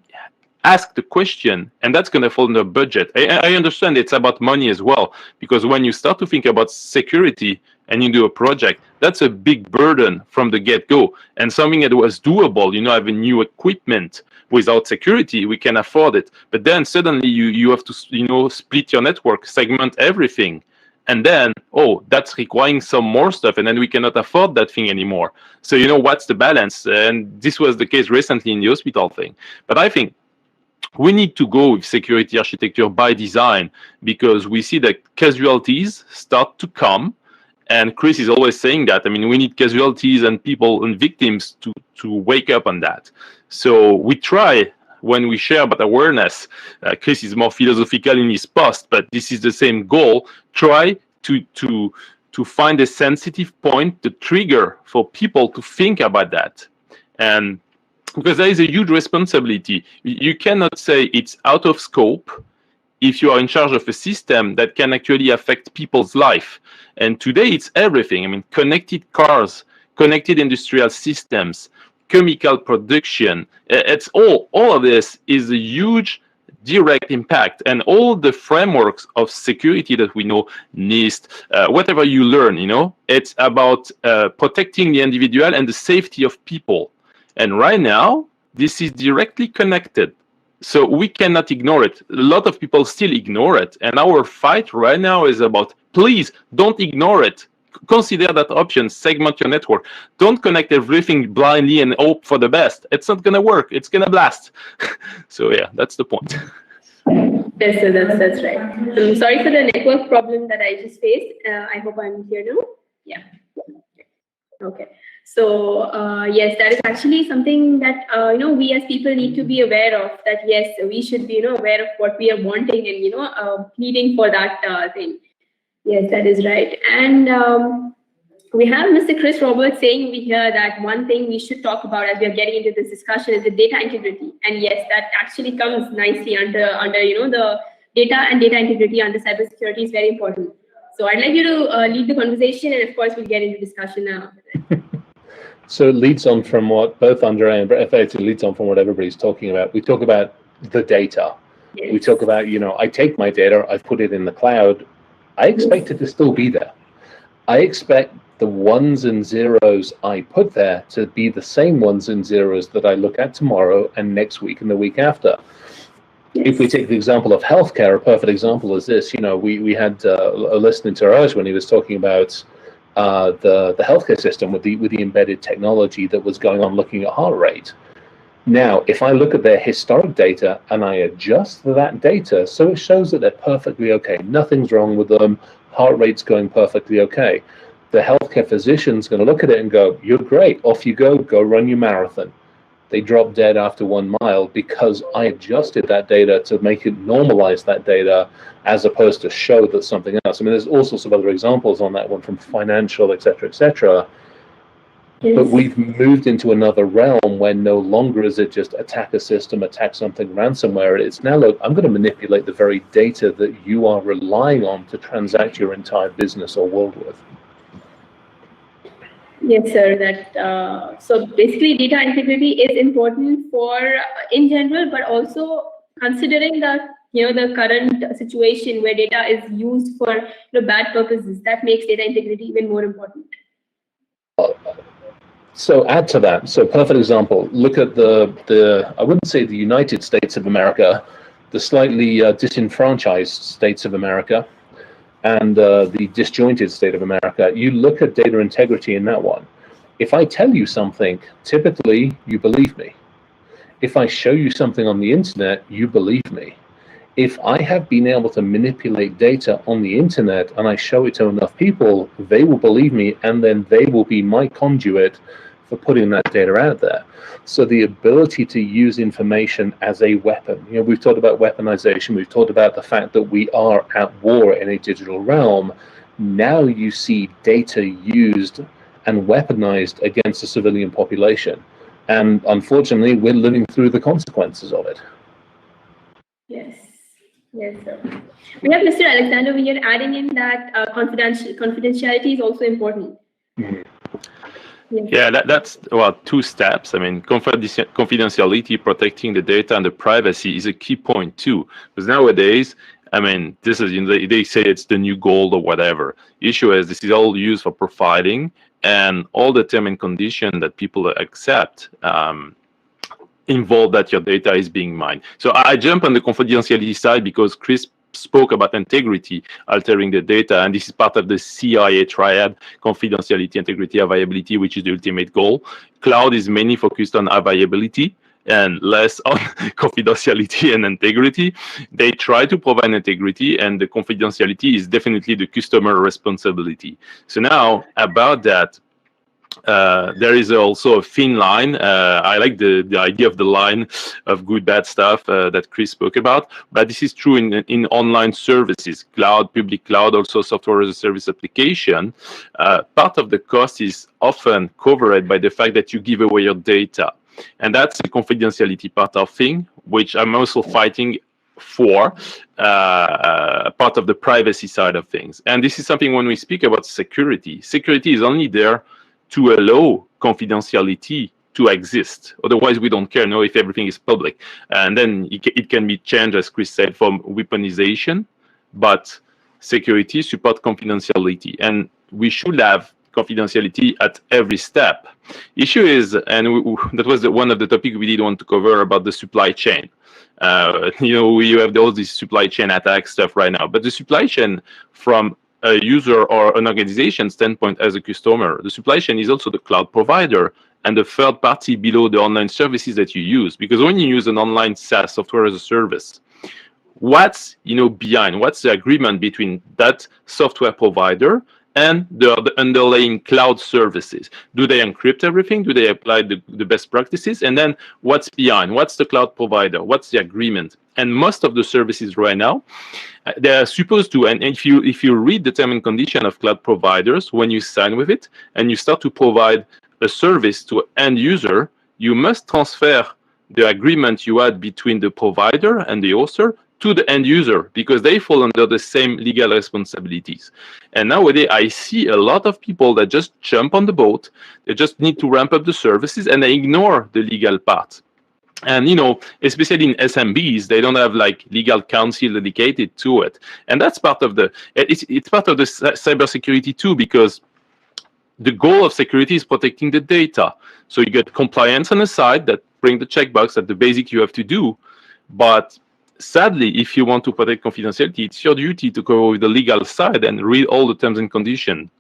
ask the question, and that's going to fall in the budget. I understand it's about money as well, because when you start to think about security and you do a project, that's a big burden from the get-go, and something that was doable, having new equipment. Without security, we can afford it. But then suddenly you have to, split your network, segment everything. And then, that's requiring some more stuff. And then we cannot afford that thing anymore. So, what's the balance? And this was the case recently in the hospital thing. But I think we need to go with security architecture by design, because we see that casualties start to come. And Chris is always saying that. We need casualties and people and victims to wake up on that. So we try, when we share about awareness, Chris is more philosophical in his post, but this is the same goal. Try to find a sensitive point, the trigger for people to think about that. And because there is a huge responsibility. You cannot say it's out of scope if you are in charge of a system that can actually affect people's life. And today it's everything. Connected cars, connected industrial systems, chemical production. It's all of this is a huge direct impact. And all the frameworks of security that we know, NIST, whatever you learn, it's about protecting the individual and the safety of people. And right now, this is directly connected. So we cannot ignore it. A lot of people still ignore it. And our fight right now is about, please don't ignore it. Consider that option, segment your network. Don't connect everything blindly and hope for the best. It's not going to work. It's going to blast. So yeah, that's the point. Yes, sir, that's right. I'm sorry for the network problem that I just faced. I hope I'm here now. Yeah. Okay. So yes, that is actually something that we as people need to be aware of. That yes, we should be aware of what we are wanting and pleading for that thing. Yes, that is right. And we have Mr. Chris Roberts saying we hear that one thing we should talk about as we are getting into this discussion is the data integrity. And yes, that actually comes nicely under the data and data integrity under cybersecurity is very important. So I'd like you to lead the conversation, and of course we'll get into discussion now. So it leads on from what both Andre and Brett, it leads on from what everybody's talking about. We talk about the data. Yes. We talk about, I take my data, I've put it in the cloud. I expect it to still be there. I expect the ones and zeros I put there to be the same ones and zeros that I look at tomorrow and next week and the week after. Yes. If we take the example of healthcare, a perfect example is this. We had a listener to Raj when he was talking about the healthcare system with the embedded technology that was going on, looking at heart rate. Now, if I look at their historic data and I adjust that data so it shows that they're perfectly okay, nothing's wrong with them, heart rate's going perfectly okay, the healthcare physician's going to look at it and go, you're great, off you go run your marathon. They drop dead after 1 mile because I adjusted that data to make it normalize that data as opposed to show that something else. I mean, there's all sorts of other examples on that one from financial, et cetera, et cetera. Yes. But we've moved into another realm where no longer is it just attack a system, attack something ransomware. It's now, look, I'm going to manipulate the very data that you are relying on to transact your entire business or world with. Yes, sir. So basically, data integrity is important for in general, but also considering the current situation where data is used for bad purposes, that makes data integrity even more important. So add to that. So perfect example. Look at the I wouldn't say the United States of America, the slightly disenfranchised states of America, and the disjointed state of America. You look at data integrity in that one. If I tell you something, typically you believe me. If I show you something on the internet, you believe me. If I have been able to manipulate data on the internet and I show it to enough people, they will believe me, and then they will be my conduit for putting that data out there. So the ability to use information as a weapon, we've talked about weaponization, we've talked about the fact that we are at war in a digital realm. Now you see data used and weaponized against the civilian population. And unfortunately, we're living through the consequences of it. Yes. Yes, sir. We have Mr. Alexander over here adding in that confidentiality is also important. Mm-hmm. Yes. Yeah, that's two steps. I mean, confidentiality, protecting the data and the privacy is a key point too. Because nowadays, I mean, this is they say it's the new gold or whatever. Issue is this is all used for profiling, and all the term and condition that people accept involve that your data is being mined. So I jump on the confidentiality side because Chris spoke about integrity, altering the data, and this is part of the CIA triad: confidentiality, integrity, availability, which is the ultimate goal. Cloud is mainly focused on availability and less on confidentiality and integrity. They try to provide integrity, and the confidentiality is definitely the customer responsibility. So now about that, there is also a thin line. I like the idea of the line of good, bad stuff that Chris spoke about, but this is true in online services, cloud, public cloud, also software as a service application. Part of the cost is often covered by the fact that you give away your data. And that's the confidentiality part of thing, which I'm also fighting for, part of the privacy side of things. And this is something when we speak about security. Security is only there to allow confidentiality to exist. Otherwise, we don't care if everything is public. And then it can be changed, as Chris said, from weaponization, but security support confidentiality. And we should have confidentiality at every step. Issue is, and that was one of the topics we did want to cover about the supply chain. We have all these supply chain attack stuff right now, but the supply chain from a user or an organization standpoint as a customer, the supply chain is also the cloud provider and the third party below the online services that you use. Because when you use an online SaaS, software as a service, what's behind? What's the agreement between that software provider and the underlying cloud services? Do they encrypt everything? Do they apply the best practices? And then what's behind? What's the cloud provider? What's the agreement? And most of the services right now, they are supposed to, and if you read the term and condition of cloud providers, when you sign with it and you start to provide a service to an end user, you must transfer the agreement you had between the provider and the hoster to the end user, because they fall under the same legal responsibilities. And nowadays, I see a lot of people that just jump on the boat. They just need to ramp up the services and they ignore the legal part. And, especially in SMBs, they don't have like legal counsel dedicated to it. And that's part of it's part of the cybersecurity too, because the goal of security is protecting the data. So you get compliance on the side that bring the checkbox at the basic you have to do. But sadly, if you want to protect confidentiality, it's your duty to go with the legal side and read all the terms and conditions.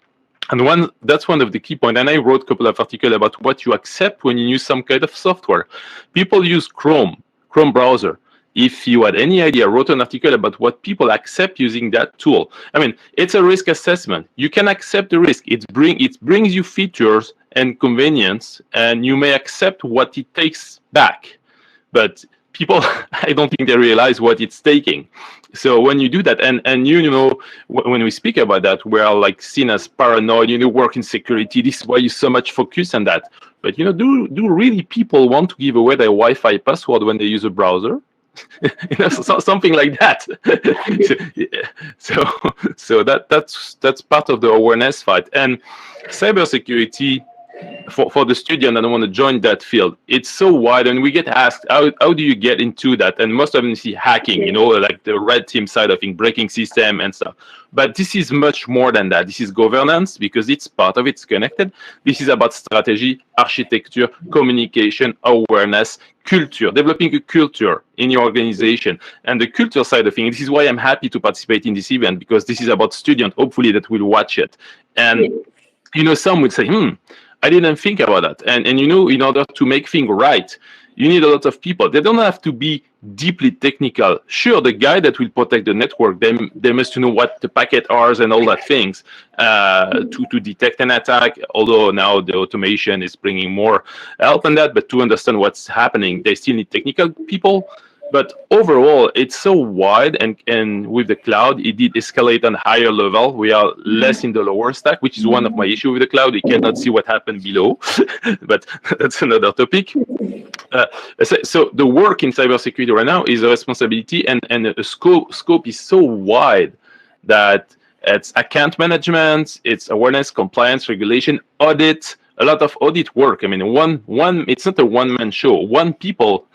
And that's one of the key points. And I wrote a couple of articles about what you accept when you use some kind of software. People use Chrome browser. If you had any idea, I wrote an article about what people accept using that tool. I mean, it's a risk assessment. You can accept the risk. It brings you features and convenience, and you may accept what it takes back. But people, I don't think they realize what it's taking. So when you do that, and when we speak about that, we are like seen as paranoid, work in security. This is why you so much focus on that. But do really people want to give away their Wi-Fi password when they use a browser? Something like that. So that's part of the awareness fight. And cybersecurity, for the student that want to join that field, it's so wide, and we get asked, how do you get into that? And most of them see hacking, like the red team side of things, breaking system and stuff. But this is much more than that. This is governance, because it's part of it's connected. This is about strategy, architecture, communication, awareness, culture, developing a culture in your organization. And the culture side of things, this is why I'm happy to participate in this event, because this is about students, hopefully, that will watch it. And, some would say, I didn't think about that. And in order to make things right, you need a lot of people. They don't have to be deeply technical. Sure, the guy that will protect the network, they must know what the packet are and all that things to detect an attack. Although now the automation is bringing more help on that, but to understand what's happening, they still need technical people. But overall, it's so wide, and with the cloud, it did escalate on a higher level. We are less in the lower stack, which is one of my issues with the cloud. You cannot see what happened below, but that's another topic. So the work in cybersecurity right now is a responsibility, and the scope is so wide that it's account management, it's awareness, compliance, regulation, audit, a lot of audit work. I mean, it's not a one-man show. One people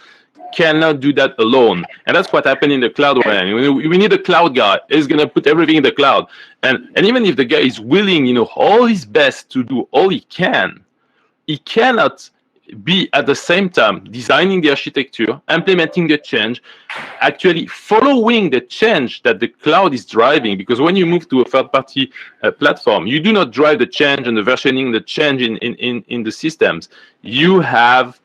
cannot do that alone, and that's what happened in the cloud right now. We need a cloud guy who's going to put everything in the cloud, and even if the guy is willing, all his best to do all he can, he cannot be at the same time designing the architecture, implementing the change, actually following the change that the cloud is driving. Because when you move to a third-party platform, you do not drive the change and the versioning, the change in the systems. You have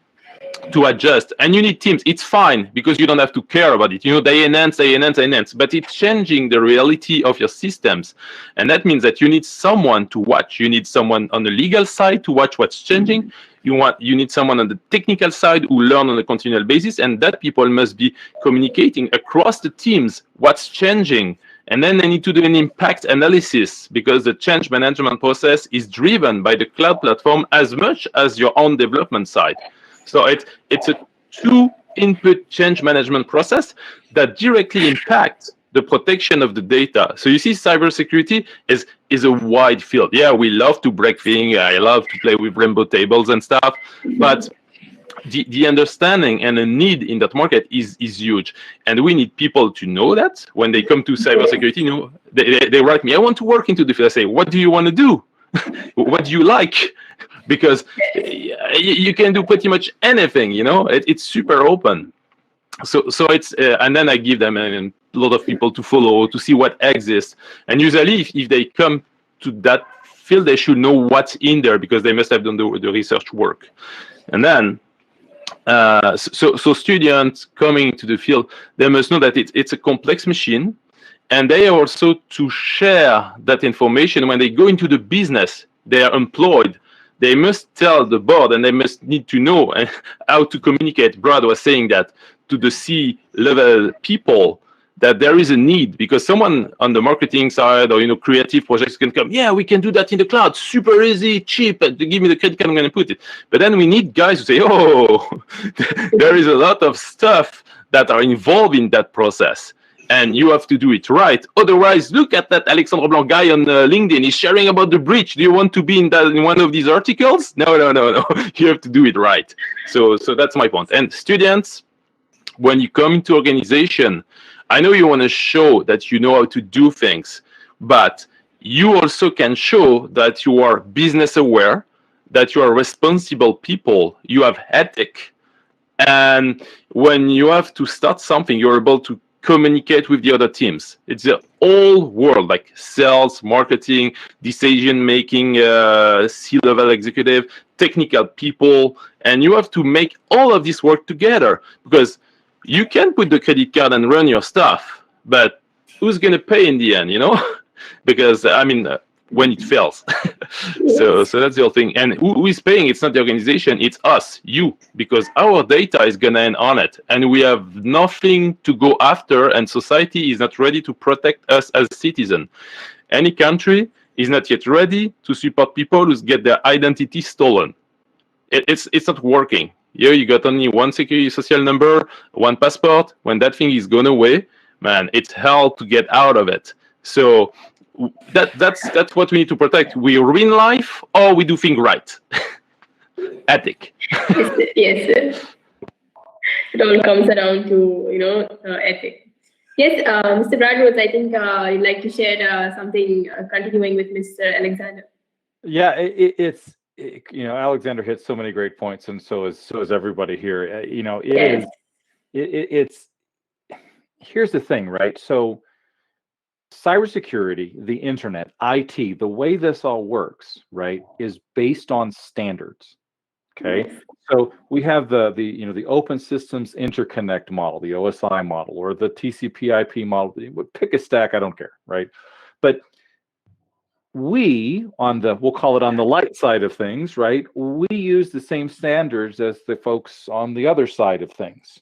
to adjust, and you need teams. It's fine because you don't have to care about it. They enhance, but it's changing the reality of your systems, and that means that you need someone to watch. You need someone on the legal side to watch what's changing. You need someone on the technical side who learn on a continual basis, and that people must be communicating across the teams what's changing. And then they need to do an impact analysis, because the change management process is driven by the cloud platform as much as your own development side. So it's a two-input change management process that directly impacts the protection of the data. So you see, cybersecurity is a wide field. Yeah, we love to break things. I love to play with rainbow tables and stuff, but the understanding and the need in that market is huge, and we need people to know that when they come to cybersecurity. They write me, I want to work into the field. I say, what do you want to do? What do you like? Because you can do pretty much anything. It's super open. So it's and then I give them a lot of people to follow to see what exists. And usually, if they come to that field, they should know what's in there, because they must have done the research work. And then so students coming to the field, they must know that it's a complex machine, and they are also to share that information when they go into the business. They are employed. They must tell the board, and they must need to know how to communicate. Brad was saying that to the C-level people that there is a need, because someone on the marketing side or creative projects can come, yeah, we can do that in the cloud, super easy, cheap, and give me the credit card, I'm going to put it. But then we need guys who say, oh, there is a lot of stuff that are involved in that process, and you have to do it right. Otherwise, look at that Alexandre Blanc guy on LinkedIn. He's sharing about the bridge. Do you want to be in one of these articles? No. You have to do it right. So that's my point. And students, when you come into organization, I know you want to show that you know how to do things, but you also can show that you are business aware, that you are responsible people, you have ethic. And when you have to start something, you're able to communicate with the other teams. It's the whole world, like sales, marketing, decision-making, C-level executive, technical people, and you have to make all of this work together, because you can put the credit card and run your stuff, but who's going to pay in the end, Because, when it fails. So that's the whole thing. And who is paying? It's not the organization, it's us, you, because our data is going to end on it. And we have nothing to go after, and society is not ready to protect us as citizens. Any country is not yet ready to support people who get their identity stolen. It's not working. Here you got only one security social number, one passport. When that thing is gone away, man, it's hell to get out of it. So that's what we need to protect. We ruin life, or we do things right. Ethic. Yes. It all comes around to ethic. Yes, Mr. Bradwoods, I think you'd like to share something, continuing with Mr. Alexander. Yeah, Alexander hit so many great points, and so is everybody here. It's here's the thing, right? So cybersecurity, the internet, IT, the way this all works, right, is based on standards. Okay, so we have the Open Systems Interconnect model, the OSI model, or the TCP/IP model. Pick a stack, I don't care, right? But we'll call it on the light side of things, right? We use the same standards as the folks on the other side of things.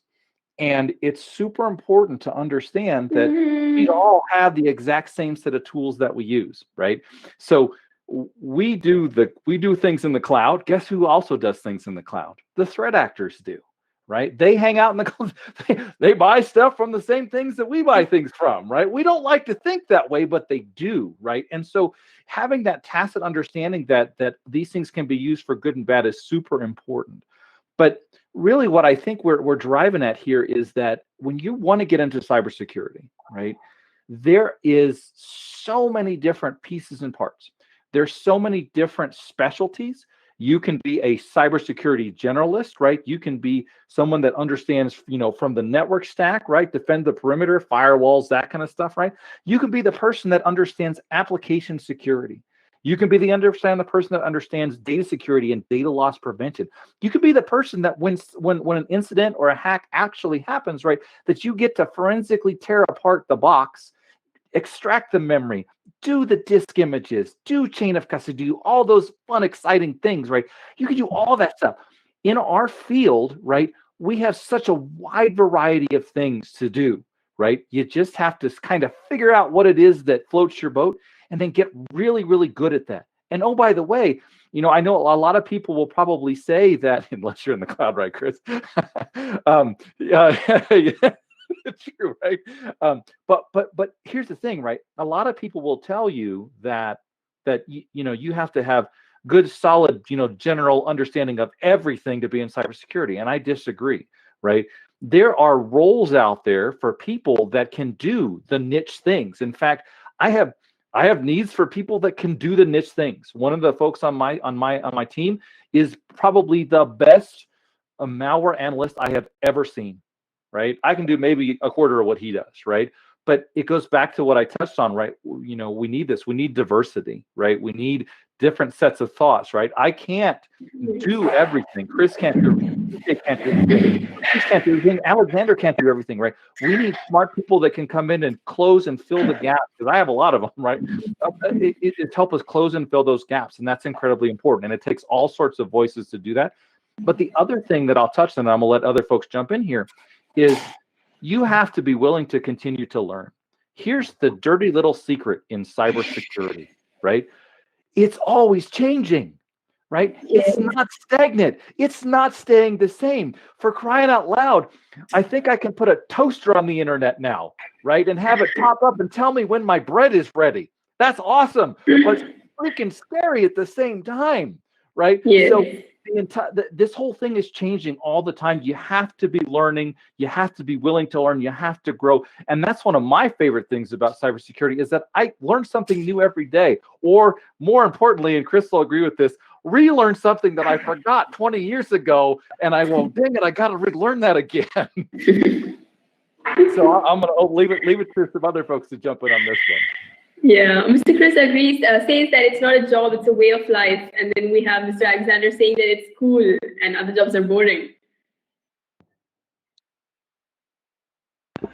And it's super important to understand that we all have the exact same set of tools that we use, right? So we do things in the cloud. Guess who also does things in the cloud? The threat actors do, right? They hang out in the cloud. They buy stuff from the same things that we buy things from, right? We don't like to think that way, but they do, right? And so having that tacit understanding that these things can be used for good and bad is super important. But really what I think we're driving at here is that when you want to get into cybersecurity, right, there is so many different pieces and parts. There's so many different specialties. You can be a cybersecurity generalist, right? You can be someone that understands, from the network stack, right? Defend the perimeter, firewalls, that kind of stuff, right? You can be the person that understands application security. You can be the person that understands data security and data loss prevention. You could be the person that when an incident or a hack actually happens, right, that you get to forensically tear apart the box, extract the memory, do the disk images, do chain of custody, do all those fun, exciting things, right? You can do all that stuff. In our field, right, we have such a wide variety of things to do, right? You just have to kind of figure out what it is that floats your boat and then get really, really good at that. And oh, by the way, I know a lot of people will probably say that, unless you're in the cloud, right, Chris? True, right? But here's the thing, right? A lot of people will tell you that you have to have good, solid, general understanding of everything to be in cybersecurity, and I disagree, right? There are roles out there for people that can do the niche things. In fact, I have needs for people that can do the niche things. One of the folks on my team is probably the best malware analyst I have ever seen. Right? I can do maybe a quarter of what he does, right? But it goes back to what I touched on, right? We need this. We need diversity, right? We need different sets of thoughts, right? I can't do everything. Chris can't do everything. Chris can't do everything. Alexander can't do everything, right? We need smart people that can come in and close and fill the gaps, because I have a lot of them, right? It's help us close and fill those gaps, and that's incredibly important. And it takes all sorts of voices to do that. But the other thing that I'll touch on, and I'm gonna let other folks jump in here, is you have to be willing to continue to learn. Here's the dirty little secret in cybersecurity, right? It's always changing, right? It's not stagnant. It's not staying the same. For crying out loud, I think I can put a toaster on the internet now, right? And have it pop up and tell me when my bread is ready. That's awesome, but it's freaking scary at the same time, right? So this whole thing is changing all the time. You have to be learning. You have to be willing to learn. You have to grow. And that's one of my favorite things about cybersecurity is that I learn something new every day. Or more importantly, and Chris will agree with this, relearn something that I forgot 20 years ago. And I will, dang it, I got to relearn that again. So I'm going to leave it to some other folks to jump in on this one. Yeah, Mr. Chris agrees, says that it's not a job, it's a way of life. And then we have Mr. Alexander saying that it's cool and other jobs are boring.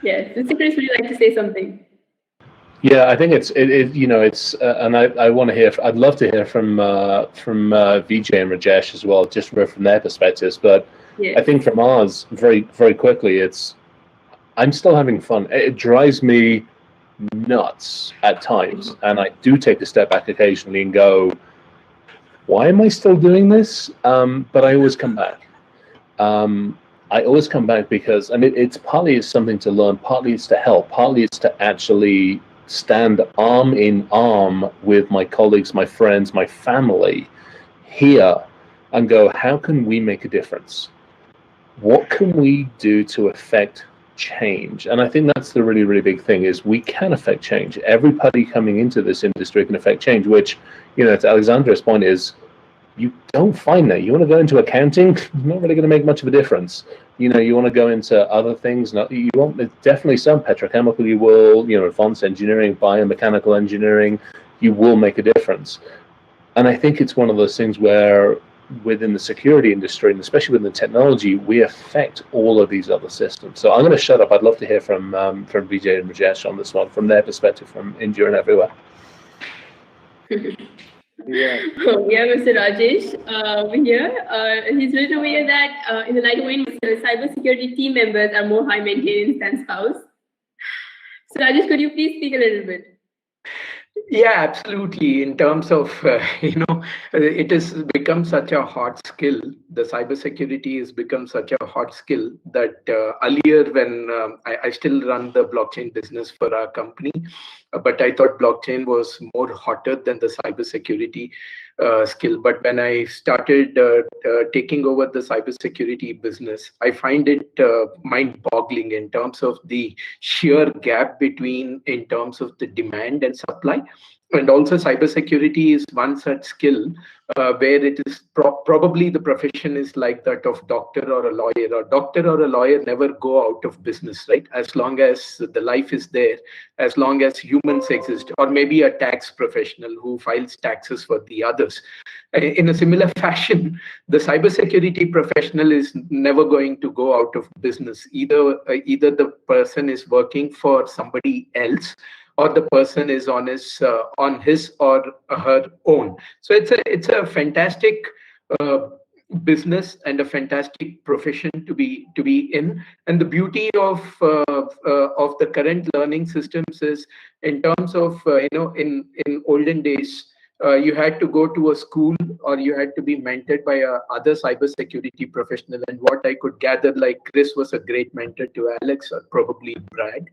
Yes, Mr. Chris, would you like to say something? Yeah, I think it's and I want to hear. I'd love to hear from Vijay and Rajesh as well, just from their perspectives. But I think from ours, very very quickly, I'm still having fun. It drives me nuts at times, and I do take a step back occasionally and go, why am I still doing this? But I always come back. I always come back because, and it's partly it's something to learn, partly it's to help, partly it's to actually stand arm in arm with my colleagues, my friends, my family here and go, how can we make a difference? What can we do to affect change? And I think that's the really, really big thing is we can affect change. Everybody coming into this industry can affect change, which, to Alexandra's point is, you don't find that. You want to go into accounting, not really going to make much of a difference. You want to go into other things. You want definitely some petrochemical. You will, advanced engineering, biomechanical engineering. You will make a difference. And I think it's one of those things where within the security industry, and especially within the technology, we affect all of these other systems. So I'm going to shut up. I'd love to hear from Vijay and Rajesh on this one, from their perspective, from India and everywhere. Yeah, Mr. Rajesh over here. He's written over here that in the light vein, cybersecurity team members are more high maintenance than spouse. So Rajesh, could you please speak a little bit? Yeah, absolutely. In terms of, it has become such a hot skill. The cybersecurity has become such a hot skill that earlier when I still run the blockchain business for our company, but I thought blockchain was more hotter than the cybersecurity skill. But when I started taking over the cybersecurity business, I find it mind-boggling in terms of the sheer gap between in terms of the demand and supply. And also cybersecurity is one such skill where it is probably the profession is like that of doctor or a lawyer. Or doctor or a lawyer never go out of business, right? As long as the life is there, as long as humans exist, or maybe a tax professional who files taxes for the others. In a similar fashion, the cybersecurity professional is never going to go out of business. Either the person is working for somebody else, or the person is on his or her own. So it's a fantastic business and a fantastic profession to be in. And the beauty of the current learning systems is in terms of in olden days. You had to go to a school or you had to be mentored by other cybersecurity professional. And what I could gather, like Chris was a great mentor to Alex or probably Brad.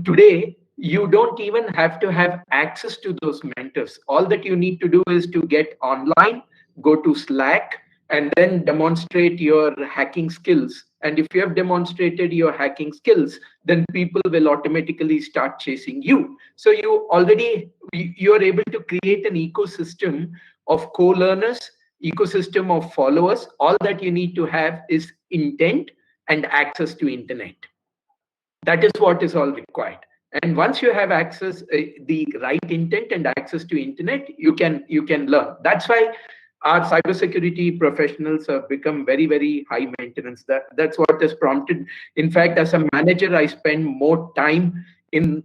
Today, you don't even have to have access to those mentors. All that you need to do is to get online, go to Slack, and then demonstrate your hacking skills. And if you have demonstrated your hacking skills, then people will automatically start chasing you. So you're able to create an ecosystem of co-learners, ecosystem of followers. All that you need to have is intent and access to internet. That is what is all required. And once you have access, the right intent and access to internet, you can learn. That's why our cybersecurity professionals have become very, very high maintenance. That's what has prompted. In fact, as a manager, I spend more time in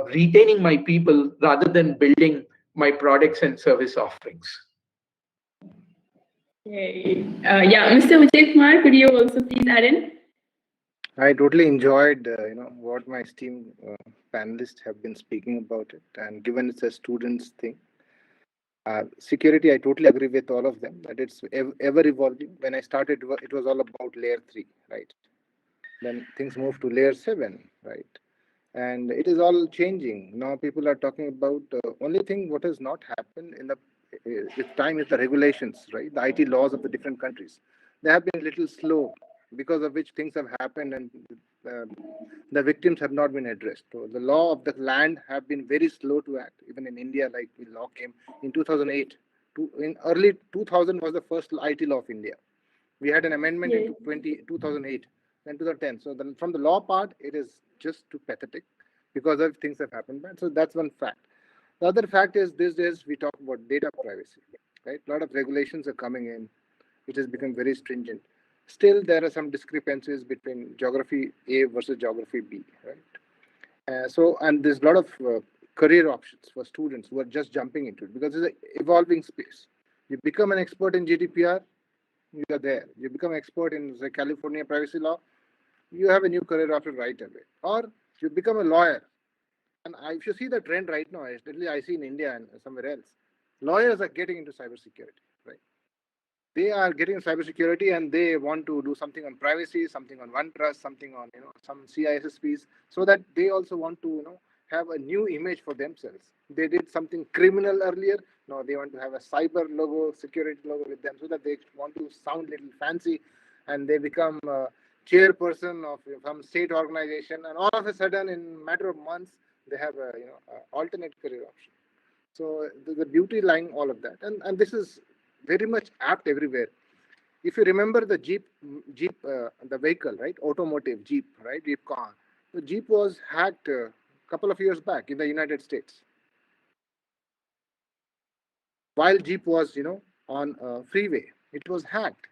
retaining my people rather than building my products and service offerings. Yeah, Mr. Vijay Kumar, could you also please add in? I totally enjoyed, what my esteemed panelists have been speaking about it, and given it's a students' thing, security, I totally agree with all of them that it's ever evolving. When I started, it was all about layer 3, right? Then things moved to layer 7, right? And it is all changing. Now people are talking about only thing what has not happened in the with time is the regulations, right? The IT laws of the different countries. They have been a little slow, because of which things have happened, and uh, the victims have not been addressed. So the law of the land have been very slow to act. Even in India, like the law came in 2008. In early 2000 was the first IT law of India. We had an amendment in 2008 and 2010. So from the law part, it is just too pathetic because of things have happened bad. So that's one fact. The other fact is these days we talk about data privacy, right? A lot of regulations are coming in. It has become very stringent. Still, there are some discrepancies between geography A versus geography B, right? And there's a lot of career options for students who are just jumping into it because it's an evolving space. You become an expert in GDPR, you are there. You become expert in the California privacy law, you have a new career option right away. Or you become a lawyer. And if you see the trend right now, especially I see in India and somewhere else, lawyers are getting into cybersecurity, right? They are getting cybersecurity and they want to do something on privacy, something on OneTrust, something on some CISSPs, so that they also want to have a new image for themselves. They did something criminal earlier. Now they want to have a cyber logo, security logo with them, so that they want to sound little fancy, and they become a chairperson of some state organization, and all of a sudden, in matter of months, they have a alternate career option. So the beauty lying all of that, and this is very much apt everywhere. If you remember the Jeep, the vehicle, right? Automotive Jeep, right? Jeep car. The Jeep was hacked a couple of years back in the United States. While Jeep was, on a freeway, it was hacked,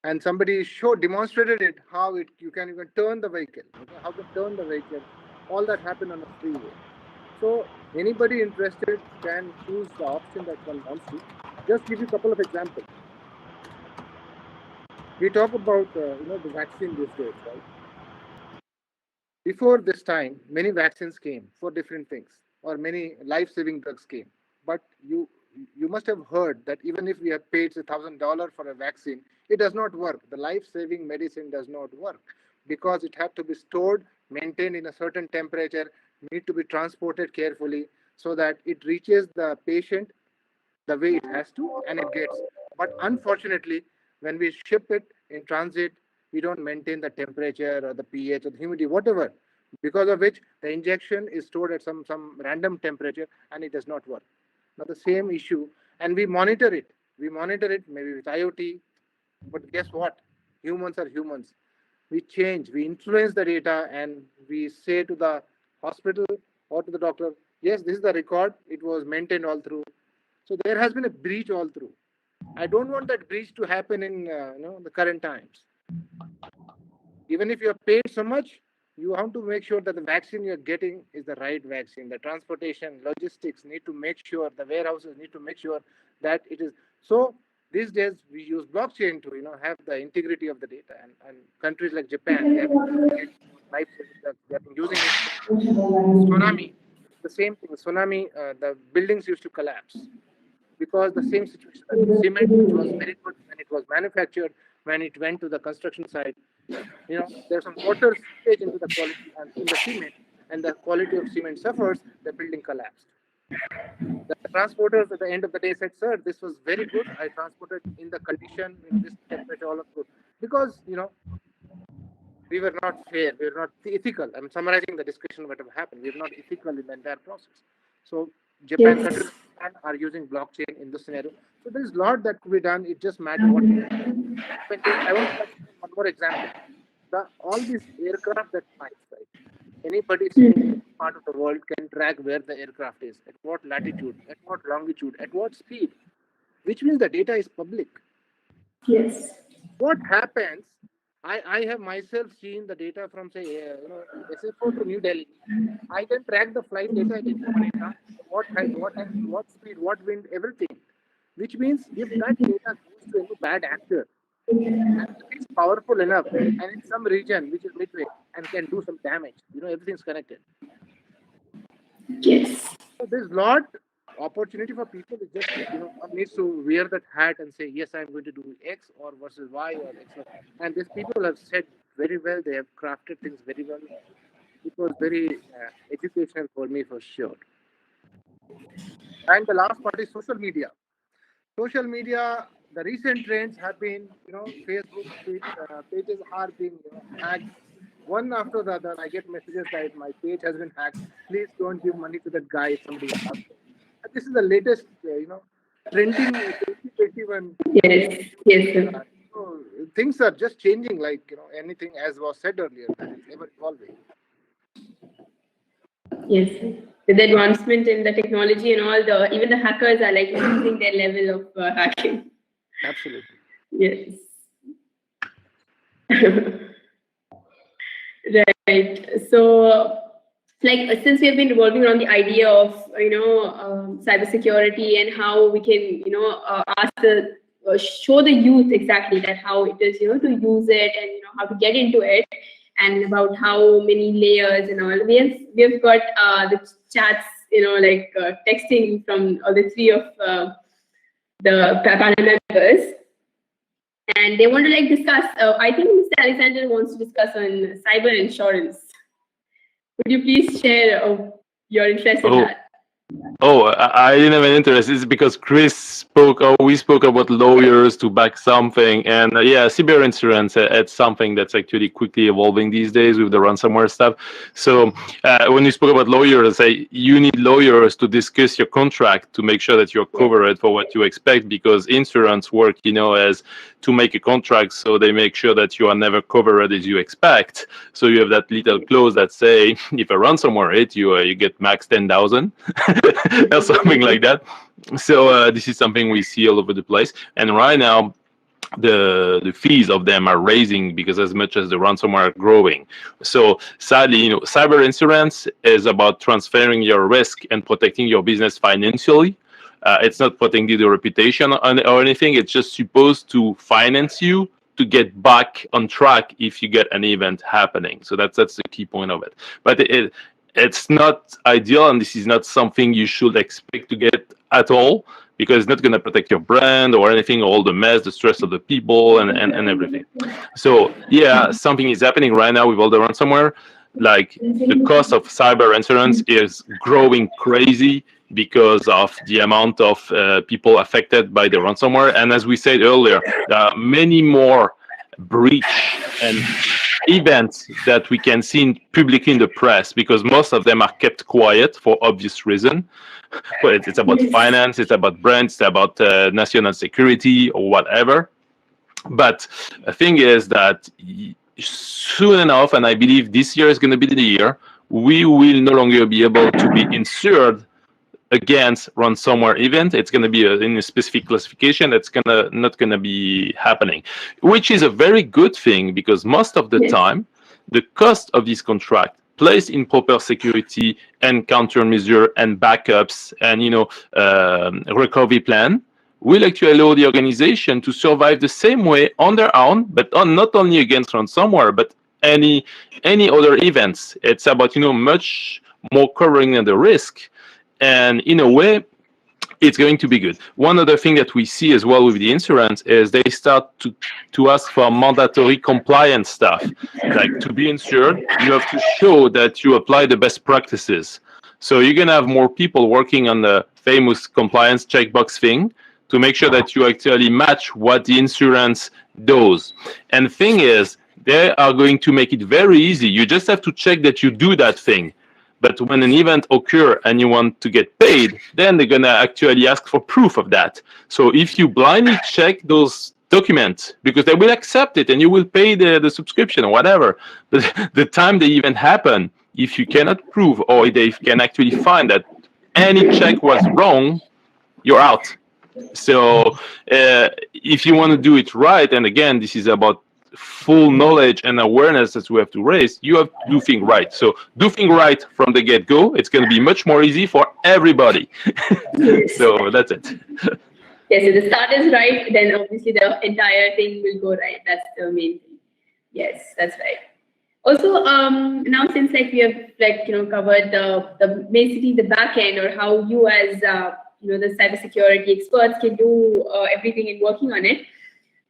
and somebody demonstrated it how you can even turn the vehicle, how to turn the vehicle. All that happened on a freeway. So anybody interested can choose the option that one wants to. Just give you a couple of examples. We talk about the vaccine these days, right? Before this time, many vaccines came for different things, or many life-saving drugs came. But you must have heard that even if we have paid $1,000 for a vaccine, it does not work. The life-saving medicine does not work because it had to be stored, maintained in a certain temperature, need to be transported carefully so that it reaches the patient the way it has to, and it gets. But unfortunately, when we ship it in transit, we don't maintain the temperature or the pH or the humidity, whatever, because of which the injection is stored at some random temperature and it does not work. Now the same issue, and we monitor it. We monitor it maybe with IoT, but guess what? Humans are humans. We change, we influence the data, and we say to the hospital or to the doctor, yes, this is the record. It was maintained all through. So there has been a breach all through. I don't want that breach to happen in the current times. Even if you are paid so much, you have to make sure that the vaccine you are getting is the right vaccine. The transportation, logistics need to make sure, the warehouses need to make sure that it is. So these days we use blockchain to have the integrity of the data. And countries like Japan, they have been using it. Tsunami, the same thing. Tsunami, the buildings used to collapse because the same situation. Cement, which was very good when it was manufactured, when it went to the construction site, there's some water seepage into the quality and in the cement, and the quality of cement suffers. The building collapsed. The transporters at the end of the day said, "Sir, this was very good. I transported in the condition, in this temperature, all of good." Because we were not fair, we were not ethical. I'm summarizing the discussion what have happened. We are not ethical in the entire process. So Japan, Yes. countries are using blockchain in this scenario. So there is a lot that could be done. It just matters what we do. I want to touch one more example. All these aircraft that flies, right? Anybody sitting in any part of the world can track where the aircraft is, at what latitude, at what longitude, at what speed, which means the data is public. Yes. What happens? I have myself seen the data from say SFO to New Delhi. I can track the flight data at any point in time, what height, what angle, what speed, what wind, everything. Which means if that data goes to any bad actor, And if it's powerful enough, and in some region which is midway and can do some damage, everything's connected. Yes. So there's lot opportunity for people. It's just one needs to wear that hat and say yes, I'm going to do X or versus Y or X. And these people have said very well. They have crafted things very well. It was very educational for me for sure. And the last part is social media. Social media, the recent trends have been, Facebook pages are being hacked one after the other. I get messages that my page has been hacked. Please don't give money to that guy if somebody asks. And this is the latest, trending 2021. Yes. Yes, sir. So things are just changing like, anything as was said earlier, that it's ever evolving. Yes. With the advancement in the technology and all, even the hackers are like increasing their level of hacking. Absolutely. Yes. Right. So, like, since we have been revolving around the idea of cybersecurity and how we can show the youth exactly that how it is to use it and how to get into it, and about how many layers and all. We have got the chats texting from all the three of the panel members, and they want to discuss. I think Mr. Alexander wants to discuss on cyber insurance. Would you please share your interest in that? I didn't have an interest. It's because Chris spoke, or we spoke about lawyers to back something. And cyber insurance, it's something that's actually quickly evolving these days with the ransomware stuff. So when you spoke about lawyers, you need lawyers to discuss your contract to make sure that you're covered for what you expect, because insurance work, as to make a contract, so they make sure that you are never covered as you expect. So you have that little clause that say, if a ransomware hit you, you get max 10,000 or something like that. So this is something we see all over the place. And right now, the fees of them are raising because as much as the ransomware are growing. So sadly, cyber insurance is about transferring your risk and protecting your business financially. It's not protecting the reputation or anything. It's just supposed to finance you to get back on track if you get an event happening. So that's the key point of it. But it's not ideal, and this is not something you should expect to get at all, because it's not going to protect your brand or anything, all the mess, the stress of the people and everything. So something is happening right now with all the ransomware. Like, the cost of cyber insurance is growing crazy because of the amount of people affected by the ransomware. And as we said earlier, there are many more breach and events that we can see publicly in the press, because most of them are kept quiet for obvious reason. But it's about finance, it's about brands, it's about national security or whatever. But the thing is that soon enough, and I believe this year is going to be the year, we will no longer be able to be insured against ransomware event. It's going to be in a specific classification. That's not going to be happening, which is a very good thing, because most of the time, the cost of this contract placed in proper security and countermeasure and backups and recovery plan will actually allow the organization to survive the same way on their own, but not only against ransomware, but any other events. It's about much more covering than the risk. And in a way, it's going to be good. One other thing that we see as well with the insurance is they start to ask for mandatory compliance stuff. Like, to be insured, you have to show that you apply the best practices. So you're going to have more people working on the famous compliance checkbox thing to make sure that you actually match what the insurance does. And the thing is, they are going to make it very easy. You just have to check that you do that thing. But when an event occurs and you want to get paid, then they're going to actually ask for proof of that. So if you blindly check those documents, because they will accept it and you will pay the subscription or whatever, but the time the event happen, if you cannot prove, or they can actually find that any check was wrong, you're out. So if you want to do it right, and again, this is about full knowledge and awareness that we have to raise, you have to do things right. So do things right from the get-go. It's going to be much more easy for everybody. So that's it. Yes, so the start is right, then obviously the entire thing will go right. That's the main thing. Yes, that's right. Also, now since like we have covered the basically the back end, or how you as the cybersecurity experts can do everything in working on it,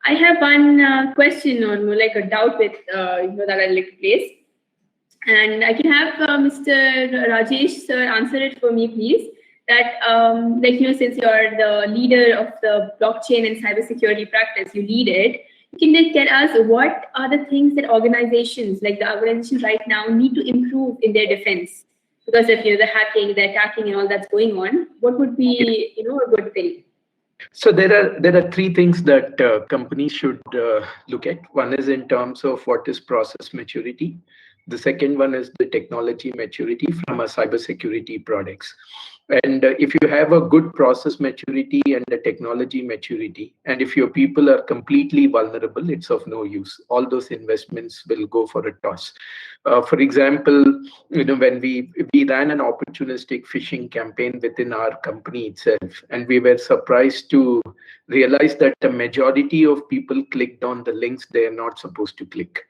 I have one question, or more like a doubt with that I'd like to place, and I can have Mr. Rajesh sir answer it for me, please. That since you're the leader of the blockchain and cybersecurity practice, you lead it. You can tell us what are the things that organizations, like the organization right now, need to improve in their defense because of the hacking, the attacking, and all that's going on. What would be a good thing? So there are three things that companies should look at. One is in terms of what is process maturity. The second one is the technology maturity from a cybersecurity products. And if you have a good process maturity and a technology maturity, and if your people are completely vulnerable, it's of no use. All those investments will go for a toss. For example, when we ran an opportunistic phishing campaign within our company itself, and we were surprised to realize that the majority of people clicked on the links they are not supposed to click.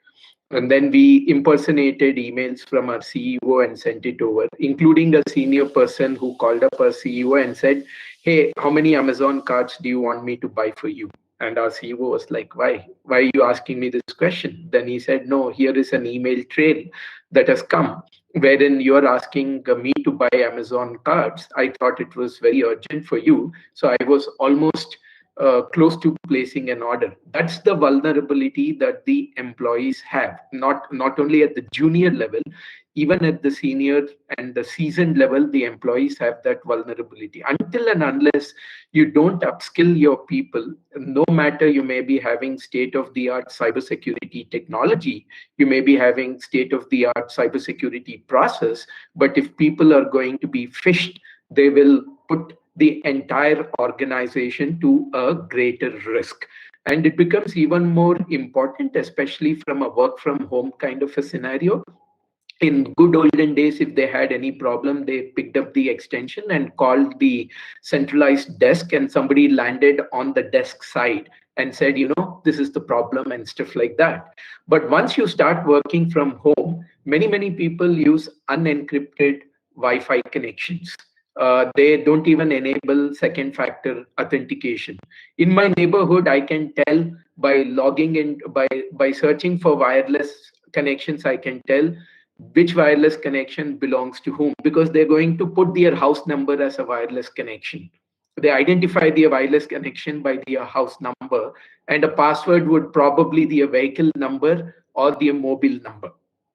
And then we impersonated emails from our CEO and sent it over, including a senior person who called up our CEO and said, "Hey, how many Amazon cards do you want me to buy for you?" And our CEO was like, "Why? Why are you asking me this question?" Then he said, "No, here is an email trail that has come wherein you are asking me to buy Amazon cards. I thought it was very urgent for you. So I was almost close to placing an order." That's the vulnerability that the employees have, not only at the junior level, even at the senior and the seasoned level, the employees have that vulnerability. Until and unless you don't upskill your people, no matter you may be having state-of-the-art cybersecurity technology, you may be having state-of-the-art cybersecurity process, but if people are going to be phished, they will put the entire organization to a greater risk. And it becomes even more important, especially from a work from home kind of a scenario. In good olden days, if they had any problem, they picked up the extension and called the centralized desk, and somebody landed on the desk side and said, this is the problem and stuff like that. But once you start working from home, many people use unencrypted Wi-Fi connections. They don't even enable second factor authentication. In my neighborhood, I can tell by logging in, by searching for wireless connections, I can tell which wireless connection belongs to whom, because they're going to put their house number as a wireless connection. They identify their wireless connection by their house number, and a password would probably be a vehicle number or their mobile number,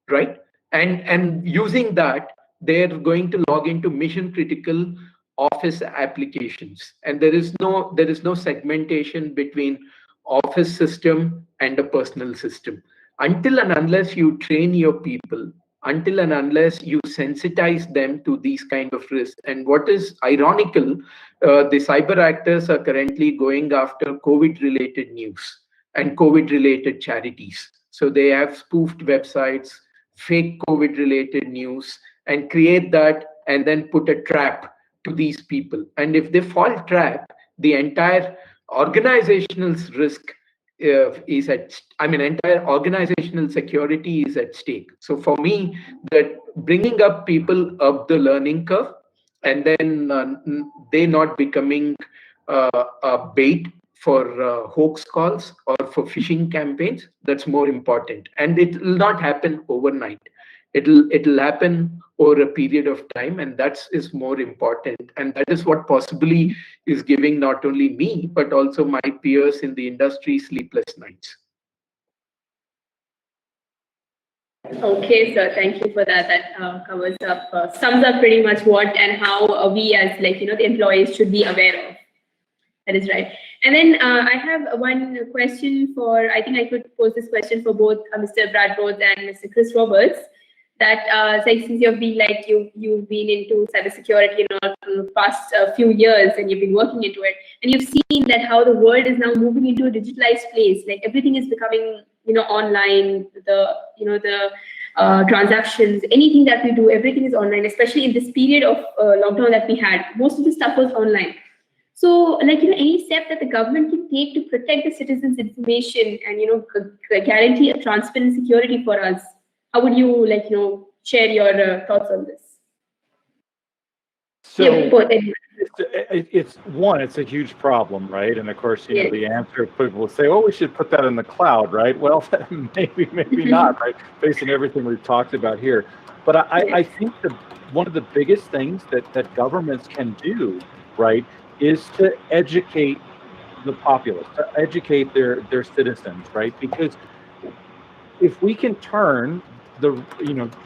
right? And using that, they're going to log into mission critical office applications, and there is no segmentation between office system and a personal system. Until and unless you train your people, until and unless you sensitize them to these kind of risks. And what is ironical, the cyber actors are currently going after COVID related news and COVID related charities. So they have spoofed websites, fake COVID related news, and create that and then put a trap to these people. And if they fall trap, the entire organizational risk entire organizational security is at stake. So for me, that bringing up people up the learning curve, and then they not becoming a bait for hoax calls or for phishing campaigns, that's more important. And it will not happen overnight. It'll happen over a period of time, and that is more important. And that is what possibly is giving not only me, but also my peers in the industry sleepless nights. Okay, sir, thank you for that. That covers up, sums up pretty much what and how we as the employees should be aware of. That is right. And then I have one question I think I could pose this question for both Mr. Brad Rhodes and Mr. Chris Roberts. That since you've been you've been into cybersecurity for the past few years, and you've been working into it, and you've seen that how the world is now moving into a digitalized place. Like everything is becoming online. The transactions, anything that we do, everything is online. Especially in this period of lockdown that we had, most of the stuff was online. So, any step that the government can take to protect the citizens' information and, guarantee a transparent security for us. How would you, share your thoughts on this? So Yeah, both. it's a huge problem, right? And of course, the answer, people will say, "Oh, we should put that in the cloud," right? Well, maybe not, right? Based on everything we've talked about here. But I think one of the biggest things that governments can do, right, is to educate the populace, to educate their citizens, right? Because if we can turn the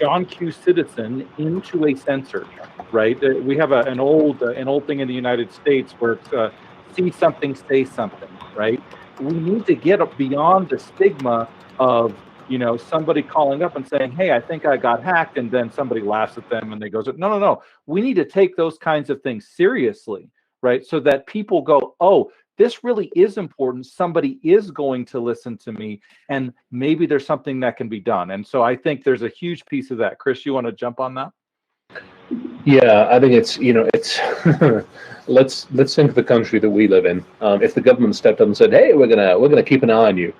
John Q. citizen into a censor, right? We have an old thing in the United States where it's see something, say something, right? We need to get beyond the stigma of somebody calling up and saying, "Hey, I think I got hacked," and then somebody laughs at them and they goes, No. We need to take those kinds of things seriously, right? So that people go, "Oh, this really is important. Somebody is going to listen to me, and maybe there's something that can be done." And so I think there's a huge piece of that. Chris, you want to jump on that? Yeah, I think it's let's think of the country that we live in. If the government stepped up and said, "Hey, we're gonna keep an eye on you,"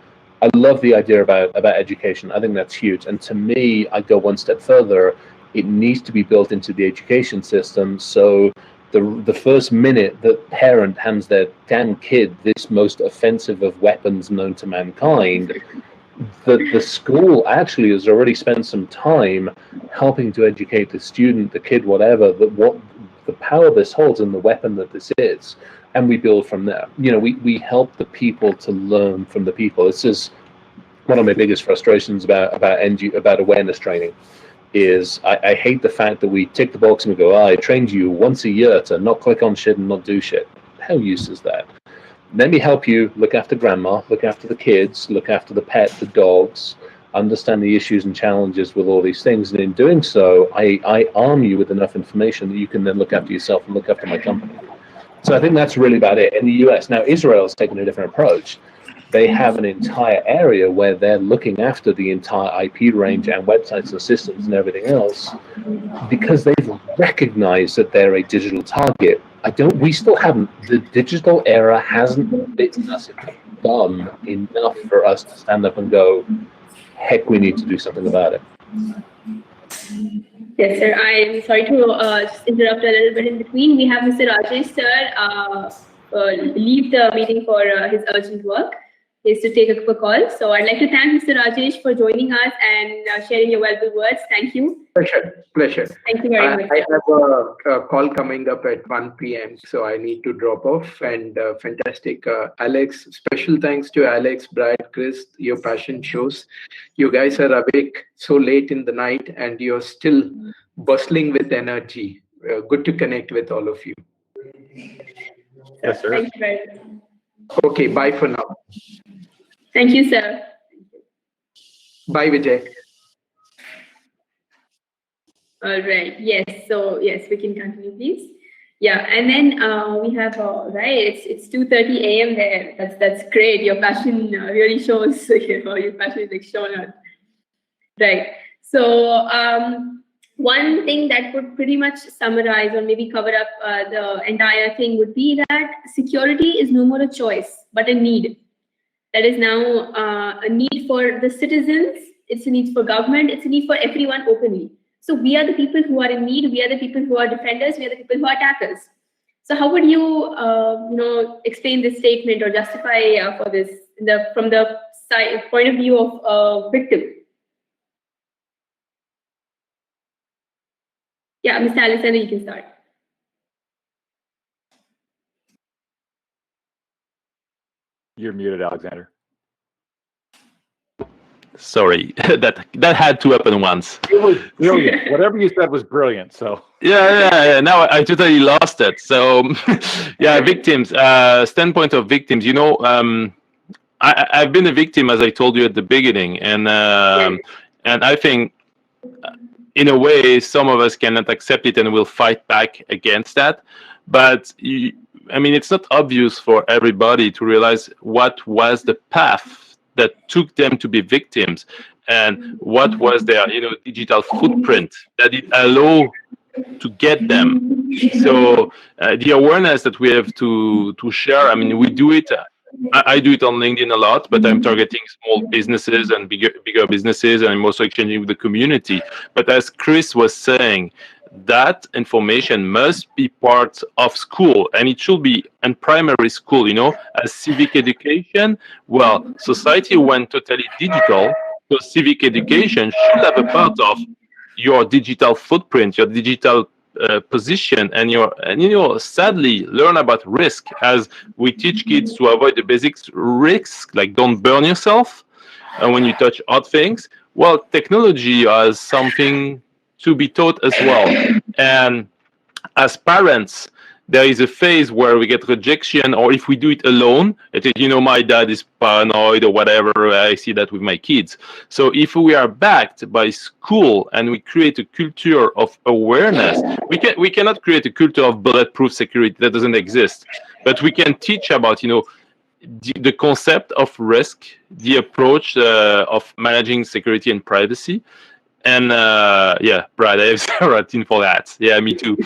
I love the idea about education. I think that's huge. And to me, I go one step further. It needs to be built into the education system. So the first minute that parent hands their damn kid this most offensive of weapons known to mankind, the school actually has already spent some time helping to educate the student, the kid, whatever, that what the power this holds and the weapon that this is, and we build from there. We help the people to learn from the people. This is one of my biggest frustrations about awareness training. Is I hate the fact that we tick the box and we go, I trained you once a year to not click on shit and not do shit. How use is that? Let me help you look after grandma, look after the kids, look after the pet, the dogs, understand the issues and challenges with all these things. And in doing so, I arm you with enough information that you can then look after yourself and look after my company. So I think that's really about it. In the US, now Israel's taken a different approach. They have an entire area where they're looking after the entire IP range and websites and systems and everything else because they've recognized that they're a digital target. We still haven't, the digital era hasn't bitten us in the bum enough for us to stand up and go, heck, we need to do something about it. Yes, sir. I'm sorry to just interrupt a little bit in between. We have Mr. Rajesh, sir, leave the meeting for his urgent work. He has to take a call. So I'd like to thank Mr. Rajesh for joining us and sharing your valuable words. Thank you. Pleasure. Thank you very much. I have a call coming up at 1 p.m., so I need to drop off. And fantastic. Alex, special thanks to Alex, Brad, Chris. Your passion shows. You guys are awake so late in the night and you're still bustling with energy. Good to connect with all of you. Yes, sir. Thank you very much. Okay, bye for now. Thank you, sir. Bye, Vijay. All right. Yes. So yes, we can continue, please. Yeah, and then we have right. It's 2:30 a.m. there. That's great. Your passion really shows. Your passion is like shown up. Right. So one thing that would pretty much summarize or maybe cover up the entire thing would be that security is no more a choice but a need. That is now a need for the citizens. It's a need for government. It's a need for everyone openly. So we are the people who are in need. We are the people who are defenders. We are the people who are attackers. So how would you, explain this statement or justify for this from the point of view of a victim? Yeah, Mr. Alexander, you can start. You're muted, Alexander. Sorry, that had to happen once. It was brilliant. Whatever you said was brilliant. So yeah. Now I totally lost it. So yeah, victims. Standpoint of victims. I've been a victim, as I told you at the beginning, and I think, in a way, some of us cannot accept it and will fight back against that. But it's not obvious for everybody to realize what was the path that took them to be victims, and what was their digital footprint that it allowed to get them. So the awareness that we have to share. I mean, we do it. I do it on LinkedIn a lot, but I'm targeting small businesses and bigger businesses, and I'm also exchanging with the community. But as Chris was saying, that information must be part of school, and it should be in primary school. As civic education. Well, society went totally digital, so civic education should have a part of your digital footprint, your digital position, and sadly learn about risk, as we teach kids to avoid the basics risks, like don't burn yourself when you touch hot things. Well, technology has something to be taught as well. And as parents, there is a phase where we get rejection, or if we do it alone, it is, my dad is paranoid or whatever. I see that with my kids. So if we are backed by school and we create a culture of awareness, we cannot create a culture of bulletproof security that doesn't exist, but we can teach about, the concept of risk, the approach of managing security and privacy. And yeah, Brad, I have zero routine for that. Yeah, me too.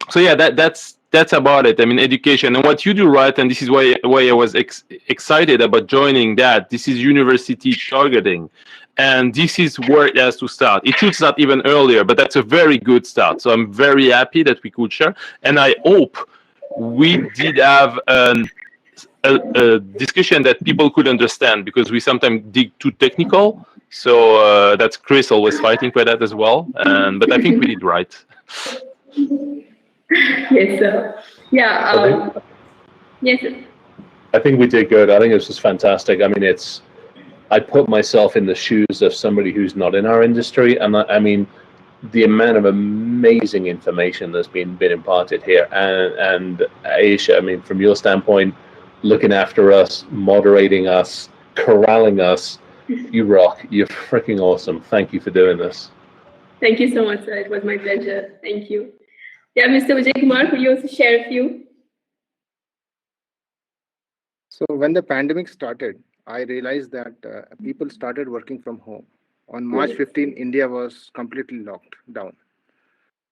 So yeah, that's about it. I mean, education and what you do, right? And this is why I was excited about joining that. This is university targeting, and this is where it has to start. It should start even earlier, but that's a very good start. So I'm very happy that we could share, and I hope we did have a discussion that people could understand, because we sometimes dig too technical. So that's Chris always fighting for that as well. But I think we did right. Yes, sir. Yeah. Yes. Sir. I think we did good. I think it was just fantastic. I mean, I put myself in the shoes of somebody who's not in our industry, and I mean, the amount of amazing information that's been imparted here. And Aisha, I mean, from your standpoint, looking after us, moderating us, corralling us, you rock. You're freaking awesome. Thank you for doing this. Thank you so much, sir. It was my pleasure. Thank you. Yeah, Mr. Vijay Kumar, could you also share a few? So when the pandemic started, I realized that people started working from home. On March 15, India was completely locked down.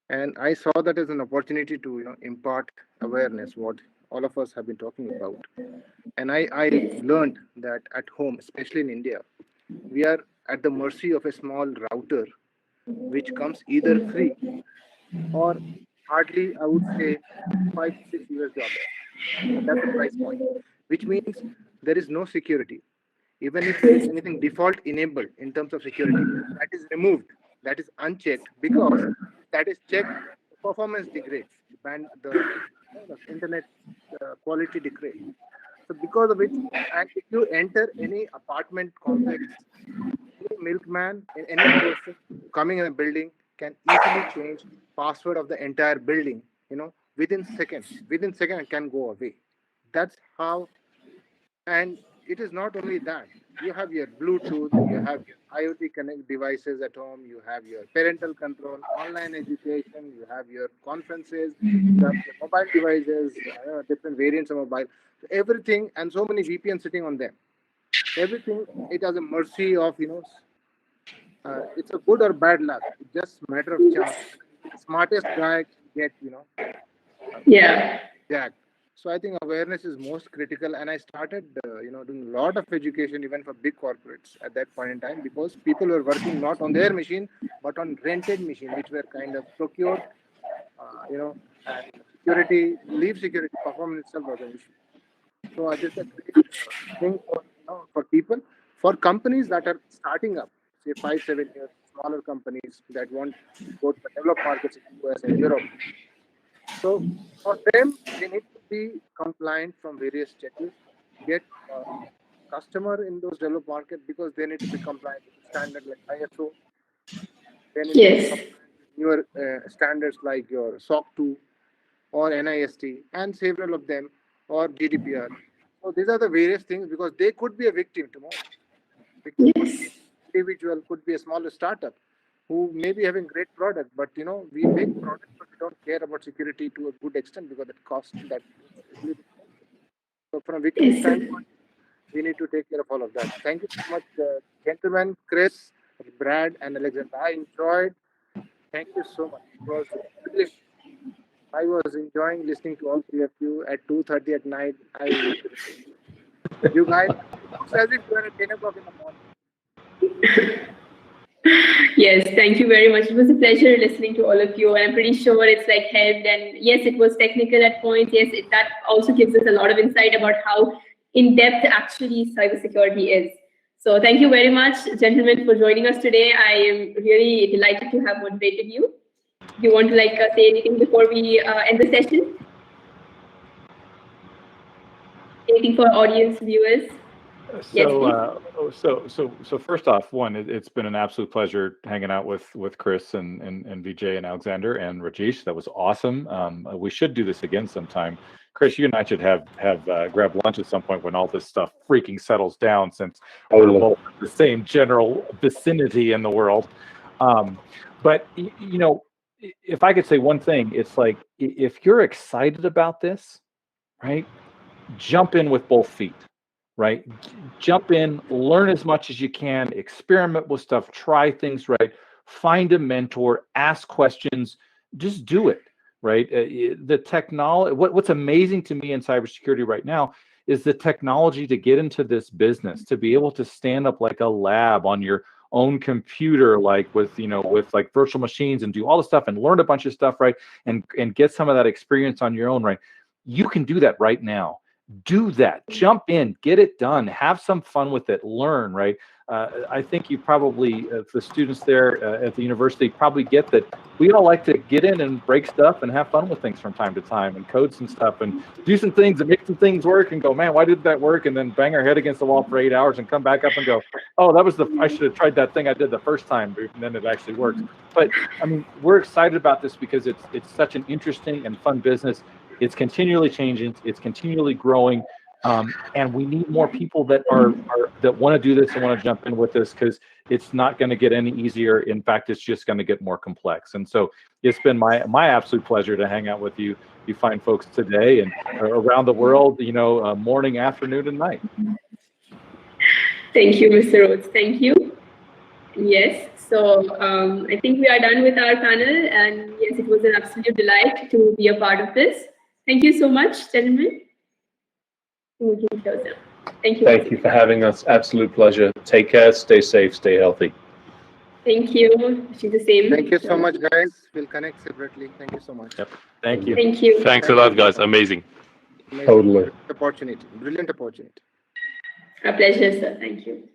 And I saw that as an opportunity to impart awareness, what all of us have been talking about. And I learned that at home, especially in India, we are at the mercy of a small router, which comes either free or hardly, I would say, $5 to $6. That's the price point, which means there is no security. Even if there is anything default enabled in terms of security, that is removed, that is unchecked, because that is checked, performance degrades, the internet quality degrades. So because of which, and if you enter any apartment complex, any milkman, any person coming in a building can easily change password of the entire building, within seconds. Within seconds, it can go away. That's how. And it is not only that. You have your Bluetooth, you have your IoT connect devices at home, you have your parental control, online education, you have your conferences, you have your mobile devices, different variants of mobile, everything, and so many VPN sitting on them. Everything, it has a mercy of, it's a good or bad luck. It's just a matter of chance. The smartest guy get, Yeah. jacked. So I think awareness is most critical, and I started, doing a lot of education even for big corporates at that point in time, because people were working not on their machine but on rented machine, which were kind of procured, and security, leave security performance itself was an issue. So this is a great thing for people, for companies that are starting up, say 5-7 years, smaller companies that want to go to the developed markets in the US and Europe. So for them, they need to be compliant from various checklists, get customer in those developed markets, because they need to be compliant with standard like ISO. They need to be Yes. compliant with newer standards like your SOC 2 or NIST and several of them, or GDPR. So these are the various things, because they could be a victim tomorrow. Victim could be Yes. an individual, could be a smaller startup who may be having great product, but we make products but we don't care about security to a good extent, because that cost that ability. So from a victim Yes, sir. standpoint, we need to take care of all of that. Thank you so much, gentlemen, Chris, Brad, and Alexander. I enjoyed Thank you so much. It was really, I was enjoying listening to all three of you at 2:30 at night. You guys, it's as if you are at 10 o'clock in the morning. Yes, thank you very much. It was a pleasure listening to all of you, and I'm pretty sure it's like helped. And yes, it was technical at points. Yes, that also gives us a lot of insight about how in depth actually cybersecurity is. So thank you very much, gentlemen, for joining us today. I am really delighted to have moderated you. Do you want to say anything before we end the session? Anything for audience viewers? So first off, one, it's been an absolute pleasure hanging out with Chris and Vijay and Alexander and Rajesh. That was awesome. We should do this again sometime. Chris, you and I should have grab lunch at some point when all this stuff freaking settles down, since we're both in the same general vicinity in the world. But you know, if I could say one thing, it's like, if you're excited about this, right, jump in with both feet. Right? Jump in, learn as much as you can, experiment with stuff, try things, right? Find a mentor, ask questions, just do it, right? The technology, what's amazing to me in cybersecurity right now is the technology to get into this business, to be able to stand up like a lab on your own computer, like with like virtual machines, and do all the stuff and learn a bunch of stuff, right? And get some of that experience on your own, right? You can do that right now. Do that, jump in, get it done, have some fun with it, learn, right? I think you probably, the students there at the university probably get that we all like to get in and break stuff and have fun with things from time to time, and code some stuff and do some things and make some things work and go, man, why didn't that work? And then bang our head against the wall for 8 hours and come back up and go, oh, I should have tried that thing I did the first time, and then it actually works. But I mean, we're excited about this because it's such an interesting and fun business. It's continually changing. It's continually growing, and we need more people that that want to do this and want to jump in with us, because it's not going to get any easier. In fact, it's just going to get more complex. And so, it's been my absolute pleasure to hang out with you. You fine folks today and around the world. Morning, afternoon, and night. Thank you, Mr. Rhodes. Thank you. Yes, so I think we are done with our panel, and yes, it was an absolute delight to be a part of this. Thank you so much, gentlemen. We can close now. Thank you. Thank you for having us. Absolute pleasure. Take care, stay safe, stay healthy. Thank you. Wish you the same. Thank you so much, guys. We'll connect separately. Thank you so much. Yep. Thank you. Thank you. Thanks a lot, guys. Amazing. Totally. Opportunity. Brilliant opportunity. A pleasure, sir. Thank you.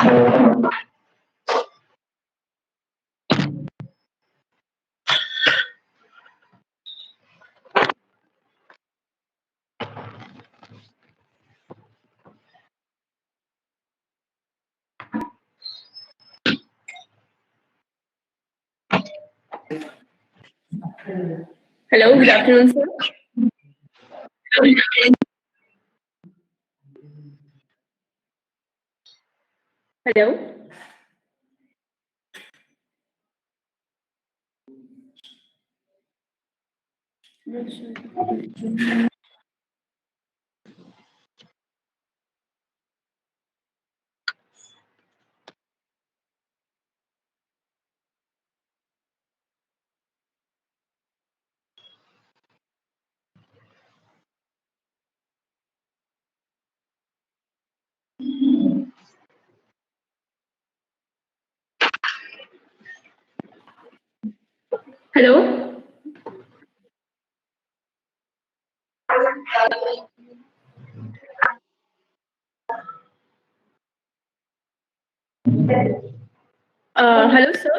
Hello, good afternoon, sir. Hello. Hello. Hello, sir.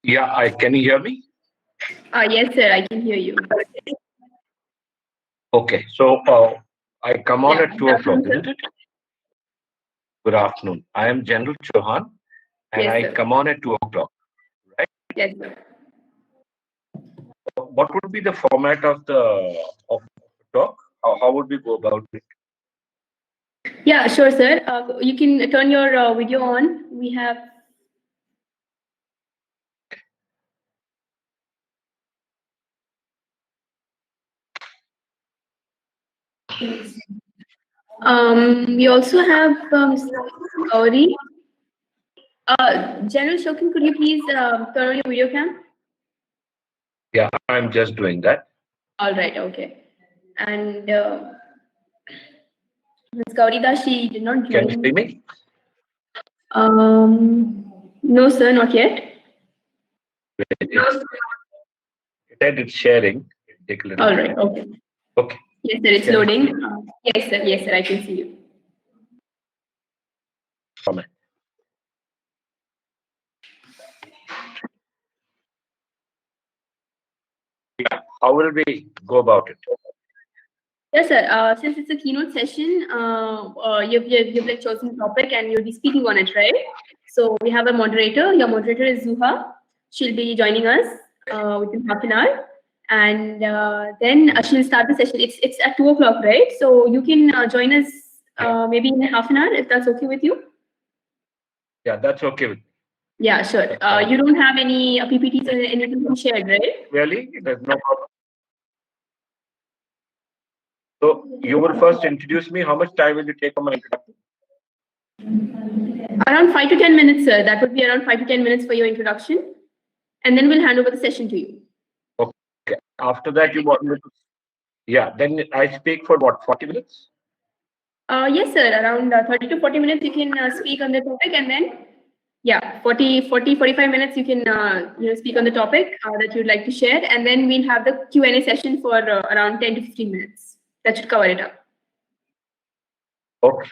Yeah, can you hear me? Yes, sir, I can hear you. Okay, so I come on Yeah, at 2 good o'clock, afternoon, sir. isn't it? Good afternoon. I am General Chauhan, and Yes, I sir. come on at 2 o'clock, right? Yes, sir. What would be the format of the talk? How would we go about it? Yeah, sure, sir. You can turn your video on. We have. We also have Gauri. General Shokin, could you please turn on your video cam? Yeah, I'm just doing that. All right, okay. And Ms. Gaurida, she did not Can you see join. me? No, sir, not yet. It said it's sharing. Take a little. All right, okay. Okay. Yes, sir, it's Can you loading. see? Yes, sir, I can see you. Format. Yeah. How will we go about it? Yes, sir. Since it's a keynote session, you've like chosen a topic and you'll be speaking on it, right? So we have a moderator. Your moderator is Zuha. She'll be joining us within half an hour, and then she'll start the session. It's at 2 o'clock, right? So you can join us maybe in half an hour if that's okay with you. Yeah, that's okay with me. Yeah, sure. You don't have any PPTs or anything to share, right? Really? There's no problem. So you will first introduce me. How much time will you take on my introduction? Around 5 to 10 minutes, sir. That would be around 5 to 10 minutes for your introduction. And then we'll hand over the session to you. Okay. After that, you want me to? Yeah. Then I speak for what? 40 minutes? Yes, sir. Around 30 to 40 minutes, you can speak on the topic. And then, yeah, 45 minutes, you can speak on the topic that you'd like to share. And then we'll have the Q&A session for around 10 to 15 minutes. That should cover it up. Okay.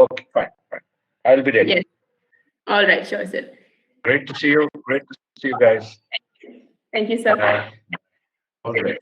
Okay. Fine. I'll be ready. Yes. All right. Sure, sir. Great to see you. Great to see you guys. Thank you, sir. All right.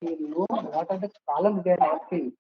know what are the columns they are asking.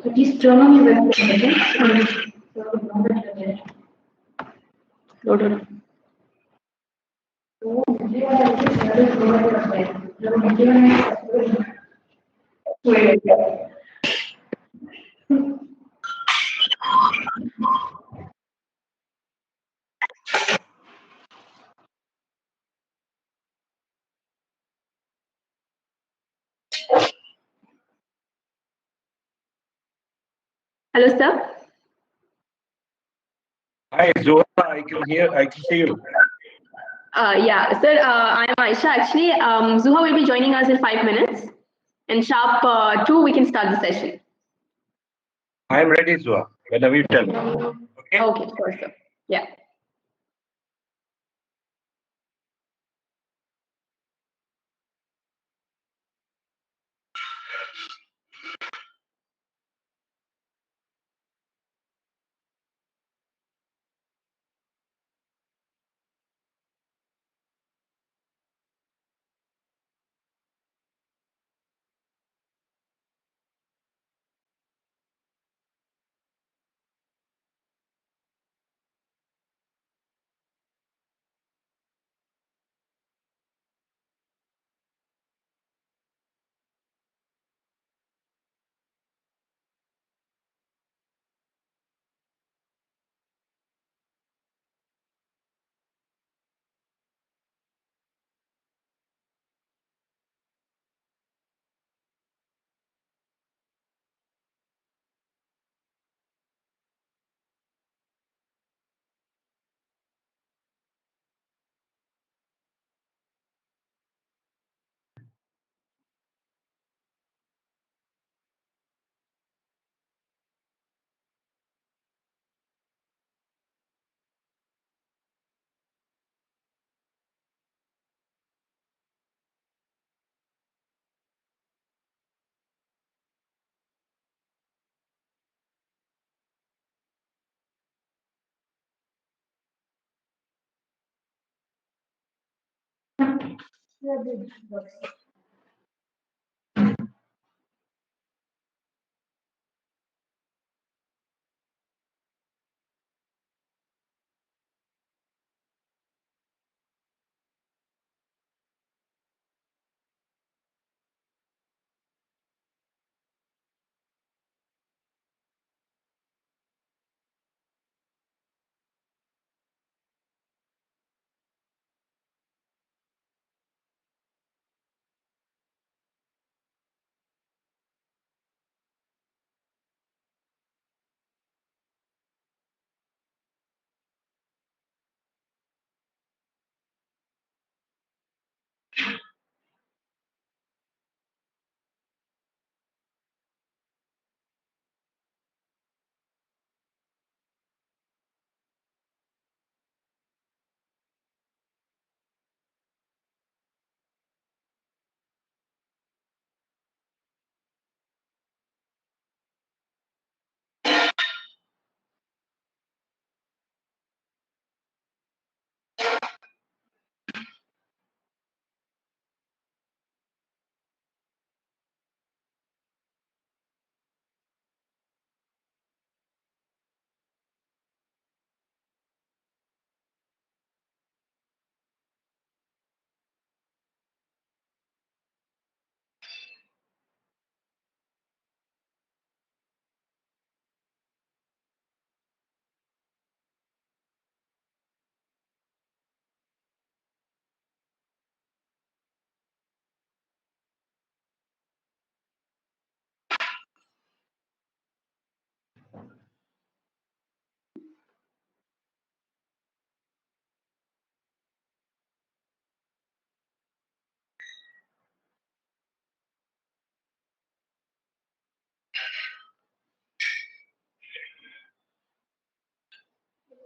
Please turn on your webcam. Loaded. Hello, sir. Hi, Zoha. I can see you. Yeah, sir, I'm Aisha. Actually, Zuha will be joining us in 5 minutes. And sharp 2, we can start the session. I'm ready, Zoha. Whenever you tell me. Okay. Okay, sure, sir. Yeah.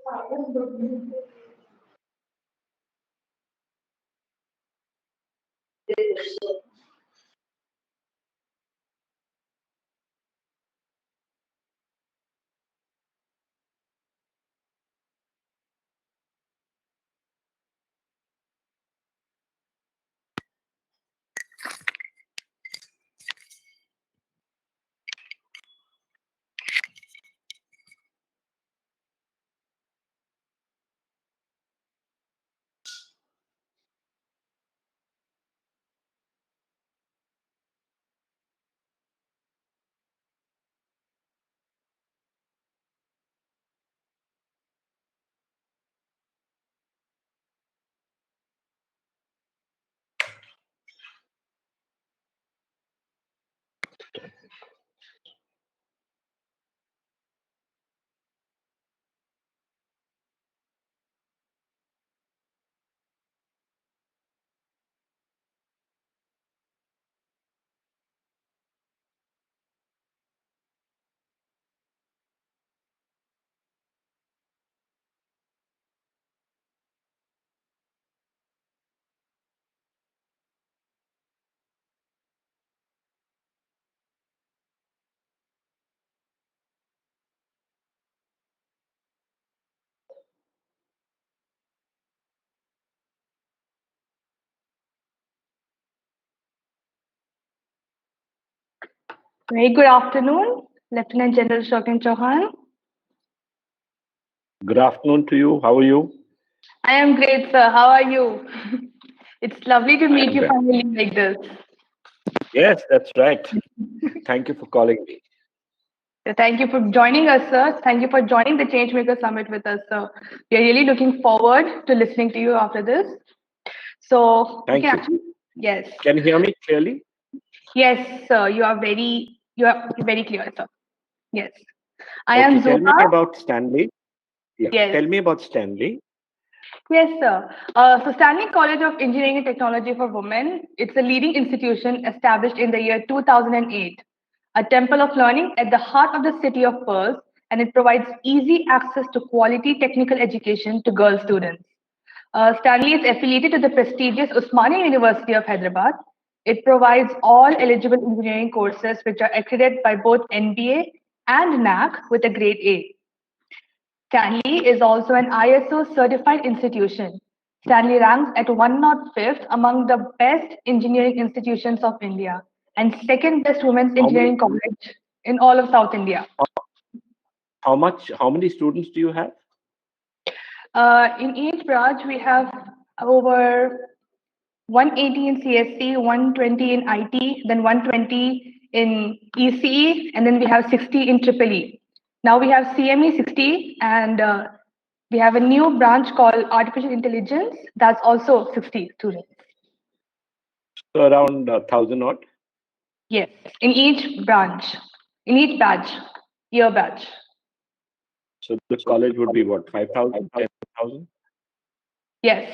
Very good afternoon, Lieutenant General Shokin Chauhan. Good afternoon to you. How are you? I am great, sir. How are you? It's lovely to I meet am you well. finally like this. Yes, that's right. Thank you for calling me. So thank you for joining us, sir. Thank you for joining the Changemakers Summit with us, sir. We are really looking forward to listening to you after this. So Thank you. Yes. Can you hear me clearly? Yes, sir. You are very clear, sir. Yes. I Okay, am tell me Zoha. about Stanley. Yeah, Yes. tell me about Stanley. Yes, sir. So Stanley College of Engineering and Technology for Women, it's a leading institution established in the year 2008, a temple of learning at the heart of the city of Pearls, and it provides easy access to quality technical education to girl students. Stanley is affiliated to the prestigious Osmania University of Hyderabad. It provides all eligible engineering courses which are accredited by both NBA and NAC with a grade A. Stanley is also an ISO certified institution. Stanley ranks at 105th among the best engineering institutions of India and second best women's engineering college in all of South India. How many students do you have? In each branch, we have over 180 in CSC, 120 in IT, then 120 in ECE, and then we have 60 in Triple E. Now we have CME 60, and we have a new branch called Artificial Intelligence. That's also 60 students. So around 1,000 odd? Yes, in each branch, in each batch, year batch. So the college would be what, 5,000, 10,000? Yes,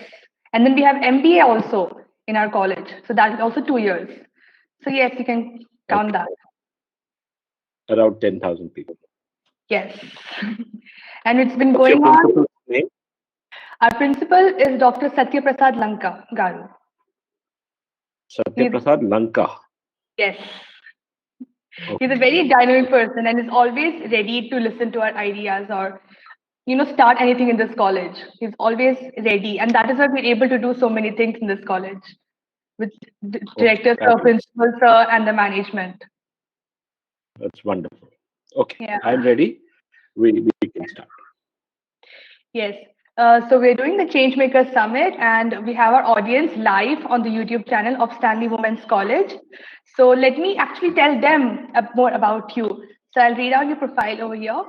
and then we have MBA also in our college. So that is also 2 years. So yes, you can count that. Around 10,000 people. Yes. And it's been What's your going on. principal's name? Our principal is Dr. Satya Prasad Lanka Garu. Satya Prasad Lanka. Yes. He's a very dynamic person and is always ready to listen to our ideas or, start anything in this college. He's always ready. And that is why we're able to do so many things in this college with the director, sir, principal, sir, and the management. That's wonderful. Okay, Yeah. I'm ready. We can start. Yes. So we're doing the Changemakers Summit and we have our audience live on the YouTube channel of Stanley Women's College. So let me actually tell them more about you. So I'll read out your profile over here.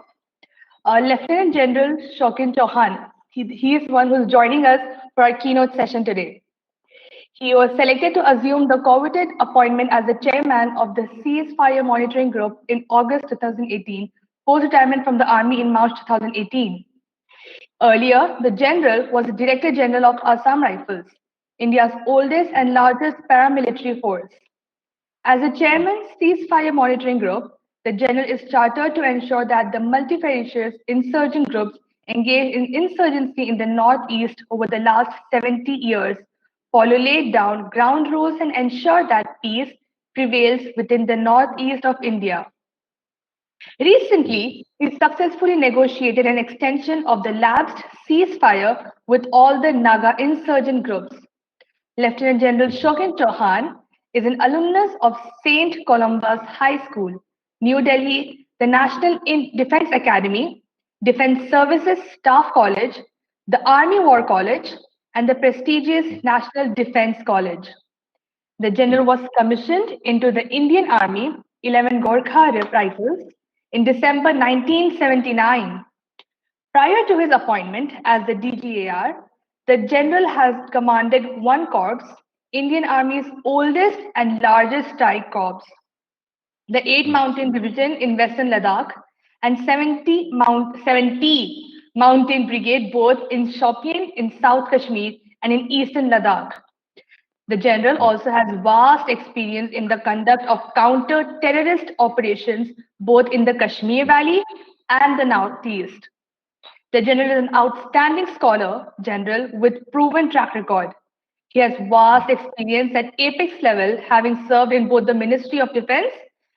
Lieutenant General Shokin Chauhan. He is one who's joining us for our keynote session today. He was selected to assume the coveted appointment as the chairman of the Ceasefire Monitoring Group in August 2018, post-retirement from the Army in March 2018. Earlier, the general was the Director General of Assam Rifles, India's oldest and largest paramilitary force. As the chairman Ceasefire Monitoring Group, the general is chartered to ensure that the multifarious insurgent groups engaged in insurgency in the northeast over the last 70 years, Paulo laid down ground rules and ensured that peace prevails within the northeast of India. Recently, he successfully negotiated an extension of the lapsed ceasefire with all the Naga insurgent groups. Lieutenant General Shokin Chauhan is an alumnus of St. Columba's High School, New Delhi, the National Defense Academy, Defense Services Staff College, the Army War College, and the prestigious National Defense College. The general was commissioned into the Indian Army, 11 Gorkha Rifles, in December 1979. Prior to his appointment as the DGAR, the general has commanded one corps, Indian Army's oldest and largest strike corps, the 8th Mountain Division in Western Ladakh, and 70 Mountain Brigade both in Shopian in South Kashmir and in Eastern Ladakh. The general also has vast experience in the conduct of counter-terrorist operations both in the Kashmir Valley and the Northeast. The general is an outstanding scholar general with proven track record. He has vast experience at apex level, having served in both the Ministry of Defense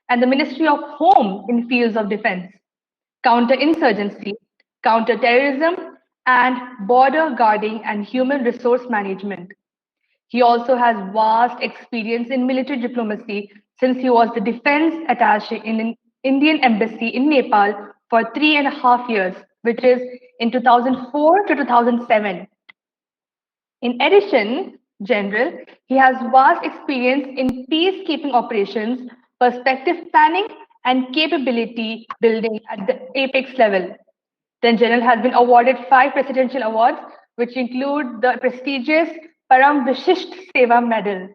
and the Ministry of Home in fields of defense, counter-insurgency, counter-terrorism, and border guarding and human resource management. He also has vast experience in military diplomacy since he was the defense attaché in an Indian embassy in Nepal for 3.5 years, which is in 2004 to 2007. In addition, General, he has vast experience in peacekeeping operations, perspective planning, and capability building at the apex level. The General has been awarded 5 presidential awards, which include the prestigious Param Vishisht Seva Medal.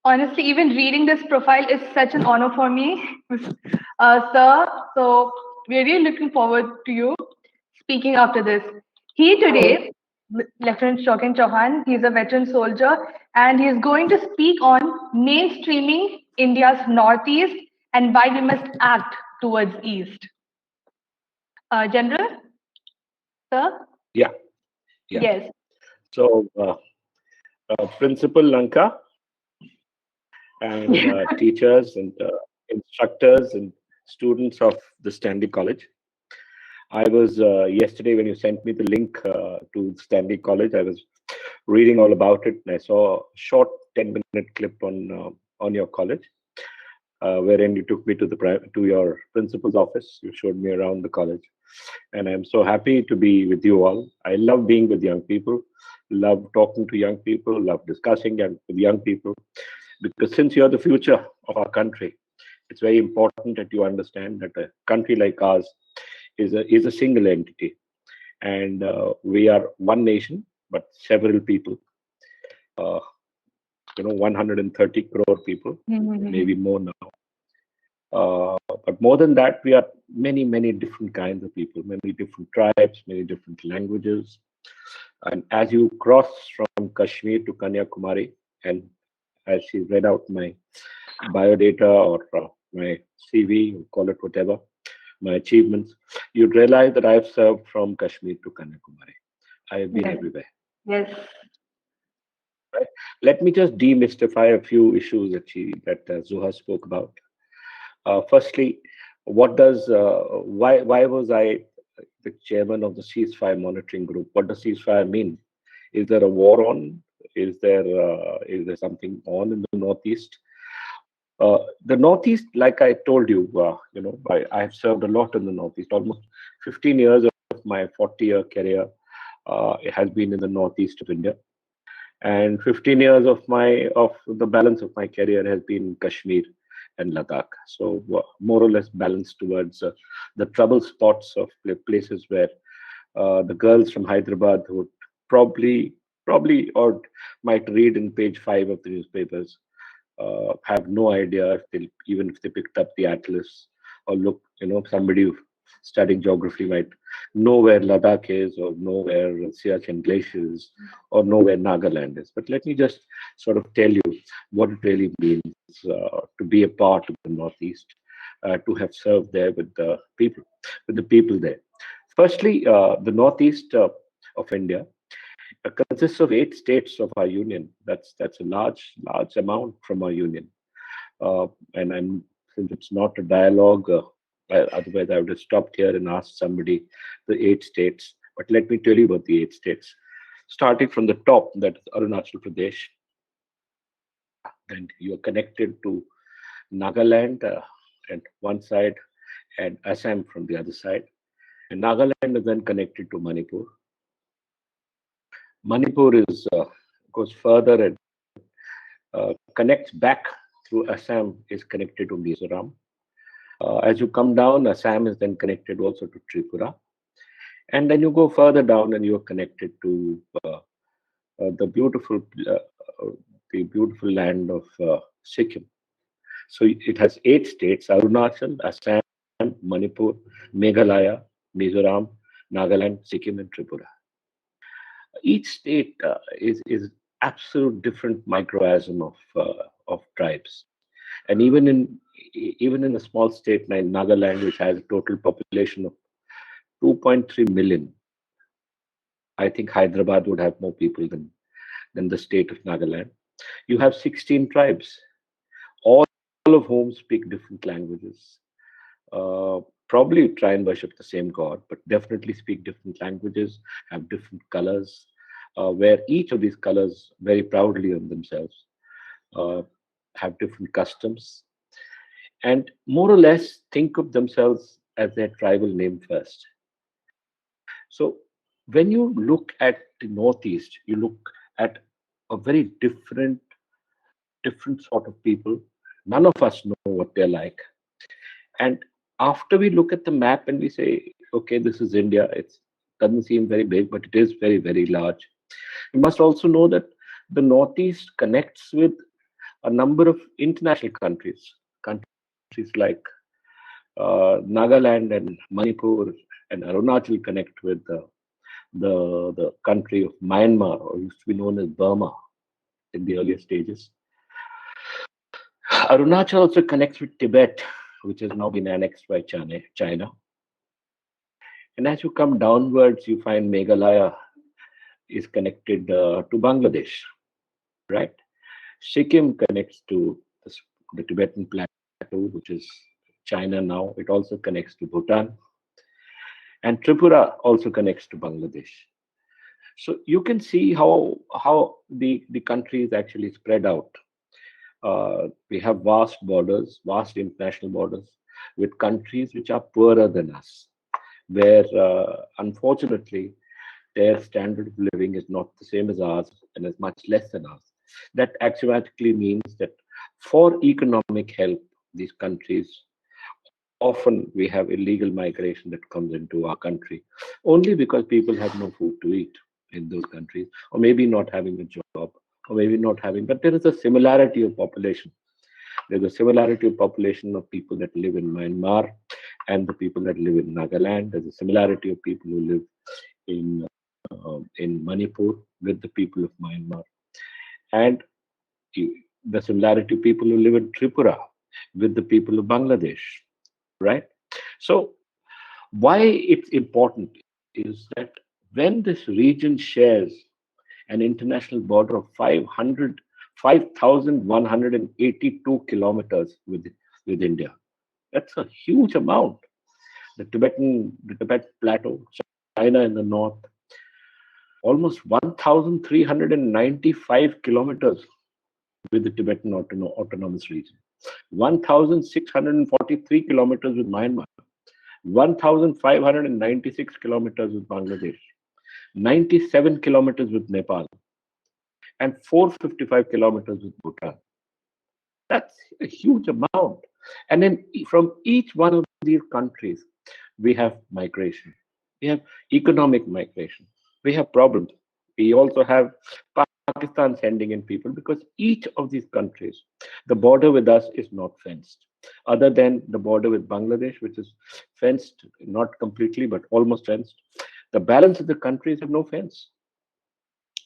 Honestly, even reading this profile is such an honor for me, sir. So we're really looking forward to you speaking after this. He today, Lieutenant Shokin Chauhan, he's a veteran soldier, and he's going to speak on mainstreaming India's Northeast and why we must act towards East. General, sir? Yeah. Yes. So, Principal Lanka and teachers and instructors and students of the Stanley College. I was yesterday when you sent me the link to Stanley College, I was reading all about it, and I saw a short 10-minute clip on your college, wherein you took me to your principal's office. You showed me around the college, and I'm so happy to be with you all. I love being with young people, love talking to young people, love discussing with young people, because since you're the future of our country, it's very important that you understand that a country like ours is a single entity, and we are one nation but several people. 130 crore people, maybe more now. But more than that, we are many, many different kinds of people, many different tribes, many different languages. And as you cross from Kashmir to Kanyakumari, and as you read out my biodata or my CV, call it whatever, my achievements, you'd realize that I've served from Kashmir to Kanyakumari. I have been everywhere. Yes. Right? Let me just demystify a few issues that Zuha spoke about. Firstly, why was I the chairman of the ceasefire monitoring group? What does ceasefire mean? Is there a war on? Is there something on in the Northeast? The Northeast, like I told you, I have served a lot in the Northeast. Almost 15 years of my 40-year career has been in the Northeast of India, and 15 years of the balance of my career has been in Kashmir and Ladakh. So more or less balanced towards the trouble spots of places where the girls from Hyderabad would probably or might read in page 5 of the newspapers have no idea even if they picked up the atlas or look, somebody studying geography might know where Ladakh is or know where Siachen Glacier is or know where Nagaland is. But let me just sort of tell you what it really means to be a part of the Northeast, to have served there with the people there. Firstly, the northeast of India consists of 8 states of our union. That's a large amount from our union. And since it's not a dialogue, otherwise I would have stopped here and asked somebody the 8 states. But let me tell you about the 8 states. Starting from the top, that is Arunachal Pradesh, and you are connected to Nagaland at one side and Assam from the other side. And Nagaland is then connected to Manipur. Manipur goes further and connects back through Assam, is connected to Mizoram. As you come down, Assam is then connected also to Tripura. And then you go further down and you are connected to the beautiful land of Sikkim. So it has 8 states: Arunachal, Assam, Manipur, Meghalaya, Mizoram, Nagaland, Sikkim, and Tripura. Each state is absolute different microasm of tribes, and even in a small state like Nagaland, which has a total population of 2.3 million, I think Hyderabad would have more people than the state of Nagaland. You have 16 tribes, all of whom speak different languages. Probably try and worship the same God, but definitely speak different languages, have different colors, wear each of these colors very proudly on themselves, have different customs, and more or less think of themselves as their tribal name first. So when you look at the Northeast, you look at a very different sort of people. None of us know what they're like. And after we look at the map and we say, okay, this is India, it doesn't seem very big, but it is very, very large. We must also know that the Northeast connects with a number of international countries like Nagaland and Manipur and Arunachal connect with the country of Myanmar, or used to be known as Burma in the earlier stages. Arunachal also connects with Tibet, which has now been annexed by China. And as you come downwards, you find Meghalaya is connected to Bangladesh, right? Sikkim connects to the Tibetan Plateau, which is China now. It also connects to Bhutan. And Tripura also connects to Bangladesh. So you can see how the country is actually spread out. We have vast borders, vast international borders with countries which are poorer than us, where unfortunately their standard of living is not the same as ours and is much less than ours. That axiomatically means that for economic help, these countries, often we have illegal migration that comes into our country only because people have no food to eat in those countries, or maybe not having a job, or maybe not having, but there is a similarity of population. There's a similarity of population of people that live in Myanmar and the people that live in Nagaland. There's a similarity of people who live in Manipur with the people of Myanmar, and the similarity of people who live in Tripura with the people of Bangladesh, right? So why it's important is that when this region shares an international border of 5,182 kilometers with India, that's a huge amount. The Tibet Plateau, China in the north, almost 1,395 kilometers with the Tibetan Autonomous Region, 1,643 kilometers with Myanmar, 1,596 kilometers with Bangladesh, 97 kilometers with Nepal, and 455 kilometers with Bhutan. That's a huge amount. And then from each one of these countries, we have migration. We have economic migration. We have problems. We also have Pakistan sending in people because each of these countries, the border with us is not fenced. Other than the border with Bangladesh, which is fenced, not completely, but almost fenced, the balance of the countries have no fence.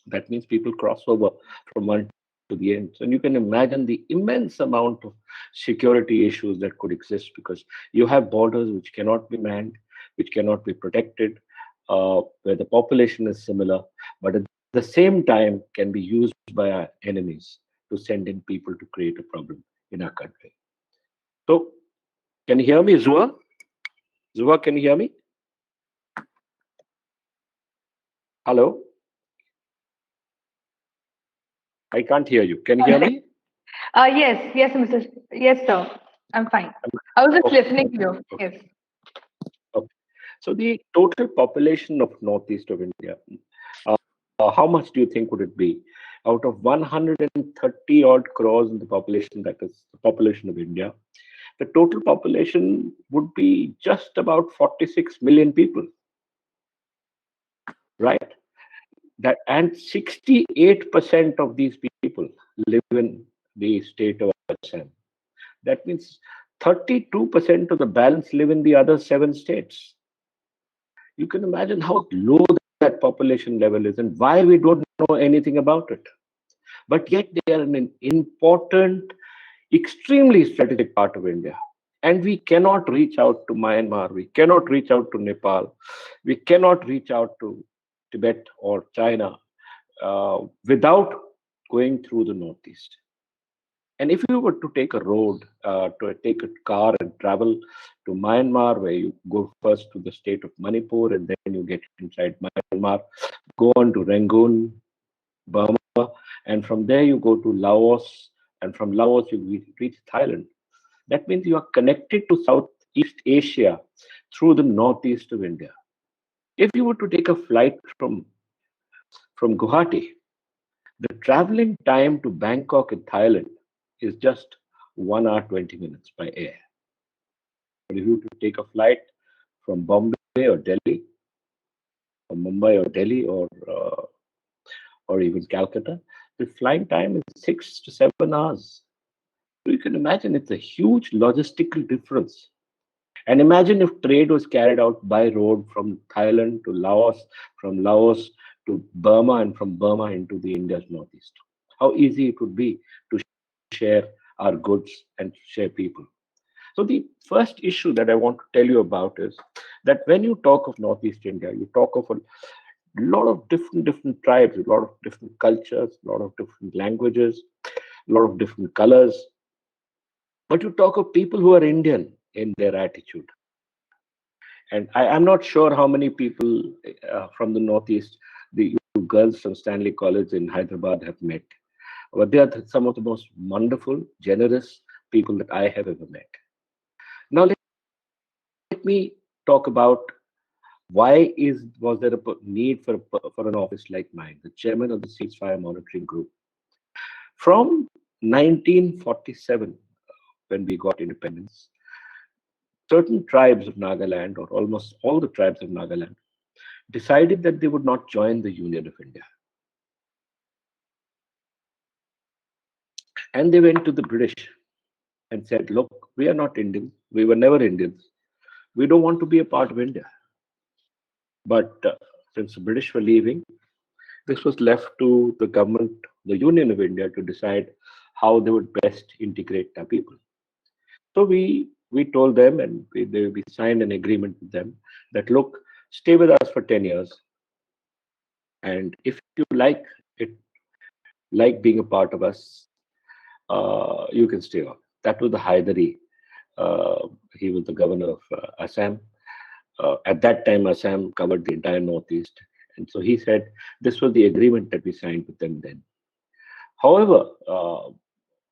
That means people cross over from one to the end. And you can imagine the immense amount of security issues that could exist because you have borders which cannot be manned. which cannot be protected, where the population is similar, but at the same time can be used by our enemies to send in people to create a problem in our country. So, can you hear me, Zua? Zua, can you hear me? Hello? I can't hear you. Can you hear me? Yes, sir. I'm fine. I was just Okay. listening to you. Yes. Okay. So the total population of Northeast of India, how much do you think would it be? Out of 130 odd crores in the population, that is the population of India, the total population would be just about 46 million people, right? That, and 68% of these people live in the state of Assam. That means 32% of the balance live in the other 7 states. You can imagine how low that population level is and why we don't know anything about it. But yet they are an important, extremely strategic part of India. And we cannot reach out to Myanmar, we cannot reach out to Nepal, we cannot reach out to Tibet or China without going through the Northeast. And if you were to take a road, to take a car and travel to Myanmar, where you go first to the state of Manipur and then you get inside Myanmar, go on to Rangoon, Burma, and from there you go to Laos, and from Laos you reach Thailand. That means you are connected to Southeast Asia through the northeast of India. If you were to take a flight from Guwahati, the traveling time to Bangkok in Thailand is just 1 hour 20 minutes by air. But if you were to take a flight from Bombay or Delhi, or Mumbai or Delhi, or even Calcutta, the flying time is 6 to 7 hours. So you can imagine it's a huge logistical difference. And imagine if trade was carried out by road from Thailand to Laos, from Laos to Burma, and from Burma into the India's northeast. How easy it would be to share our goods and share people. So the first issue that I want to tell you about is that when you talk of Northeast India, you talk of a lot of different tribes, a lot of different cultures, a lot of different languages, a lot of different colors. But you talk of people who are Indian in their attitude. And I'm not sure how many people from the Northeast, the girls from Stanley College in Hyderabad have met. But they are some of the most wonderful, generous people that I have ever met. Now, let me talk about why was there a need for an office like mine, the chairman of the Ceasefire Monitoring Group. From 1947, when we got independence, certain tribes of Nagaland, or almost all the tribes of Nagaland, decided that they would not join the Union of India. And they went to the British and said, look, we are not Indians. We were never Indians. We don't want to be a part of India. But since the British were leaving, this was left to the government, the Union of India, to decide how they would best integrate their people. So we told them, and we signed an agreement with them that, look, stay with us for 10 years. And if you like being a part of us, you can stay on. That was the Haidari. He was the governor of Assam. At that time, Assam covered the entire Northeast. And so he said, this was the agreement that we signed with them then. However,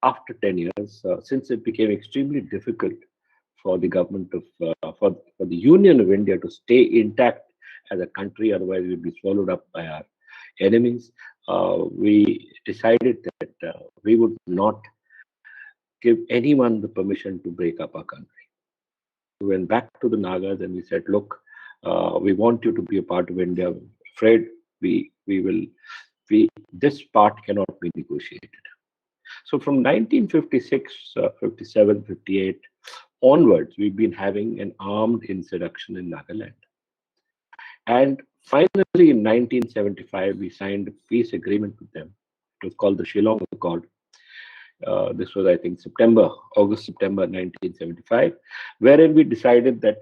after 10 years, since it became extremely difficult for the government of, for the Union of India to stay intact as a country, otherwise we'd be swallowed up by our enemies, we decided that we would not give anyone the permission to break up our country. We went back to the Nagas and we said, look, we want you to be a part of India. We're afraid this part cannot be negotiated. So from 1956, 57, 58 onwards, we've been having an armed insurrection in Nagaland. And finally, in 1975, we signed a peace agreement with them. It was called the Shillong Accord. This was, I think, August, September 1975, wherein we decided that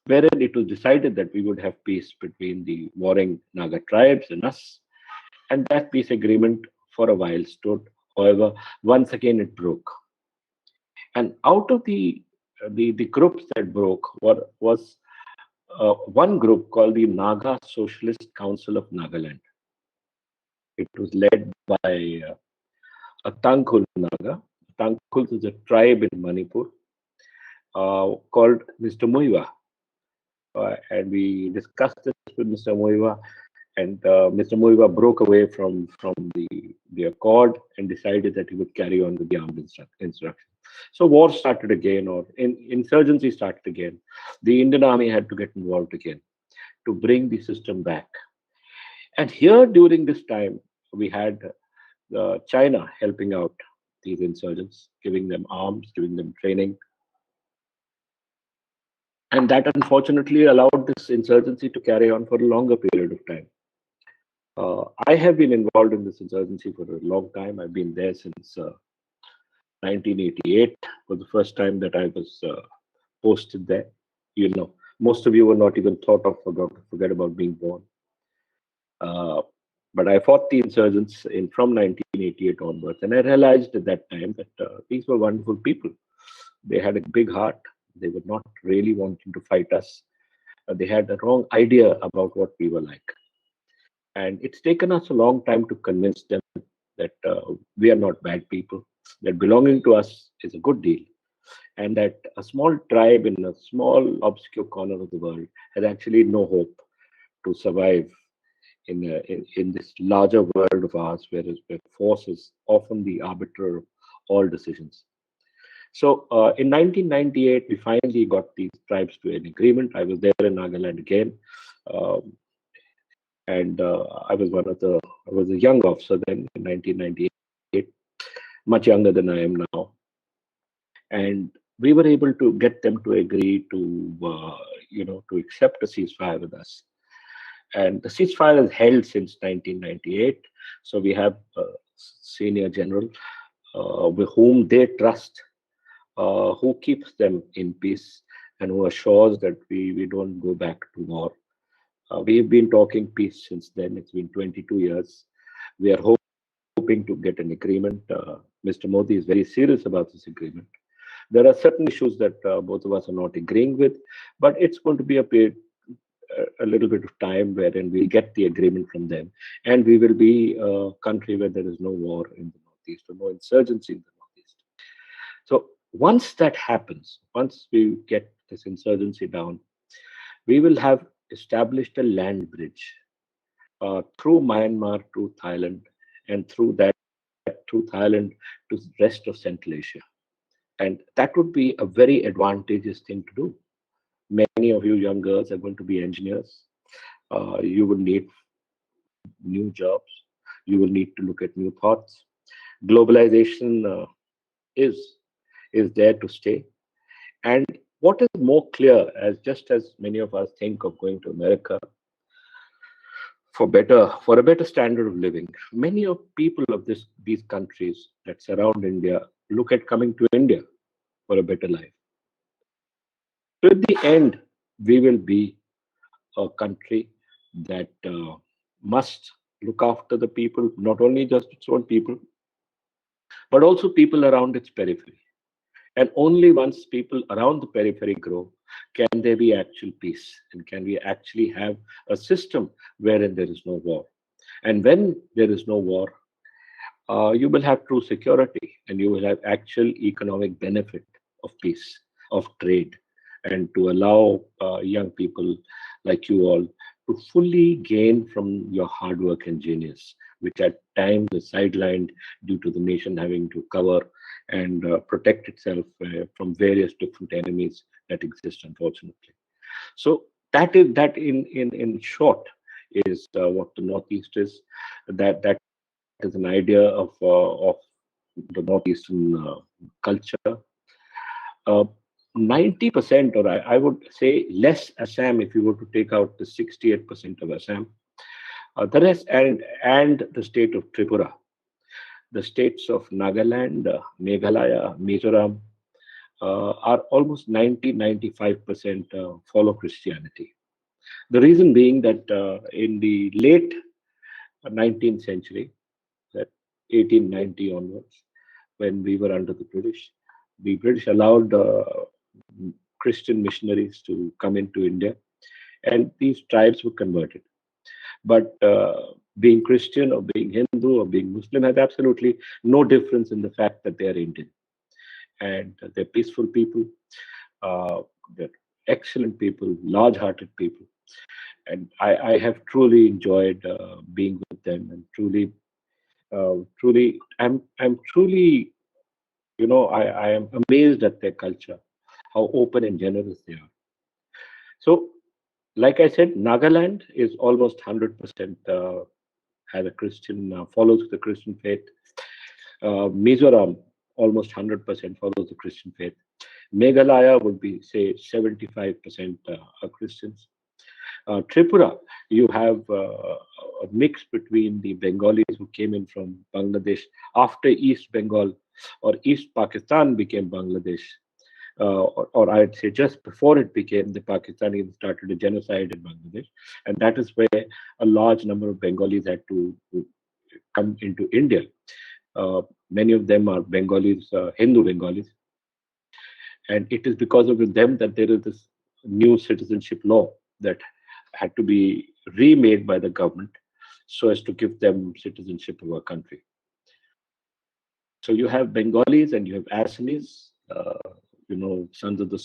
wherein it was decided that we would have peace between the warring Naga tribes and us. And that peace agreement for a while stood. However, once again it broke. And out of the groups that broke was one group called the Naga Socialist Council of Nagaland. It was led by a Tangkhul Naga. Tangkhul is a tribe in Manipur called Mr. Muiwa. And we discussed this with Mr. Muiwa, and Mr. Muiwa broke away from the accord and decided that he would carry on with the armed instruction. So war started again, or insurgency started again. The Indian Army had to get involved again to bring the system back. And here during this time, we had China helping out these insurgents, giving them arms, giving them training. And that unfortunately allowed this insurgency to carry on for a longer period of time. I have been involved in this insurgency for a long time. I've been there since 1988 was the first time that I was posted there. You know, most of you were not even thought of, forget about being born. But I fought the insurgents from 1988 onwards, and I realized at that time that these were wonderful people. They had a big heart. They were not really wanting to fight us. They had a wrong idea about what we were like. And it's taken us a long time to convince them that we are not bad people, that belonging to us is a good deal, and that a small tribe in a small obscure corner of the world has actually no hope to survive in this larger world of ours, where force is often the arbiter of all decisions. So in 1998, we finally got these tribes to an agreement. I was there in Nagaland again. And I was a young officer then in 1998, much younger than I am now. And we were able to get them to agree to, to accept a ceasefire with us. And the ceasefire is held since 1998. So we have a senior general with whom they trust, who keeps them in peace and who assures that we don't go back to war. We've been talking peace since then. It's been 22 years. We are hoping to get an agreement. Mr. Modi is very serious about this agreement. There are certain issues that both of us are not agreeing with, but it's going to be a little bit of time wherein we'll get the agreement from them, and we will be a country where there is no war in the Northeast or no insurgency in the Northeast. So once that happens, once we get this insurgency down, we will have established a land bridge through Myanmar to Thailand, and through Thailand to the rest of Central Asia. And that would be a very advantageous thing to do. Many of you young girls are going to be engineers. You will need new jobs. You will need to look at new thoughts. Globalization is there to stay. And what is more clear, just as many of us think of going to America for a better standard of living, many of people of these countries that surround India look at coming to India for a better life. So at the end, we will be a country that must look after the people, not only just its own people, but also people around its periphery. And only once people around the periphery grow can there be actual peace, and can we actually have a system wherein there is no war. And when there is no war, you will have true security, and you will have actual economic benefit of peace, of trade, and to allow young people like you all to fully gain from your hard work and genius, which at times is sidelined due to the nation having to cover and protect itself from various different enemies that exist, unfortunately. So that in short is what the Northeast is. That is an idea of the Northeastern culture. 90%, or I would say less Assam, if you were to take out the 68% of Assam, the rest, and the state of Tripura, the states of Nagaland, Meghalaya, Mizoram, are almost 90-95% follow Christianity. The reason being that in the late 19th century, that 1890 onwards, when we were under the British allowed Christian missionaries to come into India, and these tribes were converted. But being Christian or being Hindu or being Muslim has absolutely no difference in the fact that they are Indian. And they're peaceful people, they're excellent people, large-hearted people. And I have truly enjoyed being with them, and I'm truly, I am amazed at their culture, how open and generous they are. So, like I said, Nagaland is almost 100% has a Christian, follows the Christian faith. Mizoram, almost 100% follows the Christian faith. Meghalaya would be, say, 75% are Christians. Tripura, you have a mix between the Bengalis who came in from Bangladesh after East Bengal or East Pakistan became Bangladesh. Or I'd say just before it became, the Pakistanis started a genocide in Bangladesh. And that is where a large number of Bengalis had to come into India. Many of them are Bengalis, Hindu Bengalis. And it is because of them that there is this new citizenship law that had to be remade by the government so as to give them citizenship of our country. So you have Bengalis and you have Assamese, sons of the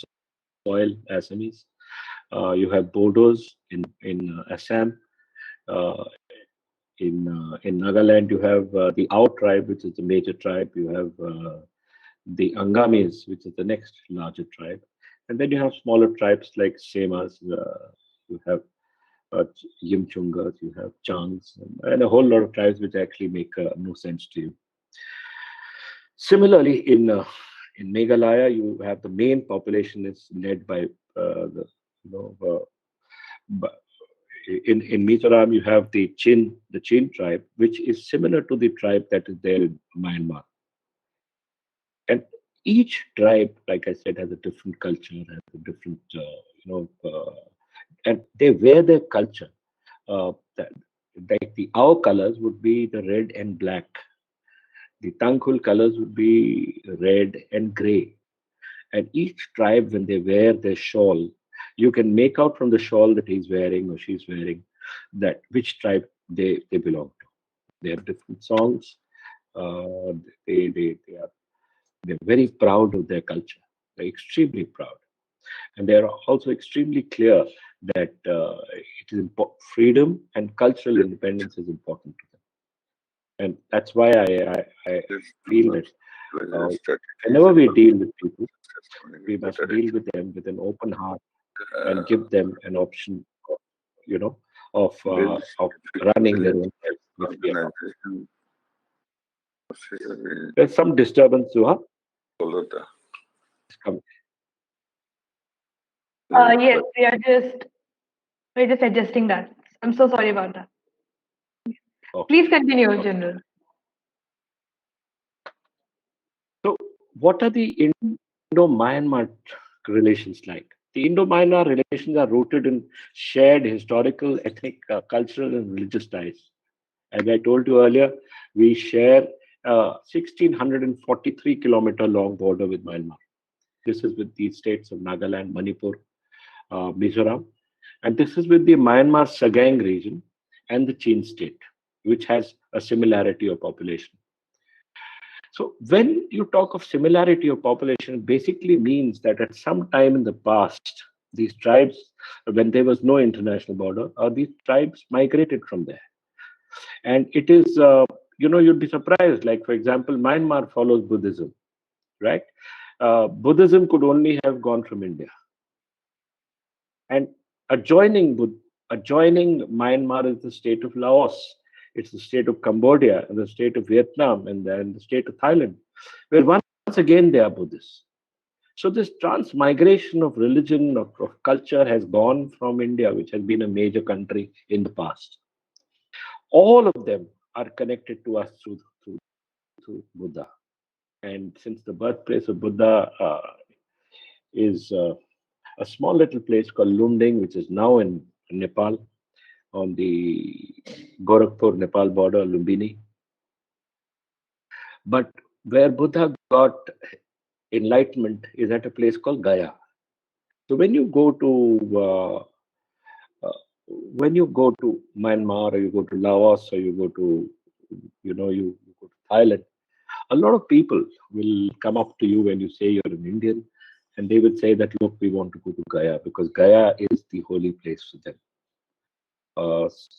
soil, Assamese. You have Bodos in Assam. In Nagaland, you have the Ao tribe, which is the major tribe. You have the Angamis, which is the next larger tribe. And then you have smaller tribes like Semas, you have Yimchungas, you have Changs, and a whole lot of tribes which actually make no sense to you. Similarly, in Meghalaya, you have the main population is led by in Mizoram, you have the Chin tribe, which is similar to the tribe that is there in Myanmar. And each tribe, like I said, has a different culture, has a different, and they wear their culture. Like the Ao colors would be the red and black. The Tangkhul colors would be red and gray. And each tribe, when they wear their shawl, you can make out from the shawl that he's wearing or she's wearing that which tribe they belong to. They have different songs. They're very proud of their culture. They're extremely proud. And they're also extremely clear that it is freedom and cultural independence is important to them. And that's why I feel that whenever we deal with people, we must deal with them with an open heart and give them an option, of running their own life. There's some disturbance, Zuha. Yes, we're just adjusting that. I'm so sorry about that. Okay. Please continue, General. So, what are the Indo-Myanmar relations like? The Indo-Myanmar relations are rooted in shared historical, ethnic, cultural, and religious ties. As I told you earlier, we share a 1,643-kilometer long border with Myanmar. This is with the states of Nagaland, Manipur, Mizoram, and this is with the Myanmar Sagaing region and the Chin state, which has a similarity of population. So when you talk of similarity of population, it basically means that at some time in the past, these tribes, when there was no international border, these tribes migrated from there. And it is, you'd be surprised. Like, for example, Myanmar follows Buddhism, right? Buddhism could only have gone from India. And adjoining Myanmar is the state of Laos. It's the state of Cambodia and the state of Vietnam and then the state of Thailand, where once again they are Buddhists. So this transmigration of religion, of culture has gone from India, which has been a major country in the past. All of them are connected to us through Buddha. And since the birthplace of Buddha is a small little place called Lunding, which is now in Nepal, on the Gorakhpur-Nepal border, Lumbini. But where Buddha got enlightenment is at a place called Gaya. So when you go to Myanmar, or you go to Laos, or you go to you go to Thailand, a lot of people will come up to you when you say you're an Indian, and they would say that, look, we want to go to Gaya because Gaya is the holy place for them.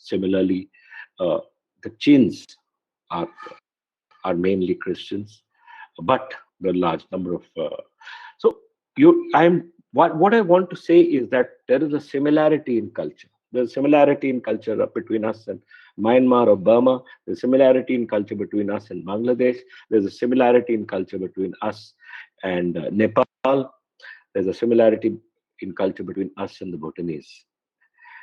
Similarly, the Chins are mainly Christians, but the large number of so what I want to say is that there is a similarity in culture. There's a similarity in culture between us and Myanmar or Burma. There's a similarity in culture between us and Bangladesh. There's a similarity in culture between us and Nepal. There's a similarity in culture between us and the Bhutanese.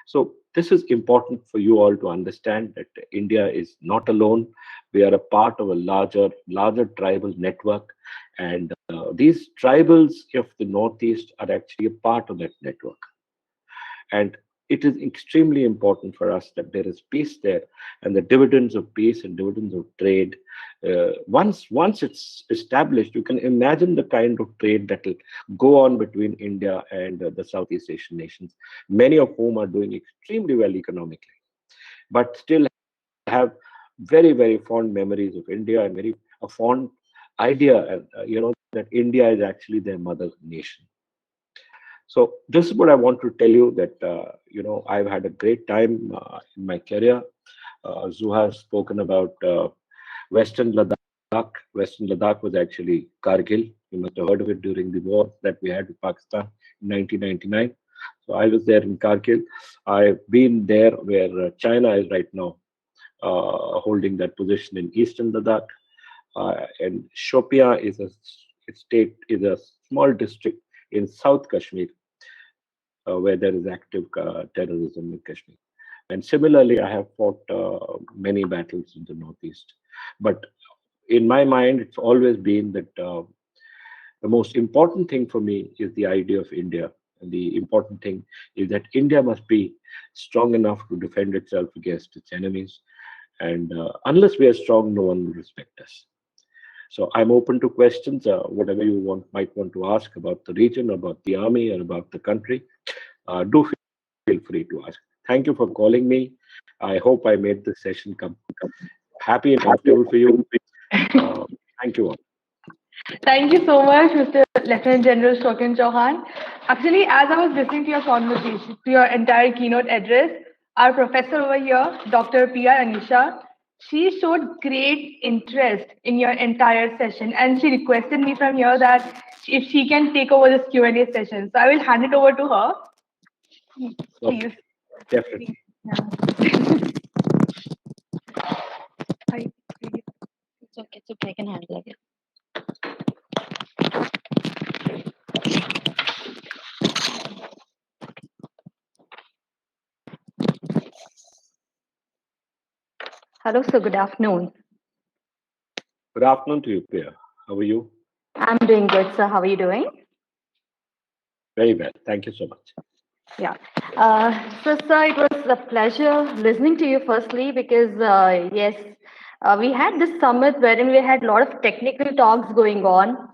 So this is important for you all to understand that India is not alone. We are a part of a larger tribal network, and these tribals of the Northeast are actually a part of that network. And it is extremely important for us that there is peace there, and the dividends of peace and dividends of trade. Once it's established, you can imagine the kind of trade that will go on between India and the Southeast Asian nations, many of whom are doing extremely well economically, but still have very, very fond memories of India and very a fond idea, that India is actually their mother nation. So this is what I want to tell you, that I've had a great time in my career. Zuha has spoken about Western Ladakh. Western Ladakh was actually Kargil. You must have heard of it during the war that we had with Pakistan in 1999. So I was there in Kargil. I've been there where China is right now, holding that position in Eastern Ladakh. And Shopia is a small district in South Kashmir, where there is active terrorism in Kashmir. And similarly, I have fought many battles in the Northeast. But in my mind, it's always been that the most important thing for me is the idea of India. And the important thing is that India must be strong enough to defend itself against its enemies. And unless we are strong, no one will respect us. So I'm open to questions, whatever you might want to ask about the region, about the army, or about the country. Do feel free to ask. Thank you for calling me. I hope I made this session happy and comfortable for you. Thank you all. Thank you so much, Mr. Lieutenant General Shokin Chauhan. Actually, as I was listening to your conversation, to your entire keynote address, our professor over here, Dr. P.R. Anisha, she showed great interest in your entire session, and she requested me from here that if she can take over this Q&A session. So I will hand it over to her. Please. Okay. Definitely. Yeah. It's okay, I can handle it. Hello, sir. Good afternoon. Good afternoon to you, Priya. How are you? I'm doing good, sir. How are you doing? Very well. Thank you so much. Yeah. So, sir, it was a pleasure listening to you firstly because, yes, we had this summit wherein we had a lot of technical talks going on.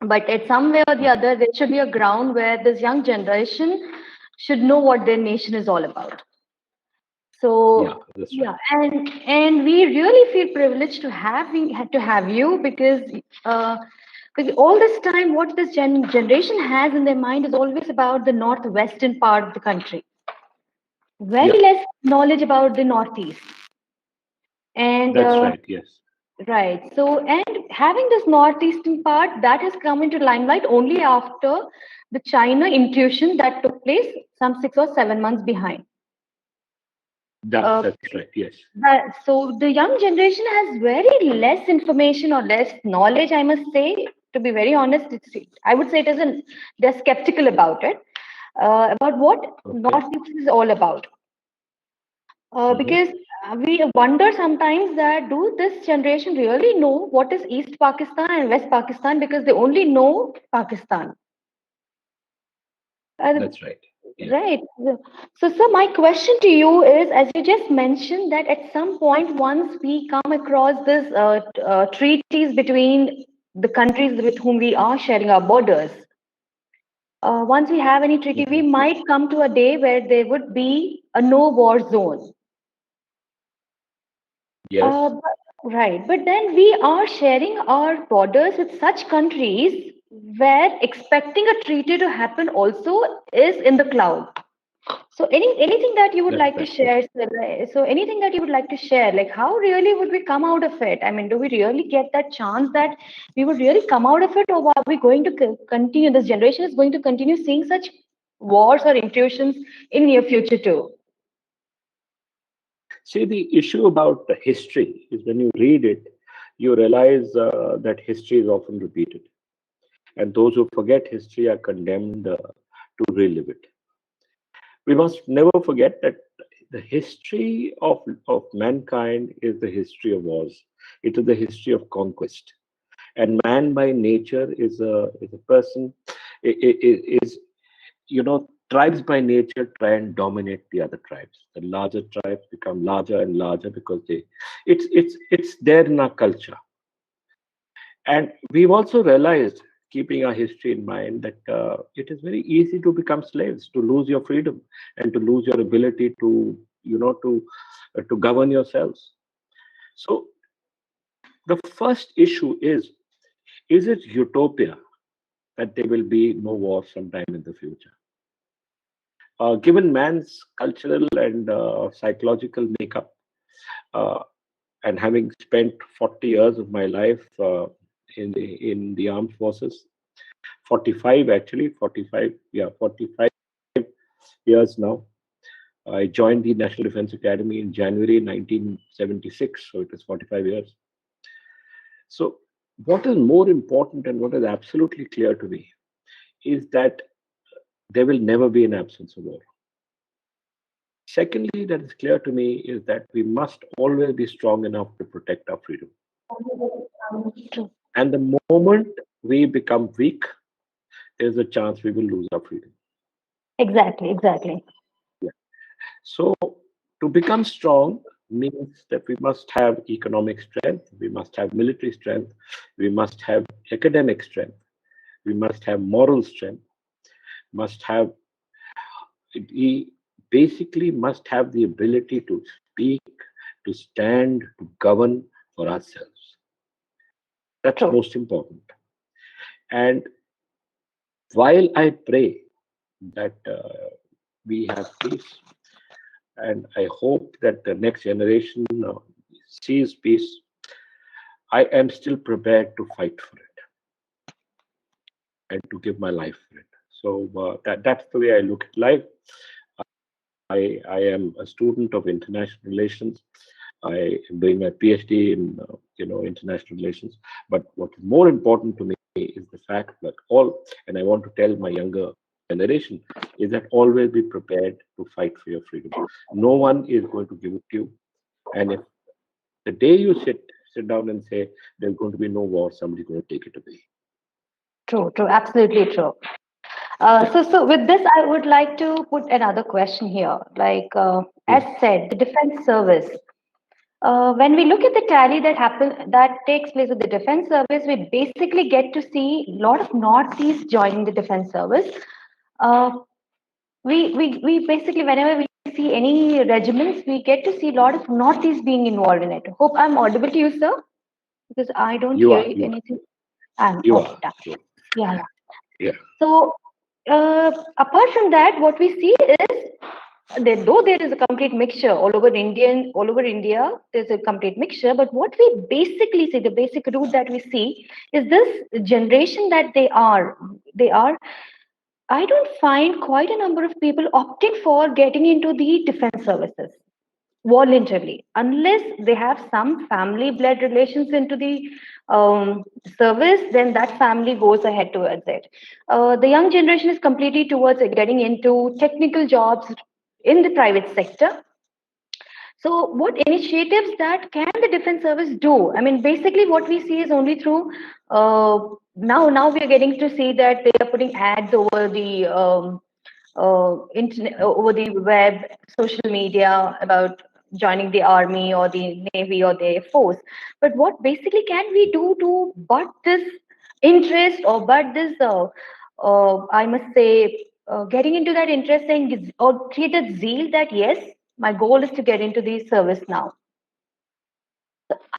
But at some way or the other, there should be a ground where this young generation should know what their nation is all about. So yeah, and we really feel privileged to have you because all this time, what this generation has in their mind is always about the northwestern part of the country. Very less knowledge about the northeast. And that's right. Yes. Right. So, and having this northeastern part that has come into limelight only after the China intrusion that took place some 6 or 7 months behind. That's right. Yes. So the young generation has very less information or less knowledge, I must say. To be very honest, I would say they're skeptical about it, about what Northeast is all about. Because we wonder sometimes that do this generation really know what is East Pakistan and West Pakistan, because they only know Pakistan. That's right. Yeah. Right. So, sir, my question to you is, as you just mentioned, that at some point, once we come across this treaties between the countries with whom we are sharing our borders, once we have any treaty, we might come to a day where there would be a no war zone. Yes. Right. But then we are sharing our borders with such countries where expecting a treaty to happen also is in the cloud. So anything that you would That's like to right. share, sir, so anything that you would like to share, like how really would we come out of it? I mean, do we really get that chance that we would really come out of it, or are we going to continue? This generation is going to continue seeing such wars or intrusions in near future too. See, the issue about the history is when you read it, you realize that history is often repeated. And those who forget history are condemned to relive it. We must never forget that the history of mankind is the history of wars. It is the history of conquest. And man by nature is a person, is, tribes by nature try and dominate the other tribes. The larger tribes become larger and larger because it's there in our culture. And we've also realized, keeping our history in mind, that it is very easy to become slaves, to lose your freedom, and to lose your ability to, to govern yourselves. So the first issue is it utopia that there will be no war sometime in the future? Given man's cultural and psychological makeup, and having spent 40 years of my life in the armed forces, 45 actually, 45 years now. I joined the National Defense Academy in January 1976, so it is 45 years. So what is more important and what is absolutely clear to me is that there will never be an absence of war. Secondly, that is clear to me is that we must always be strong enough to protect our freedom. And the moment we become weak, there's a chance we will lose our freedom. Exactly. Yeah. So to become strong means that we must have economic strength, we must have military strength, we must have academic strength, we must have moral strength, we basically must have the ability to speak, to stand, to govern for ourselves. That's most important. And while I pray that we have peace, and I hope that the next generation sees peace, I am still prepared to fight for it and to give my life for it. So that's the way I look at life. I am a student of international relations. I am doing my PhD in international relations. But what is more important to me is the fact that and I want to tell my younger generation, is that always be prepared to fight for your freedom. No one is going to give it to you. And if the day you sit down and say there's going to be no war, somebody's going to take it away. True, absolutely true. So with this, I would like to put another question here. Like, as said, the defense service. When we look at the tally that takes place with the defense service, we basically get to see a lot of Northeast joining the defense service. We basically, whenever we see any regiments, we get to see a lot of Northeast being involved in it. Hope I'm audible to you, sir, because I don't hear anything. Yeah. So apart from that, what we see is that though there is a complete mixture all over India, there's a complete mixture. But what we basically see, the basic root that we see, is this generation that they are. I don't find quite a number of people opting for getting into the defense services voluntarily, unless they have some family blood relations into the service. Then that family goes ahead towards it. The young generation is completely towards getting into technical jobs in the private sector. So what initiatives that can the defense service do? I mean, basically what we see is only through now we are getting to see that they are putting ads over the internet, over the web, social media about joining the army or the navy or the air force. But what basically can we do to butt this interest or butt this, I must say, getting into that interest and or create that zeal that yes, my goal is to get into the service now.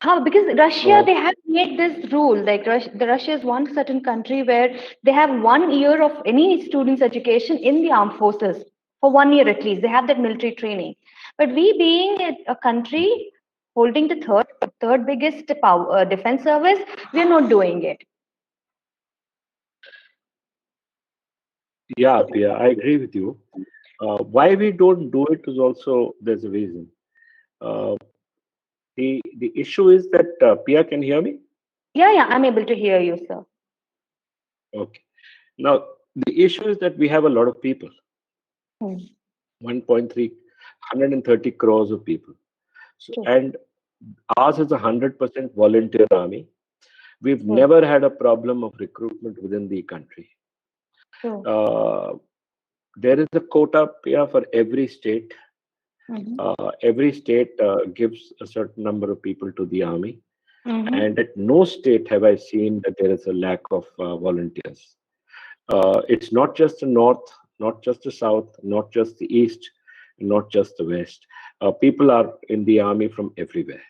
How? Because Russia, they have made this rule. Like Russia is one certain country where they have 1 year of any student's education in the armed forces for 1 year at least. They have that military training. But we, being a country holding the third biggest defense service, we are not doing it. Yeah, Pia, I agree with you. Why we don't do it is also there's a reason. Uh, the issue is that Pia can hear me. Yeah, I'm able to hear you, sir. Okay. Now the issue is that we have a lot of people. 1.3, 130 crores of people. So, and ours is 100% volunteer army. We've never had a problem of recruitment within the country. There is a quota for every state. Every state gives a certain number of people to the army. And at no state have I seen that there is a lack of volunteers. It's not just the north, not just the south, not just the east, not just the west. People are in the army from everywhere.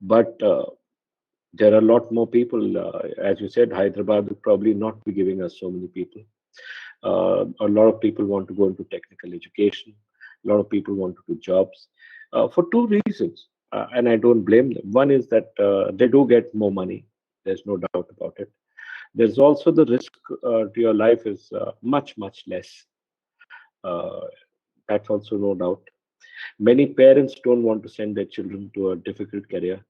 But there are a lot more people. As you said, Hyderabad will probably not be giving us so many people. A lot of people want to go into technical education. A lot of people want to do jobs for two reasons. And I don't blame them. One is that they do get more money. There's no doubt about it. There's also the risk to your life is much, much less. That's also no doubt. Many parents don't want to send their children to a difficult career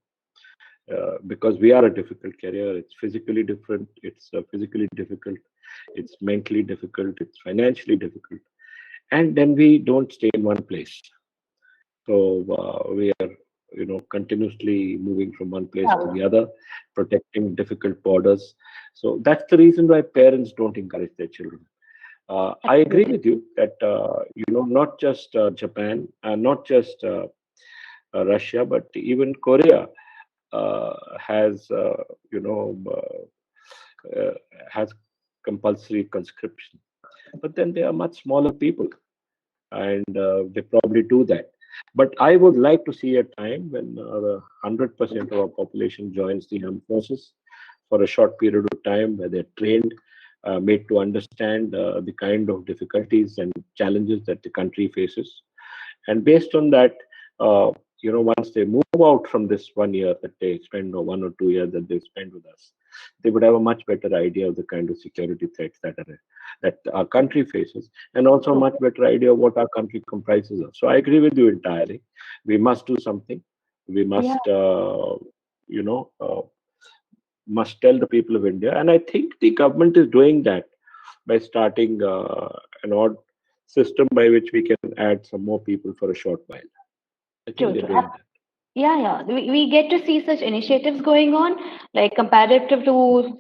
because we are a difficult career. It's physically different. It's physically difficult. It's mentally difficult. It's financially difficult. And then we don't stay in one place. So we are, continuously moving from one place to the other, protecting difficult borders. So that's the reason why parents don't encourage their children. I agree with you that not just Japan, not just Russia, but even Korea has has compulsory conscription. But then they are much smaller people, and they probably do that. But I would like to see a time when 100% of our population joins the armed forces for a short period of time, where they're trained, made to understand the kind of difficulties and challenges that the country faces. And based on that, once they move out from this 1 year that they spend, or 1 or 2 years that they spend with us, they would have a much better idea of the kind of security threats that our country faces, and also a much better idea of what our country comprises of. So I agree with you entirely. We must do something. We must, must tell the people of India, and I think the government is doing that by starting an odd system by which we can add some more people for a short while. I think they're doing that. Yeah. We get to see such initiatives going on, like comparative to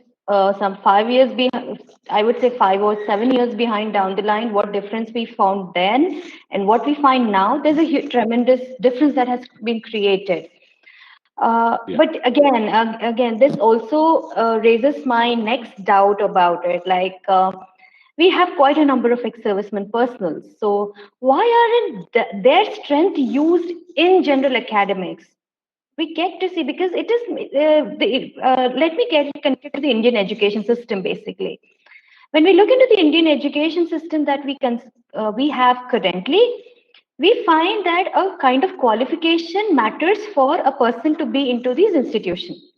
some 5 years behind, I would say 5 or 7 years behind down the line, what difference we found then and what we find now. There's a tremendous difference that has been created. But again, this also raises my next doubt about it. Like, we have quite a number of ex-servicemen personals. So why aren't their strength used in general academics? We get to see, because it is, let me get connected to the Indian education system, basically. When we look into the Indian education system that we have currently, we find that a kind of qualification matters for a person to be into these institutions.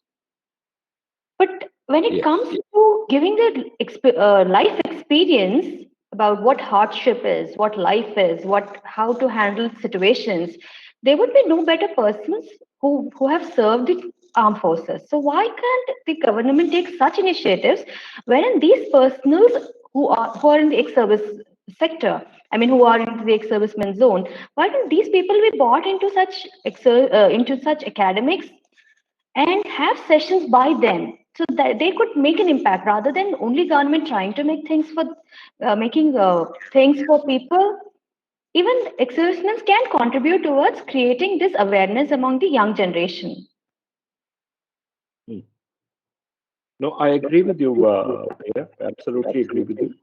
But when it comes to giving their life experience about what hardship is, what life is, how to handle situations, there would be no better persons who have served the armed forces. So why can't the government take such initiatives wherein these personals who are in the ex-service sector, who are into the ex-serviceman zone, why don't these people be brought into such academics and have sessions by them so that they could make an impact rather than only government trying to make things for making things for people. Even exercisements can contribute towards creating this awareness among the young generation. Hmm. No, I agree with you, Priya. Absolutely agree with you.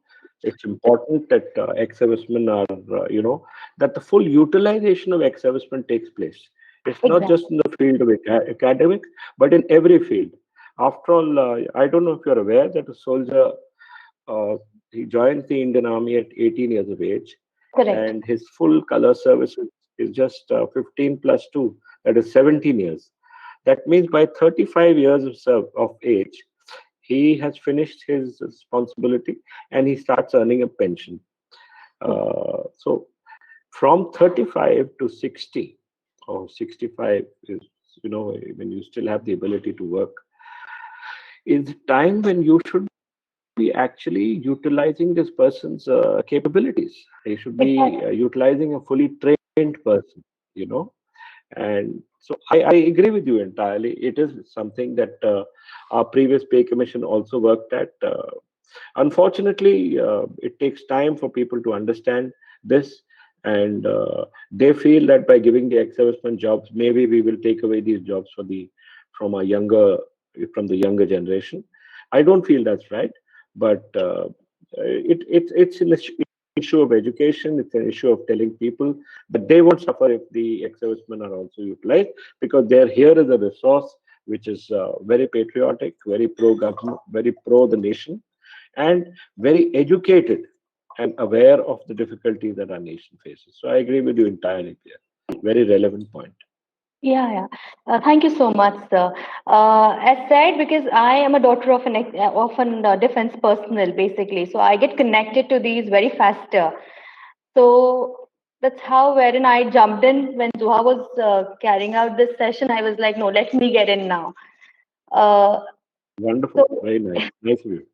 It's important that ex-servicemen are, that the full utilization of ex-servicemen takes place. It's not just in the field of academic, but in every field. After all, I don't know if you're aware that a soldier, he joins the Indian Army at 18 years of age, Correct. and his full color service is just 15 plus 2, that is 17 years. That means by 35 years of age, he has finished his responsibility and he starts earning a pension. So from 35 to 60 or 65 is, when you still have the ability to work, is the time when you should be actually utilizing this person's capabilities. He should be utilizing a fully trained person, And so I agree with you entirely. It is something that our previous pay commission also worked at. Unfortunately, it takes time for people to understand this, and they feel that by giving the ex-servicemen jobs, maybe we will take away these jobs from the younger generation. I don't feel that's right, but it's an issue of education. It's an issue of telling people that they won't suffer if the ex-servicemen are also utilized, because they're here as a resource which is very patriotic, very pro-government, very pro the nation, and very educated and aware of the difficulties that our nation faces. So I agree with you entirely, Pierre. Very relevant point. Yeah. Thank you so much, sir. As said, because I am a daughter of an defense personnel, basically, so I get connected to these very faster. So that's how wherein I jumped in when Zuha was carrying out this session. I was like, no, let me get in now. Wonderful, very nice, nice of you.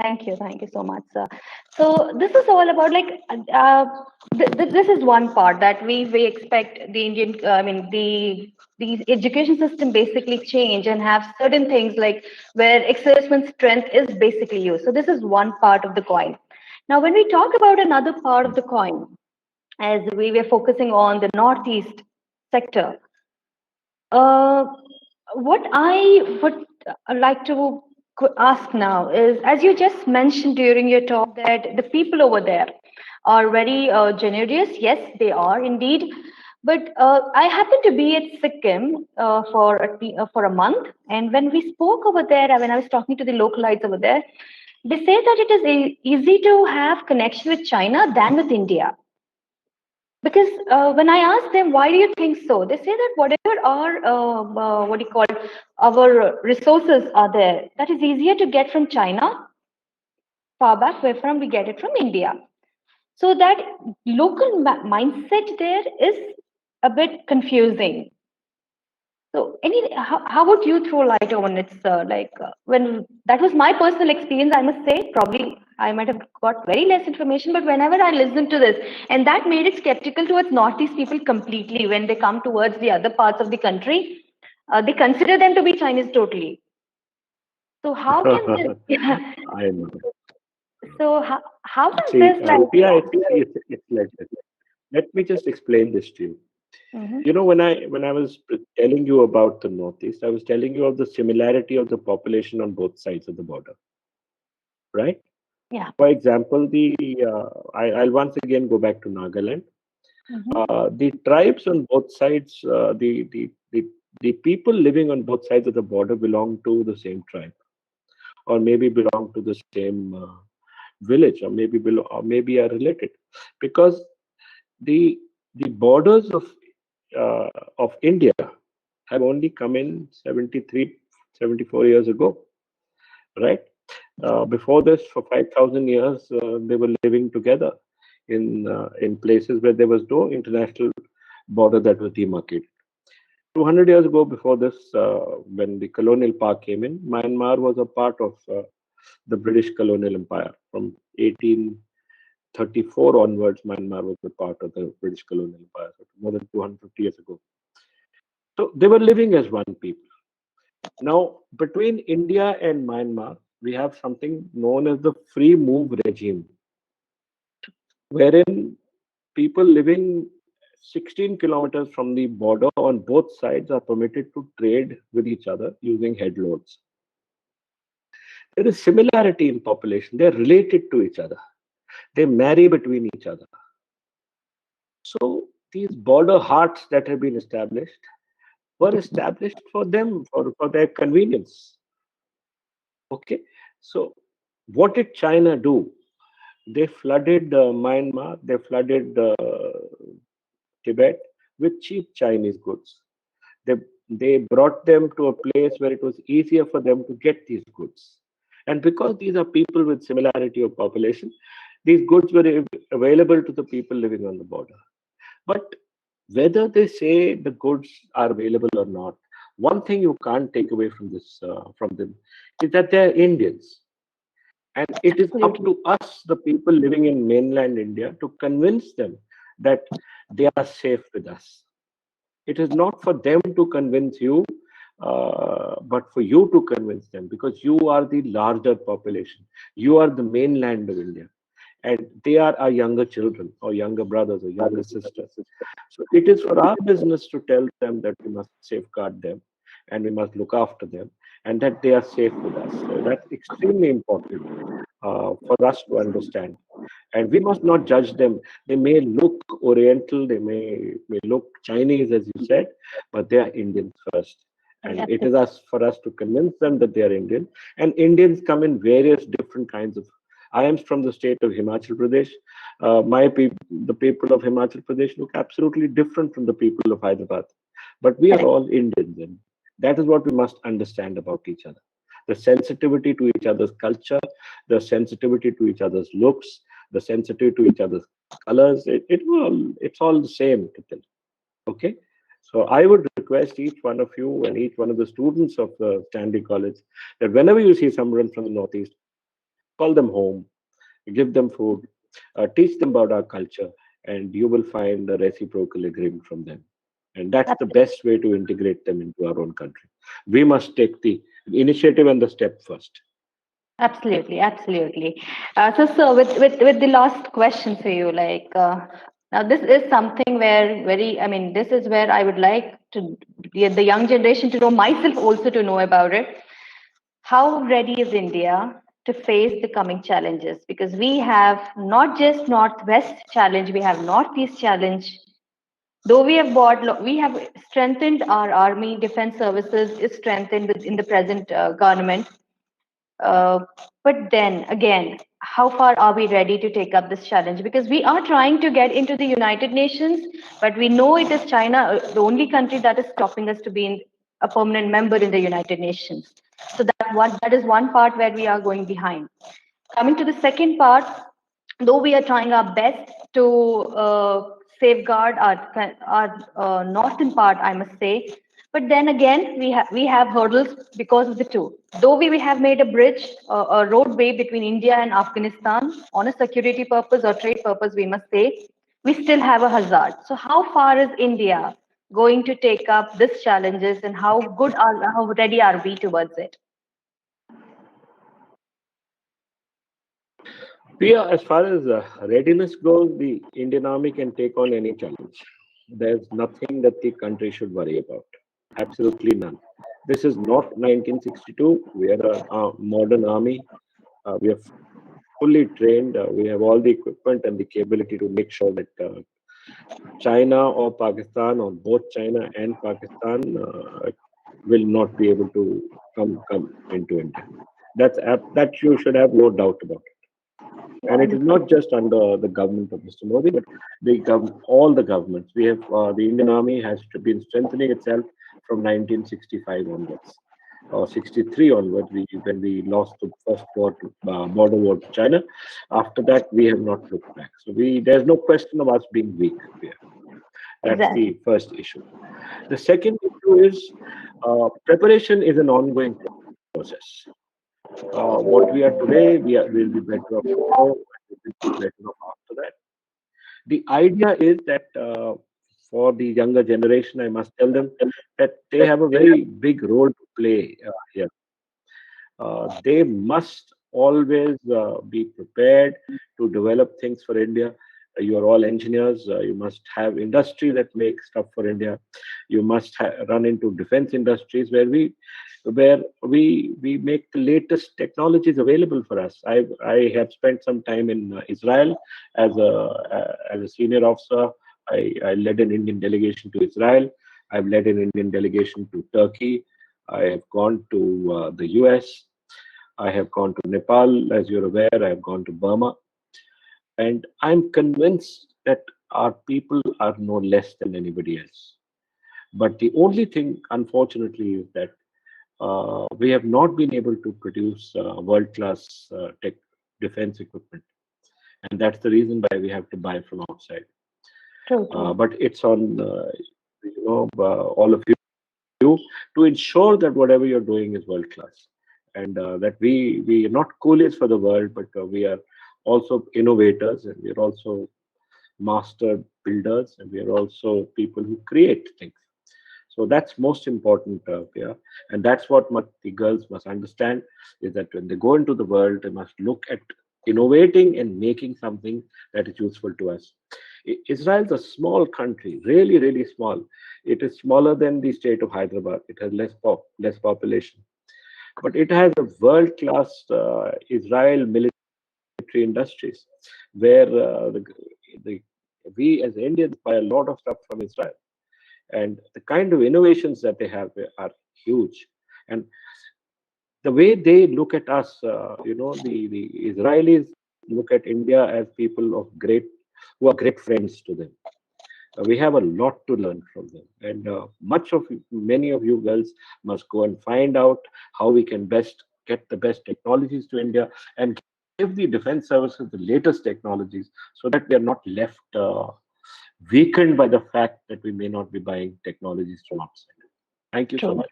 Thank you so much, sir. So this is all about this is one part that we expect the Indian, the education system basically change and have certain things like where ex-servicemen strength is basically used. So this is one part of the coin. Now, when we talk about another part of the coin, as we were focusing on the Northeast sector, what I would like to ask now is, as you just mentioned during your talk, that the people over there are very generous. Yes, they are indeed. But I happened to be at Sikkim for a month, and when we spoke over there, when I was talking to the localites over there, they say that it is easy to have connection with China than with India. Because when I ask them, why do you think so? They say that whatever our resources are there, that is easier to get from China, far back where from we get it from India. So that local mindset there is a bit confusing. So, how would you throw light on it, sir? When that was my personal experience, I must say, probably I might have got very less information, but whenever I listened to this, and that made it skeptical towards Northeast people completely when they come towards the other parts of the country, they consider them to be Chinese totally. So how can this? I know. So how does See, this yeah, it's like that. Let me just explain this to you. When I was telling you about the Northeast, I was telling you of the similarity of the population on both sides of the border, right? Yeah. For example, I'll once again go back to Nagaland. The tribes on both sides, the people living on both sides of the border belong to the same tribe, or maybe belong to the same village, or maybe are related, because the borders of India have only come in 73, 74 years ago, right? Before this, for 5,000 years, they were living together in places where there was no international border that was demarcated. 200 years ago, before this, when the colonial power came in, Myanmar was a part of the British colonial empire. From 1834 onwards, Myanmar was a part of the British colonial empire, so more than 250 years ago. So they were living as one people. Now, between India and Myanmar, we have something known as the free move regime, wherein people living 16 kilometers from the border on both sides are permitted to trade with each other using headloads. There is similarity in population. They're related to each other. They marry between each other. So these border hearts that have been established were established for them, for their convenience. Okay. So what did China do? They flooded Myanmar, they flooded Tibet with cheap Chinese goods. They, they brought them to a place where it was easier for them to get these goods. And because these are people with similarity of population, these goods were available to the people living on the border. But whether they say the goods are available or not, one thing you can't take away from this from them is that they're Indians. And it is up to us, the people living in mainland India, to convince them that they are safe with us. It is not for them to convince you, but for you to convince them, because you are the larger population. You are the mainland of India. And they are our younger children, or younger brothers, or younger sisters. So it is for our business to tell them that we must safeguard them and we must look after them and that they are safe with us. So that's extremely important for us to understand. And we must not judge them. They may look Oriental, they may look Chinese, as you said, but they are Indians first. And it is for us to convince them that they are Indian. And Indians come in various different kinds of. I am from the state of Himachal Pradesh. The people of Himachal Pradesh look absolutely different from the people of Hyderabad. But we are all Indians, and that is what we must understand about each other. The sensitivity to each other's culture, the sensitivity to each other's looks, the sensitivity to each other's colors. It's all the same to them. Okay. So I would request each one of you and each one of the students of the Stanley College that whenever you see someone from the Northeast, call them home, give them food, teach them about our culture, and you will find a reciprocal agreement from them. And that's the best way to integrate them into our own country. We must take the initiative and the step first. Absolutely, absolutely. So with the last question for you, like now this is something where this is where I would like to the young generation to know, myself also to know about it. How ready is India to face the coming challenges? Because we have not just Northwest challenge, we have Northeast challenge. Though we have strengthened our army, defense services is strengthened within the present government. But then again, how far are we ready to take up this challenge? Because we are trying to get into the United Nations, but we know it is China, the only country that is stopping us to be a permanent member in the United Nations. So that is one part where we are going behind. Coming to the second part, though we are trying our best to safeguard our northern part, I must say, but then again we have hurdles because of the two. Though we have made a bridge, a roadway between India and Afghanistan on a security purpose or trade purpose, we must say, we still have a hazard. So how far is India going to take up these challenges, and how ready are we towards it? As far as readiness goes, the Indian Army can take on any challenge. There's nothing that the country should worry about. Absolutely none. This is not 1962. We are a modern army. We are fully trained. We have all the equipment and the capability to make sure that China or Pakistan, or both China and Pakistan, will not be able to come into India. That you should have no doubt about it. And it is not just under the government of Mr. Modi, but all the governments. We have the Indian Army has been strengthening itself from 1965 onwards, or 63 onwards, when we lost the first border war to China. After that, we have not looked back. So there's no question of us being weak here. That's the first issue. The second issue is preparation is an ongoing process. What we are today, will be better off tomorrow, will be better off after that. The idea is that for the younger generation, I must tell them that they have a very big role to play here. They must always be prepared to develop things for India. You are all engineers. You must have industry that makes stuff for India. You must run into defense industries where we make the latest technologies available for us. I have spent some time in Israel as a senior officer. I led an Indian delegation to Israel. I've led an Indian delegation to Turkey. I have gone to the US. I have gone to Nepal, as you're aware. I have gone to Burma. And I'm convinced that our people are no less than anybody else. But the only thing, unfortunately, is that we have not been able to produce world-class tech defense equipment. And that's the reason why we have to buy from outside. But it's on all of you to ensure that whatever you're doing is world class, and that we are not coolies for the world, but we are also innovators, and we are also master builders, and we are also people who create things. So that's most important, yeah. And that's what the girls must understand, is that when they go into the world, they must look at innovating and making something that is useful to us. Israel's a small country, really, really small. It is smaller than the state of Hyderabad. It has less population, but it has a world-class Israel military industries, where we as Indians buy a lot of stuff from Israel, and the kind of innovations that they have are huge. And the way they look at us, the Israelis look at India as people who are great friends to them. We have a lot to learn from them, and many of you girls must go and find out how we can best get the best technologies to India and give the defense services the latest technologies, so that we are not left weakened by the fact that we may not be buying technologies from outside. Thank you so much.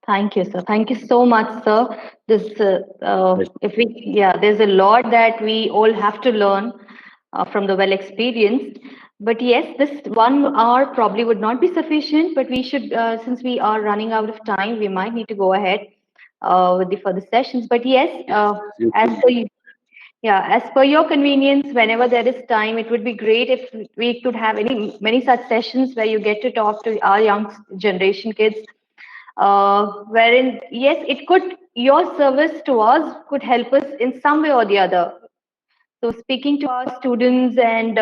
Thank you, sir. Thank you so much, sir. There's a lot that we all have to learn from the well experienced. But yes, this 1 hour probably would not be sufficient. But we should, since we are running out of time, we might need to go ahead with the further sessions. But yes, as per your convenience, whenever there is time, it would be great if we could have many such sessions where you get to talk to our young generation kids, wherein yes, your service to us could help us in some way or the other. So speaking to our students and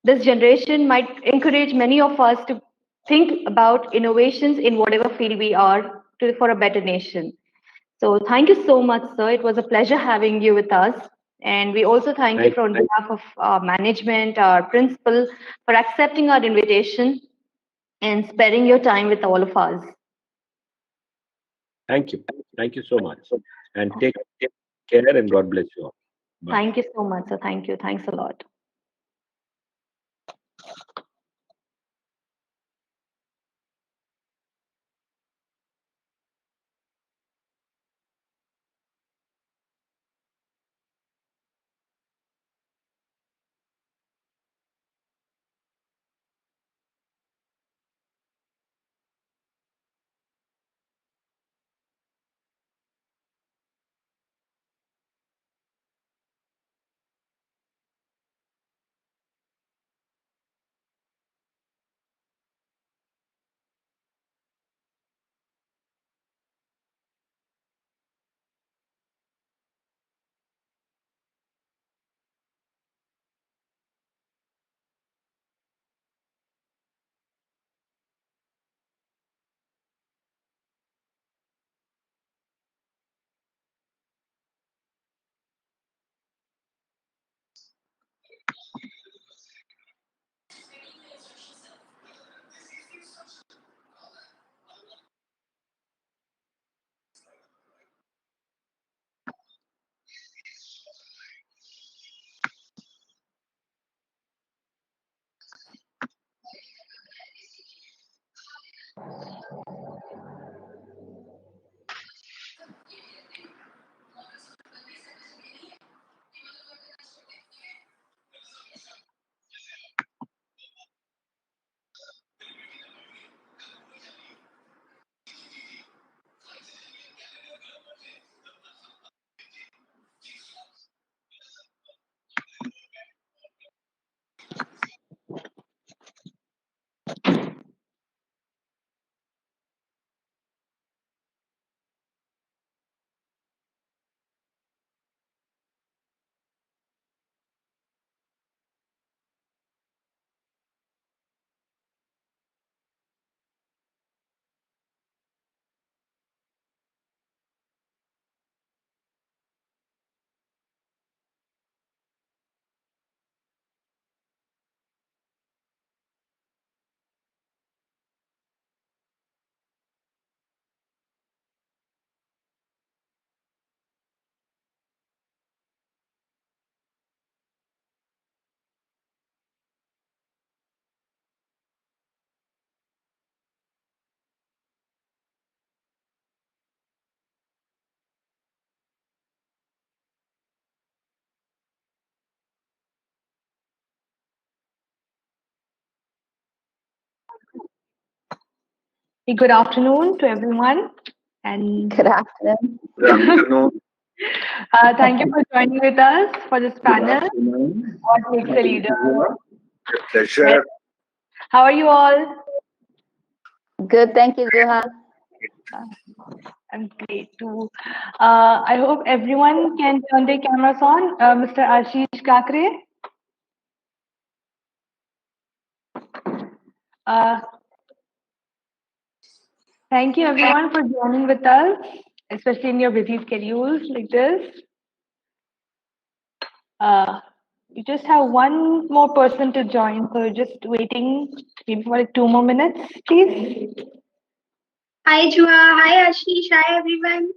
this generation might encourage many of us to think about innovations in whatever field we are for a better nation. So thank you so much, sir. It was a pleasure having you with us. And we also thank you on behalf of our management, our principal, for accepting our invitation and sparing your time with all of us. Thank you. Thank you so much. And take care, and God bless you all. Bye. Thank you so much, sir. Thank you. Thanks a lot. Good afternoon to everyone. And Good afternoon. Good afternoon. thank you for joining with us for this panel. What makes a leader? Pleasure. How are you all? Good, thank you, Zuha. I'm great too. I hope everyone can turn their cameras on. Mr. Ashish Kakre. Thank you everyone for joining with us, especially in your busy schedules like this. You just have one more person to join, so just waiting maybe for like 2 more minutes, please. Hi, Juha. Hi, Ashish. Hi, everyone.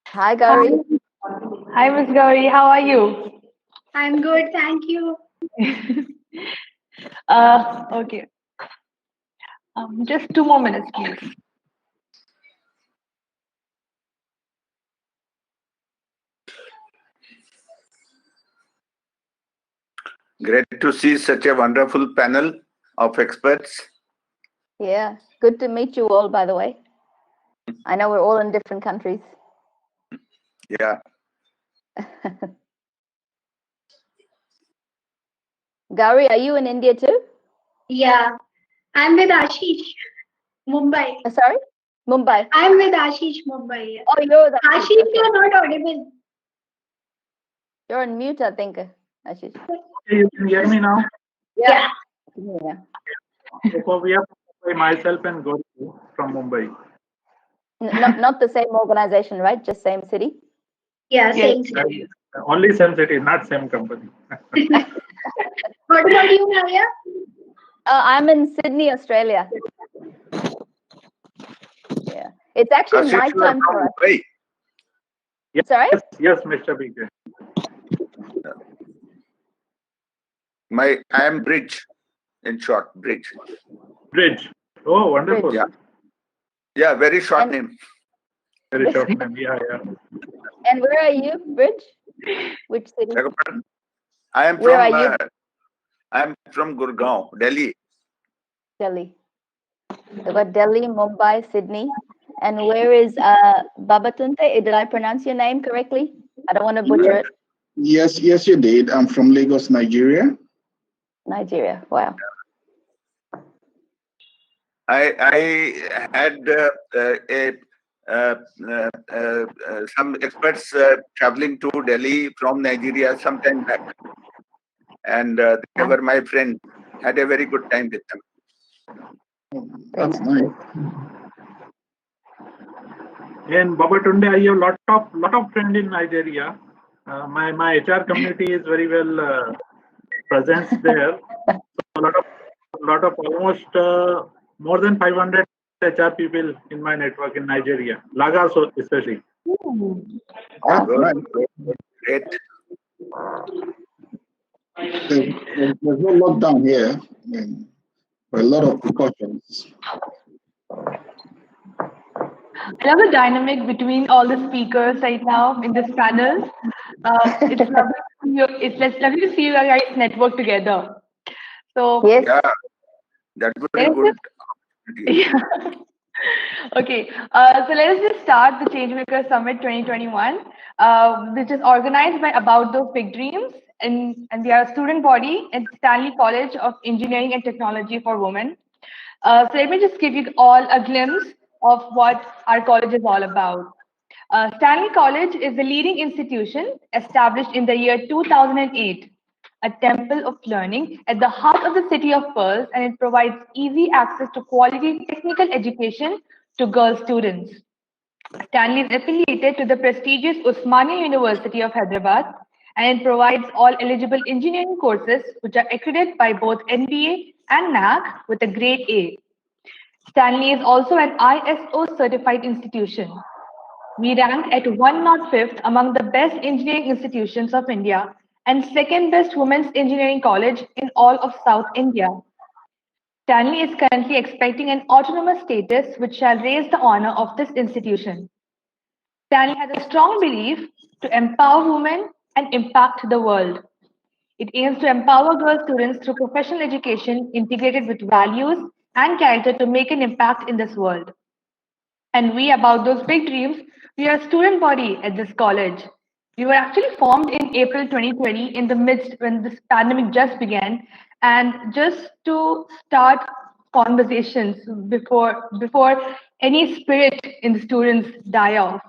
Hi, Gauri. Hi, Miss Gauri. How are you? I'm good. Thank you. Okay. Just 2 more minutes, please. Great to see such a wonderful panel of experts. Yeah, good to meet you all, by the way. I know we're all in different countries. Yeah. Gauri, are you in India too? Yeah. I'm with Ashish, Mumbai. Sorry? Mumbai. I'm with Ashish, Mumbai. Yeah. Oh, you're the Ashish, okay. you're not audible. You're on mute, I think, Ashish. You can hear me now? Yeah. Yeah. So we are myself and Gauri from Mumbai. Not the same organization, right? Just same city? Yeah, same city. Only same city, not same company. What about you, Maria? I'm in Sydney, Australia. Yeah. It's actually night time for us. Yes, sorry? Yes, Mr. BK. I am Bridge, in short, Bridge. Bridge. Oh, wonderful. Yeah. Yeah, very short name. Very short name. Yeah. And where are you, Bridge? Which city? I am Where from. are you? I am from Gurgaon, Delhi. Delhi. So got Delhi, Mumbai, Sydney. And where is Babatunde? Did I pronounce your name correctly? I don't want to butcher it. Yes, you did. I'm from Lagos, Nigeria. Nigeria. Wow. I had some experts traveling to Delhi from Nigeria some time back, and they were my friends. Had a very good time with them. That's nice. In Babatunde, I have lot of friends in Nigeria. My HR community is very well present there. So lot of almost more than 500 HR people in my network in Nigeria, Lagos especially. That's right. Great. There's no lockdown here. A lot of precautions. I love the dynamic between all the speakers right now in this panel. It's lovely to see you guys network together. So yes. Yeah, that would be good. Yeah. Okay, so let us just start the Changemakers Summit 2021, which is organized by About Those Big Dreams, and we are a student body at Stanley College of Engineering and Technology for Women. So let me just give you all a glimpse of what our college is all about. Stanley College is a leading institution established in the year 2008, a temple of learning at the heart of the city of Pearls, and it provides easy access to quality technical education to girl students. Stanley is affiliated to the prestigious Osmania University of Hyderabad, and it provides all eligible engineering courses which are accredited by both NBA and NAAC with a grade A. Stanley is also an ISO certified institution. We rank at 105th among the best engineering institutions of India and second best women's engineering college in all of South India. Stanley is currently expecting an autonomous status which shall raise the honor of this institution. Stanley has a strong belief to empower women and impact the world. It aims to empower girl students through professional education integrated with values and character to make an impact in this world. And we, about those big dreams, we are a student body at this college. We were actually formed in April 2020 in the midst when this pandemic just began, and just to start conversations before any spirit in the students die off.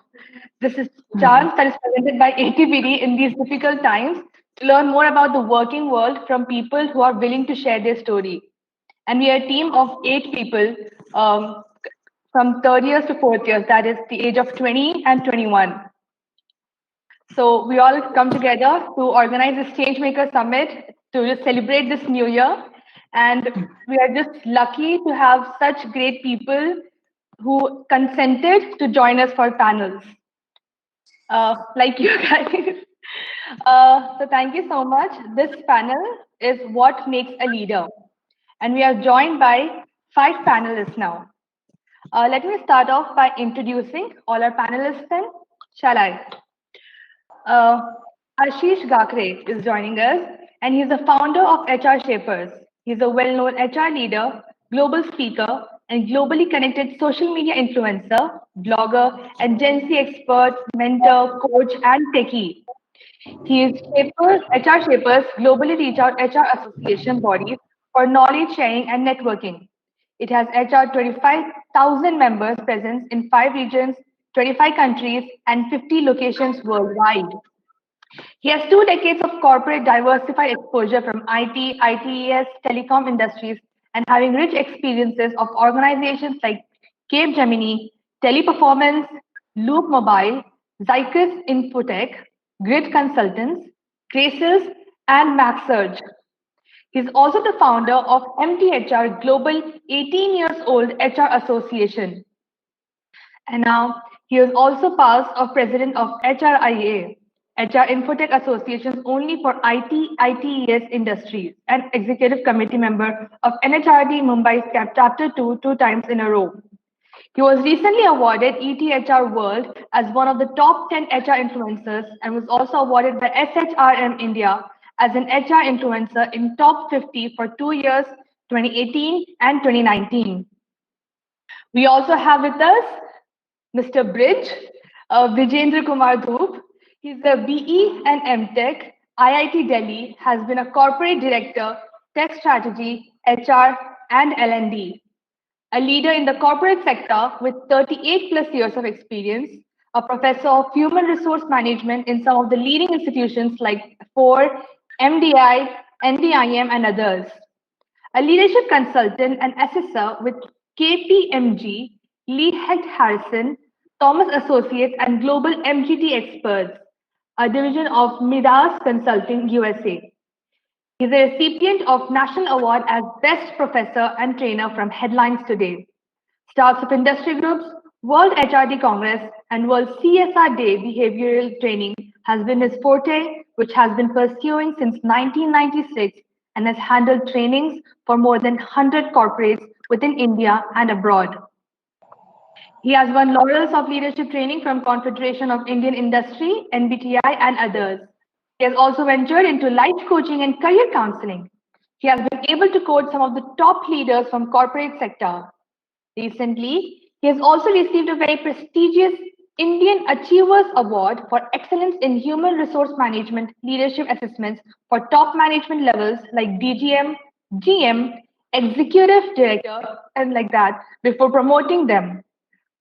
This is chance that is presented by ATPD in these difficult times to learn more about the working world from people who are willing to share their story. And we are a team of 8 people, from third years to fourth years, that is the age of 20 and 21. So we all come together to organize this Changemakers Summit to just celebrate this new year. And we are just lucky to have such great people who consented to join us for panels, like you guys. So thank you so much. This panel is What Makes a Leader. And we are joined by 5 panelists now. Let me start off by introducing all our panelists then. Shall I? Ashish Gakre is joining us, and he's the founder of HR Shapers. He's a well-known HR leader, global speaker, and globally connected social media influencer, blogger, and Gen Z expert, mentor, coach, and techie. He is HR Shapers globally reach out HR association bodies for knowledge sharing and networking. It has HR 25,000 members present in 5 regions, 25 countries, and 50 locations worldwide. He has 2 decades of corporate diversified exposure from IT, ITES, telecom industries, and having rich experiences of organizations like Capgemini, Teleperformance, Loop Mobile, Zycus Infotech, Grid Consultants, Graces, and MaxSurge. He's also the founder of MTHR Global 18 years old HR Association. And now he is also past of president of HRIA, HR Infotech Association's only for IT, ITES industries, and executive committee member of NHRD Mumbai Chapter 2 times in a row. He was recently awarded ETHR World as one of the top 10 HR influencers and was also awarded by SHRM India as an HR influencer in top 50 for 2 years, 2018 and 2019. We also have with us Mr. Bridge, Vijendra Kumar Dhoop. He's a BE and MTech, IIT Delhi, has been a corporate director, tech strategy, HR, and L&D. A leader in the corporate sector with 38 plus years of experience, a professor of human resource management in some of the leading institutions like Ford, MDI, NDIM, and others. A leadership consultant and assessor with KPMG, Lee Hecht Harrison, Thomas Associates, and Global MGT Experts, a division of Midas Consulting USA. He's a recipient of National Award as Best Professor and Trainer from Headlines Today, Startup Industry Groups, World HRD Congress, and World CSR Day Behavioral Training has been his forte, which has been pursuing since 1996 and has handled trainings for more than 100 corporates within India and abroad. He has won laurels of leadership training from Confederation of Indian Industry, NBTI, and others. He has also ventured into life coaching and career counseling. He has been able to coach some of the top leaders from corporate sector. Recently, he has also received a very prestigious Indian Achievers Award for excellence in human resource management leadership assessments for top management levels like DGM, GM, Executive Director, and like that before promoting them.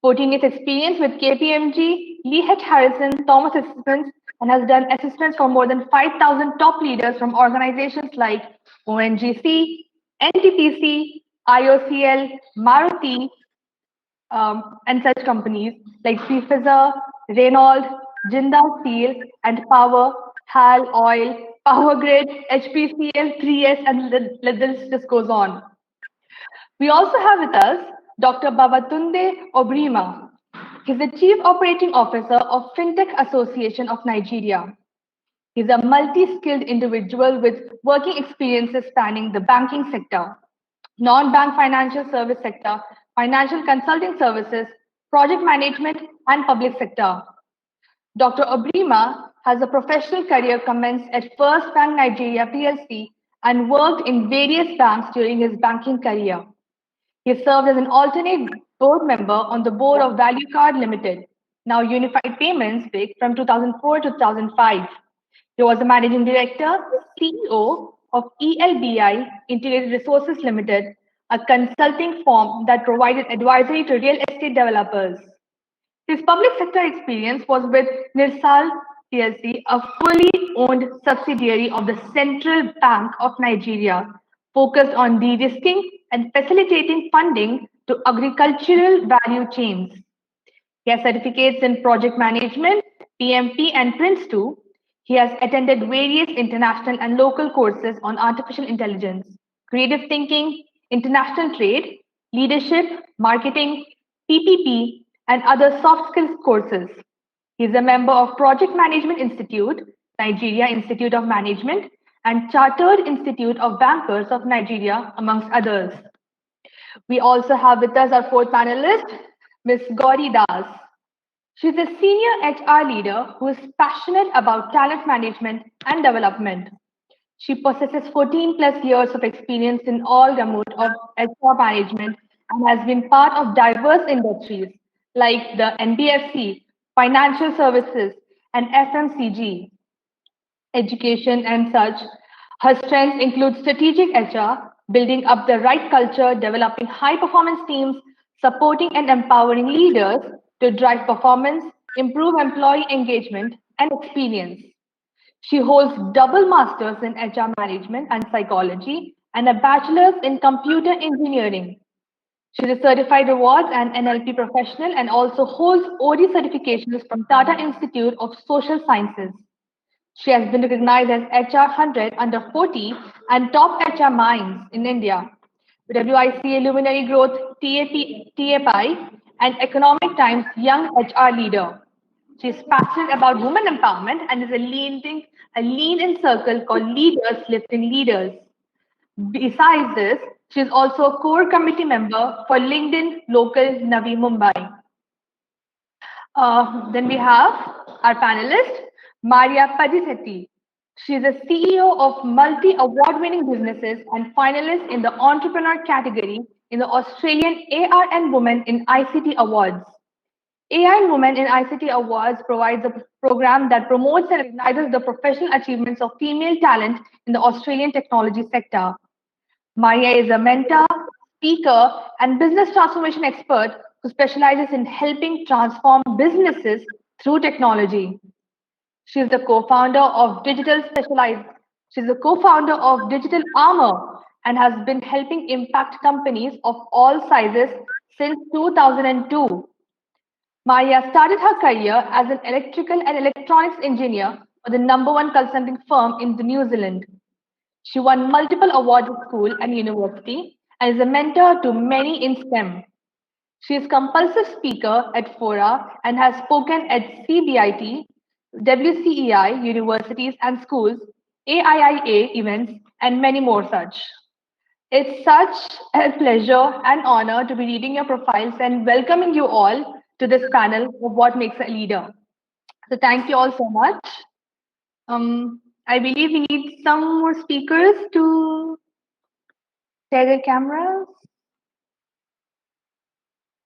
Putting his experience with KPMG, Lee Hecht Harrison, Thomas Assessments, and has done assessments for more than 5,000 top leaders from organizations like ONGC, NTPC, IOCL, Maruti, and such companies like Pfizer, Renault, Jindal Steel, and Power, HAL Oil, Power Grid, HPCL, 3S, and the list just goes on. We also have with us Dr. Babatunde Obrima. He's the Chief Operating Officer of FinTech Association of Nigeria. He's a multi-skilled individual with working experiences spanning the banking sector, non-bank financial service sector, financial consulting services, project management, and public sector. Dr. Obrima has a professional career commenced at First Bank Nigeria PLC and worked in various banks during his banking career. He served as an alternate board member on the board of Value Card Limited, now Unified Payments BIC, from 2004 to 2005. He was the managing director, CEO of ELBI Integrated Resources Limited, a consulting firm that provided advisory to real estate developers. His public sector experience was with Nirsal PLC, a fully owned subsidiary of the Central Bank of Nigeria, focused on de-risking and facilitating funding to agricultural value chains. He has certificates in project management, PMP, and Prince2. He has attended various international and local courses on artificial intelligence, creative thinking, international trade, leadership, marketing, PPP, and other soft skills courses. He is a member of Project Management Institute, Nigeria Institute of Management, and Chartered Institute of Bankers of Nigeria, amongst others. We also have with us our fourth panelist, Ms. Gauri Das. She's a senior HR leader who is passionate about talent management and development. She possesses 14 plus years of experience in all gamut of HR management and has been part of diverse industries like the NBFC, financial services, and FMCG, education, and such. Her strengths include strategic HR, building up the right culture, developing high-performance teams, supporting and empowering leaders to drive performance, improve employee engagement, and experience. She holds double masters in HR management and psychology and a bachelor's in computer engineering. She's a certified rewards and NLP professional and also holds OD certifications from Tata Institute of Social Sciences. She has been recognized as HR 100 under 40 and top HR minds in India, WICA Luminary Growth TAPI, and Economic Times Young HR Leader. She is passionate about women empowerment and is leading in circle called Leaders Lifting Leaders. Besides this, she is also a core committee member for LinkedIn Local Navi Mumbai. Then we have our panelist, Maria Padisetti. She is a CEO of multi-award-winning businesses and finalist in the entrepreneur category in the Australian AR and Women in ICT Awards. AI and Women in ICT Awards provides a program that promotes and recognizes the professional achievements of female talent in the Australian technology sector. Maria is a mentor, speaker, and business transformation expert who specializes in helping transform businesses through technology. She is the co-founder of Digital Armor and has been helping impact companies of all sizes since 2002. Maria started her career as an electrical and electronics engineer for the #1 consulting firm in New Zealand. She won multiple awards at school and university and is a mentor to many in STEM. She is compulsive speaker at Fora and has spoken at CBIT, WCEI, universities and schools, AIIA events, and many more such. It's such a pleasure and honor to be reading your profiles and welcoming you all to this panel of what makes a leader. So thank you all so much. I believe we need some more speakers to share their cameras.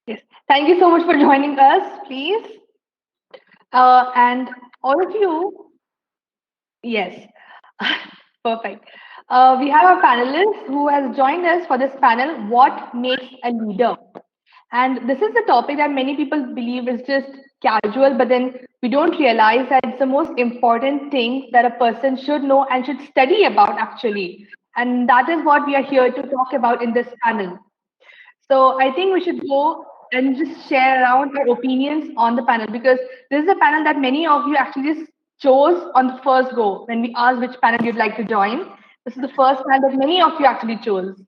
Yes, thank you so much for joining us, please. And all of you, yes, perfect. We have our panelist who has joined us for this panel, What Makes a Leader? And this is the topic that many people believe is just casual, but then we don't realize that it's the most important thing that a person should know and should study about actually. And that is what we are here to talk about in this panel. So I think we should go and just share around our opinions on the panel, because this is a panel that many of you actually just chose on the first go when we asked which panel you'd like to join. This is the first panel that many of you actually chose.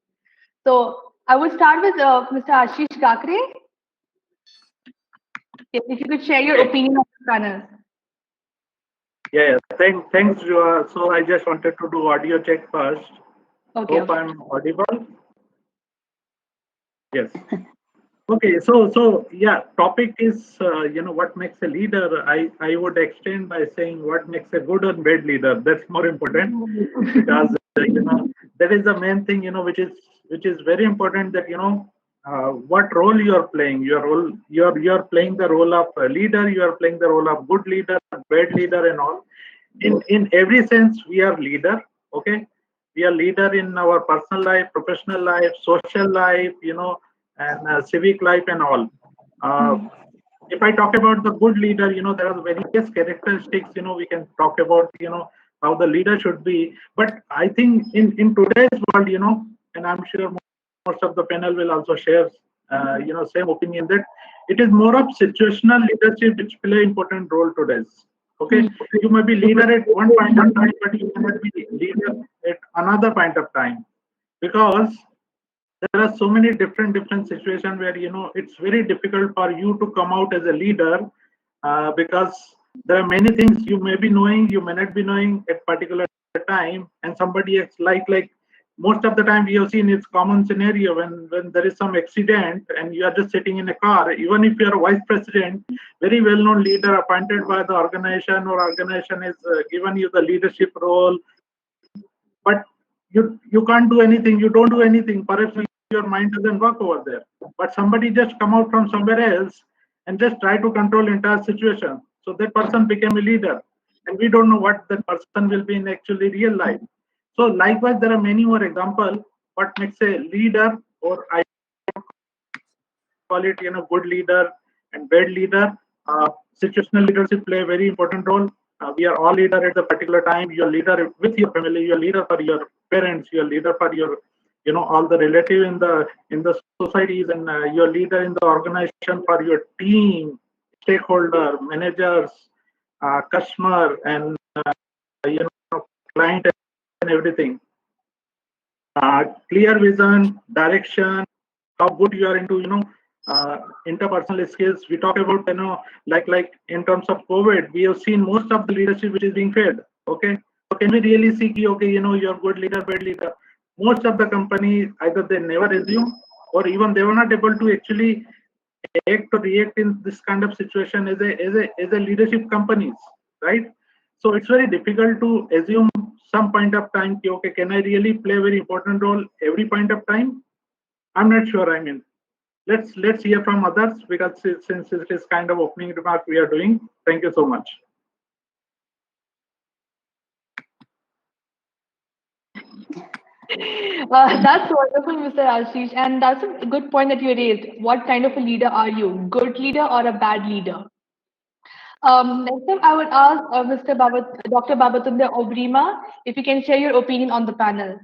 So I will start with Mr. Ashish Kakre. If you could share your opinion on the panel. Yeah. Thanks, Joa. So I just wanted to do audio check first. Okay. Hope I'm audible. Yes. Okay. So yeah, topic is what makes a leader. I would extend by saying what makes a good and bad leader. That's more important because that is the main thing which is very important, that what role you are playing. You're playing the role of a leader. You are playing the role of good leader, bad leader, and all. In every sense, we are leader. Okay, we are leader in our personal life, professional life, social life, and civic life and all. If I talk about the good leader, there are various characteristics, we can talk about, how the leader should be. But I think in today's world, and I'm sure most of the panel will also share, same opinion, that it is more of situational leadership which play important role today. Okay, you may be leader at one point of time, but you cannot be leader at another point of time, because there are so many different situations where it's very difficult for you to come out as a leader, because there are many things you may be knowing, you may not be knowing at particular time, and somebody else, like most of the time we have seen, it's common scenario when there is some accident and you are just sitting in a car, even if you are a vice president, very well known leader appointed by the organization, or organization is given you the leadership role, but you can't do anything, you don't do anything, perhaps your mind doesn't work over there, but somebody just come out from somewhere else and just try to control entire situation, so that person became a leader, and we don't know what that person will be in actually real life. So likewise, there are many more examples what makes a leader, or I call it good leader and bad leader. Situational leadership play a very important role. We are all leader at the particular time. You're leader with your family, you're leader for your parents, you're leader for your all the relative in the societies, and you're leader in the organization for your team, stakeholder, managers, customer, and client, and everything. Clear vision, direction, how good you are into interpersonal skills. We talk about like in terms of COVID, we have seen most of the leadership which is being failed. Okay, so can we really see okay, you're good leader, bad leader? Most of the companies, either they never assume, or even they were not able to actually act or react in this kind of situation as a leadership companies, right? So it's very difficult to assume some point of time, okay, can I really play a very important role every point of time? I'm not sure. I mean, let's hear from others, because since it is kind of opening remark we are doing. Thank you so much. That's wonderful, Mr. Ashish, and that's a good point that you raised. What kind of a leader are you? Good leader or a bad leader? Next time, I would ask Dr. Babatunde Obrima if you can share your opinion on the panel.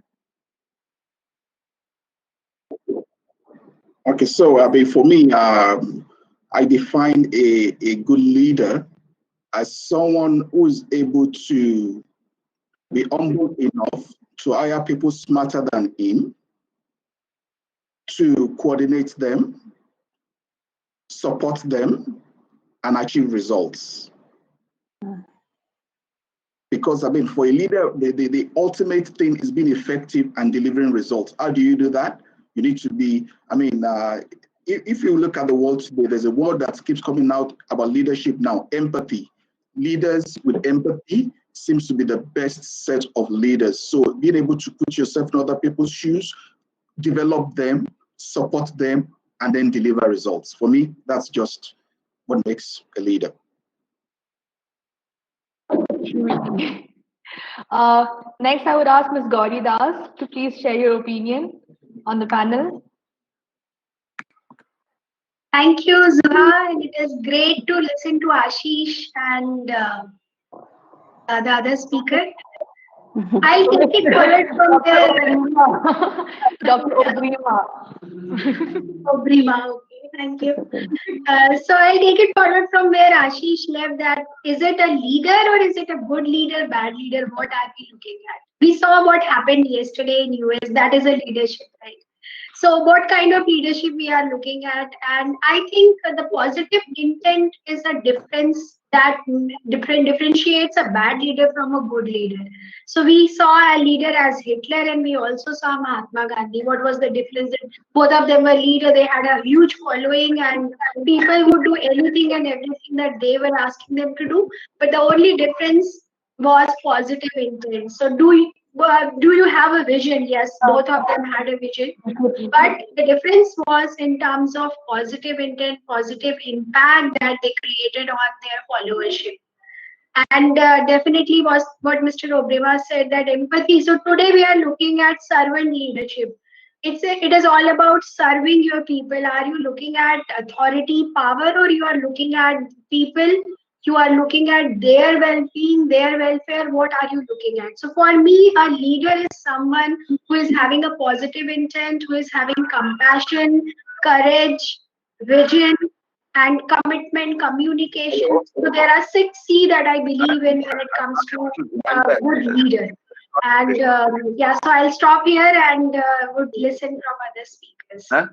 Okay, so for me, I define a good leader as someone who is able to be humble enough to hire people smarter than him, to coordinate them, support them, and achieve results. Because for a leader, the ultimate thing is being effective and delivering results. How do you do that? You need to be, if you look at the world today, there's a word that keeps coming out about leadership now, empathy. Leaders with empathy seems to be the best set of leaders. So being able to put yourself in other people's shoes, develop them, support them, and then deliver results. For me, that's just what makes a leader. Next, I would ask Ms. Gauri Das to please share your opinion on the panel. Thank you, Zuha. And it is great to listen to Ashish and the other speaker. I'll take it forward from there. Dr. Obrima. Obrima, okay, thank you. So I'll take it forward from where Ashish left, that is it a leader or is it a good leader, bad leader? What are we looking at? We saw what happened yesterday in US. That is a leadership, right? So what kind of leadership we are looking at? And I think the positive intent is a difference that differentiates a bad leader from a good leader. So we saw a leader as Hitler and we also saw Mahatma Gandhi. What was the difference? Both of them were leaders. They had a huge following and people would do anything and everything that they were asking them to do. But the only difference was positive intent. So do you have a vision? Yes, both of them had a vision, but the difference was in terms of positive intent, positive impact that they created on their followership. And definitely was what Mr. Obrema said, that empathy. So today we are looking at servant leadership. It is all about serving your people. Are you looking at authority, power, or you are looking at people? You are looking at their well-being, their welfare. What are you looking at? So for me, a leader is someone who is having a positive intent, who is having compassion, courage, vision, and commitment, communication. So there are 6 C that I believe in when it comes to a good leader. And yeah, so I'll stop here and would listen from other speakers.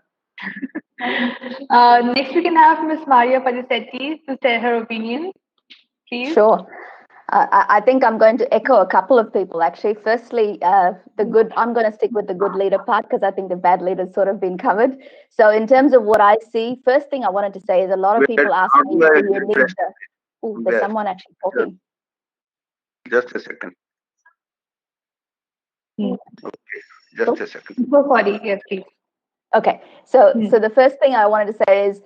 Next, we can have Ms. Maria Padisetti to share her opinion, please. Sure. I think I'm going to echo a couple of people, actually. Firstly, I'm going to stick with the good leader part because I think the bad leader's sort of been covered. So in terms of what I see, first thing I wanted to say is a lot of people ask me, do you need the... Oh, there's someone actually talking. Just a second. Okay, just a second. Yes, please. Okay, so the first thing I wanted to say is,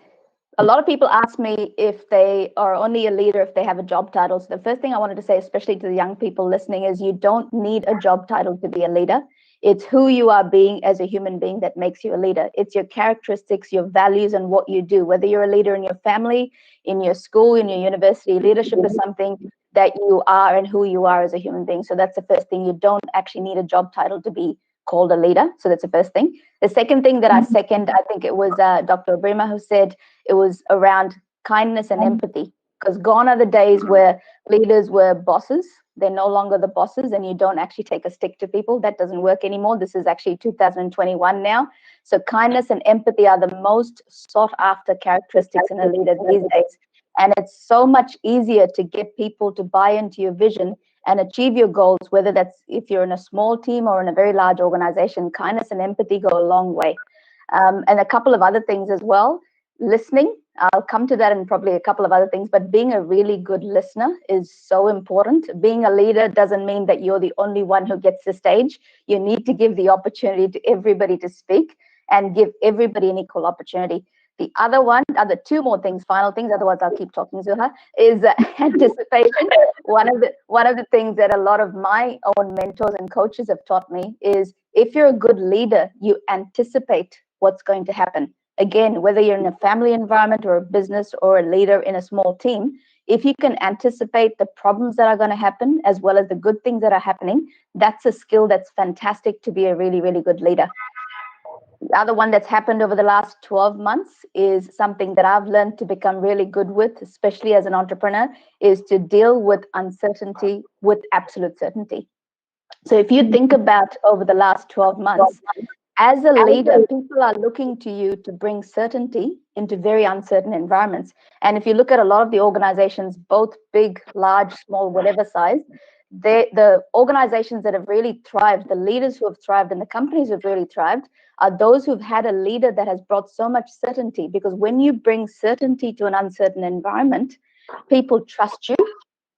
a lot of people ask me if they are only a leader if they have a job title. So the first thing I wanted to say, especially to the young people listening, is you don't need a job title to be a leader. It's who you are being as a human being that makes you a leader. It's your characteristics, your values, and what you do. Whether you're a leader in your family, in your school, in your university, leadership is something that you are and who you are as a human being. So that's the first thing. You don't actually need a job title to be called a leader. So that's the first thing. The second thing that I second, I think it was Dr. Obrema who said it was around kindness and empathy. Because gone are the days where leaders were bosses. They're no longer the bosses, and you don't actually take a stick to people. That doesn't work anymore. This is actually 2021 now. So kindness and empathy are the most sought after characteristics in a leader these days. And it's so much easier to get people to buy into your vision and achieve your goals, whether that's if you're in a small team or in a very large organization. Kindness and empathy go a long way. And a couple of other things as well. Listening, I'll come to that and probably a couple of other things, but being a really good listener is so important. Being a leader doesn't mean that you're the only one who gets the stage. You need to give the opportunity to everybody to speak and give everybody an equal opportunity. The other two more things, final things, otherwise I'll keep talking, Zuha, is anticipation. One of the things that a lot of my own mentors and coaches have taught me is if you're a good leader, you anticipate what's going to happen. Again, whether you're in a family environment or a business or a leader in a small team, if you can anticipate the problems that are going to happen as well as the good things that are happening, that's a skill that's fantastic to be a really, really good leader. The other one that's happened over the last 12 months is something that I've learned to become really good with, especially as an entrepreneur, is to deal with uncertainty with absolute certainty. So if you think about over the last 12 months, as a leader, people are looking to you to bring certainty into very uncertain environments. And if you look at a lot of the organizations, both big, large, small, whatever size, the organizations that have really thrived, the leaders who have thrived and the companies who have really thrived are those who've had a leader that has brought so much certainty. Because when you bring certainty to an uncertain environment, people trust you,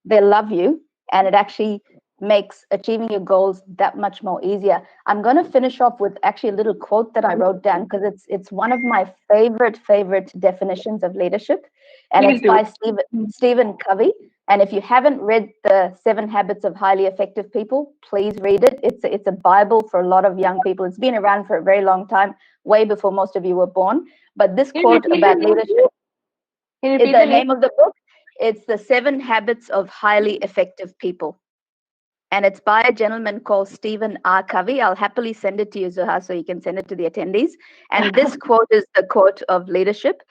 they love you, and it actually makes achieving your goals that much more easier. I'm going to finish off with actually a little quote that I wrote down because it's one of my favorite definitions of leadership, and it's by Stephen Covey. And if you haven't read the 7 Habits of Highly Effective People, please read it. It's a Bible for a lot of young people. It's been around for a very long time, way before most of you were born. But this quote about leadership, the name of the book, it's the 7 Habits of Highly Effective People. And it's by a gentleman called Stephen R. Covey. I'll happily send it to you, Zuha, so you can send it to the attendees. And this quote is the quote of leadership.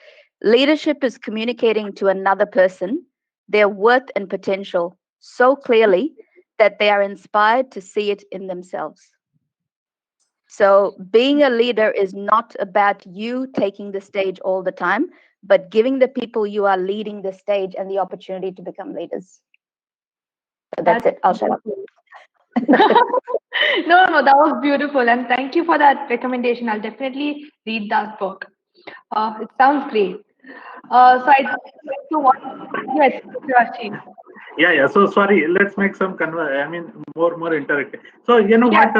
Leadership is communicating to another person their worth and potential so clearly that they are inspired to see it in themselves. So being a leader is not about you taking the stage all the time, but giving the people you are leading the stage and the opportunity to become leaders. So that's it. I'll shut up. No, that was beautiful. And thank you for that recommendation. I'll definitely read that book. It sounds great. So I do want, yes, Rashi. Yeah. So sorry, let's make some more interactive. So what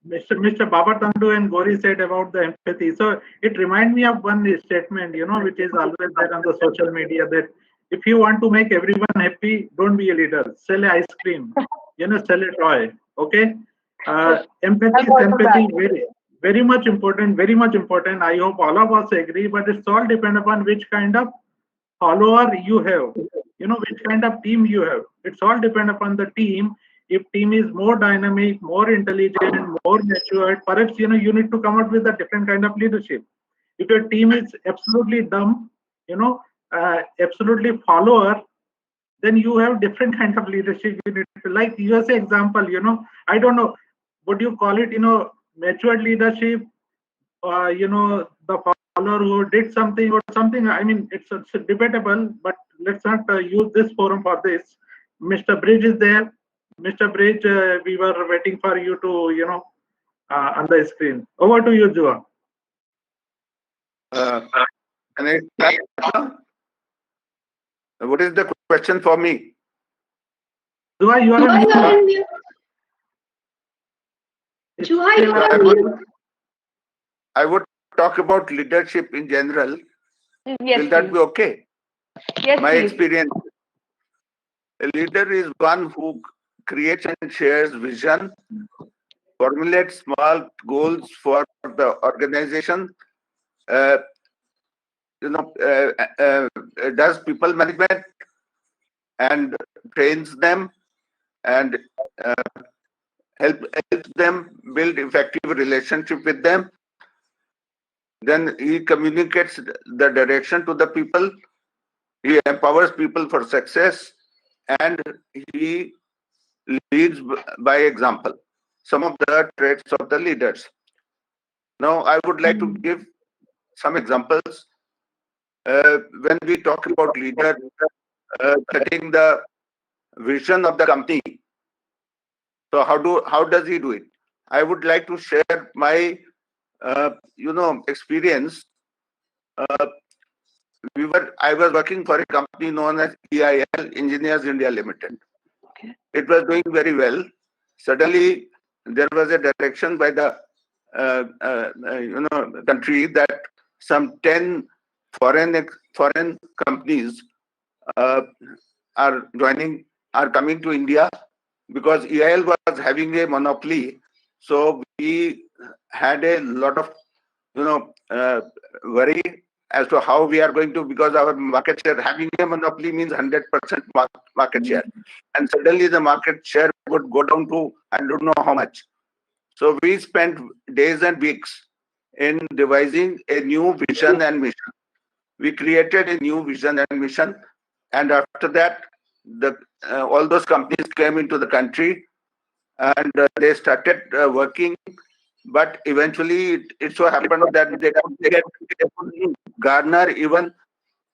Mr. Baba Tandu and Gori said about the empathy. So it reminds me of one statement, which is always there on the social media, that if you want to make everyone happy, don't be a leader. Sell ice cream. Sell a toy. Okay. Empathy, sympathy, very much important. Very much important. I hope all of us agree. But it's all depend upon which kind of follower you have, which kind of team you have. It's all depend upon the team. If team is more dynamic, more intelligent, more matured, perhaps you need to come up with a different kind of leadership. If your team is absolutely dumb, absolutely follower, then you have different kind of leadership. You need to, like USA example, I don't know, would you call it matured leadership, the follower who did something or something. I mean, it's debatable, but let's not use this forum for this. Mr. Bridge is there. Mr. Bridge, we were waiting for you to, on the screen. Over to you, Jua. Can I start now? What is the question for me? Jua, you are on mute. Jua, you are on mute. I would talk about leadership in general. Yes, Will that be okay? Yes, My please. experience. A leader is one who creates and shares vision, formulates small goals for the organization, does people management and trains them, and helps them build effective relationship with them. Then he communicates the direction to the people. He empowers people for success, and he leads by example. Some of the traits of the leaders. Now, I would like to give some examples. When we talk about leader setting the vision of the company, so how does he do it? I would like to share my experience. I was working for a company known as EIL, Engineers India Limited. Okay. It was doing very well. Suddenly, there was a direction by the country that some 10 foreign companies are coming to India, because EIL was having a monopoly. So we had a lot of worry as to how we are going to, because our market share, having a monopoly means 100% market share, and suddenly the market share would go down to I don't know how much. So we spent days and weeks in devising a new vision and mission. We created a new vision and mission, and after that, all those companies came into the country, and they started working. But eventually, it so happened that they couldn't garner even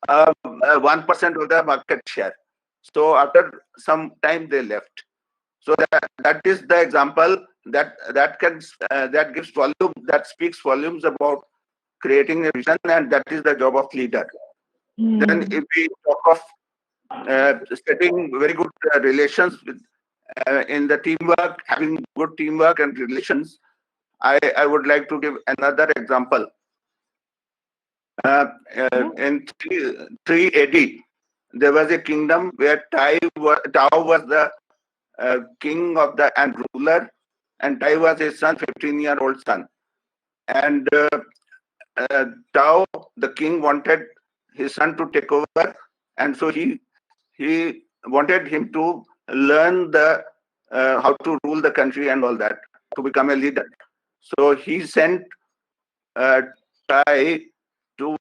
1% of the market share. So after some time, they left. So that is the example that gives volume, that speaks volumes about creating a vision, and that is the job of leader. Then, if we talk of setting very good relations with in the teamwork, having good teamwork and relations, I would like to give another example. In 3 AD, there was a kingdom where Tao was the king of and ruler, and Tai was his son, 15-year-old son. And Tao, the king, wanted his son to take over, and so he wanted him to learn how to rule the country and all that, to become a leader. So he sent Tai to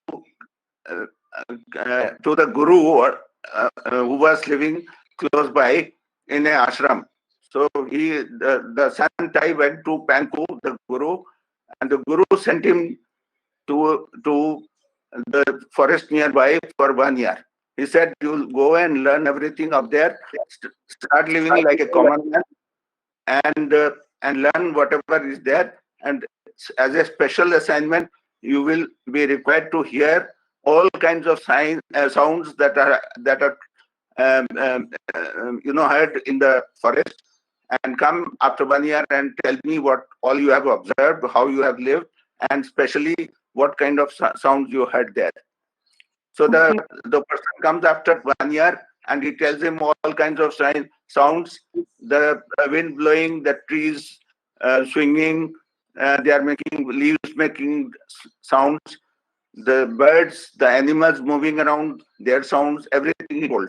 the guru who was living close by in an ashram. So the son Tai went to Panku, the guru, and the guru sent him to the forest nearby for 1 year. He said, "You'll go and learn everything up there, start living like a common man, and learn whatever is there. And as a special assignment, you will be required to hear all kinds of sounds that are herd in the forest, and come after 1 year and tell me what all you have observed, how you have lived, and especially what kind of sounds you heard there. So the person comes after 1 year and he tells him all kinds of sounds, the wind blowing, the trees swinging, they are making leaves making sounds, the birds, the animals moving around, their sounds, everything he told.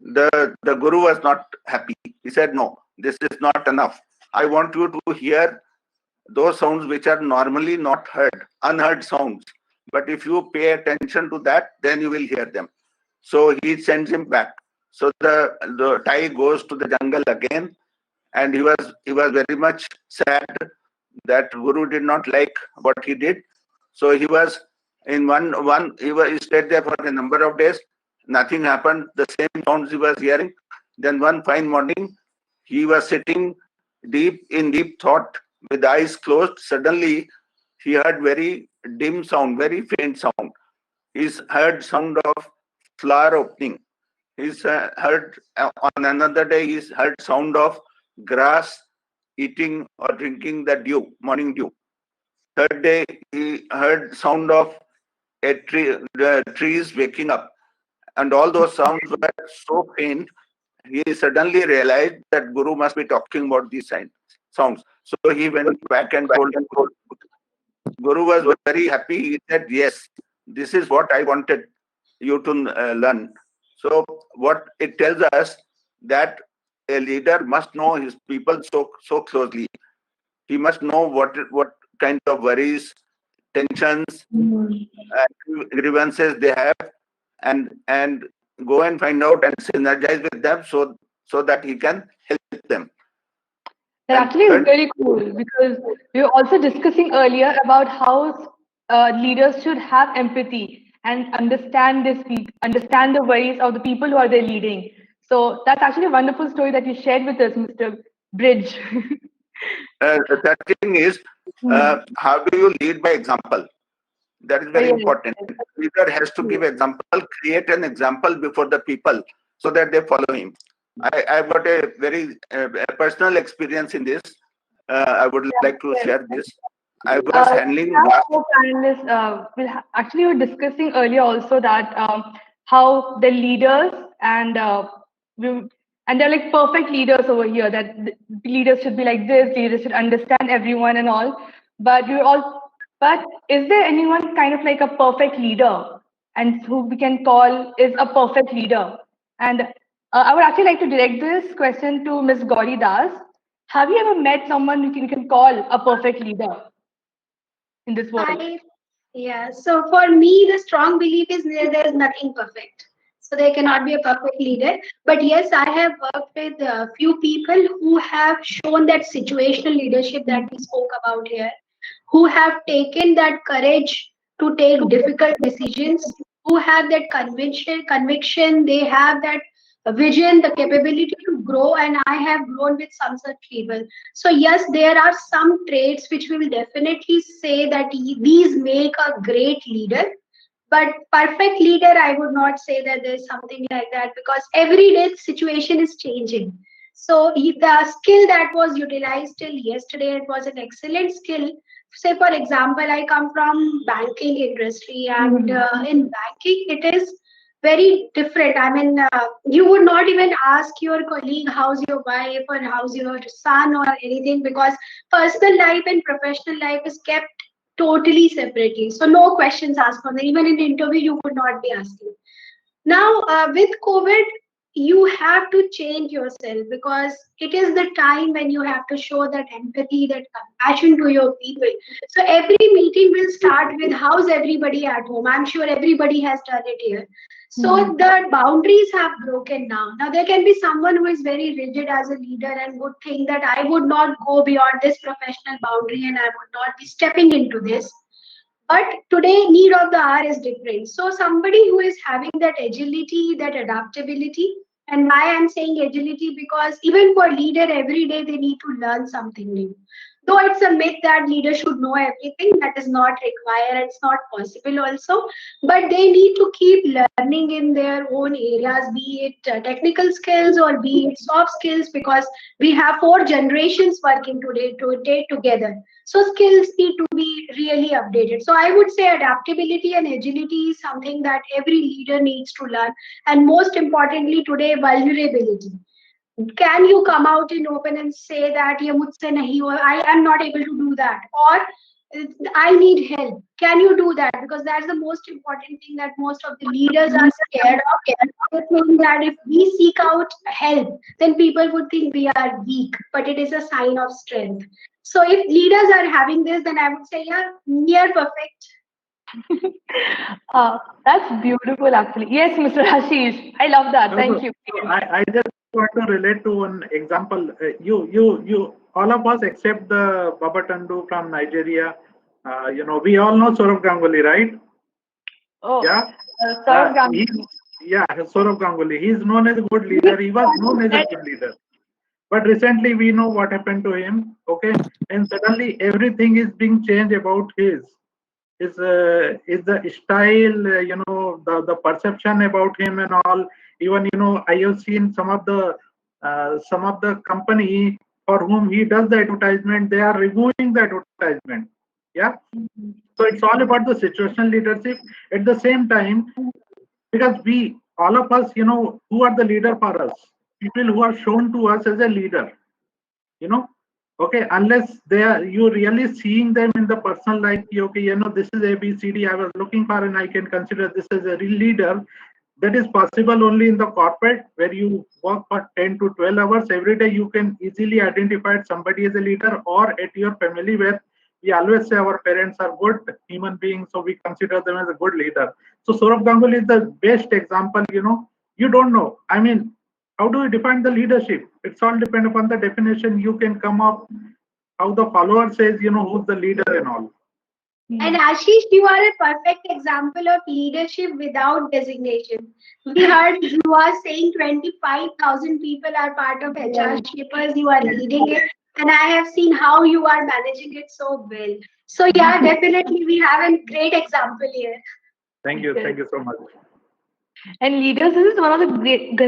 The guru was not happy. He said, no, this is not enough. I want you to hear those sounds which are normally not heard, unheard sounds. But if you pay attention to that, then you will hear them. So he sends him back. So the Thai goes to the jungle again, and he was very much sad that Guru did not like what he did. So he was in he stayed there for a number of days. Nothing happened. The same sounds he was hearing. Then one fine morning, he was sitting in deep thought with eyes closed. Suddenly, he heard very dim sound, very faint sound. He's heard sound of flower opening. He's heard on another day. He's heard sound of grass eating or drinking the dew, morning dew. Third day, he heard sound of the trees waking up, and all those sounds were so faint. He suddenly realized that Guru must be talking about these sounds. So he went back and told Guru. Guru was very happy. He said, yes, this is what I wanted you to learn. So what it tells us that a leader must know his people so closely. He must know what kind of worries, tensions, grievances they have, and go and find out and synergize with them so that he can help them. That actually is really cool, because we were also discussing earlier about how leaders should have empathy and understand the worries of the people who are they leading. So that's actually a wonderful story that you shared with us, Mr. Bridge. The thing is, how do you lead by example? That is very important. Leader has to give example, create an example before the people so that they follow him. I've got a very personal experience in this. I would like to share this. I was handling. Actually, we were discussing earlier also that how the leaders and they're like perfect leaders over here. That the leaders should be like this. Leaders should understand everyone and all. But is there anyone kind of like a perfect leader, and who we can call is a perfect leader? And I would actually like to direct this question to Ms. Gauri Das. Have you ever met someone you can call a perfect leader in this world? Yeah, so for me, the strong belief is there's nothing perfect. So there cannot be a perfect leader. But yes, I have worked with a few people who have shown that situational leadership that we spoke about here, who have taken that courage to take difficult decisions, who have that conviction, they have that vision, the capability to grow, and I have grown with some such people. So yes, there are some traits which we will definitely say that these make a great leader. But perfect leader, I would not say that there's something like that, because every day the situation is changing. So the skill that was utilized till yesterday, it was an excellent skill. Say for example, I come from banking industry, and in banking it is very different. I mean, you would not even ask your colleague how's your wife or how's your son or anything, because personal life and professional life is kept totally separately. So no questions asked for them. Even in the interview, you would not be asking. Now, with COVID, you have to change yourself, because it is the time when you have to show that empathy, that compassion to your people. So every meeting will start with how's everybody at home. I'm sure everybody has done it here. So the boundaries have broken now. Now there can be someone who is very rigid as a leader and would think that I would not go beyond this professional boundary and I would not be stepping into this. But today, need of the hour is different. So somebody who is having that agility, that adaptability, and why I'm saying agility, because even for leader, every day they need to learn something new. Though it's a myth that leaders should know everything, that is not required, it's not possible also. But they need to keep learning in their own areas, be it technical skills or be it soft skills, because we have 4 generations working today together. So skills need to be really updated. So I would say adaptability and agility is something that every leader needs to learn. And most importantly today, vulnerability. Can you come out in open and say that ye mujhse nahi hua, I am not able to do that, or I need help? Can you do that? Because that's the most important thing that most of the leaders are scared of. They think that if we seek out help, then people would think we are weak, but it is a sign of strength. So if leaders are having this, then I would say, yeah, near perfect. That's beautiful, actually. Yes, Mr. Ashish. I love that. Thank you. I just want to relate to one example. You, all of us except the Baba Tandu from Nigeria. We all know Saurav Ganguly, right? Oh, Yeah. Saurav Ganguly. Yeah, Saurav Ganguly. He's known as a good leader. He was known as a good leader. But recently we know what happened to him. Okay, and suddenly everything is being changed about his. Is the style, the perception about him and all. Even I have seen some of the company for whom he does the advertisement, they are reviewing the advertisement. Yeah. So it's all about the situational leadership. At the same time, because we all of us, who are the leader for us? People who are shown to us as a leader. Okay, unless they are you really seeing them in the personal life, okay, this is ABCD I was looking for and I can consider this as a real leader. That is possible only in the corporate, where you work for 10 to 12 hours every day. You can easily identify somebody as a leader, or at your family, where we always say our parents are good human beings, so we consider them as a good leader. So Saurav Ganguly is the best example. You don't know, I mean, how do you define the leadership? It's all depend upon the definition you can come up, how the follower says, who's the leader and all. And Ashish, you are a perfect example of leadership without designation. We heard you are saying 25,000 people are part of HR Shapers, you are leading it, and I have seen how you are managing it so well. So yeah, definitely we have a great example here. Thank you so much. And leaders, this is one of the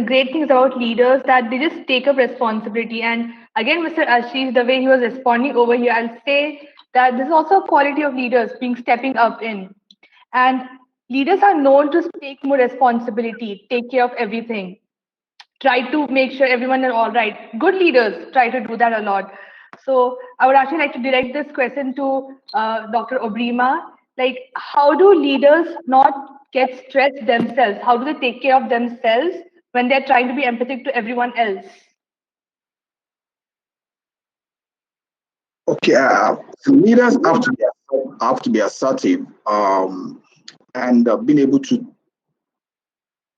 great things about leaders, that they just take up responsibility. And again, Mr. Ashish, the way he was responding over here, I'll say that this is also a quality of leaders stepping up in. And leaders are known to take more responsibility, take care of everything, try to make sure everyone is all right. Good leaders try to do that a lot. So I would actually like to direct this question to Dr. Obrima. Like, how do leaders not get stressed themselves? How do they take care of themselves when they're trying to be empathic to everyone else? Okay, leaders have to be assertive, and being able to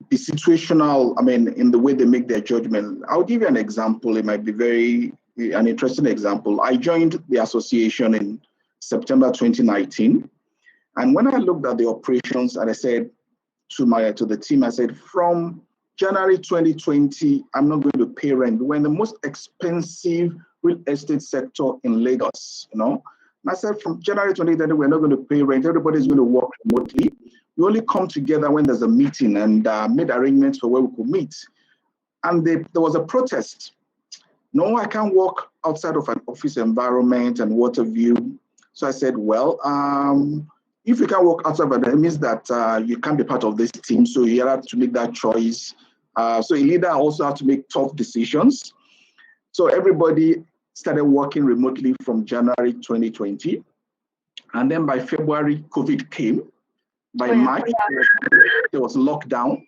be situational. I mean, in the way they make their judgment. I'll give you an example. It might be an interesting example. I joined the association in September 2019, and when I looked at the operations, and I said to the team, I said, from January 2020, I'm not going to pay rent. We're in the most expensive real estate sector in Lagos, And I said, from January 2020, we're not going to pay rent. Everybody's going to work remotely. We only come together when there's a meeting, and made arrangements for where we could meet. And there was a protest. No, I can't work outside of an office environment and what have you. So I said, well, if you can't work outside of it, means that you can't be part of this team. So you have to make that choice. So a leader also has to make tough decisions. So everybody started working remotely from January 2020. And then by February, COVID came. By March, there was lockdown.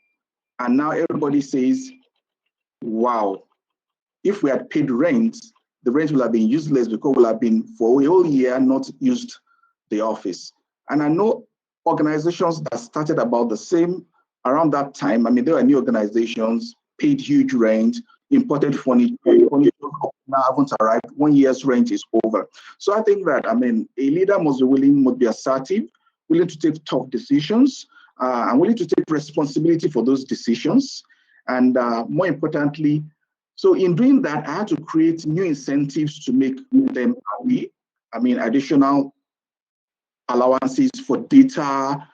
And now everybody says, wow, if we had paid rent, the rent will have been useless because we'll have been for a whole year not used the office. And I know organizations that started about the same around that time. I mean, there were new organizations, paid huge rent, imported furniture now haven't arrived. 1 year's rent is over. So I think that, I mean, a leader must be assertive, willing to take tough decisions, and willing to take responsibility for those decisions. And more importantly, so in doing that, I had to create new incentives to make them happy additional allowances for data,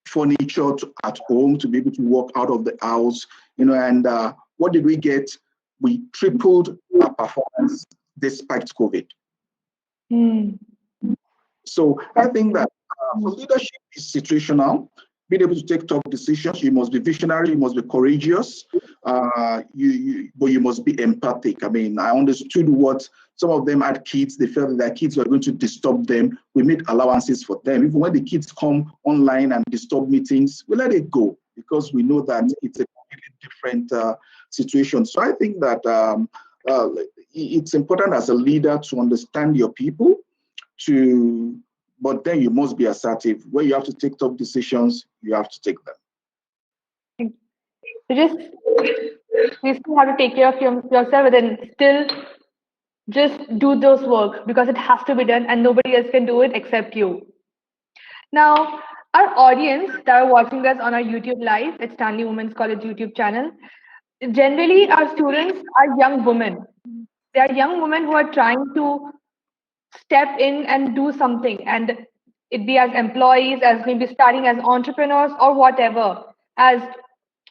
furniture at home to be able to work out of the house, and what did we get? We tripled our performance despite COVID. So I think that for leadership is situational. Being able to take tough decisions, you must be visionary, you must be courageous, but you must be empathic. I understood what some of them had kids, they felt that their kids were going to disturb them. We made allowances for them. Even when the kids come online and disturb meetings, we let it go because we know that it's a completely different situation. So I think that it's important as a leader to understand your people, but then you must be assertive. Where you have to take tough decisions, you have to take them. You still have to take care of yourself, and then still just do those work because it has to be done and nobody else can do it except you. Now, our audience that are watching us on our YouTube live at Stanley Women's College YouTube channel, generally our students are young women. They are young women who are trying to step in and do something, and it be as employees, as maybe starting as entrepreneurs or whatever. As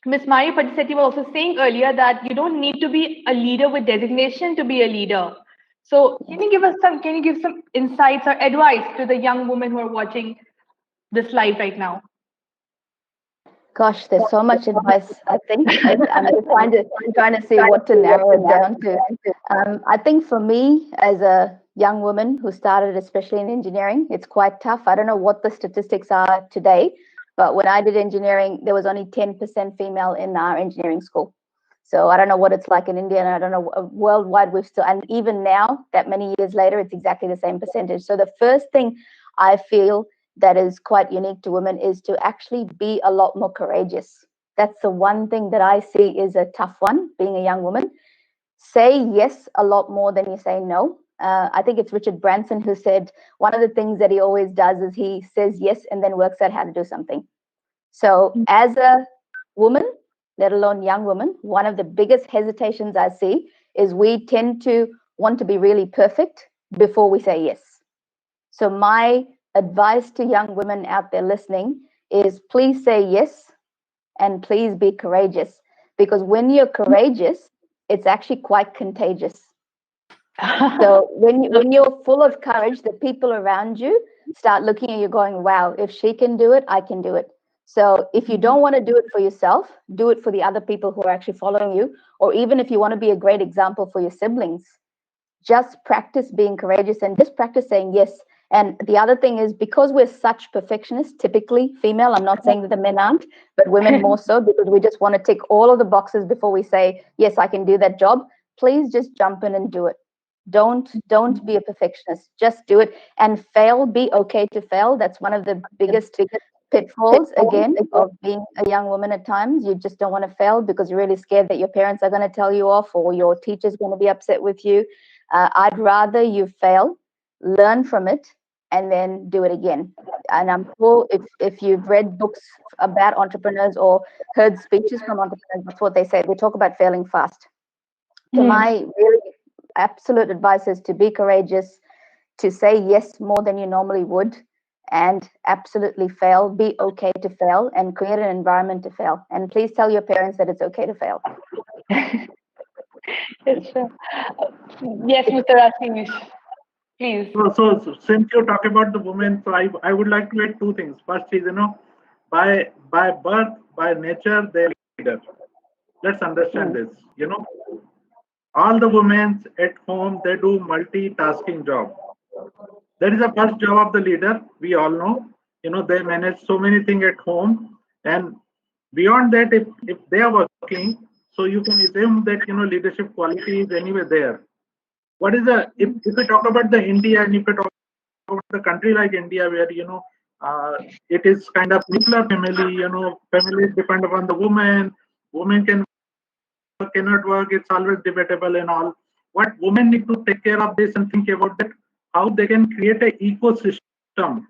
Ms. Mari Patisetti was also saying earlier that you don't need to be a leader with designation to be a leader. So can you give some insights or advice to the young women who are watching this live right now? Gosh, there's so much advice. I think I'm just trying to see what to narrow it down to. I think for me, as a young woman who started, especially in engineering, it's quite tough. I don't know what the statistics are today, but when I did engineering, there was only 10% female in our engineering school. So I don't know what it's like in India, and I don't know worldwide. We've still, and even now, that many years later, it's exactly the same percentage. So the first thing I feel that is quite unique to women is to actually be a lot more courageous. That's the one thing that I see is a tough one, being a young woman. Say yes a lot more than you say no. I think it's Richard Branson who said one of the things that he always does is he says yes and then works out how to do something. So as a woman, let alone young woman, one of the biggest hesitations I see is we tend to want to be really perfect before we say yes. So my advice to young women out there listening is please say yes and please be courageous, because when you're courageous, it's actually quite contagious. So when you're full of courage, the people around you start looking at you going, wow, if she can do it, I can do it. So if you don't want to do it for yourself, do it for the other people who are actually following you. Or even if you want to be a great example for your siblings, just practice being courageous and just practice saying yes. And the other thing is, because we're such perfectionists, typically female, I'm not saying that the men aren't, but women more so, because we just want to tick all of the boxes before we say, yes, I can do that job. Please just jump in and do it. Don't be a perfectionist. Just do it and fail. Be okay to fail. That's one of the biggest pitfalls, again, of being a young woman at times. You just don't want to fail because you're really scared that your parents are going to tell you off or your teacher's going to be upset with you. I'd rather you fail, learn from it, and then do it again. And I'm sure if you've read books about entrepreneurs or heard speeches from entrepreneurs, that's what they say. They talk about failing fast. So my really absolute advice is to be courageous, to say yes more than you normally would, and absolutely fail. Be okay to fail and create an environment to fail. And please tell your parents that it's okay to fail. Yes, sure. Yes, Mr. Rashinish, please. So since you talk about the women, so I would like to add two things. First is, by birth, by nature, they're leaders. Let's understand this. All the women at home, they do multitasking job. That is the first job of the leader. We all know. They manage so many things at home, and beyond that, if they are working, so you can assume that leadership quality is anyway there. What is the if we talk about the India, and if we talk about the country like India, where it is kind of nuclear family. Families depend upon the woman. Women cannot work. It's always debatable and all. What women need to take care of this and think about that, how they can create an ecosystem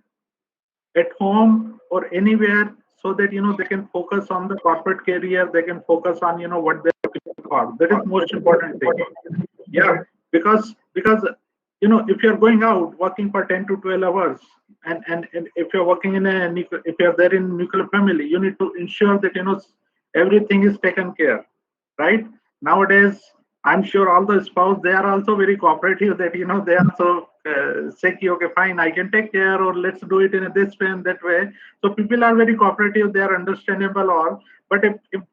at home or anywhere, so that they can focus on the corporate career. They can focus on what they're looking for. That is most important thing. Yeah, because if you're going out working for 10 to 12 hours, and if you're working in if you're there in nuclear family, you need to ensure that everything is taken care, right? Nowadays, I'm sure all the spouse, they are also very cooperative, that they also say, okay, fine, I can take care, or let's do it in this way and that way. So people are very cooperative, they are understandable all. But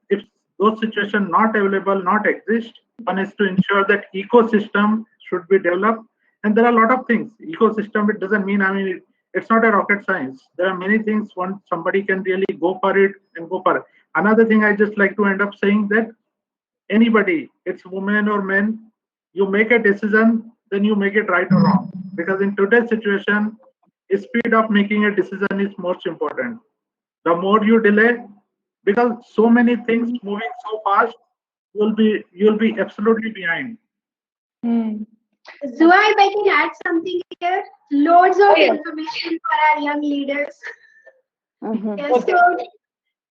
if those situations not available, not exist, one is to ensure that ecosystem should be developed. And there are a lot of things. Ecosystem, it doesn't mean, it's not a rocket science. There are many things somebody can really go for it and go for it. Another thing I just like to end up saying that anybody, it's women or men, you make a decision, then you make it right or wrong. Because in today's situation, speed of making a decision is most important. The more you delay, because so many things moving so fast, you'll be absolutely behind. Zua, if I can add something here, loads of information for our young leaders. Yes, so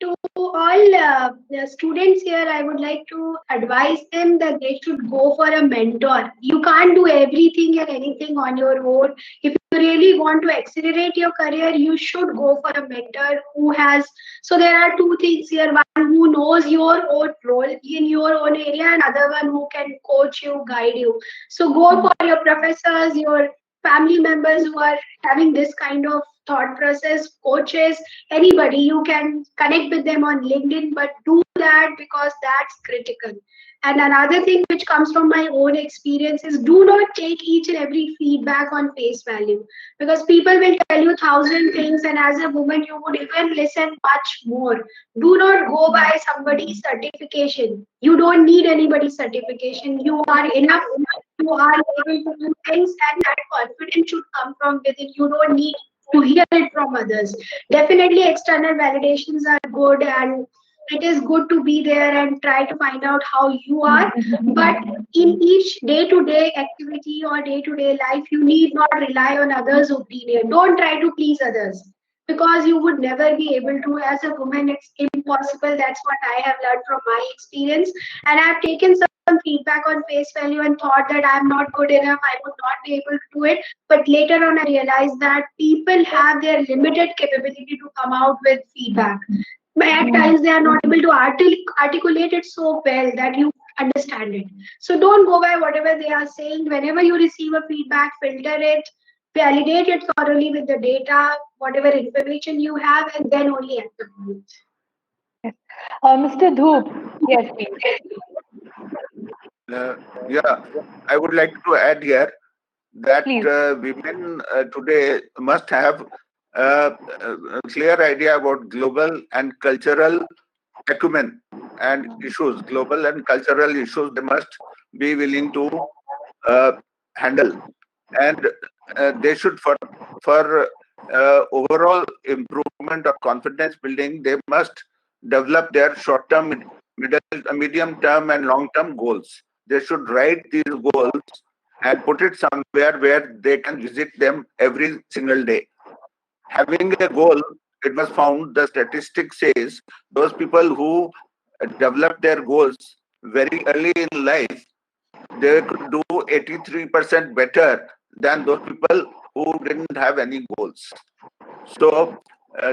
to all the students here, I would like to advise them that they should go for a mentor. You can't do everything and anything on your own. If you really want to accelerate your career, you should go for a mentor who has. So there are two things here: one who knows your own role in your own area, and other one who can coach you, guide you. So go for your professors, your family members who are having this kind of thought process, coaches, anybody. You can connect with them on LinkedIn, but do that because that's critical. And another thing which comes from my own experience is, do not take each and every feedback on face value, because people will tell you 1,000 things, and as a woman you would even listen much more. Do not go by somebody's certification. You don't need anybody's certification. You are enough. You are able to do things, and that confidence should come from within. You don't need to hear it from others. Definitely external validations are good, and it is good to be there and try to find out how you are. But in each day-to-day activity or day-to-day life, you need not rely on others' opinion. Don't try to please others, because you would never be able to. As a woman, it's impossible. That's what I have learned from my experience. And I've taken some feedback on face value and thought that I'm not good enough, I would not be able to do it. But later on, I realized that people have their limited capability to come out with feedback. But at times, they are not able to articulate it so well that you understand it. So don't go by whatever they are saying. Whenever you receive a feedback, filter it, validate it thoroughly with the data, whatever information you have, and then only act upon it. Mr. Dhoop, yes, please. Yeah, I would like to add here that women today must have a clear idea about global and cultural acumen and issues. Global and cultural issues they must be willing to handle, and they should for overall improvement of confidence building, they must develop their short-term, medium-term, and long-term goals. They should write these goals and put it somewhere where they can visit them every single day. Having a goal, it was found, the statistic says, those people who develop their goals very early in life, they could do 83% better than those people who didn't have any goals. So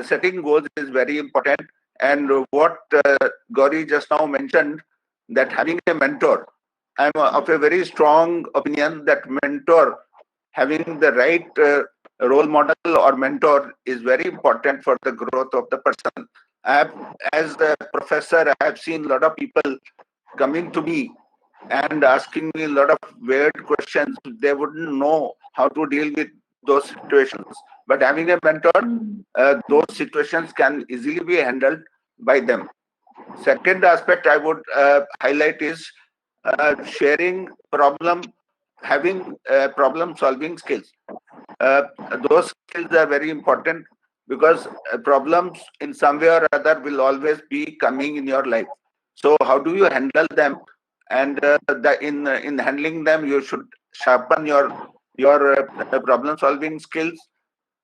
setting goals is very important. And what Gauri just now mentioned, that having a mentor, I'm of a very strong opinion that mentor, having the right role model or mentor is very important for the growth of the person. As a professor, I have seen a lot of people coming to me and asking me a lot of weird questions. They wouldn't know how to deal with those situations. But having a mentor, those situations can easily be handled by them. Second aspect I would highlight is sharing having problem-solving skills. Those skills are very important, because problems in some way or other will always be coming in your life. So how do you handle them? And in handling them, you should sharpen your problem-solving skills.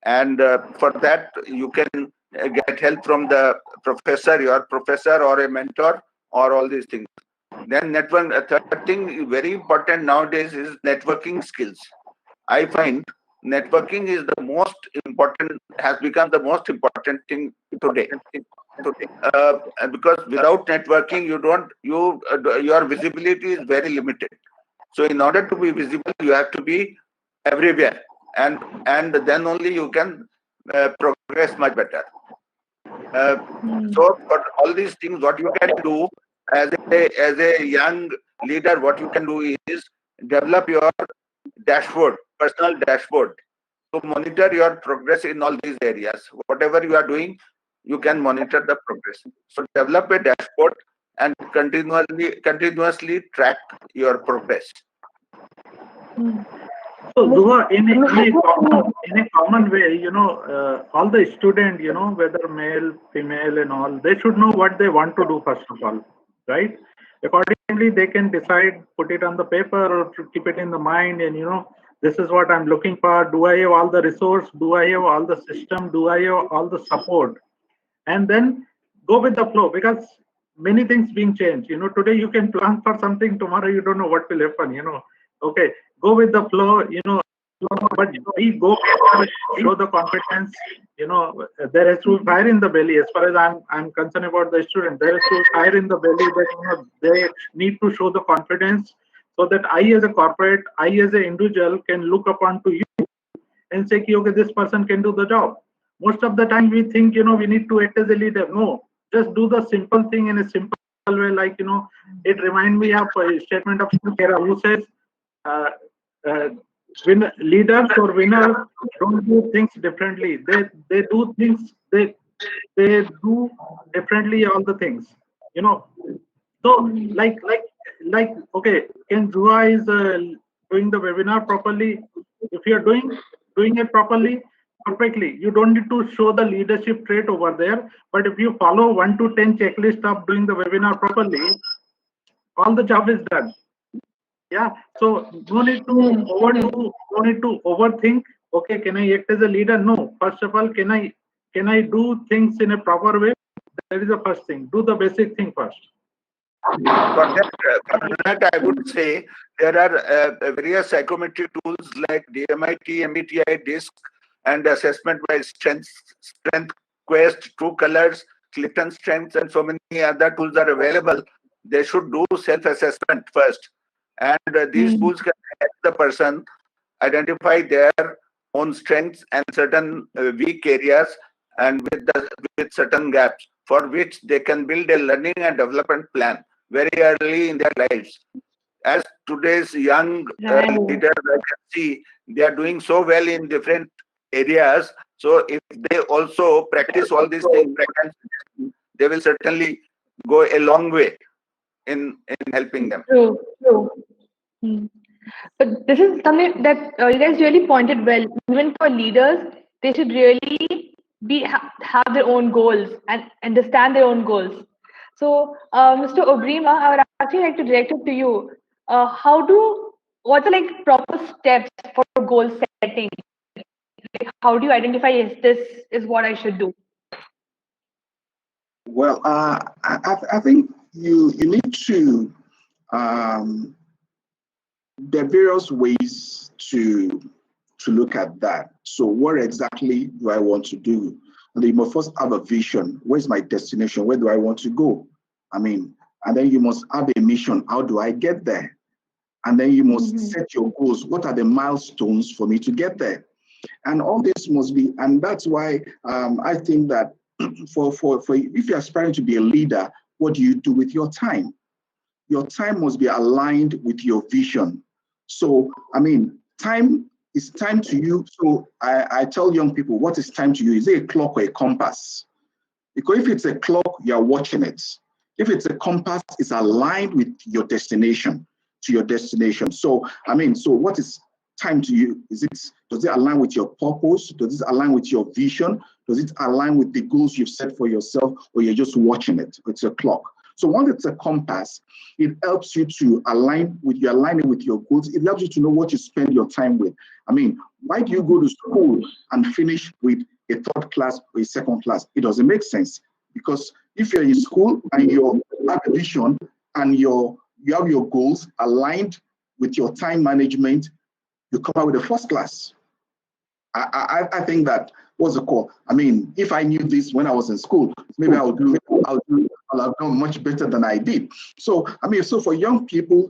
And for that, you can get help from the professor, your professor, or a mentor, or all these things. Then third thing very important nowadays is networking skills. I find networking is the most important, has become the most important thing today. Because without networking, your visibility is very limited. So in order to be visible, you have to be everywhere, and then only you can progress much better. So for all these things, what you can do as a young leader, what you can do is develop your dashboard, personal dashboard, to monitor your progress in all these areas. Whatever you are doing, you can monitor the progress. So develop a dashboard and continuously track your progress. So, Zuha, in a common way, all the student, whether male, female, and all, they should know what they want to do first of all, right? Accordingly, they can decide, put it on the paper, or to keep it in the mind, and this is what I'm looking for. Do I have all the resource? Do I have all the system? Do I have all the support? And then go with the flow, because many things being changed. Today you can plan for something, tomorrow you don't know what will happen. Okay, go with the flow. But we go show the competence. There has to be fire in the belly. As far as I'm concerned about the student, there is to be fire in the belly that they need to show the confidence, so that I as a corporate, I as an individual can look upon to you and say, okay, this person can do the job. Most of the time we think, we need to act as a leader. No, just do the simple thing in a simple way. Like, it reminds me of a statement of Kera, who says, leaders or winners don't do things differently. They do things, they do differently all the things. So like okay, can Zuha is doing the webinar properly? If you're doing it properly, perfectly, you don't need to show the leadership trait over there. But if you follow 1 to 10 checklist of doing the webinar properly, all the job is done. Yeah. So no need to overdo, no need to overthink. Okay, can I act as a leader? No. First of all, can I do things in a proper way? That is the first thing. Do the basic thing first. For that, I would say there are various psychometric tools like DMIT, MBTI, DISC, and assessment by strength quest, True Colors, Clifton Strengths, and so many other tools are available. They should do self-assessment first, and these tools can help the person identify their own strengths and certain weak areas, and with certain gaps, for which they can build a learning and development plan very early in their lives. As today's young leaders, I can see they are doing so well in different areas. So if they also practice all these things, they will certainly go a long way in helping them. True. But this is something that you guys really pointed well. Even for leaders, they should really have their own goals and understand their own goals. So, Mr. Obrima, I would actually like to direct it to you. What are like proper steps for goal setting? Like, how do you identify if this is what I should do? Well, I think you need to there are various ways to look at that. So what exactly do I want to do? And you must first have a vision. Where's my destination? Where do I want to go? And then you must have a mission. How do I get there? And then you must set your goals. What are the milestones for me to get there? And all this must be, and that's why I think that for if you're aspiring to be a leader, what do you do with your time? Your time must be aligned with your vision. So, time is time to you. So I tell young people, what is time to you? Is it a clock or a compass? Because if it's a clock, you're watching it. If it's a compass, it's aligned with your destination, to your destination. So, so what is time to you? Does it align with your purpose? Does it align with your vision? Does it align with the goals you've set for yourself, or you're just watching it? It's a clock. So once it's a compass, it helps you to aligning with your goals. It helps you to know what you spend your time with. Why do you go to school and finish with a third class or a second class? It doesn't make sense, because if you're in school and you have a vision and you have your goals aligned with your time management, you come out with a first class. I think that was a call. I mean, if I knew this when I was in school, maybe I'll have done much better than I did. So, I mean, so for young people,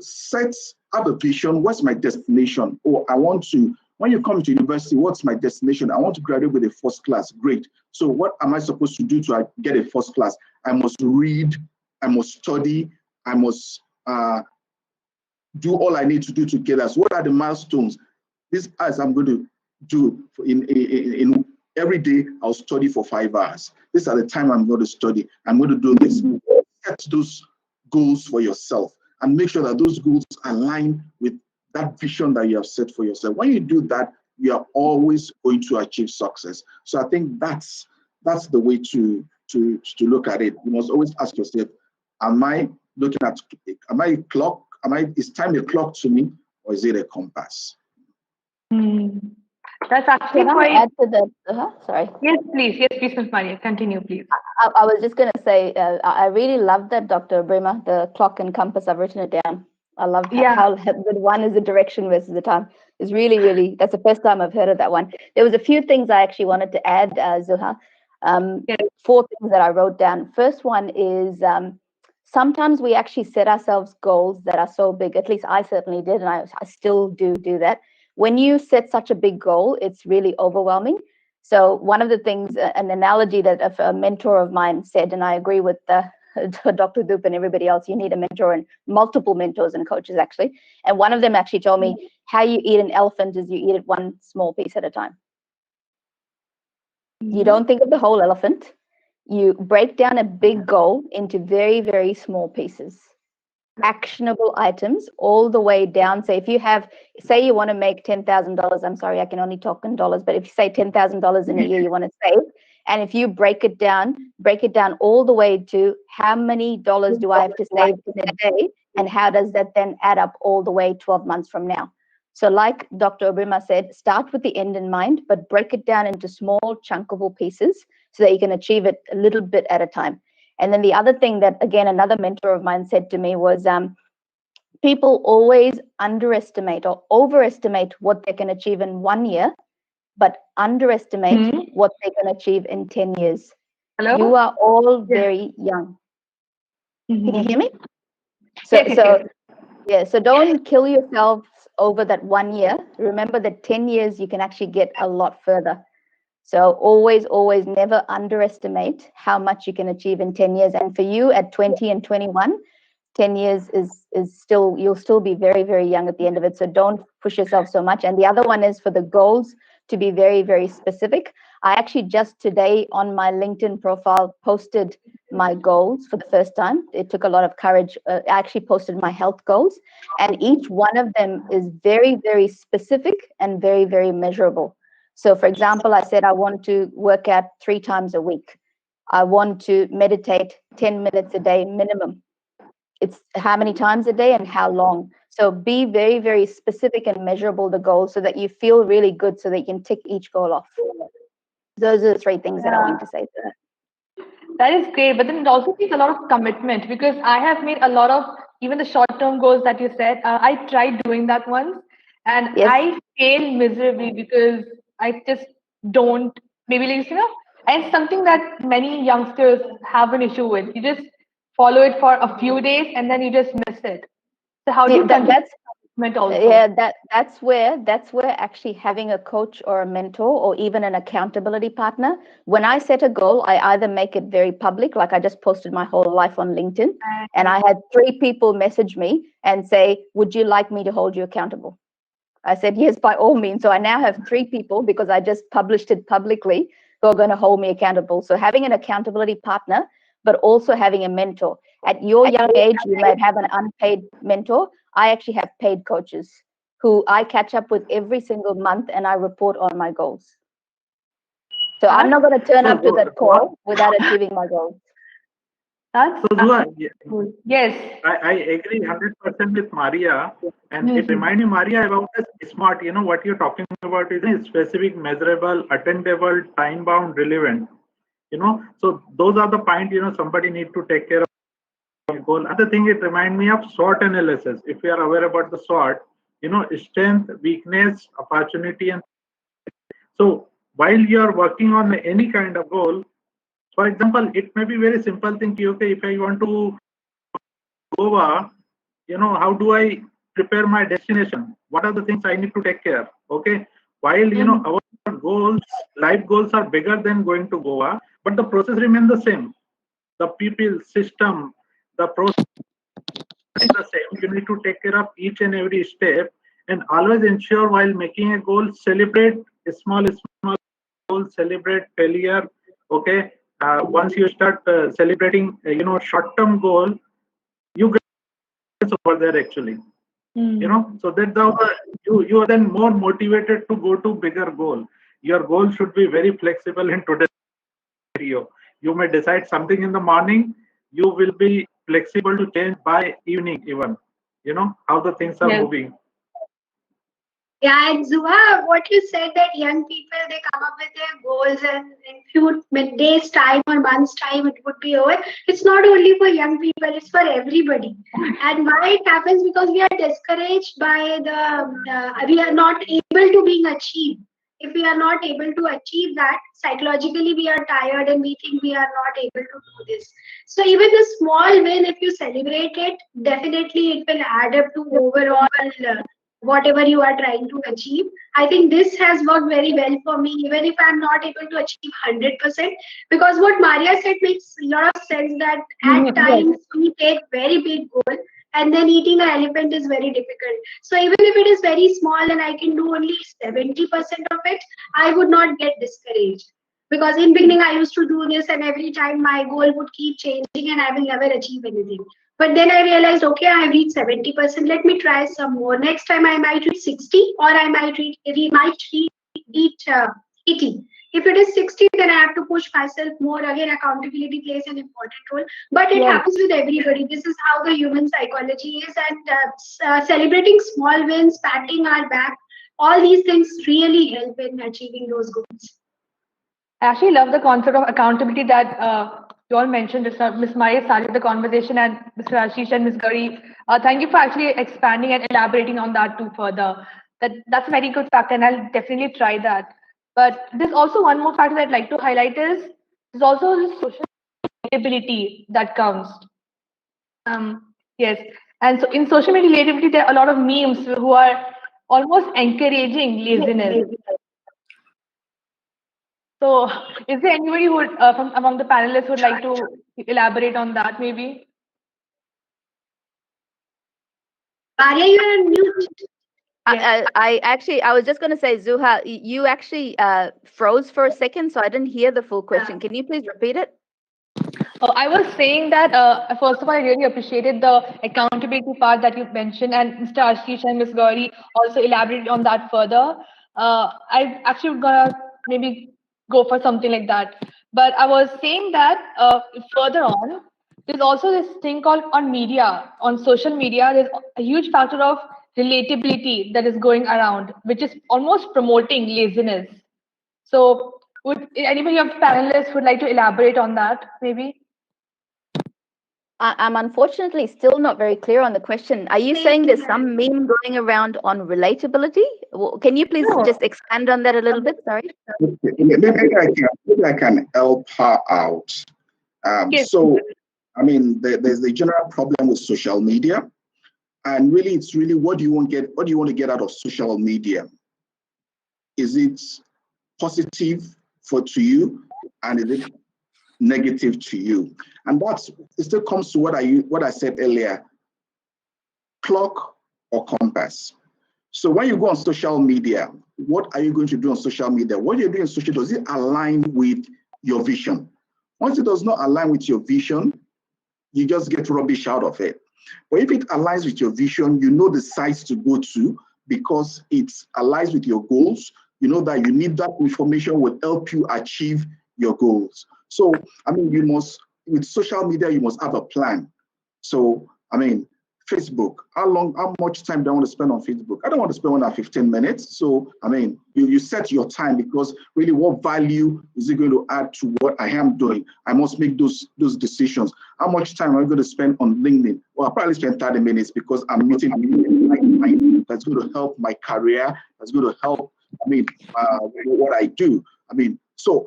have a vision. What's my destination? Or I want to, when you come to university, what's my destination? I want to graduate with a first class. Great. So what am I supposed to do to get a first class? I must read, I must study, I must do all I need to do to get us. What are the milestones? This as I'm going to do in every day, I'll study for 5 hours. These are the time I'm going to study. I'm going to do this. Set those goals for yourself and make sure that those goals align with that vision that you have set for yourself. When you do that, you are always going to achieve success. So I think that's the way to look at it. You must always ask yourself, am I looking at, is time a clock to me, or is it a compass? That's actually Can I quite. add to that? Sorry. Yes, please. Yes, please, Ms. Maria. Continue, please. I was just going to say, I really love that, Dr. Brima, the clock and compass. I've written it down. I love how good one is the direction versus the time. It's really, really, that's the first time I've heard of that one. There was a few things I actually wanted to add, Zuha. 4 things that I wrote down. First one is sometimes we actually set ourselves goals that are so big. At least I certainly did, and I still do that. When you set such a big goal, it's really overwhelming. So one of the things, an analogy that a mentor of mine said, and I agree with Dr. Dupe and everybody else, you need a mentor and multiple mentors and coaches actually. And one of them actually told me how you eat an elephant is you eat it one small piece at a time. You don't think of the whole elephant. You break down a big goal into very, very small pieces. Actionable items all the way down. So if you say you want to make $10,000, I'm sorry, I can only talk in dollars, but if you say $10,000 in a year you want to save, and if you break it down all the way to how many dollars do I have to save in a day, and how does that then add up all the way 12 months from now? So like Dr. Obrima said, start with the end in mind, but break it down into small chunkable pieces so that you can achieve it a little bit at a time. And then the other thing that, again, another mentor of mine said to me was people always underestimate or overestimate what they can achieve in 1 year, but underestimate what they can achieve in 10 years. Hello? You are all very young. Can you hear me? So don't kill yourselves over that 1 year. Remember that 10 years, you can actually get a lot further. So always, always never underestimate how much you can achieve in 10 years. And for you at 20 and 21, 10 years is still, you'll still be very, very young at the end of it. So don't push yourself so much. And the other one is for the goals to be very, very specific. I actually just today on my LinkedIn profile posted my goals for the first time. It took a lot of courage. I actually posted my health goals, and each one of them is very, very specific and very, very measurable. So for example, I said, I want to work out 3 times a week. I want to meditate 10 minutes a day minimum. It's how many times a day and how long. So be very, very specific and measurable the goal so that you feel really good so that you can tick each goal off. Those are the 3 things that I want to say to that. That is great, but then it also takes a lot of commitment, because I have made a lot of, even the short-term goals that you said, I tried doing that once, and I failed miserably because I just don't, maybe like, and something that many youngsters have an issue with. You just follow it for a few days and then you just miss it. So how do you continue commitment also? Yeah, that's where actually having a coach or a mentor or even an accountability partner, when I set a goal, I either make it very public, like I just posted my whole life on LinkedIn, and I had 3 people message me and say, would you like me to hold you accountable? I said, yes, by all means. So I now have 3 people, because I just published it publicly, who are going to hold me accountable. So having an accountability partner, but also having a mentor. At your young age, you might have an unpaid mentor. I actually have paid coaches who I catch up with every single month, and I report on my goals. So I'm not going to turn up to that call without achieving my goals. Yes. I agree 100% with Maria. And it reminds me, Maria, about the SMART. You know, what you're talking about is specific, measurable, attainable, time-bound, relevant. You know, so those are the points, somebody need to take care of goal. Other thing, it reminds me of SWOT analysis. If you are aware about the SWOT, strength, weakness, opportunity, and so while you are working on any kind of goal, for example, it may be very simple thing. Okay, if I want to Goa, how do I prepare my destination? What are the things I need to take care? Okay, while our goals, life goals are bigger than going to Goa, but the process remains the same. The people, system, the process is the same. You need to take care of each and every step, and always ensure while making a goal, celebrate a small goals, celebrate failure. Okay, once you start celebrating, short-term goal, you get over there actually. So that's how you are then more motivated to go to bigger goal. Your goal should be very flexible in today's scenario. You may decide something in the morning, you will be flexible to change by evening even. How the things are moving. Yeah, and Zuha, what you said that young people, they come up with their goals and in few days time or months time it would be over. It's not only for young people, it's for everybody. And why it happens? Because we are discouraged by we are not able to being achieved. If we are not able to achieve that, psychologically we are tired and we think we are not able to do this. So even the small win, if you celebrate it, definitely it will add up to overall whatever you are trying to achieve. I think this has worked very well for me, even if I'm not able to achieve 100%. Because what Maria said makes a lot of sense that at times we take very big goal and then eating an elephant is very difficult. So even if it is very small and I can do only 70% of it, I would not get discouraged. Because in beginning I used to do this and every time my goal would keep changing and I will never achieve anything. But then I realized, okay, I reached 70%. Let me try some more. Next time I might reach 60 or I might reach 80. If it is 60, then I have to push myself more. Again, accountability plays an important role. But it happens with everybody. This is how the human psychology is. And celebrating small wins, patting our back, all these things really help in achieving those goals. I actually love the concept of accountability that you all mentioned. Ms. Maya started the conversation, and Mr. Ashish and Ms. Gari. Thank you for actually expanding and elaborating on that too further. That's a very good factor, and I'll definitely try that. But there's also one more factor that I'd like to highlight is there's also the social relatability that comes. Yes, and so in social media relatability, there are a lot of memes who are almost encouraging laziness. So, is there anybody who would, from among the panelists, would like to elaborate on that, maybe? Maria, you are on mute. I was just going to say, Zuha, you actually froze for a second, so I didn't hear the full question. Can you please repeat it? I was saying that, first of all, I really appreciated the accountability part that you mentioned, and Mr. Ashish and Ms. Gauri also elaborated on that further. I actually gonna maybe go for something like that. But I was saying that further on, there's also this thing called on media, on social media, there's a huge factor of relatability that is going around, which is almost promoting laziness. So would anybody of the panelists would like to elaborate on that, maybe? I'm unfortunately still not very clear on the question. Are you saying there's some meme going around on relatability? Can you please just expand on that a little bit? Sorry. Maybe I can help her out. So, I mean, there's the general problem with social media, and really, it's really what do you want to get out of social media? Is it positive to you, and is it negative to you? And it still comes to what I said earlier: clock or compass. So when you go on social media, what are you going to do on social media? What you're doing on social, does it align with your vision? Once it does not align with your vision, you just get rubbish out of it. But if it aligns with your vision, you know the sites to go to because it aligns with your goals. You know that you need that information will help you achieve your goals. So, I mean, with social media, you must have a plan. So, I mean, Facebook. How much time do I want to spend on Facebook? I don't want to spend more than 15 minutes. So, I mean, you set your time, because really, what value is it going to add to what I am doing? I must make those decisions. How much time am I going to spend on LinkedIn? Well, I'll probably spend 30 minutes, because I'm meeting people that's going to help my career, that's going to help, what I do. So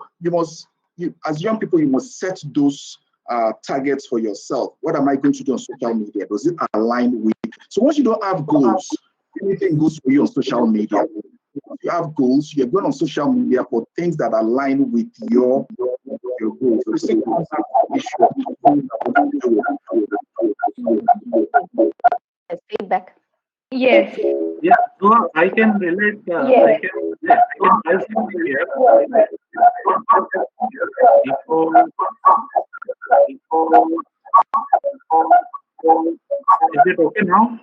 as young people, you must set those targets for yourself. What am I going to do on social media? Does it align with? So once you don't have goals, anything goes for you on social media. If you have goals, you're going on social media for things that align with your goals. Feedback. Yes. Yeah, so I can relate. I can relate. So I'll see here. Is it okay now?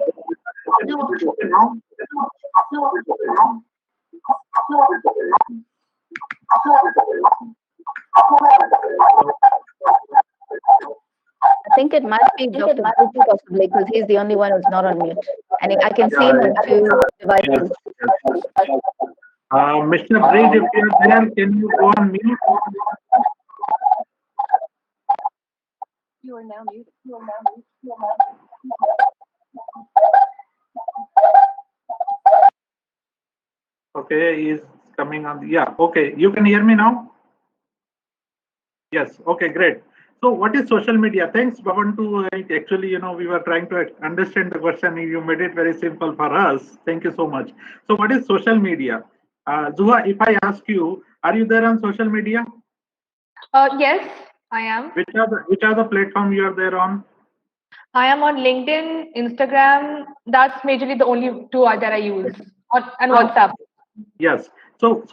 I think it might be Dr. possibly, because he's the only one who's not on mute. And I can see him on two devices. Mr. Bridge, if you're there, can you go on mute? You are now muted. Okay, he's coming on. Yeah, okay. You can hear me now? Yes, okay, great. So what is social media? Thanks, Bhavantu. Actually, we were trying to understand the question. You made it very simple for us. Thank you so much. So what is social media? Zuha, if I ask you, are you there on social media? Yes, I am. Which are the platform you are there on? I am on LinkedIn, Instagram. That's majorly the only two that I use, and WhatsApp. Yes. So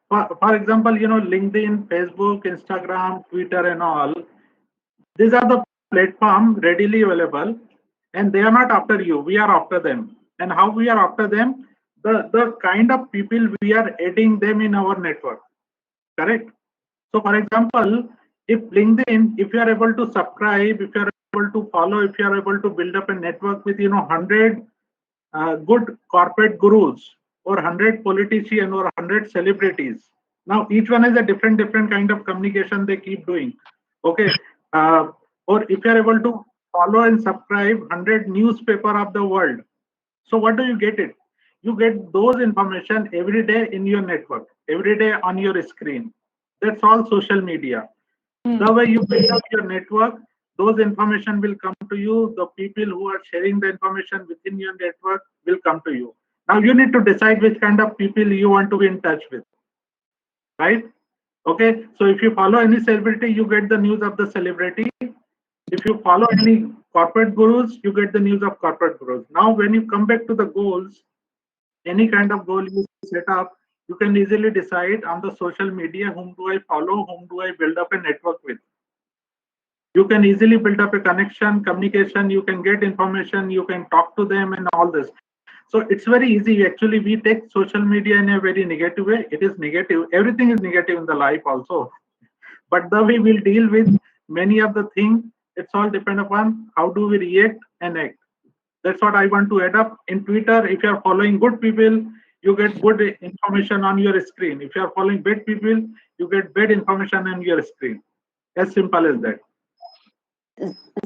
for example, LinkedIn, Facebook, Instagram, Twitter, and all. These are the platforms readily available, and they are not after you. We are after them. And how we are after them? The kind of people we are adding them in our network. Correct. So, for example, if LinkedIn, if you are able to subscribe, if you are able to follow, if you are able to build up a network with 100 good corporate gurus, or 100 politicians, or 100 celebrities. Now each one is a different kind of communication they keep doing. Okay. Or if you are able to follow and subscribe 100 newspaper of the world. So what do you get it? You get those information every day in your network, every day on your screen. That's all social media. The way you build up your network, those information will come to you. The people who are sharing the information within your network will come to you. Now you need to decide which kind of people you want to be in touch with, right? Okay, so if you follow any celebrity, you get the news of the celebrity. If you follow any corporate gurus, you get the news of corporate gurus. Now when you come back to the goals, any kind of goal you set up, you can easily decide on the social media, whom do I follow, whom do I build up a network with. You can easily build up a connection, communication, you can get information, you can talk to them and all this. So it's very easy. Actually, we take social media in a very negative way. It is negative. Everything is negative in the life also. But the way we'll deal with many of the things, it's all depend upon how do we react and act. That's what I want to add up. In Twitter, if you're following good people, you get good information on your screen. If you're following bad people, you get bad information on your screen. As simple as that.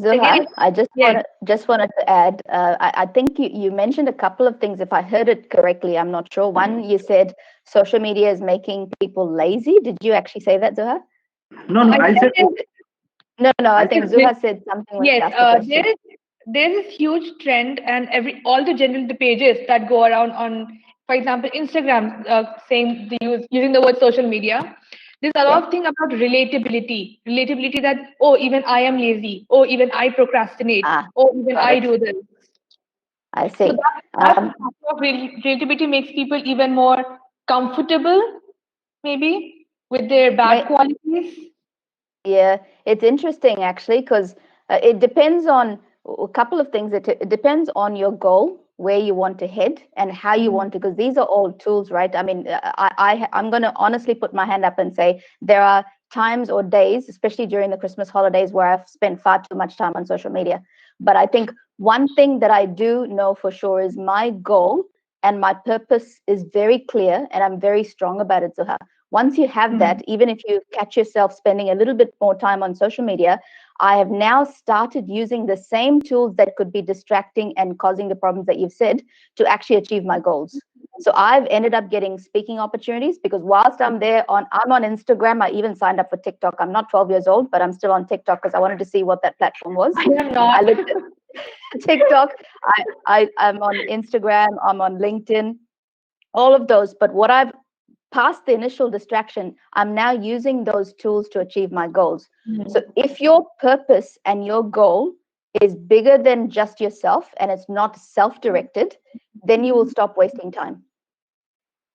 Zuha, I just wanted to add, I think you mentioned a couple of things, if I heard it correctly, I'm not sure. One, you said social media is making people lazy. Did you actually say that, Zuha? No, I said... No, I think Zuha said something. Yes, there is huge trend, and all the pages that go around on, for example, Instagram, saying using the word social media. There's a lot of things about relatability that, oh, even I am lazy, oh, even I procrastinate, oh, even I do this. I see. So that relatability makes people even more comfortable, maybe, with their bad qualities. Yeah, it's interesting actually, because it depends on a couple of things. It depends on your goal, where you want to head, and how you want to, because these are all tools, right? I mean, I'm going to honestly put my hand up and say there are times or days, especially during the Christmas holidays, where I've spent far too much time on social media. But I think one thing that I do know for sure is my goal and my purpose is very clear, and I'm very strong about it, Zuha. Once you have that, even if you catch yourself spending a little bit more time on social media, I have now started using the same tools that could be distracting and causing the problems that you've said to actually achieve my goals. So I've ended up getting speaking opportunities because whilst I'm on Instagram, I even signed up for TikTok. I'm not 12 years old, but I'm still on TikTok because I wanted to see what that platform was. I looked at TikTok, I'm on Instagram, I'm on LinkedIn, all of those. But what I've past the initial distraction, I'm now using those tools to achieve my goals. So if your purpose and your goal is bigger than just yourself and it's not self-directed, then you will stop wasting time.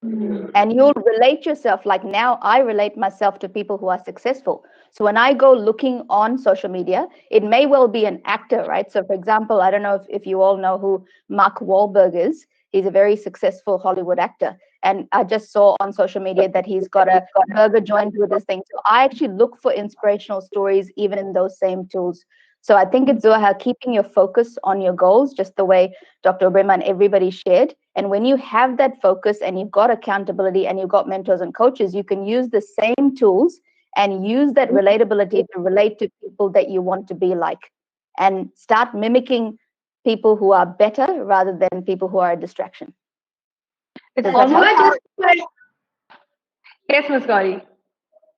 And you'll relate yourself, like now I relate myself to people who are successful. So when I go looking on social media, it may well be an actor, right? So for example, I don't know if you all know who Mark Wahlberg is. He's a very successful Hollywood actor. And I just saw on social media that he's got a burger joint with this thing. So I actually look for inspirational stories even in those same tools. So I think it's Zuha, keeping your focus on your goals, just the way Dr. Obrema and everybody shared. And when you have that focus and you've got accountability and you've got mentors and coaches, you can use the same tools and use that relatability to relate to people that you want to be like and start mimicking people who are better rather than people who are a distraction. It's almost Yes, Ms. Gauri.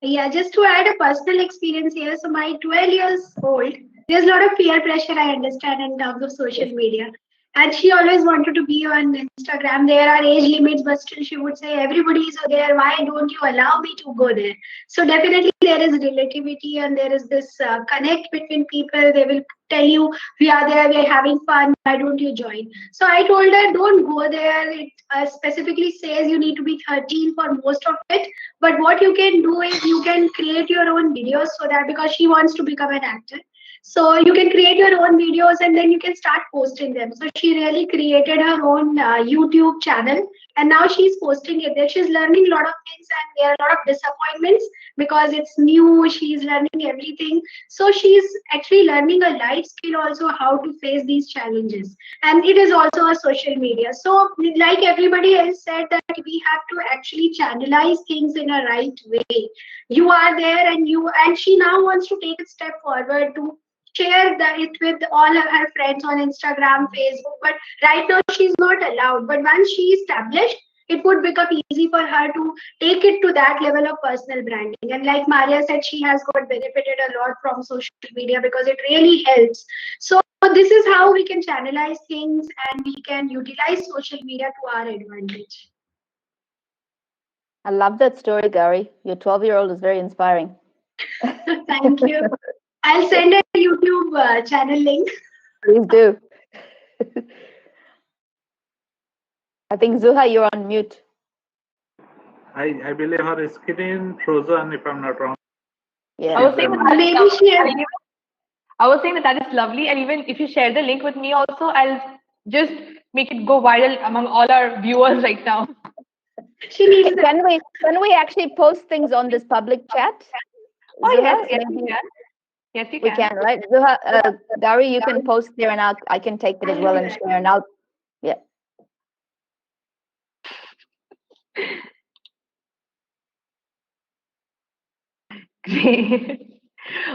Yeah, just to add a personal experience here. So my 12 years old, there's a lot of peer pressure I understand in terms of social media. And she always wanted to be on Instagram. There are age limits, but still she would say, everybody is there. Why don't you allow me to go there? So definitely there is relativity and there is this connect between people. They will tell you, we are there, we are having fun. Why don't you join? So I told her, don't go there. It specifically says you need to be 13 for most of it. But what you can do is you can create your own videos so that because she wants to become an actor. So you can create your own videos and then you can start posting them. So she really created her own YouTube channel and now she's posting it there. She's learning a lot of things and there are a lot of disappointments because it's new. She's learning everything. So she's actually learning a life skill also how to face these challenges. And it is also a social media. So like everybody else said that we have to actually channelize things in a right way. You are there and she now wants to take a step forward to share it with all of her friends on Instagram, Facebook, but right now she's not allowed. But once she is established, it would become easy for her to take it to that level of personal branding. And like Maria said, she has got benefited a lot from social media because it really helps. So this is how we can channelize things and we can utilize social media to our advantage. I love that story, Gauri. Your 12-year-old is very inspiring. Thank you. I'll send a YouTube channel link. Please do. I think Zuha, you're on mute. I believe her screen frozen, if I'm not wrong. Yeah. I was saying that is lovely, and even if you share the link with me also, I'll just make it go viral among all our viewers right now. Can we actually post things on this public chat? Oh Zuha, yes, maybe? we can. Yes, we We can. can, right? Zuha, Gauri, you can post there and I can take it as well and share and yeah. Great.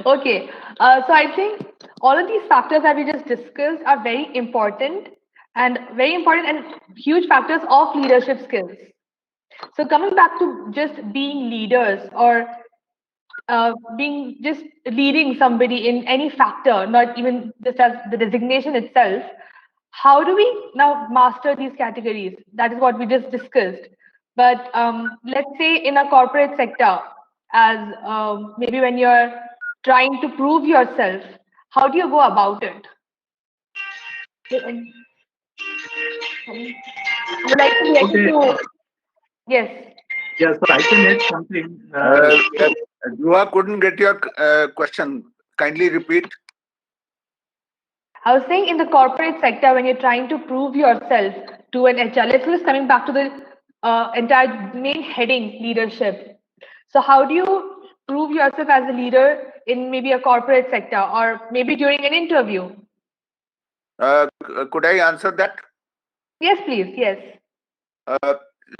Okay, so I think all of these factors that we just discussed are very important and huge factors of leadership skills. So coming back to just being leaders or being just leading somebody in any factor, not even just as the designation itself, how do we now master these categories? That is what we just discussed. But let's say in a corporate sector, as maybe when you're trying to prove yourself, how do you go about it? I would like to get into. Yes. Yeah, so I can add something. Juha couldn't get your question. Kindly repeat. I was saying in the corporate sector, when you're trying to prove yourself to an HR, let's just coming back to the entire main heading, leadership. So how do you prove yourself as a leader in maybe a corporate sector or maybe during an interview? Could I answer that? Yes, please. Yes.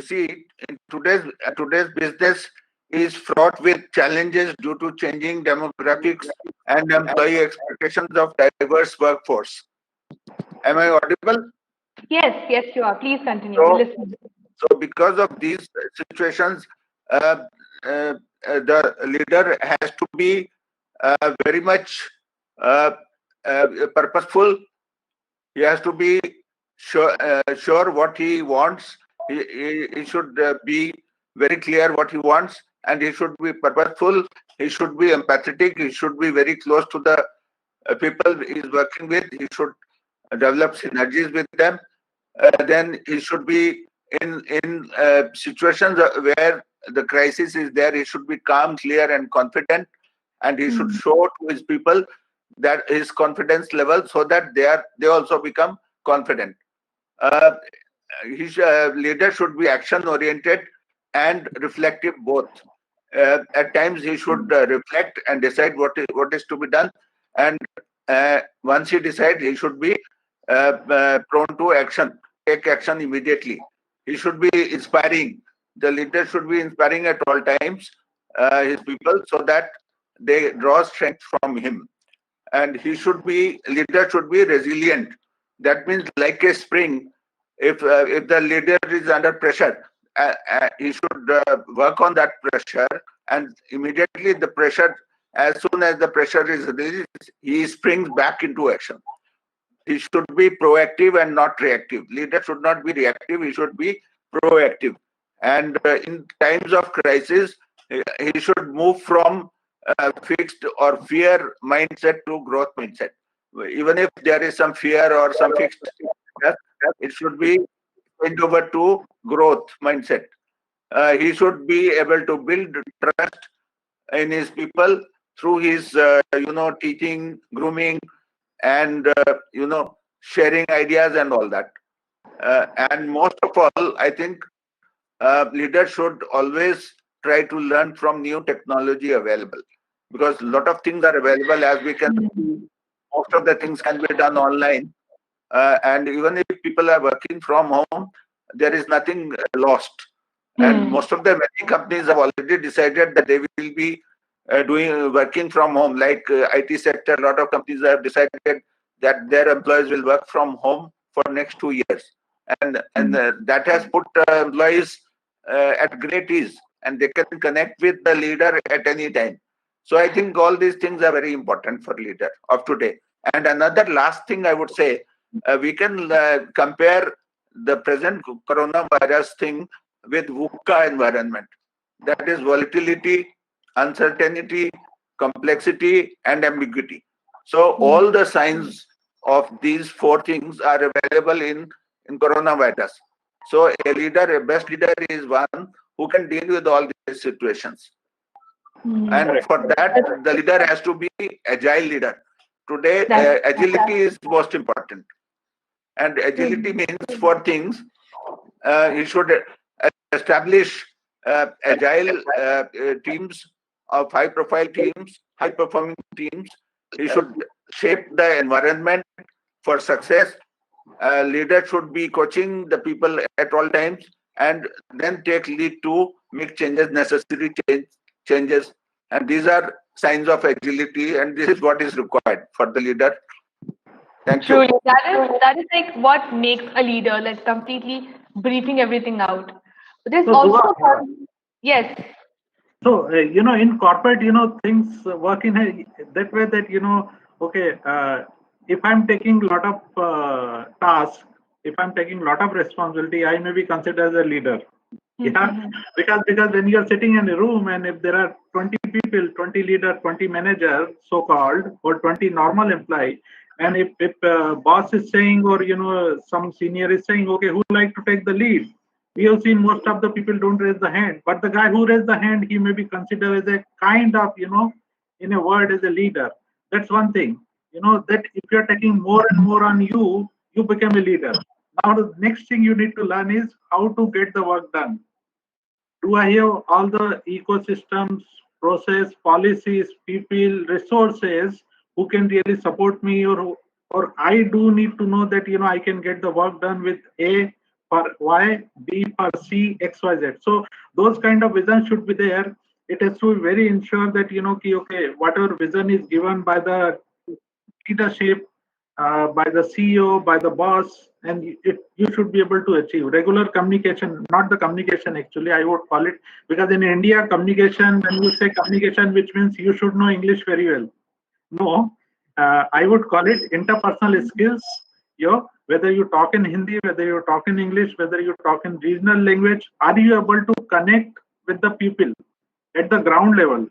See, in today's business is fraught with challenges due to changing demographics and employee expectations of diverse workforce. Am I audible? Yes, yes, you are. Please continue. We listen. So because of these situations, the leader has to be very much purposeful. He has to be sure what he wants. He should be very clear what he wants, and he should be purposeful. He should be empathetic. He should be very close to the people he is working with. He should develop synergies with them. Then he should be in situations where the crisis is there. He should be calm, clear, and confident, and he should show to his people that his confidence level, so that they also become confident. His leader should be action oriented and reflective both. At times he should reflect and decide what is to be done, and once he decides, he should be prone to action, take action immediately. He should be inspiring. The leader should be inspiring at all times his people, so that they draw strength from him. And leader should be resilient. That means like a spring. If the leader is under pressure, he should work on that pressure, and immediately as soon as the pressure is released, he springs back into action. He should be proactive and not reactive. Leader should not be reactive, he should be proactive. And in times of crisis, he should move from fixed or fear mindset to growth mindset. Even if there is some fear or some fixed, it should be changed over to growth mindset. He should be able to build trust in his people through his teaching, grooming, and sharing ideas and all that. And most of all, I think leaders should always try to learn from new technology available, because a lot of things are available. As we can see, most of the things can be done online, and even if people are working from home, there is nothing lost. And most of the many companies have already decided that they will be working from home. Like IT sector, a lot of companies have decided that their employees will work from home for next 2 years, and that has put employees at great ease, and they can connect with the leader at any time. So I think all these things are very important for leader of today. And another last thing I would say, we can compare the present coronavirus thing with VUCA environment. That is volatility, uncertainty, complexity, and ambiguity. So all the signs of these four things are available in coronavirus. So a best leader is one who can deal with all these situations. And for that, the leader has to be agile leader. Today, agility is most important. And agility means for things, he should establish agile teams of high-profile teams, high-performing teams. He should shape the environment for success. Leader should be coaching the people at all times, and then take lead to make changes, necessary changes. And these are signs of agility, and this is what is required for the leader. Thank you. Truly, that is like what makes a leader, like completely briefing everything out. But there's So, also Zuha, yes. So, in corporate, things work in that way that, okay, if I'm taking a lot of tasks, if I'm taking a lot of responsibility, I may be considered as a leader. Yeah, because when you're sitting in a room and if there are 20 people, 20 leader, 20 manager, so-called, or 20 normal employee, and if boss is saying, or, some senior is saying, okay, who would like to take the lead? We have seen most of the people don't raise the hand, but the guy who raised the hand, he may be considered as a kind of, in a word, as a leader. That's one thing, that if you're taking more and more on you, you become a leader. Now, the next thing you need to learn is how to get the work done. Do I have all the ecosystems, process, policies, people, resources who can really support me, or or I do need to know that, I can get the work done with A for Y, B for C, X, Y, Z. So those kind of vision should be there. It has to be very ensure that, okay, whatever vision is given by the leadership, by the CEO, by the boss, and you should be able to achieve regular communication, not the communication actually, I would call it, because in India, communication, when you say communication, which means you should know English very well. No, I would call it interpersonal skills. Whether you talk in Hindi, whether you talk in English, whether you talk in regional language, are you able to connect with the people at the ground level?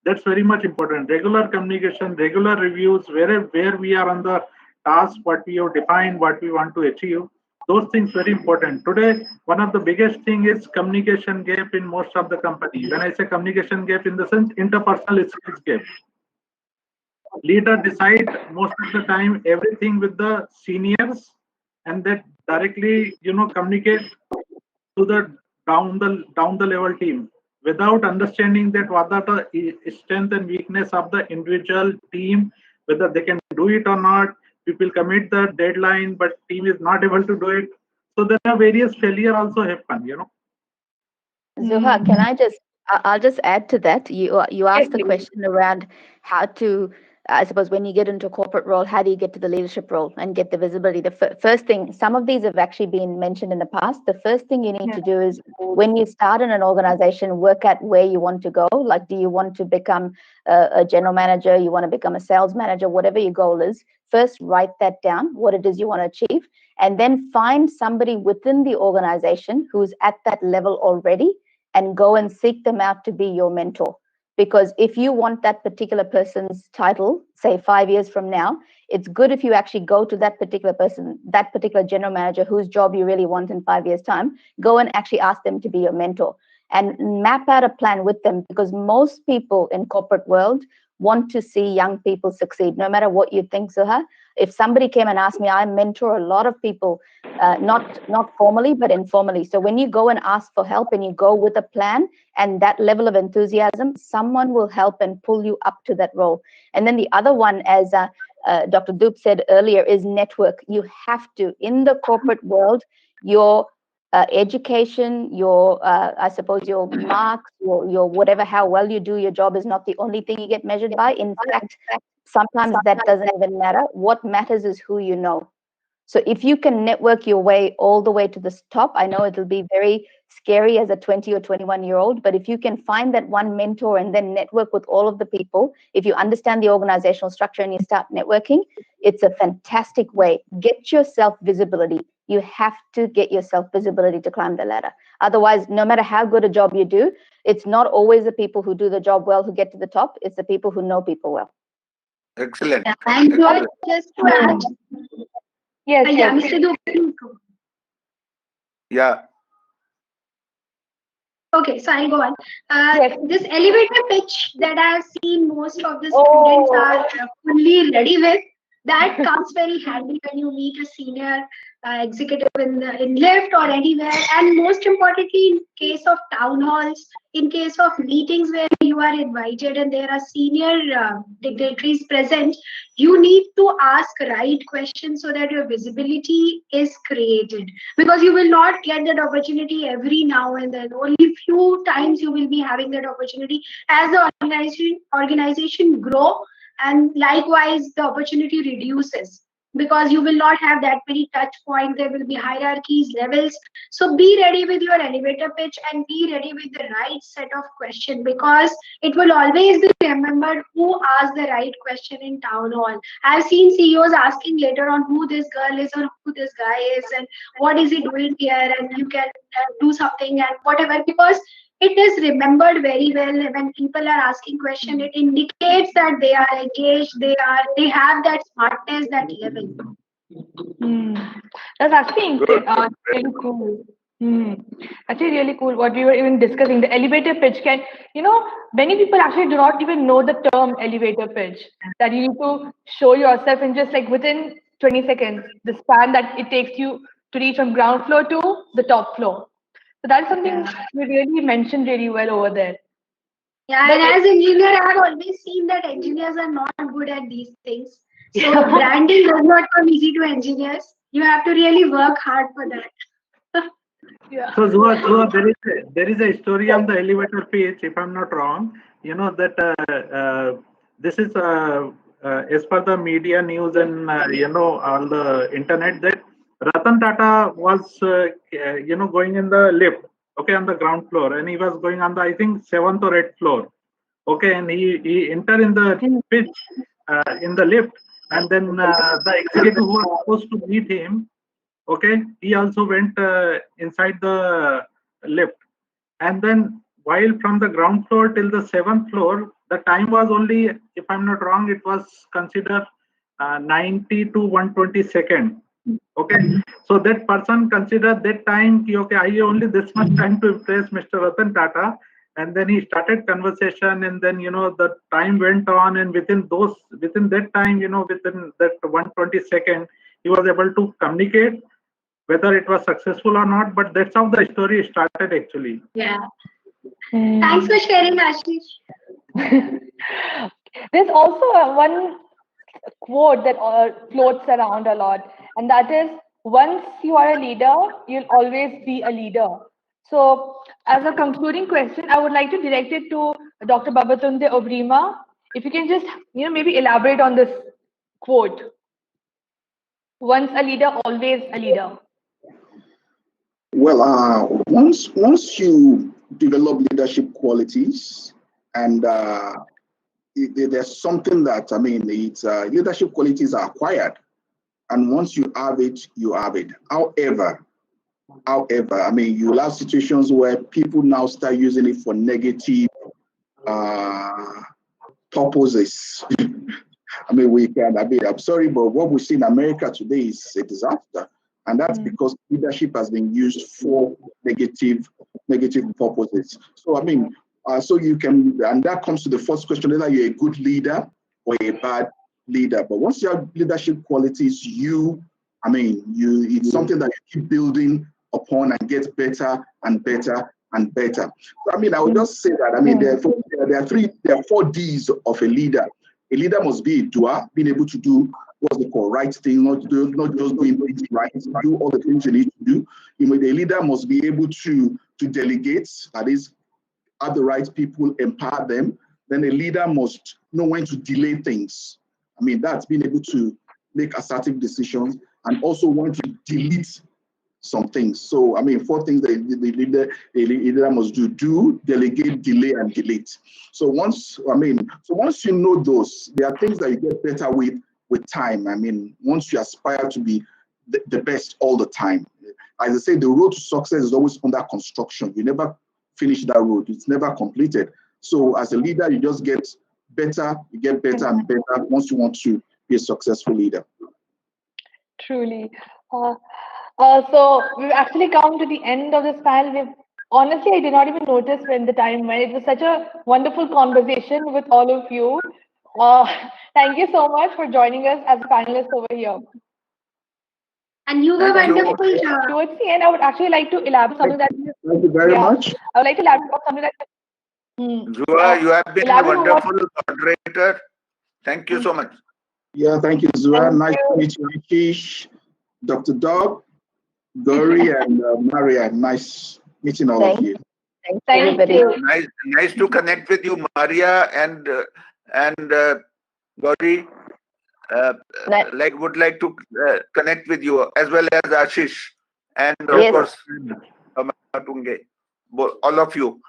That's very much important. Regular communication, regular reviews, where we are on the task, what we have defined, what we want to achieve. Those things very important. Today, one of the biggest thing is communication gap in most of the company. When I say communication gap, in the sense interpersonal skills gap. Leader decide most of the time everything with the seniors, and that directly communicate to the down the level team without understanding that what are the strength and weakness of the individual team, whether they can do it or not. People commit the deadline, but team is not able to do it. So there are various failure also happen. Zuha, can I'll just add to that. You asked the question around how to, I suppose, when you get into a corporate role, how do you get to the leadership role and get the visibility? The first thing, some of these have actually been mentioned in the past. The first thing you need to do is, when you start in an organization, work at where you want to go. Like, do you want to become a general manager? You want to become a sales manager? Whatever your goal is, first write that down, what it is you want to achieve, and then find somebody within the organization who's at that level already, and go and seek them out to be your mentor. Because if you want that particular person's title, say 5 years from now, it's good if you actually go to that particular person, that particular general manager whose job you really want in 5 years' time, go and actually ask them to be your mentor and map out a plan with them. Because most people in corporate world want to see young people succeed, no matter what you think, Zuha. If somebody came and asked me, I mentor a lot of people, not formally, but informally. So when you go and ask for help and you go with a plan and that level of enthusiasm, someone will help and pull you up to that role. And then the other one, as Dr. Dupe said earlier, is network. You have to, in the corporate world, your education, your, I suppose, your marks, your whatever, how well you do your job is not the only thing you get measured by. In fact, sometimes that doesn't even matter. What matters is who you know. So if you can network your way all the way to the top, I know it'll be very scary as a 20 or 21-year-old, but if you can find that one mentor and then network with all of the people, if you understand the organizational structure and you start networking, it's a fantastic way. Get yourself visibility. You have to get yourself visibility to climb the ladder. Otherwise, no matter how good a job you do, it's not always the people who do the job well who get to the top. It's the people who know people well. Excellent. And Excellent. just to add, Yes, yeah, yes. Mr. Dupe. Yeah. Okay, so I'll go on. Yes. This elevator pitch that I've seen most of the students are fully ready with, that comes very handy when you meet a senior executive in lift or anywhere. And most importantly, in case of town halls, in case of meetings where you are invited and there are senior dignitaries present, you need to ask right questions so that your visibility is created. Because you will not get that opportunity every now and then. Only few times you will be having that opportunity. As the organization grow, and likewise the opportunity reduces, because you will not have that many touch points. There will be hierarchies, levels. So be ready with your elevator pitch and be ready with the right set of questions, because it will always be remembered who asked the right question in town hall. I've seen CEOs asking later on who this girl is or who this guy is and what is he doing here, and you can do something and whatever, because it is remembered very well. When people are asking question, it indicates that they are engaged, they have that smartness, that level. That's actually really cool. Actually really cool what we were even discussing. The elevator pitch can, many people actually do not even know the term elevator pitch. That you need to show yourself in just like within 20 seconds, the span that it takes you to reach from ground floor to the top floor. So that's something we really mentioned really well over there. Yeah, and as engineer, I have always seen that engineers are not good at these things. So branding does not come easy to engineers. You have to really work hard for that. Yeah. So Zua, there is a story on the elevator pitch, if I'm not wrong. You know that this is as per the media news and all the internet, that Ratan Tata was going in the lift, okay, on the ground floor, and he was going on the, I think, 7th or 8th floor, okay, and he entered in the pitch in the lift, and then the executive who was supposed to meet him, okay, he also went inside the lift, and then while from the ground floor till the 7th floor, the time was only, if I'm not wrong, it was considered 90 to 120 second. Okay, so that person considered that time, okay, I only this much time to impress Mr. Ratan Tata, and then he started conversation, and then the time went on, and within that time, within that 120 second, he was able to communicate whether it was successful or not. But that's how the story started actually. Yeah. Thanks for sharing, Ashish. There's also one quote that floats around a lot, and that is, once you are a leader, you'll always be a leader. So, as a concluding question, I would like to direct it to Dr. Babatunde Obrima. If you can just, maybe elaborate on this quote. Once a leader, always a leader. Well, once you develop leadership qualities, and there's something that, I mean, it's leadership qualities are acquired, and once you have it, you have it. However, I mean, you'll have situations where people now start using it for negative purposes. I mean, I'm sorry, but what we see in America today is a disaster. And that's because leadership has been used for negative purposes. So, I mean, so you can, and that comes to the first question, whether you're a good leader or a bad leader. But once you have leadership qualities, it's something that you keep building upon and get better and better and better. So, I mean, I would just say that, I mean, there are 4 Ds of a leader. A leader must be a doer, being able to do what's they call right things, not just doing things right, do all the things you need to do. The leader must be able to delegate, that is, have the right people, empower them. Then a leader must know when to delay things. I mean, that's being able to make assertive decisions, and also when to delete some things. So, I mean, 4 things that the leader must do, delegate, delay, and delete. So once you know those, there are things that you get better with time. I mean, once you aspire to be the best all the time. As I say, the road to success is always under construction. You never finish that road. It's never completed. So as a leader, you just get better, and better once you want to be a successful leader. Truly. So we've actually come to the end of this panel. Honestly, I did not even notice when the time went. It was such a wonderful conversation with all of you. Thank you so much for joining us as panelists over here. And you were wonderful. Towards the end, I would actually like to elaborate something that. Thank you very much. I would like to elaborate on something that. Zua, you have been a wonderful moderator. Thank you so much. Yeah, thank you, Zua. Nice to meet you, Ashish, Dr. Doug, Gauri, and Maria. Nice meeting all of you. Thank you. Nice to connect with you, Maria and Gauri. Would like to connect with you as well as Ashish and of course Tunge, all of you.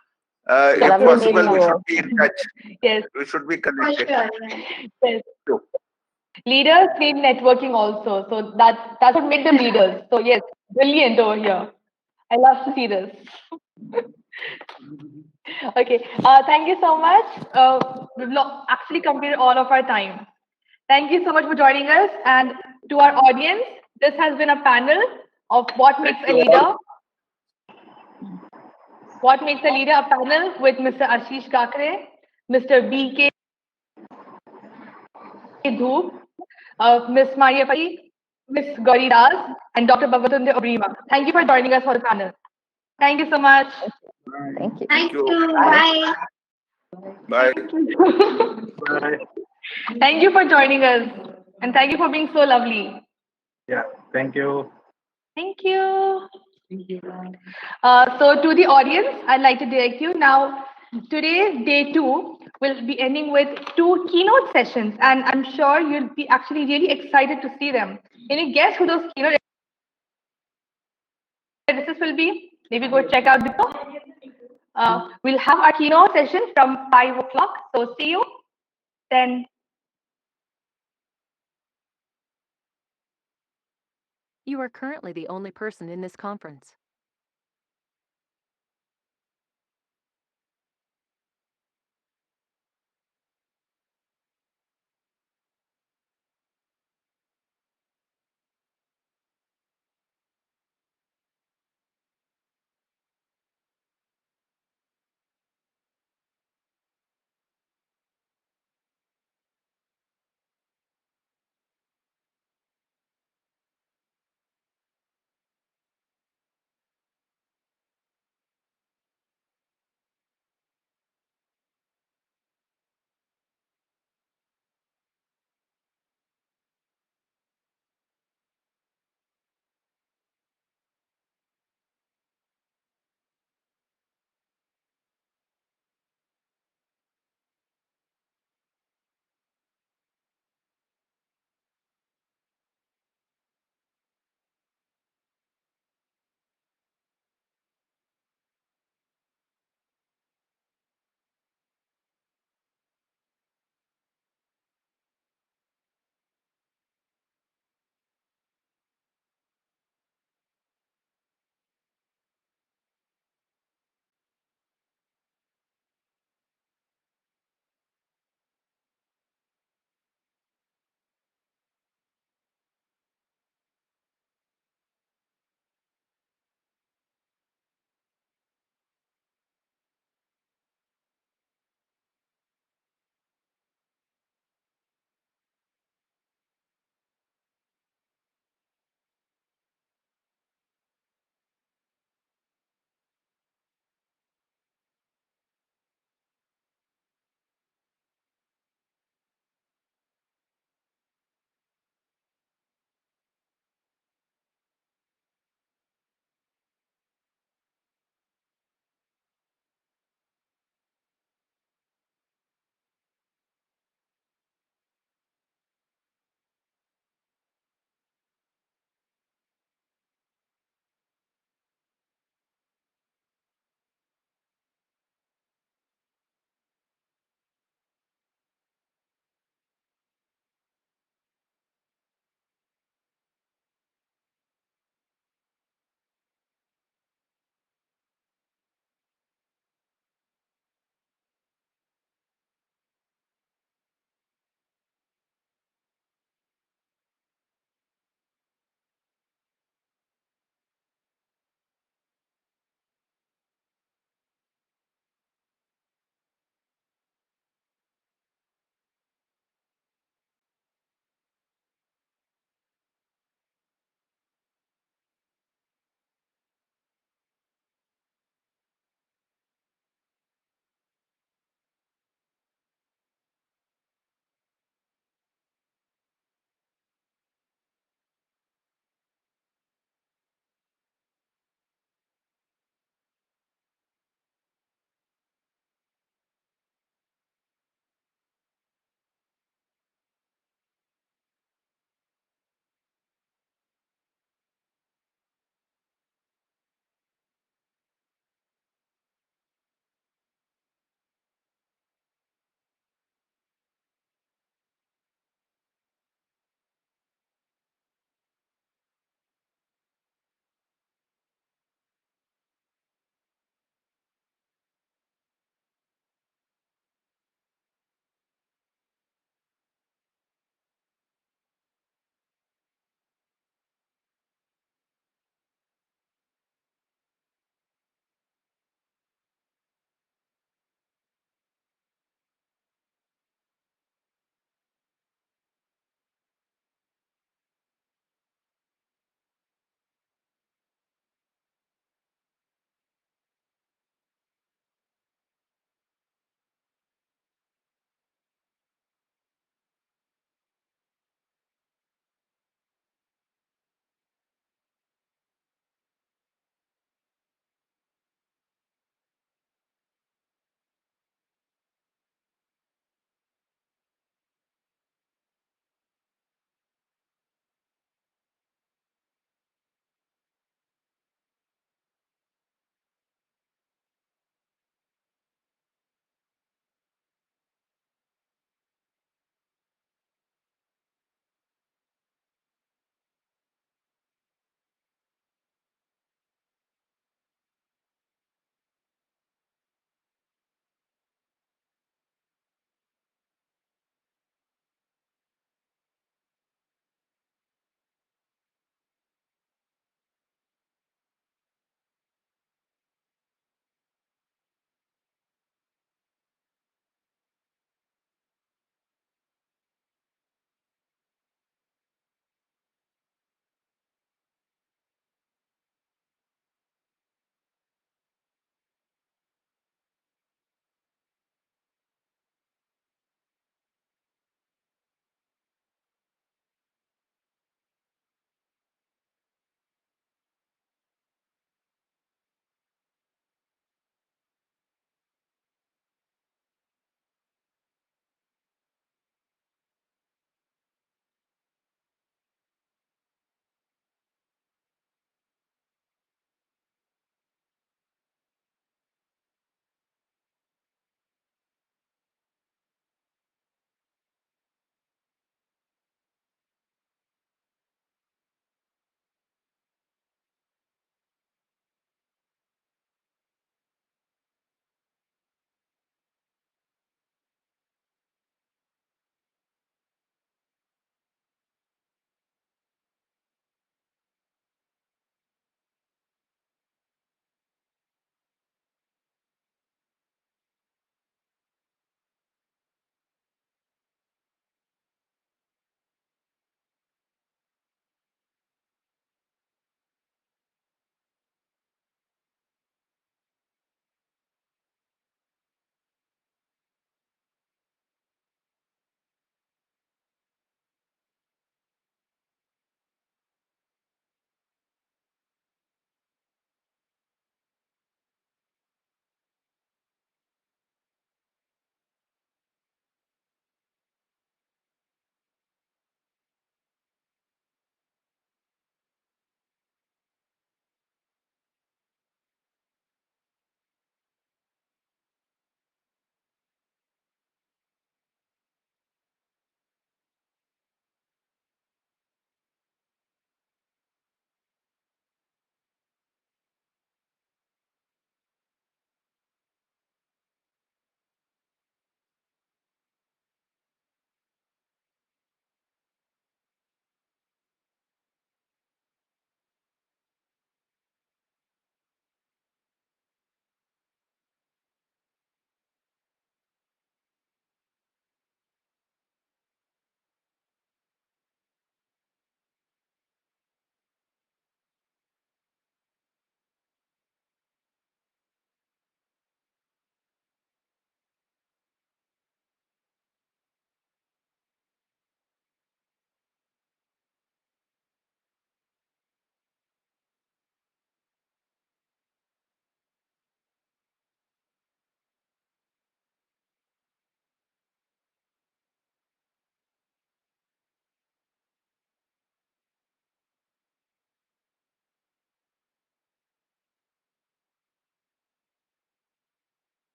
If possible, we should be in touch. Yes, we should be connected. Yes. Leaders need networking also, so that would make them leaders. So yes, brilliant over here. I love to see this. Okay, thank you so much. We've actually completed all of our time. Thank you so much for joining us, and to our audience, this has been a panel of what makes a leader. What makes a leader? A panel with Mr. Ashish Kakre, Mr. B.K. Dhoop, Ms. Maria Pati, Ms. Gauri Das, and Dr. Babatunde Obrima. Thank you for joining us for the panel. Thank you so much. Thank you. Thank you. Bye. Bye. Bye. Thank you for joining us. And thank you for being so lovely. Yeah, thank you. Thank you. So to the audience, I'd like to direct you now. Today's day 2 will be ending with 2 keynote sessions, and I'm sure you'll be actually really excited to see them. Can you guess who those keynote addresses will be? Maybe go check out the book. We'll have our keynote session from 5 o'clock. So see you then. You are currently the only person in this conference.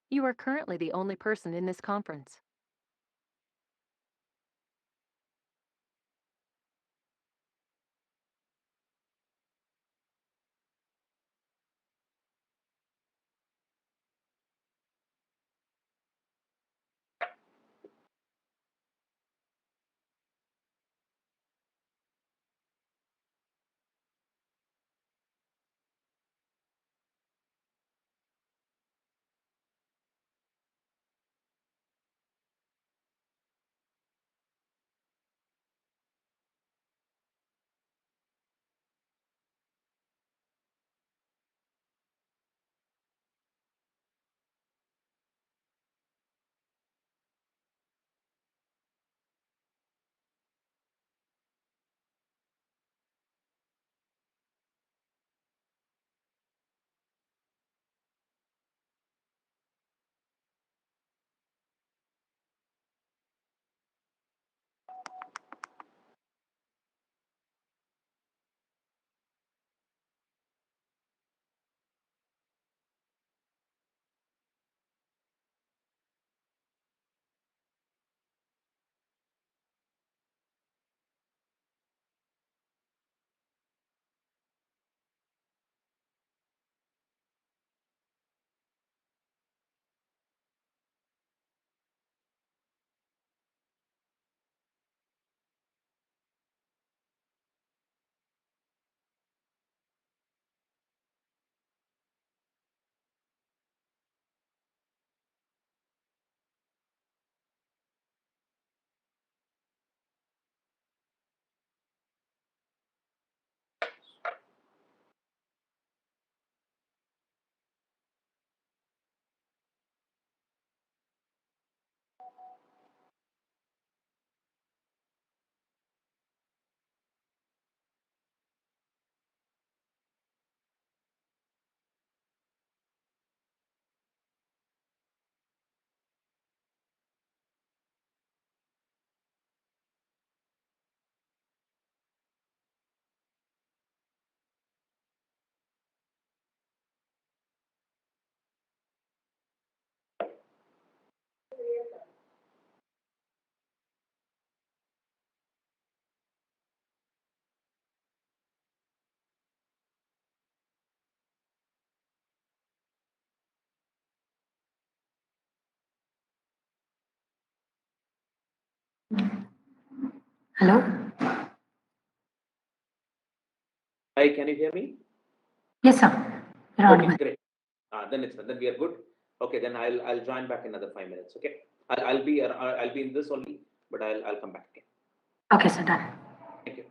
You are currently the only person in this conference. Hello? Hi, can you hear me? Yes, sir. You're Okay, audible. great. Then we are good. Okay, then I'll join back another 5 minutes. Okay, I'll be in this only, but I'll come back again. Okay, sir, done. Thank you.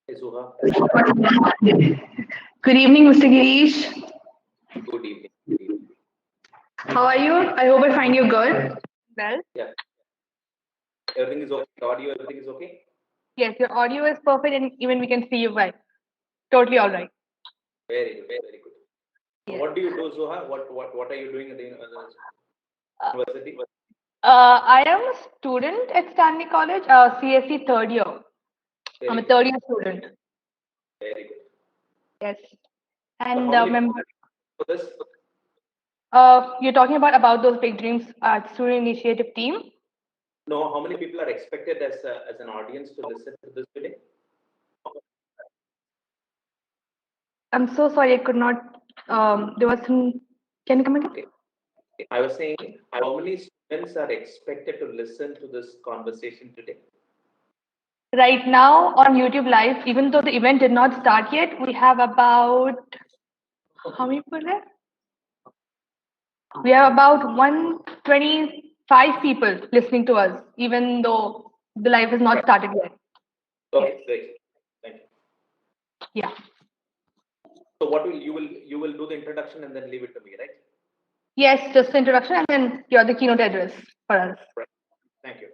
Hey, Zuha. Good evening, Mr. Girish. Good evening. Good evening. How are you? I hope I find you good. Well, Yeah. Everything is okay. Audio, everything is okay? yes, your audio is perfect and even we can see you well. Totally all right. Very good. Very good. Yes. What do you do, Zuha? What are you doing at the university? I am a student at Stanley College, CSE third year. I'm a third year student. Very good. Yes. So And how many member, for this? you're talking about those big dreams student initiative team. No, how many people are expected as an audience to listen to this today? I'm so sorry, I could not. There was some. Can you come again? Okay. I was saying, how many students are expected to listen to this conversation today? Right now on YouTube Live, even though the event did not start yet, we have about how many people there? We have about 125 people listening to us, even though the live has not started yet. Okay, great. Thank you. Yeah. So what will you will do the introduction and then leave it to me, right? Yes, just the introduction and then you're the keynote address for us. Right. Thank you.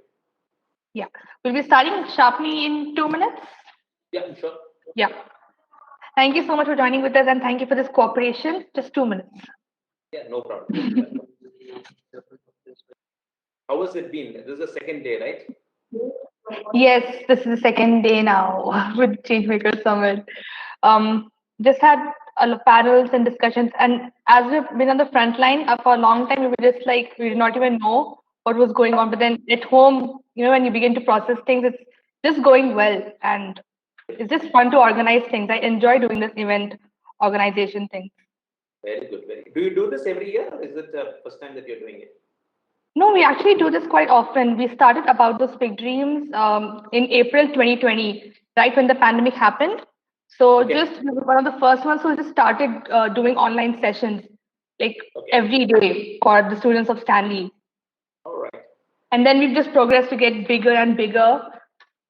Yeah. We'll be starting sharply in 2 minutes. Yeah, sure. Yeah. Thank you so much for joining with us and thank you for this cooperation. Just 2 minutes. Yeah, no problem. How has it been? This is the second day, right? Yes, this is the second day now with Changemakers Summit. Just had a lot of panels and discussions, and as we've been on the front line for a long time, we were just like we did not even know what was going on. But then at home, when you begin to process things, it's just going well, and it's just fun to organize things. I enjoy doing this event organization thing. Very good. Very. Do you do this every year, or is it the first time that you're doing it? No, we actually do this quite often. We started About Those Big Dreams in April 2020, right when the pandemic happened. So just we were one of the first ones who just started doing online sessions like every day for the students of Stanley. All right. And then we've just progressed to get bigger and bigger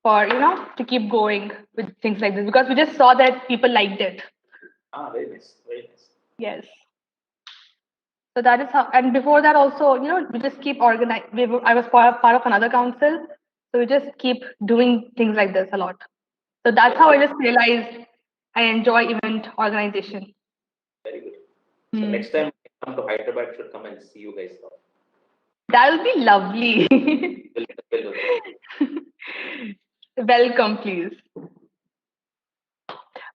for, to keep going with things like this because we just saw that people liked it. Ah, very nice. Very nice. Yes. So that is how, and before that also, we just keep organizing. I was part of another council, so we just keep doing things like this a lot. So that's how I just realized I enjoy event organization. Very good. So next time I come to Hyderabad, should come and see you guys. That will be lovely. Welcome, please.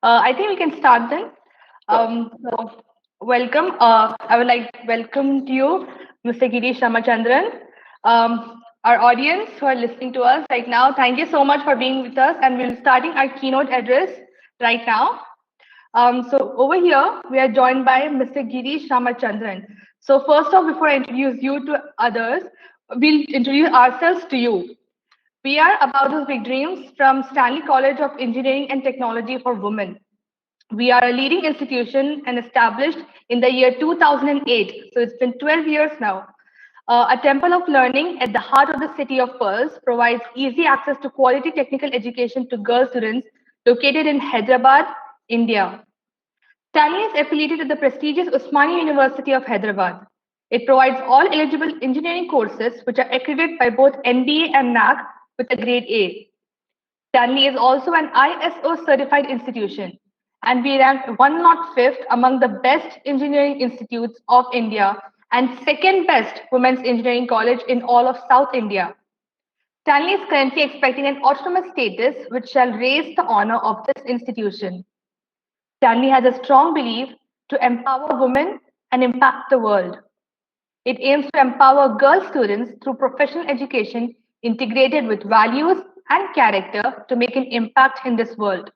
I think we can start then. So welcome. I would like to welcome to you, Mr. Girish Ramachandran. Our audience who are listening to us right now, thank you so much for being with us. And we'll be starting our keynote address right now. So over here, we are joined by Mr. Girish Ramachandran. So first off, before I introduce you to others, we'll introduce ourselves to you. We are About Those Big Dreams from Stanley College of Engineering and Technology for Women. We are a leading institution and established in the year 2008. So it's been 12 years now. A temple of learning at the heart of the city of Pearls provides easy access to quality technical education to girl students located in Hyderabad, India. Stanley is affiliated with the prestigious Osmania University of Hyderabad. It provides all eligible engineering courses which are accredited by both NBA and NAC with a grade A. Stanley is also an ISO certified institution, and we rank 105th among the best engineering institutes of India and second best women's engineering college in all of South India. Stanley is currently expecting an autonomous status which shall raise the honor of this institution. Stanley has a strong belief to empower women and impact the world. It aims to empower girl students through professional education integrated with values and character to make an impact in this world.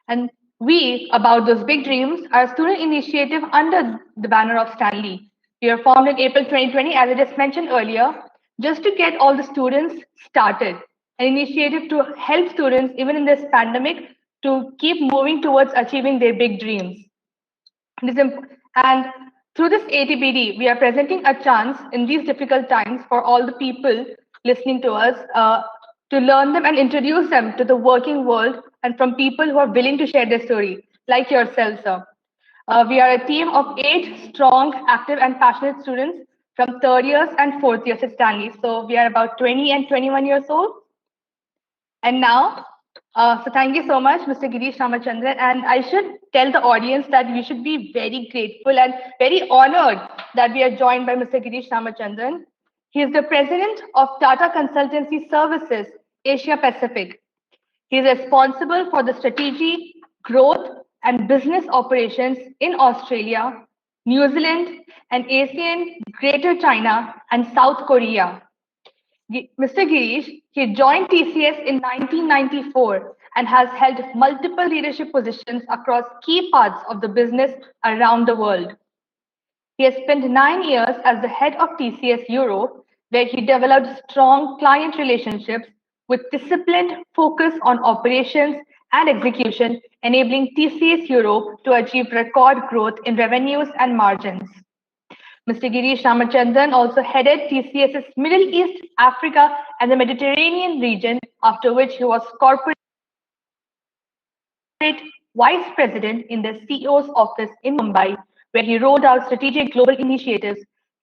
And we, About Those Big Dreams, are a student initiative under the banner of Stanley. We were formed in April 2020, as I just mentioned earlier, just to get all the students started. An initiative to help students, even in this pandemic, to keep moving towards achieving their big dreams. And through this ATBD, we are presenting a chance in these difficult times for all the people listening to us to learn them and introduce them to the working world and from people who are willing to share their story, like yourself, sir. We are a team of 8 strong, active, and passionate students from third years and fourth years at Stanley. So we are about 20 and 21 years old. And now, so thank you so much, Mr. Girish Ramachandran. And I should tell the audience that we should be very grateful and very honored that we are joined by Mr. Girish Ramachandran. He is the president of Tata Consultancy Services, Asia Pacific. He is responsible for the strategy, growth, and business operations in Australia, New Zealand, and ASEAN, Greater China, and South Korea. Mr. Girish, he joined TCS in 1994 and has held multiple leadership positions across key parts of the business around the world. He has spent 9 years as the head of TCS Europe, where he developed strong client relationships with disciplined focus on operations and execution, enabling TCS Europe to achieve record growth in revenues and margins. Mr. Girish Ramachandran also headed TCS's Middle East, Africa, and the Mediterranean region, after which he was corporate vice president in the CEO's office in Mumbai, where he rolled out strategic global initiatives,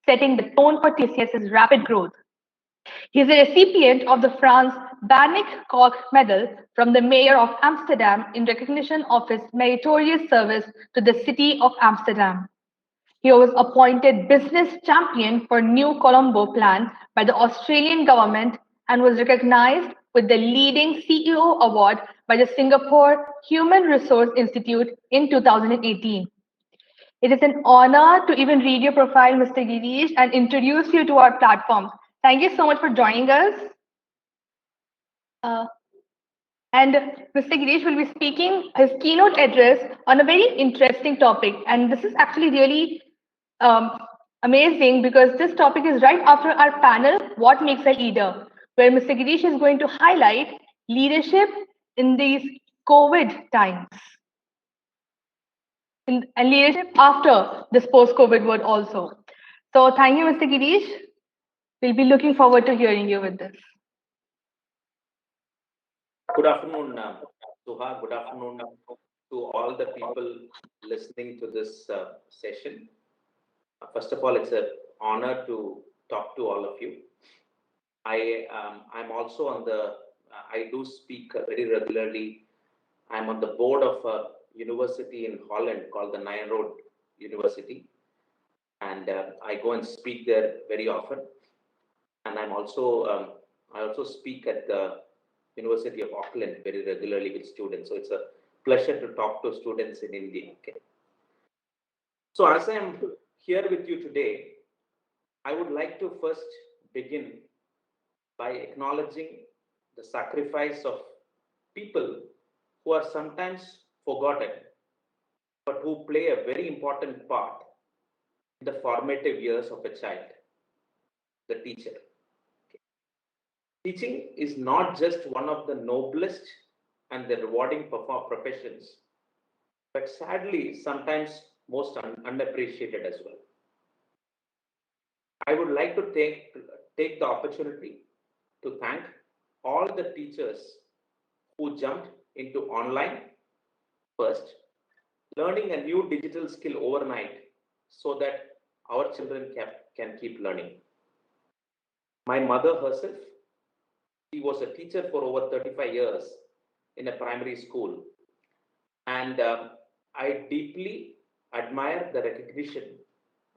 setting the tone for TCS's rapid growth. He is a recipient of the France Bannick Koch Medal from the Mayor of Amsterdam in recognition of his meritorious service to the city of Amsterdam. He was appointed Business Champion for New Colombo Plan by the Australian government and was recognized with the leading CEO award by the Singapore Human Resource Institute in 2018. It is an honor to even read your profile, Mr. Girish, and introduce you to our platform. Thank you so much for joining us. And Mr. Girish will be speaking his keynote address on a very interesting topic. And this is actually really amazing because this topic is right after our panel, What Makes a Leader, where Mr. Girish is going to highlight leadership in these COVID times. And leadership after this post-COVID world also. So thank you, Mr. Girish. We'll be looking forward to hearing you with this. Good afternoon, Suha. Good afternoon to all the people listening to this session. First of all, it's an honor to talk to all of you. I'm also on the, I do speak very regularly. I'm on the board of a university in Holland called the Nyenrode University. And I go and speak there very often. And I'm also, I also speak at the University of Auckland very regularly with students. So it's a pleasure to talk to students in India. Okay. So as I'm here with you today, I would like to first begin by acknowledging the sacrifice of people who are sometimes forgotten, but who play a very important part in the formative years of a child, the teacher. Okay. Teaching is not just one of the noblest and the rewarding professions, but sadly, sometimes most unappreciated as well. I would like to take the opportunity to thank all the teachers who jumped into online first, learning a new digital skill overnight so that our children can keep learning. My mother herself, she was a teacher for over 35 years in a primary school. And I deeply admire the recognition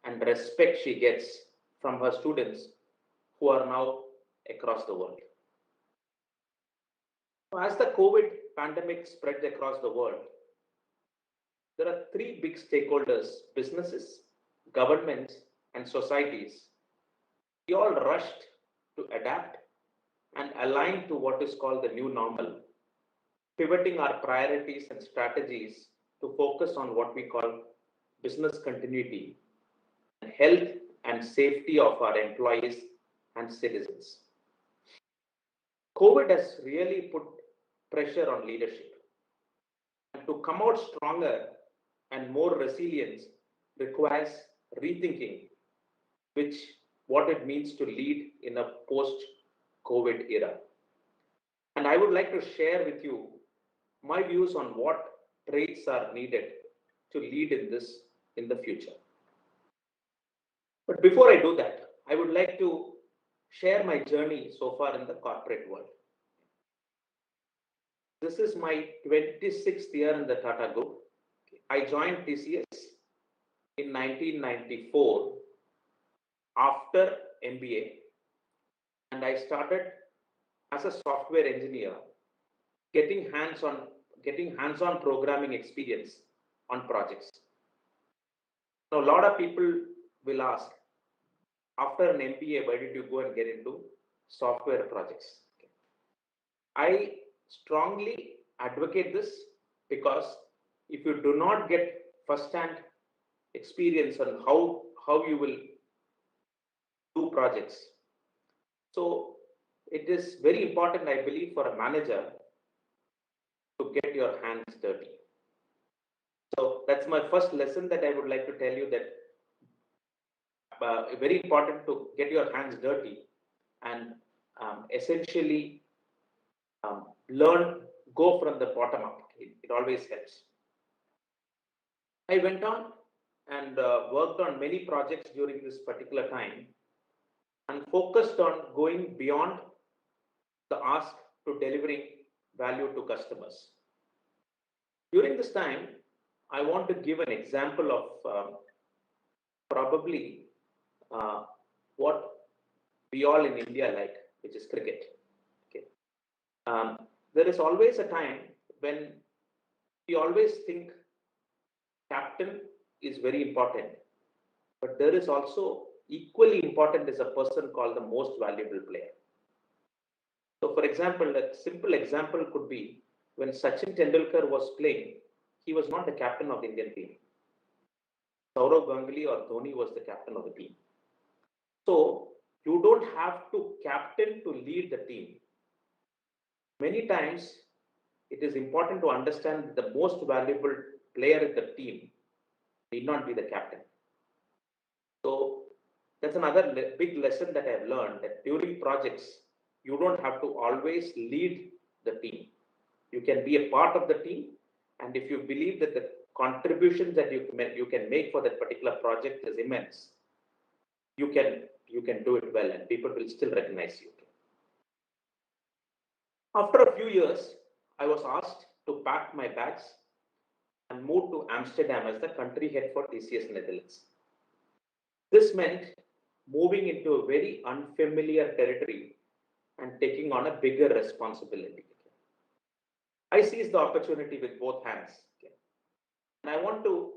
and respect she gets from her students who are now across the world. As the COVID pandemic spread across the world, there are 3 big stakeholders: businesses, governments, and societies. We all rushed to adapt and align to what is called the new normal, pivoting our priorities and strategies to focus on what we call business continuity and health and safety of our employees and citizens. COVID has really put pressure on leadership. And to come out stronger and more resilient requires rethinking what it means to lead in a post-COVID era. And I would like to share with you my views on what traits are needed to lead in this in the future. But before I do that, I would like to share my journey so far in the corporate world. This is my 26th year in the Tata Group. I joined TCS in 1994 after MBA, and I started as a software engineer, getting hands-on programming experience on projects. Now, a lot of people will ask, after an MBA, why did you go and get into software projects? I strongly advocate this because if you do not get first-hand experience on how you will do projects, so it is very important, I believe, for a manager to get your hands dirty. So that's my first lesson that I would like to tell you, that very important to get your hands dirty and essentially learn, go from the bottom up. It always helps. I went on and worked on many projects during this particular time and focused on going beyond the ask to delivering value to customers. During this time, I want to give an example of probably what we all in India like, which is cricket. Okay. There is always a time when we always think captain is very important, but there is also equally important is a person called the most valuable player. So, for example, a simple example could be when Sachin Tendulkar was playing, he was not the captain of the Indian team. Saurav Ganguly or Dhoni was the captain of the team. So, you don't have to captain to lead the team. Many times, it is important to understand that the most valuable player in the team need not be the captain. So, that's another big lesson that I've learned, that during projects, you don't have to always lead the team. You can be a part of the team, and if you believe that the contributions that you can make for that particular project is immense, you can do it well, and people will still recognize you. After a few years, I was asked to pack my bags and move to Amsterdam as the country head for TCS Netherlands. This meant moving into a very unfamiliar territory and taking on a bigger responsibility. I seized the opportunity with both hands. And I want to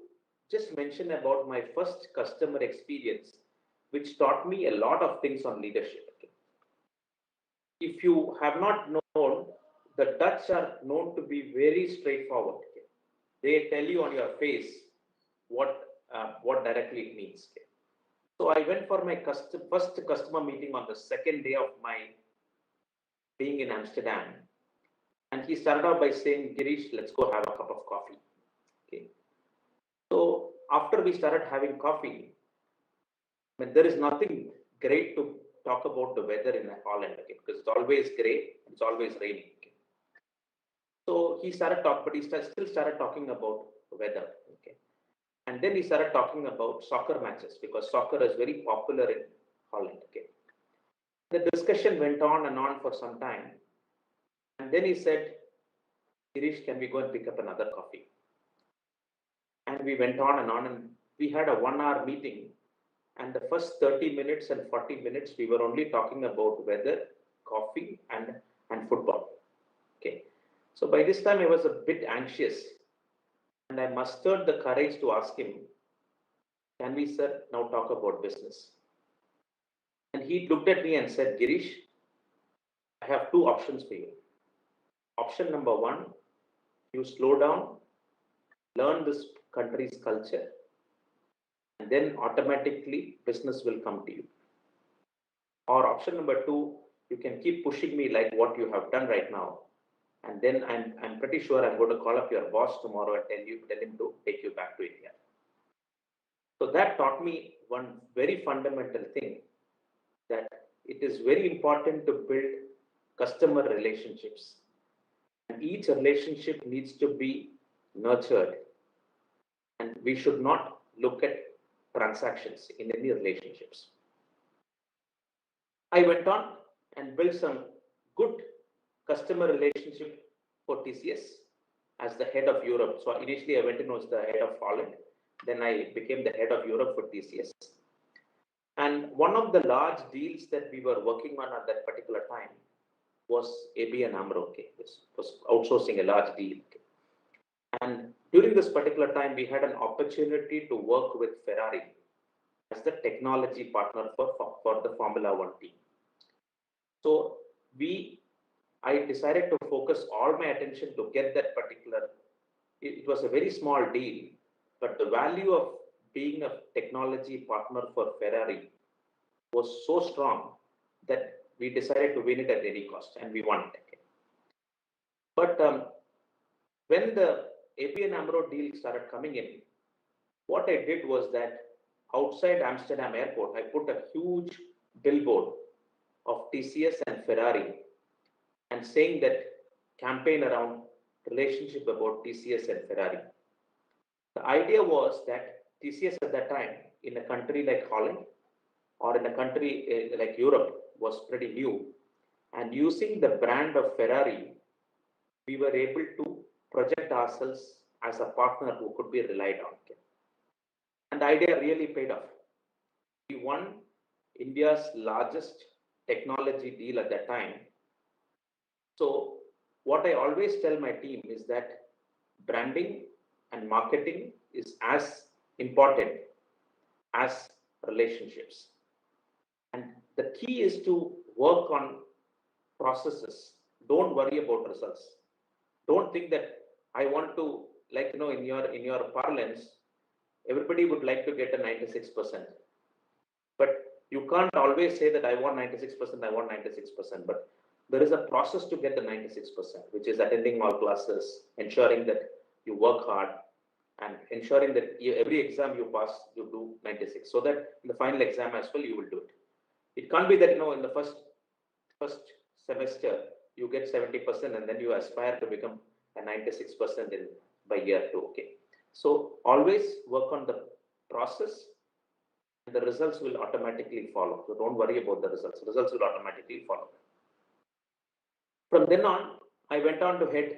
just mention about my first customer experience, which taught me a lot of things on leadership. If you have not known, the Dutch are known to be very straightforward. They tell you on your face what directly it means. So I went for my first customer meeting on the second day of my being in Amsterdam. And he started off by saying, Girish, let's go have a cup of coffee. Okay. So after we started having coffee, I mean, there is nothing great to talk about the weather in Holland, okay, because it's always gray, it's always raining. Okay. So he started talking, but he still started talking about weather. Okay. And then he started talking about soccer matches, because soccer is very popular in Holland. Okay. The discussion went on and on for some time. And then he said, Girish, can we go and pick up another coffee? And we went on, and we had a 1-hour meeting. And the first 30 minutes and 40 minutes, we were only talking about weather, coffee, and football. Okay. So by this time, I was a bit anxious. And I mustered the courage to ask him, can we, sir, now talk about business? And he looked at me and said, Girish, I have two options for you. Option number one, you slow down, learn this country's culture, and then automatically business will come to you. Or option number two, you can keep pushing me like what you have done right now. And then I'm pretty sure I'm going to call up your boss tomorrow and tell him to take you back to India. So that taught me one very fundamental thing, that it is very important to build customer relationships. And each relationship needs to be nurtured. And we should not look at transactions in any relationships. I went on and built some good customer relationship for TCS as the head of Europe. So initially I went in as the head of Holland. Then I became the head of Europe for TCS. And one of the large deals that we were working on at that particular time was ABN AMRO. Okay, this was outsourcing a large deal. Okay. And during this particular time, we had an opportunity to work with Ferrari as the technology partner for the Formula One team. So I decided to focus all my attention to get that particular. It was a very small deal, but the value of being a technology partner for Ferrari was so strong that we decided to win it at any cost, and we won it. But when the ABN AMRO deal started coming in, what I did was that outside Amsterdam airport, I put a huge billboard of TCS and Ferrari and saying that campaign around relationship about TCS and Ferrari. The idea was that TCS at that time in a country like Holland or in a country like Europe was pretty new, and using the brand of Ferrari, we were able to project ourselves as a partner who could be relied on. And the idea really paid off. We won India's largest technology deal at that time. So what I always tell my team is that branding and marketing is as important as relationships. And the key is to work on processes. Don't worry about results. Don't think that I want to, like, in your parlance, everybody would like to get a 96%. But you can't always say that I want 96%, I want 96%. But there is a process to get the 96%, which is attending all classes, ensuring that you work hard, and ensuring that every exam you pass, you do 96. So that in the final exam as well, you will do it. It can't be that, in the first semester, you get 70% and then you aspire to become a 96% by year 2. Okay. So always work on the process, and the results will automatically follow. So don't worry about the results. Results will automatically follow. From then on, I went on to head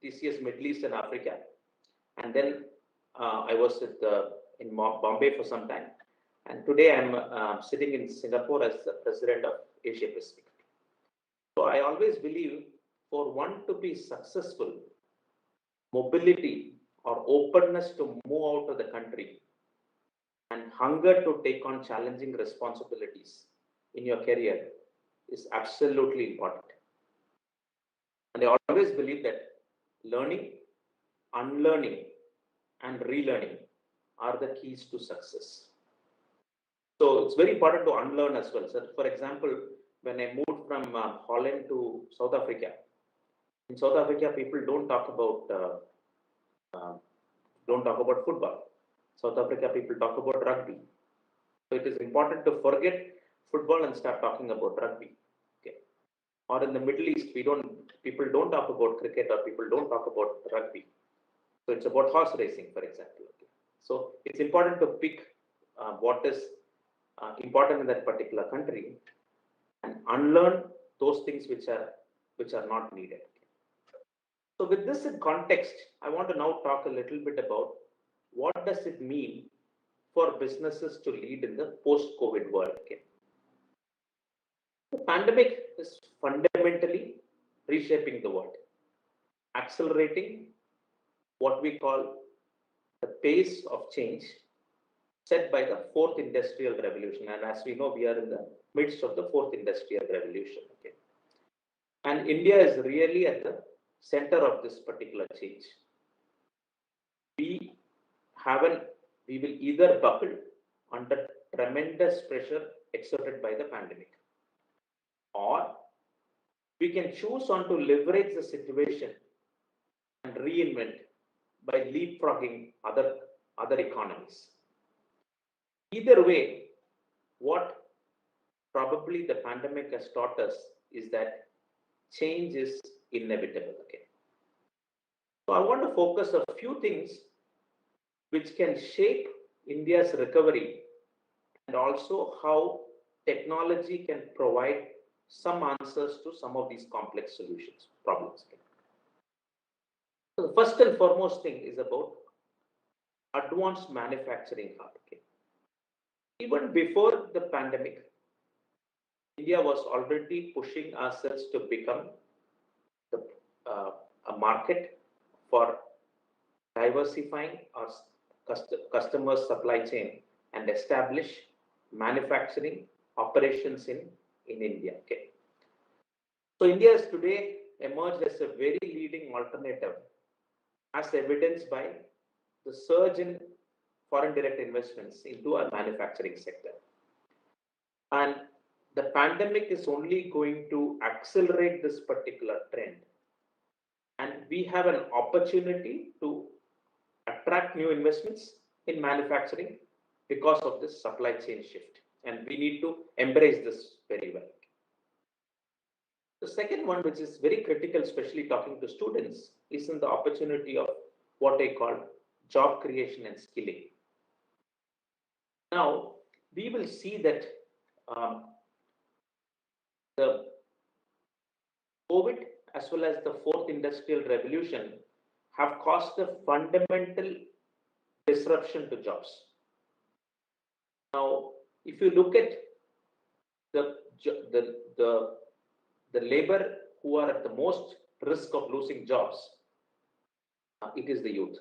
TCS Middle East and Africa. And then I was in Bombay for some time. And today I'm sitting in Singapore as the president of Asia Pacific. So I always believe for one to be successful, mobility or openness to move out of the country and hunger to take on challenging responsibilities in your career is absolutely important. And I always believe that learning, unlearning, and relearning are the keys to success. So it's very important to unlearn as well. So for example, when I moved from Holland to South Africa, in South Africa, people don't talk about football. South Africa, people talk about rugby. So it is important to forget football and start talking about rugby. Okay. Or in the Middle East, people don't talk about cricket, or people don't talk about rugby. So it's about horse racing, for example. Okay. So it's important to pick what is important in that particular country and unlearn those things which are not needed. So with this in context, I want to now talk a little bit about what does it mean for businesses to lead in the post-COVID world. Okay. The pandemic is fundamentally reshaping the world, accelerating what we call the pace of change set by the fourth industrial revolution. And as we know, we are in the midst of the fourth industrial revolution. Okay. And India is really at the center of this particular change. We will either buckle under tremendous pressure exerted by the pandemic, or we can choose on to leverage the situation and reinvent by leapfrogging other economies. Either way, what probably the pandemic has taught us is that change is inevitable. Okay. So I want to focus a few things which can shape India's recovery and also how technology can provide some answers to some of these complex problems. So the first and foremost thing is about advanced manufacturing hub. Even before the pandemic, India was already pushing ourselves to become the, a market for diversifying our customer supply chain and establish manufacturing operations in India. So India has today emerged as a very leading alternative, as evidenced by the surge in foreign direct investments into our manufacturing sector. And the pandemic is only going to accelerate this particular trend. And we have an opportunity to attract new investments in manufacturing because of this supply chain shift. And we need to embrace this very well. The second one, which is very critical, especially talking to students, is in the opportunity of what I call job creation and skilling. Now, we will see that the COVID as well as the fourth industrial revolution have caused a fundamental disruption to jobs. Now, if you look at the labor who are at the most risk of losing jobs, it is the youth.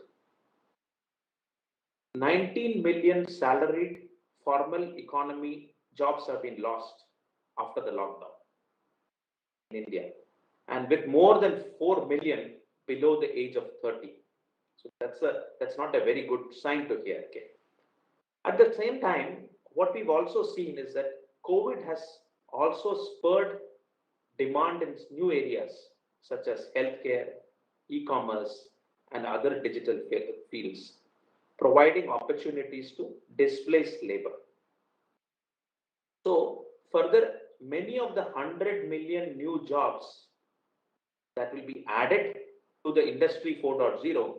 19 million salaried formal economy jobs have been lost after the lockdown in India, and with more than 4 million below the age of 30. So that's not a very good sign to hear. At the same time, what we've also seen is that COVID has also spurred demand in new areas such as healthcare, e-commerce, and other digital fields, providing opportunities to displace labor. So further, many of the 100 million new jobs that will be added to the Industry 4.0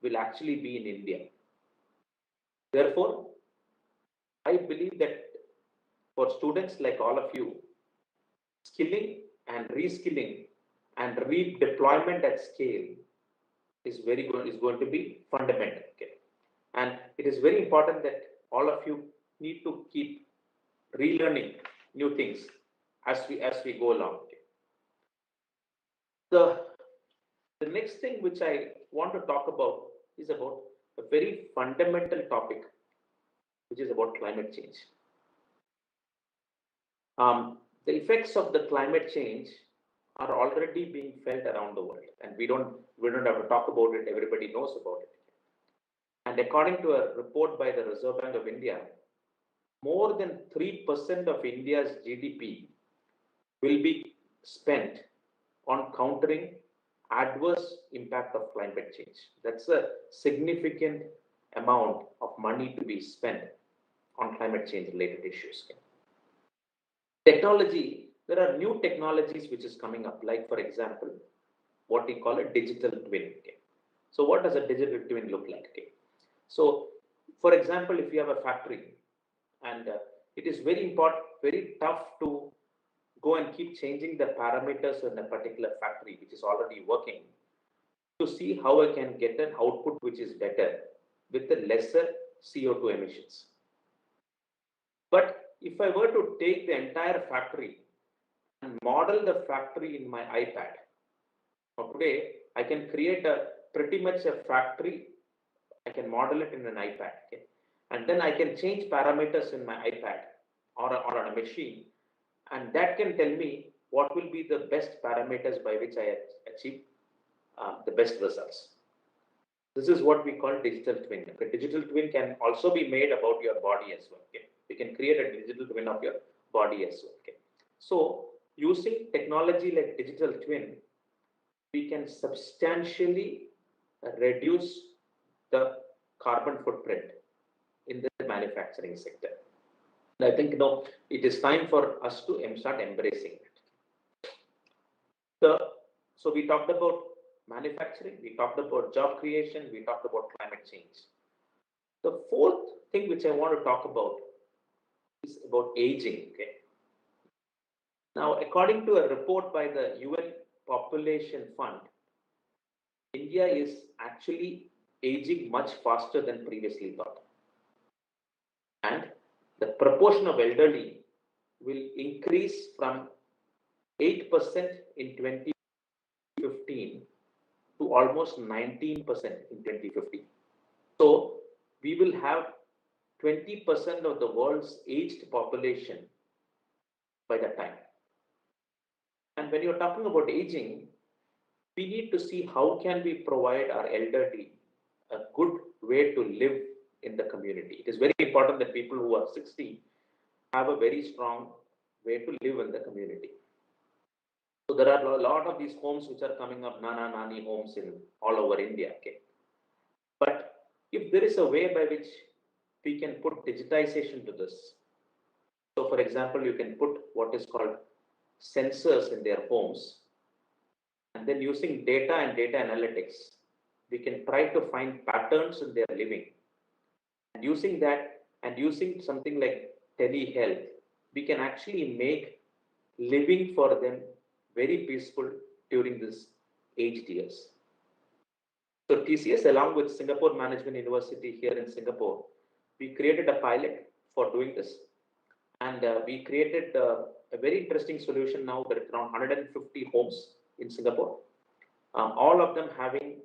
will actually be in India. Therefore, I believe that for students like all of you, skilling and reskilling and redeployment at scale is going to be fundamental. And it is very important that all of you need to keep relearning new things as we go along. The next thing which I want to talk about is about a very fundamental topic, which is about climate change. The effects of the climate change are already being felt around the world, and we don't have to talk about it. Everybody knows about it. And according to a report by the Reserve Bank of India, more than 3% of India's GDP will be spent on countering adverse impact of climate change. That's a significant amount of money to be spent on climate change related issues. Technology, there are new technologies which is coming up, like for example, what we call a digital twin. So what does a digital twin look like? So for example, if you have a factory and it is very tough to go and keep changing the parameters in a particular factory which is already working, to see how I can get an output which is better with the lesser CO2 emissions. But if I were to take the entire factory and model the factory in my iPad, now today I can create pretty much a factory. I can model it in an iPad, and then I can change parameters in my iPad or on a machine, and that can tell me what will be the best parameters by which I achieve the best results. This is what we call digital twin. A digital twin can also be made about your body as well. You can create a digital twin of your body as well. So using technology like digital twin, we can substantially reduce the carbon footprint in the manufacturing sector. And I think it is time for us to start embracing it. So we talked about manufacturing, we talked about job creation, we talked about climate change. The fourth thing which I want to talk about is about aging. Okay. Now, according to a report by the UN Population Fund, India is actually aging much faster than previously thought. And the proportion of elderly will increase from 8% in 2015 to almost 19% in 2050. So we will have 20% of the world's aged population by that time. And when you're talking about aging, we need to see how can we provide our elderly a good way to live in the community. It is very important that people who are 60 have a very strong way to live in the community. So there are a lot of these homes which are coming up, Nana Nani homes in all over India. Okay. But if there is a way by which we can put digitization to this, so for example, you can put what is called sensors in their homes, and then using data and data analytics, we can try to find patterns in their living. And using that and using something like telehealth, we can actually make living for them very peaceful during this aged years. So TCS, along with Singapore Management University here in Singapore, we created a pilot for doing this. And we created a very interesting solution now that around 150 homes in Singapore, all of them having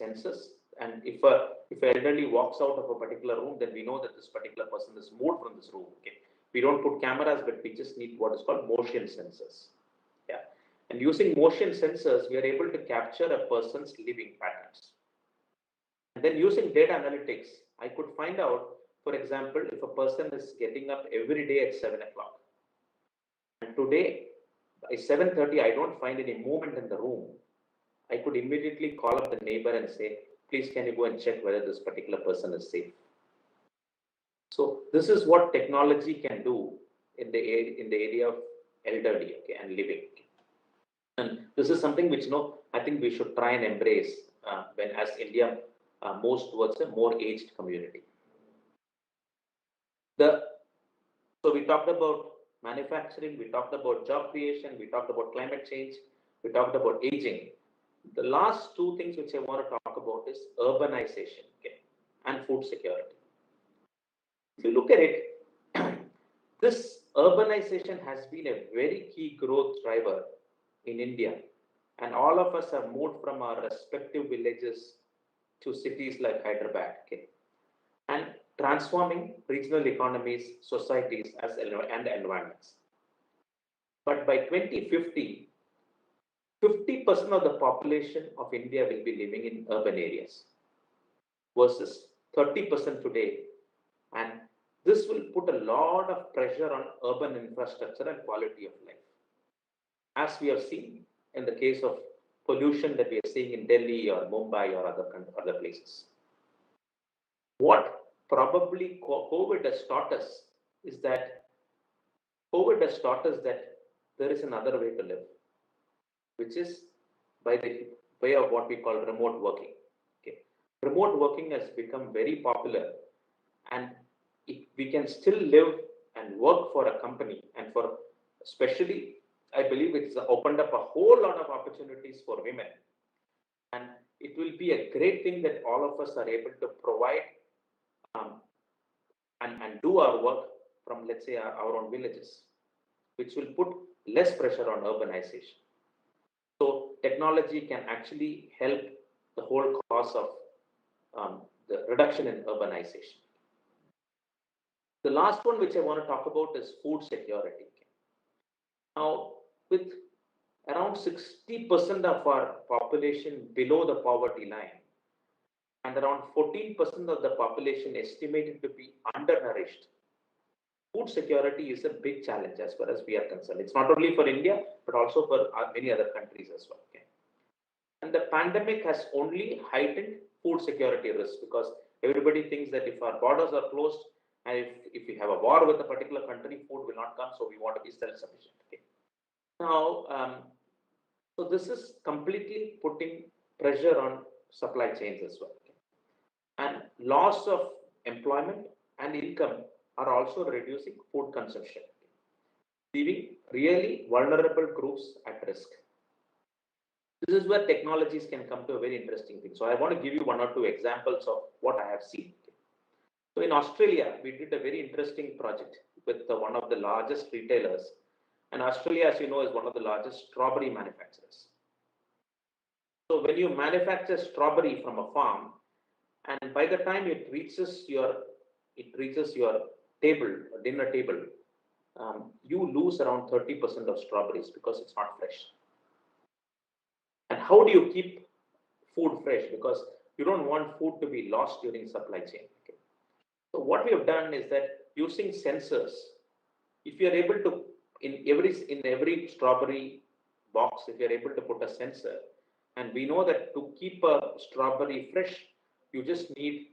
sensors. And if an elderly walks out of a particular room, then we know that this particular person is moved from this room. Okay, we don't put cameras, but we just need what is called motion sensors. Yeah, and using motion sensors, we are able to capture a person's living patterns. And then using data analytics, I could find out, for example, if a person is getting up every day at 7 o'clock, and today by 7:30 I don't find any movement in the room, I could immediately call up the neighbor and say, please can you go and check whether this particular person is safe. So this is what technology can do in the area of elderly, okay, and living. And this is something which I think we should try and embrace when as India moves towards a more aged community. So we talked about manufacturing, we talked about job creation, we talked about climate change, we talked about aging. The last two things which I want to talk about is urbanization, okay, and food security. If you look at it, this urbanization has been a very key growth driver in India. And all of us have moved from our respective villages to cities like Hyderabad, okay, and transforming regional economies, societies and environments. But by 2050, 50% of the population of India will be living in urban areas versus 30% today. And this will put a lot of pressure on urban infrastructure and quality of life, as we have seen in the case of pollution that we are seeing in Delhi or Mumbai or other places. What probably COVID has taught us is that there is another way to live, which is by the way of what we call remote working. Okay. Remote working has become very popular, and we can still live and work for a company, and for especially, I believe it's opened up a whole lot of opportunities for women. And it will be a great thing that all of us are able to provide and do our work from, let's say, our own villages, which will put less pressure on urbanization. So technology can actually help the whole cause of the reduction in urbanization. The last one which I want to talk about is food security. Now, with around 60% of our population below the poverty line, and around 14% of the population estimated to be undernourished, food security is a big challenge as far as we are concerned. It's not only for India, but also for many other countries as well. Okay? And the pandemic has only heightened food security risk, because everybody thinks that if our borders are closed and if we have a war with a particular country, food will not come, so we want to be self-sufficient. Okay? Now, So this is completely putting pressure on supply chains as well. And loss of employment and income are also reducing food consumption, leaving really vulnerable groups at risk. This is where technologies can come to a very interesting thing. So I want to give you one or two examples of what I have seen. So in Australia, we did a very interesting project with one of the largest retailers. And Australia, as you know, is one of the largest strawberry manufacturers. So when you manufacture strawberry from a farm, and by the time it reaches your table, dinner table, you lose around 30% of strawberries because it's not fresh. And how do you keep food fresh? Because you don't want food to be lost during supply chain. Okay? So what we have done is that using sensors, if you are able to, in every strawberry box, if you are able to put a sensor, and we know that to keep a strawberry fresh, you just need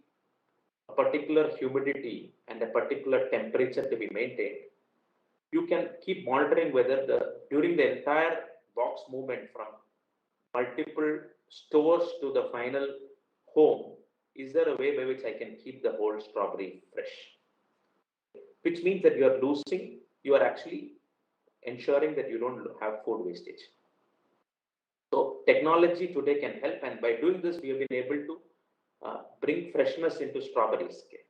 a particular humidity and a particular temperature to be maintained. You can keep monitoring whether during the entire box movement from multiple stores to the final home, is there a way by which I can keep the whole strawberry fresh? Which means that you are actually ensuring that you don't have food wastage. So technology today can help, and by doing this, we have been able to bring freshness into strawberries. Okay.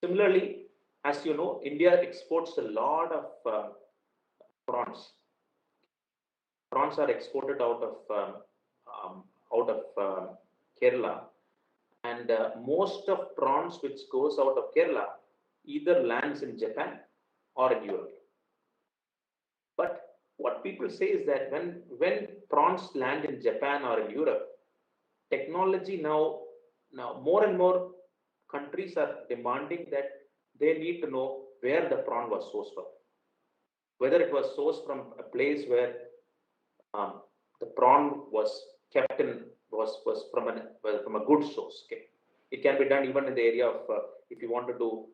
Similarly, as you know, India exports a lot of prawns. Prawns are exported out of Kerala, and most of prawns which goes out of Kerala either lands in Japan or in Europe. But what people say is that when prawns land in Japan or in Europe, technology now more and more countries are demanding that they need to know where the prawn was sourced from. Whether it was sourced from a place where the prawn was kept in was from a good source. Okay, it can be done even in the area of if you want to do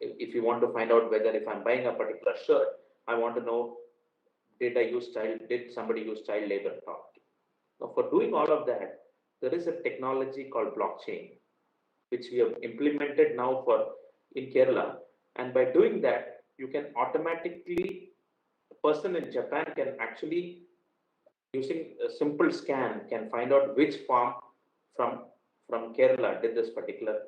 if you want to find out whether if I'm buying a particular shirt, I want to know did somebody use child labor at all. Now, for doing all of that, there is a technology called blockchain, which we have implemented now in Kerala, and by doing that, you can automatically, a person in Japan can actually, using a simple scan, can find out which farm from Kerala did this particular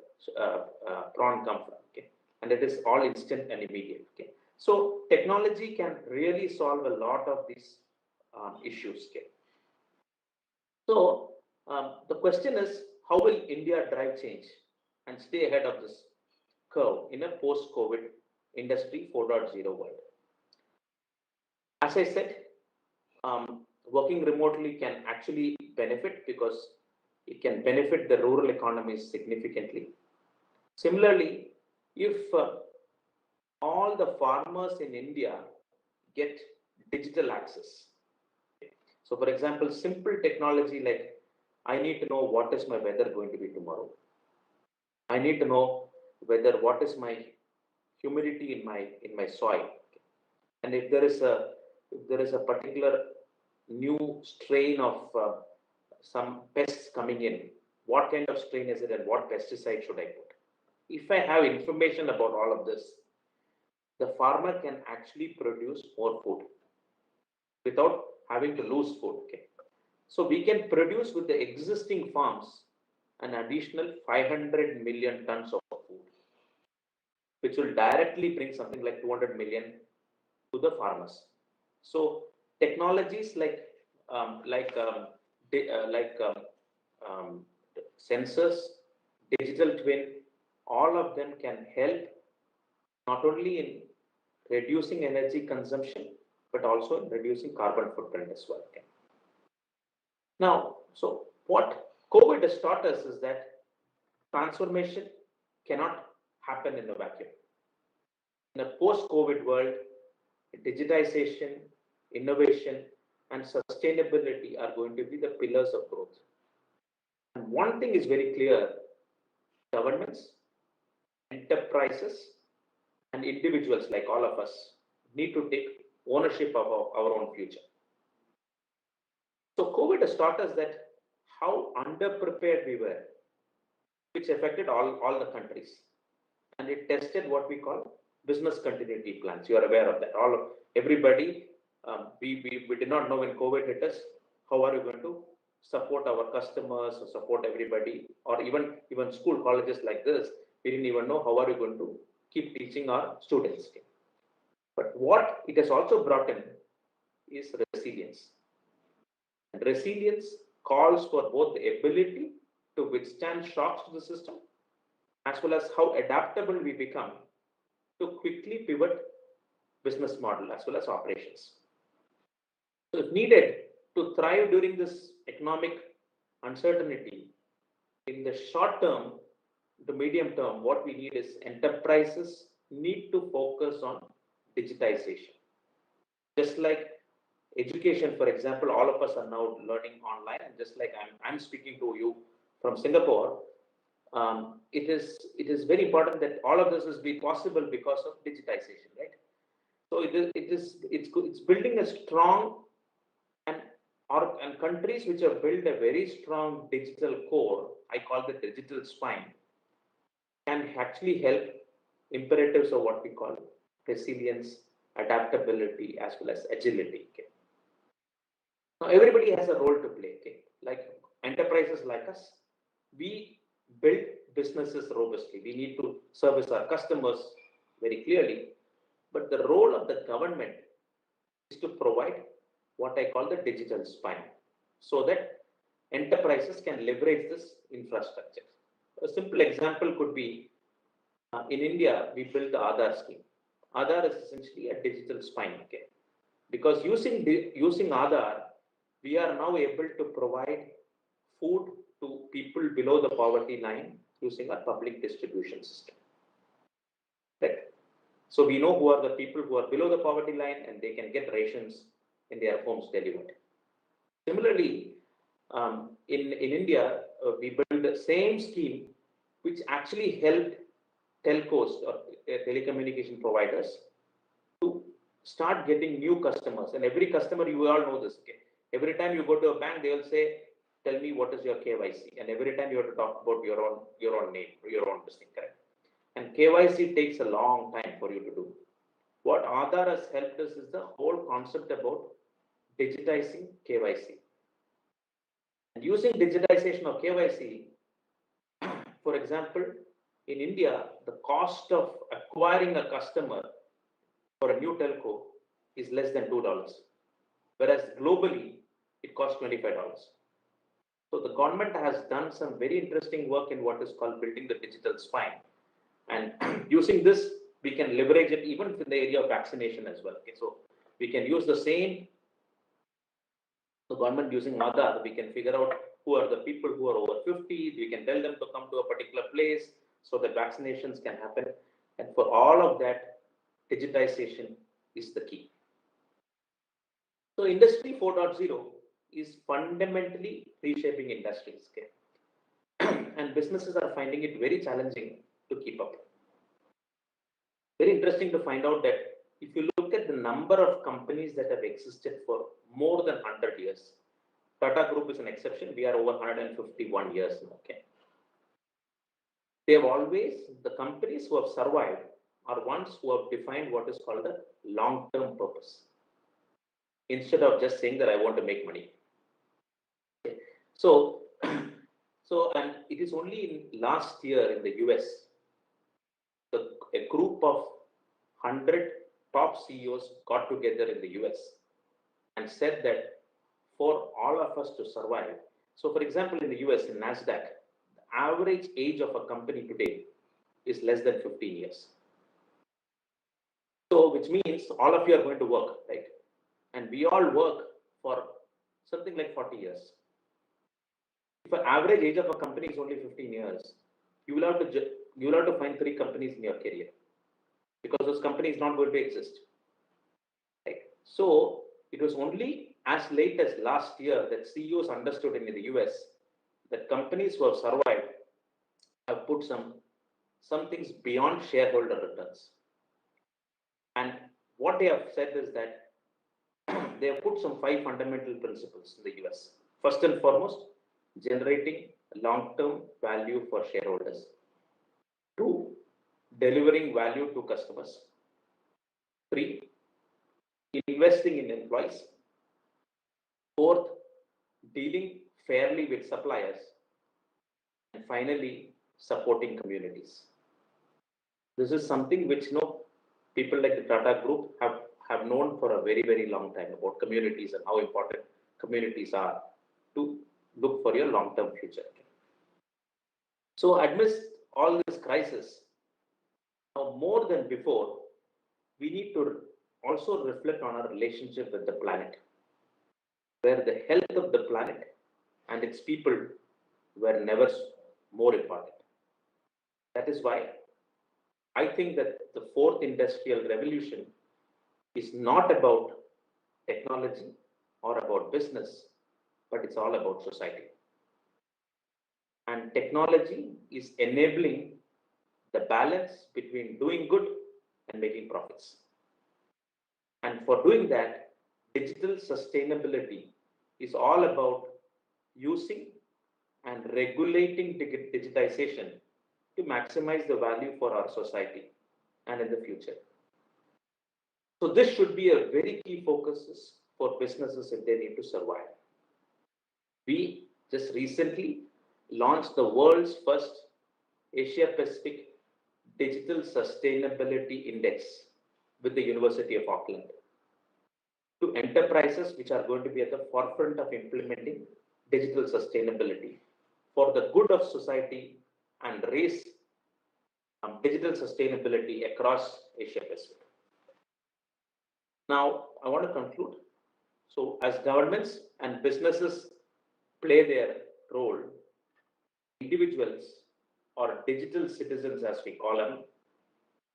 prawn come from. Okay, and it is all instant and immediate. Okay, so technology can really solve a lot of these issues. Okay, so the question is, how will India drive change and stay ahead of this curve in a post-COVID industry 4.0 world? As I said, working remotely can actually benefit because it can benefit the rural economies significantly. Similarly, if all the farmers in India get digital access. So, for example, simple technology like I need to know what is my weather going to be tomorrow. I need to know what is my humidity in my soil, and if there is a particular new strain of some pests coming in, what kind of strain is it and what pesticide should I put? If I have information about all of this, the farmer can actually produce more food without having to lose food. Okay, so we can produce with the existing farms an additional 500 million tons of food, which will directly bring something like 200 million to the farmers. So technologies like sensors, digital twin, all of them can help not only in reducing energy consumption, but also in reducing carbon footprint as well. Okay. Now, so what COVID has taught us is that transformation cannot happen in a vacuum. In a post-COVID world, digitization, innovation, and sustainability are going to be the pillars of growth. And one thing is very clear: governments, enterprises, and individuals like all of us need to take ownership of our own future. So COVID has taught us that how underprepared we were, which affected all the countries. And it tested what we call business continuity plans. You are aware of that. Everybody, we did not know when COVID hit us, how are we going to support our customers or support everybody, or even school colleges like this, we didn't even know how are we going to keep teaching our students. But what it has also brought in is resilience. And resilience calls for both the ability to withstand shocks to the system, as well as how adaptable we become to quickly pivot business model as well as operations. So if needed to thrive during this economic uncertainty, in the short term, the medium term, what we need is enterprises need to focus on digitization. Just like education, for example, all of us are now learning online, and just like I'm speaking to you from Singapore, it is very important that all of this has been possible because of digitization, right? So it's building a strong and countries which have built a very strong digital core, I call the digital spine, can actually help imperatives of what we call resilience, adaptability, as well as agility. Okay? Now everybody has a role to play. Okay? Like enterprises like us, we build businesses robustly. We need to service our customers very clearly, but the role of the government is to provide what I call the digital spine, so that enterprises can leverage this infrastructure. A simple example could be in India, we built the Aadhaar scheme. Aadhaar is essentially a digital spine, okay? Because using Aadhaar, we are now able to provide food to people below the poverty line using our public distribution system. Right? So we know who are the people who are below the poverty line, and they can get rations in their homes delivered. Similarly, in India, we built the same scheme which actually helped telcos or telecommunication providers to start getting new customers. And every customer, you all know this. Okay? Every time you go to a bank, they will say, "Tell me what is your KYC." And every time you have to talk about your own name, your own listing, correct? And KYC takes a long time for you to do. What Aadhaar has helped us is the whole concept about digitizing KYC. And using digitization of KYC, for example, in India, the cost of acquiring a customer for a new telco is less than $2, whereas globally it costs $25. So the government has done some very interesting work in what is called building the digital spine. And using this, we can leverage it even in the area of vaccination as well. Okay? So we can use the same, the government using Aadhaar, we can figure out who are the people who are over 50, we can tell them to come to a particular place so that vaccinations can happen. And for all of that, digitization is the key. So Industry 4.0 is fundamentally reshaping industries. Okay? And businesses are finding it very challenging to keep up. Very interesting to find out that if you look at the number of companies that have existed for more than 100 years, Tata Group is an exception. We are over 151 years now. Okay? They have always, the companies who have survived are ones who have defined what is called a long-term purpose, instead of just saying that I want to make money. Okay. So, and it is only in last year in the US, a group of 100 top CEOs got together in the US and said that for all of us to survive. So for example, in the US, in NASDAQ, the average age of a company today is less than 15 years. So which means all of you are going to work, right? And we all work for something like 40 years. If an average age of a company is only 15 years, you will have to find 3 companies in your career, because those companies not going to exist. Right? So it was only as late as last year that CEOs understood in the US that companies who have survived have put some things beyond shareholder returns. And what they have said is that they have put some 5 fundamental principles in the US. First and foremost, generating long-term value for shareholders. 2, delivering value to customers. 3, investing in employees. 4th, dealing fairly with suppliers. And finally, supporting communities. This is something which people like the Tata Group have known for a very, very long time about communities and how important communities are to look for your long-term future. So amidst all this crisis, now more than before, we need to also reflect on our relationship with the planet, where the health of the planet and its people were never more important. That is why I think that the 4th industrial revolution is not about technology or about business, but it's all about society. And technology is enabling the balance between doing good and making profits. And for doing that, digital sustainability is all about using and regulating digitization to maximize the value for our society and in the future. So this should be a very key focus for businesses if they need to survive. We just recently launched the world's first Asia Pacific Digital Sustainability Index with the University of Auckland to enterprises which are going to be at the forefront of implementing digital sustainability for the good of society and raise digital sustainability across Asia Pacific. Now, I want to conclude. So, as governments and businesses play their role, individuals or digital citizens, as we call them,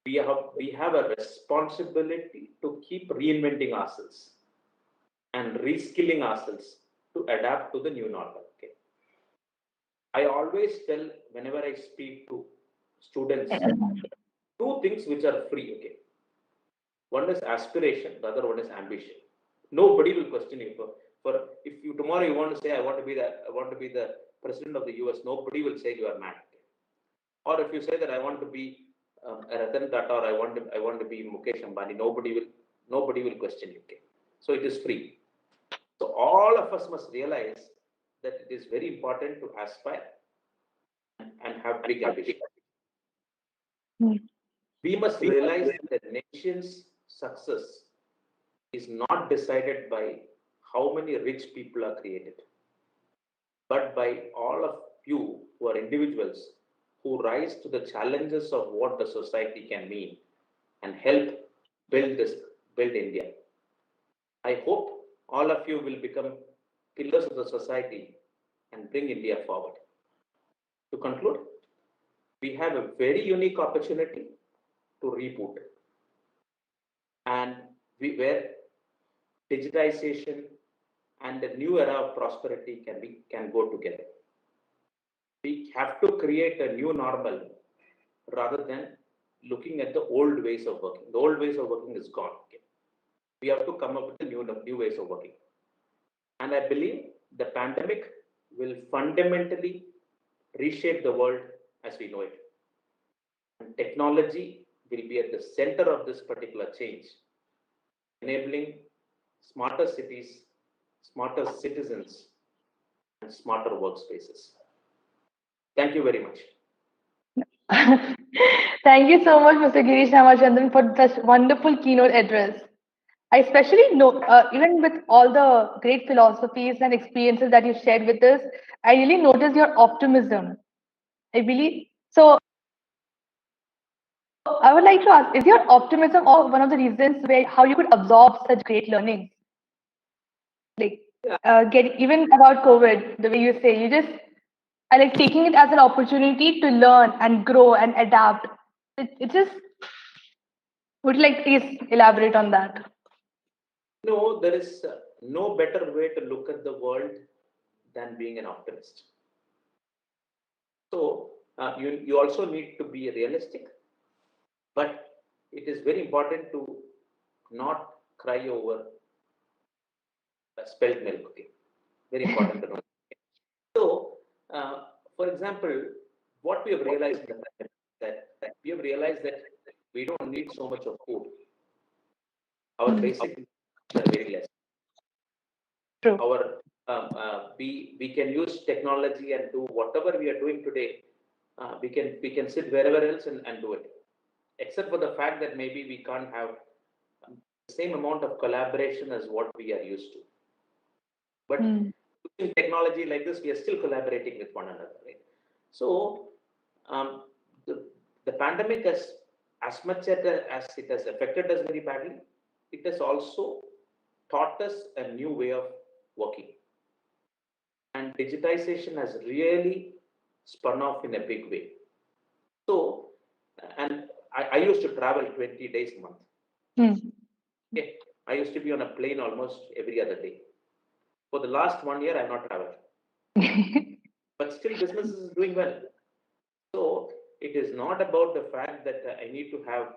we have a responsibility to keep reinventing ourselves and reskilling ourselves to adapt to the new normal. Okay. I always tell whenever I speak to students, 2 things which are free. Okay. One is aspiration, the other one is ambition. Nobody will question you for if you tomorrow you want to say I want to be the president of the US, nobody will say you are mad. Okay. Or if you say that I want to be a Ratan Tata or I want to be Mukesh Ambani, nobody will question you. Okay. So it is free. So all of us must realize that it is very important to aspire and have big ambition. We must realize that the nation's success is not decided by how many rich people are created, but by all of you who are individuals who rise to the challenges of what the society can mean and help build India. I hope all of you will become pillars of the society and bring India forward. To conclude, we have a very unique opportunity to reboot, and where digitization and the new era of prosperity can go together. We have to create a new normal rather than looking at the old ways of working. The old ways of working is gone. Okay. We have to come up with the new ways of working. And I believe the pandemic will fundamentally reshape the world as we know it. And technology will be at the center of this particular change, enabling smarter cities, smarter citizens, and smarter workspaces. Thank you very much. Thank you so much, Mr. Girish Ramachandran, for such wonderful keynote address. I especially know, even with all the great philosophies and experiences that you shared with us, I really noticed your optimism. I believe so. I would like to ask: is your optimism or one of the reasons how you could absorb such great learning? Like, get even about COVID, the way you say, you just are like taking it as an opportunity to learn and grow and adapt. It just would you like please elaborate on that? No, there is no better way to look at the world than being an optimist. So you also need to be realistic, but it is very important to not cry over spelt milk thing. Very important to know. So, for example, what we have realized in the pandemic that we have realized that we don't need so much of food. Our basic needs are very less. True. Our we can use technology and do whatever we are doing today. We can sit wherever else and do it, except for the fact that maybe we can't have the same amount of collaboration as what we are used to. But using technology like this, we are still collaborating with one another, right? So the pandemic has, as much as it has affected us very badly, it has also taught us a new way of working. And digitization has really spun off in a big way. So, and I used to travel 20 days a month. Okay. I used to be on a plane almost every other day. For the last 1 year, I've not traveled. But still, business is doing well. So, it is not about the fact that I need to have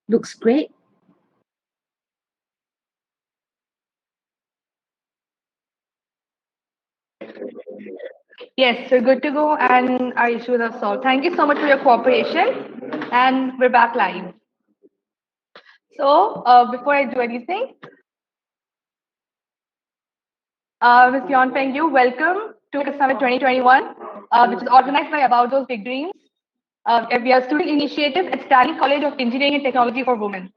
Looks great. Yes, we're good to go and our issues are solved. Thank you so much for your cooperation. And we're back live. So before I do anything, Ms. Yon Peng Yu, welcome to the Summit 2021, which is organized by About Those Big Dreams. We are student initiative at Stanley College of Engineering and Technology for Women.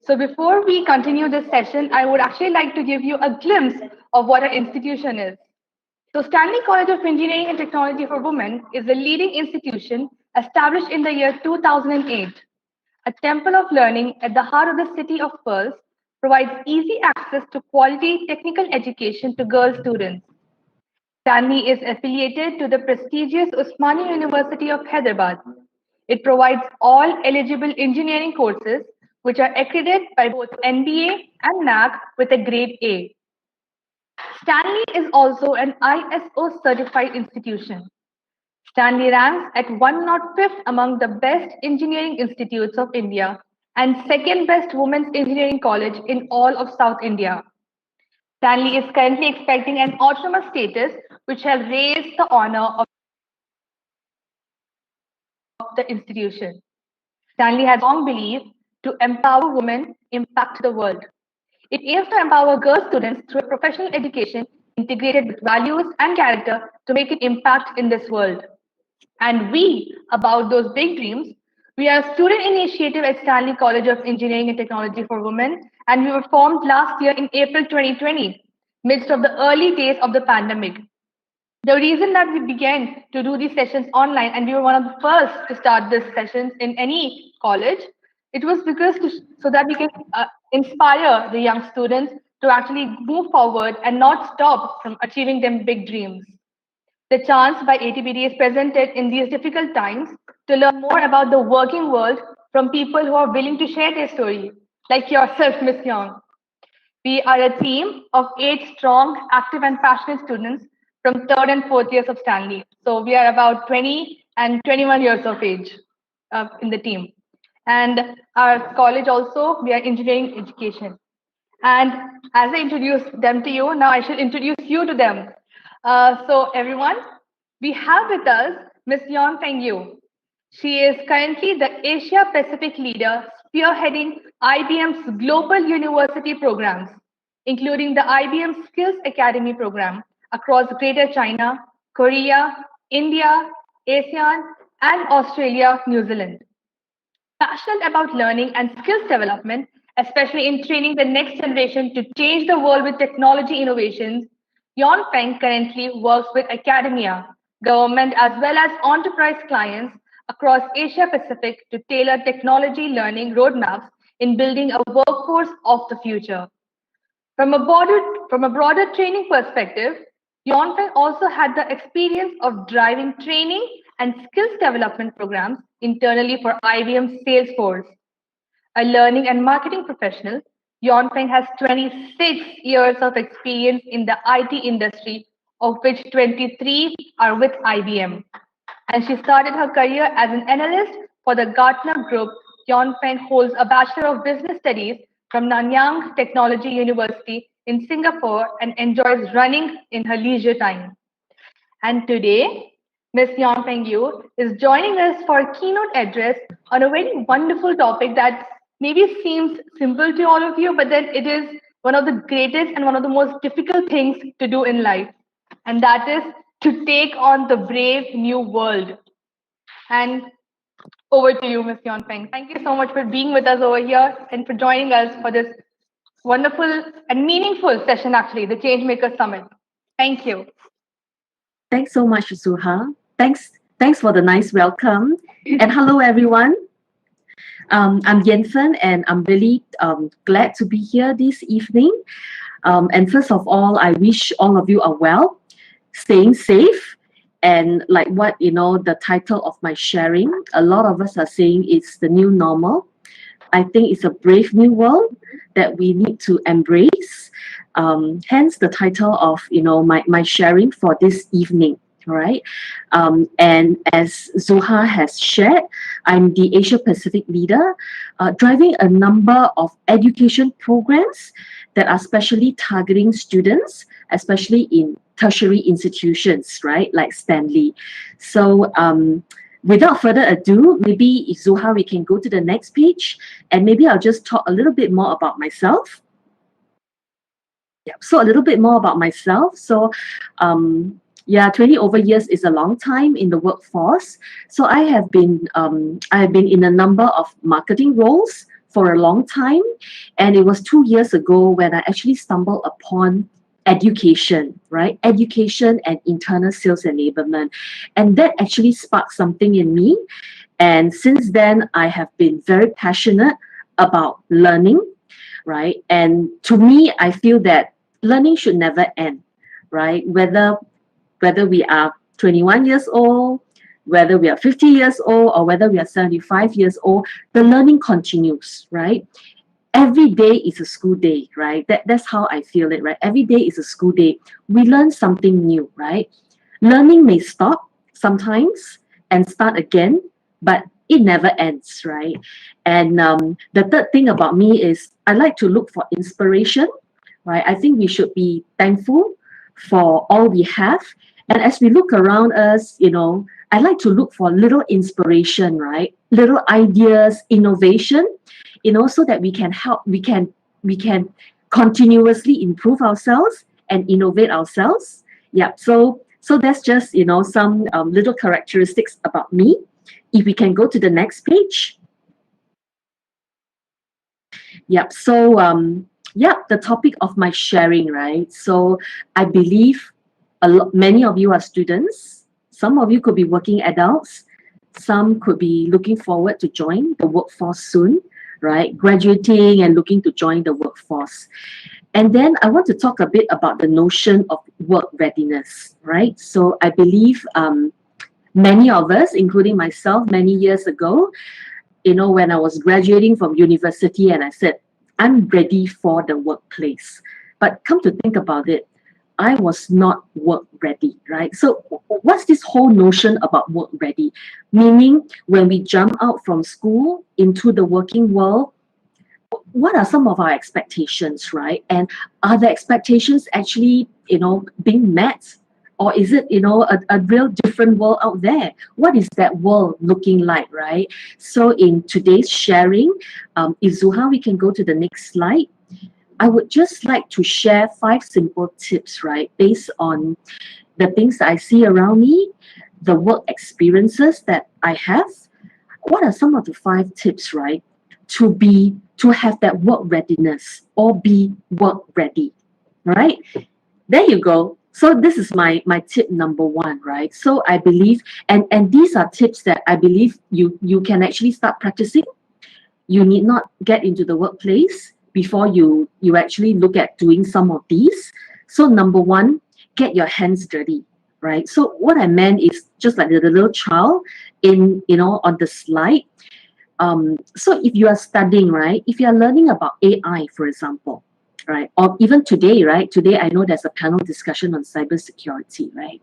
So before we continue this session, I would actually like to give you a glimpse of what our institution is. So Stanley College of Engineering and Technology for Women is a leading institution established in the year 2008. A temple of learning at the heart of the city of Pearls provides easy access to quality technical education to girl students. Stanley is affiliated to the prestigious Osmania University of Hyderabad. It provides all eligible engineering courses which are accredited by both NBA and NAC with a grade A. Stanley is also an ISO certified institution. Stanley ranks at 105th among the best engineering institutes of India and second best women's engineering college in all of South India. Stanley is currently expecting an autonomous status, which shall raise the honor of the institution. Stanley has long believed to empower women, impact the world. It aims to empower girl students through a professional education integrated with values and character to make an impact in this world. And we, about those big dreams, we are a student initiative at Stanley College of Engineering and Technology for Women, and we were formed last year in April 2020, midst of the early days of the pandemic. The reason that we began to do these sessions online, and we were one of the first to start these sessions in any college, it was because so that we can inspire the young students to actually move forward and not stop from achieving them big dreams. The chance by ATPD is presented in these difficult times to learn more about the working world from people who are willing to share their story, like yourself, Miss Young. We are a team of 8 strong, active, and passionate students from 3rd and 4th years of Stanley. So we are about 20 and 21 years of age in the team. And our college also, we are engineering education. And as I introduced them to you, now I should introduce you to them. So everyone, we have with us Ms. Yeon Feng Yu. She is currently the Asia Pacific leader spearheading IBM's global university programs, including the IBM Skills Academy program across Greater China, Korea, India, ASEAN, and Australia, New Zealand. Passionate about learning and skills development, especially in training the next generation to change the world with technology innovations, Yeon Feng currently works with academia, government, as well as enterprise clients across Asia Pacific to tailor technology learning roadmaps in building a workforce of the future. From a broader training perspective, Yeon Feng also had the experience of driving training and skills development programs internally for IBM Salesforce. A learning and marketing professional, Yeon Feng has 26 years of experience in the IT industry, of which 23 are with IBM. And she started her career as an analyst for the Gartner Group. Yeon Feng holds a Bachelor of Business Studies from Nanyang Technology University in Singapore and enjoys running in her leisure time. And today, Ms. Yeon Feng Yu is joining us for a keynote address on a very wonderful topic that maybe seems simple to all of you, but then it is one of the greatest and one of the most difficult things to do in life. And that is to take on the brave new world. And over to you, Ms. Yeon Feng. Thank you so much for being with us over here and for joining us for this wonderful and meaningful session, actually, the Changemakers Summit. Thank you. Thanks so much, Suha. Thanks for the nice welcome. And hello, everyone. I'm Yen-Fen, and I'm really glad to be here this evening. And first of all, I wish all of you are well, staying safe, and like what, the title of my sharing, a lot of us are saying it's the new normal. I think it's a brave new world that we need to embrace. Hence the title of, my sharing for this evening. All right. And as Zuha has shared, I'm the Asia Pacific leader, driving a number of education programs that are specially targeting students, especially in tertiary institutions, right, like Stanley. So without further ado, maybe Zuha, we can go to the next page, and maybe I'll just talk a little bit more about myself. Yeah, so a little bit more about myself. So 20 over years is a long time in the workforce. So I have been in a number of marketing roles for a long time. And it was 2 years ago when I actually stumbled upon education, right? Education and internal sales enablement. And that actually sparked something in me. And since then, I have been very passionate about learning, right? And to me, I feel that learning should never end, right? Whether we are 21 years old, whether we are 50 years old or whether we are 75 years old, the learning continues, right? Every day is a school day, right? That's how I feel it, right? Every day is a school day. We learn something new, right? Learning may stop sometimes and start again, but it never ends, right? And the third thing about me is I like to look for inspiration, right? I think we should be thankful for all we have. And as we look around us, I like to look for little inspiration, right? Little ideas, innovation, so that we can help, we can continuously improve ourselves and innovate ourselves. Yeah. So that's just some little characteristics about me. If we can go to the next page. Yep. So the topic of my sharing, right? So I believe many of you are students. Some of you could be working adults. Some could be looking forward to join the workforce soon, right? Graduating and looking to join the workforce. And then I want to talk a bit about the notion of work readiness, right? So I believe many of us, including myself, many years ago, when I was graduating from university and I said, I'm ready for the workplace. But come to think about it, I was not work ready, right? So what's this whole notion about work ready? Meaning when we jump out from school into the working world, what are some of our expectations, right? And are the expectations actually, being met? Or is it, a real different world out there? What is that world looking like, right? So in today's sharing, if Zuha, we can go to the next slide. I would just like to share 5 simple tips, right? Based on the things that I see around me, the work experiences that I have. What are some of the 5 tips, right? To have that work readiness or be work ready, right? There you go. So this is my tip number 1, right? So I believe, and these are tips that I believe you can actually start practicing. You need not get into the workplace before you actually look at doing some of these. So number 1, get your hands dirty, right? So what I meant is just like the little child on the slide. So if you are studying, right? If you are learning about AI, for example, right? Or even today, right? Today, I know there's a panel discussion on cybersecurity, right?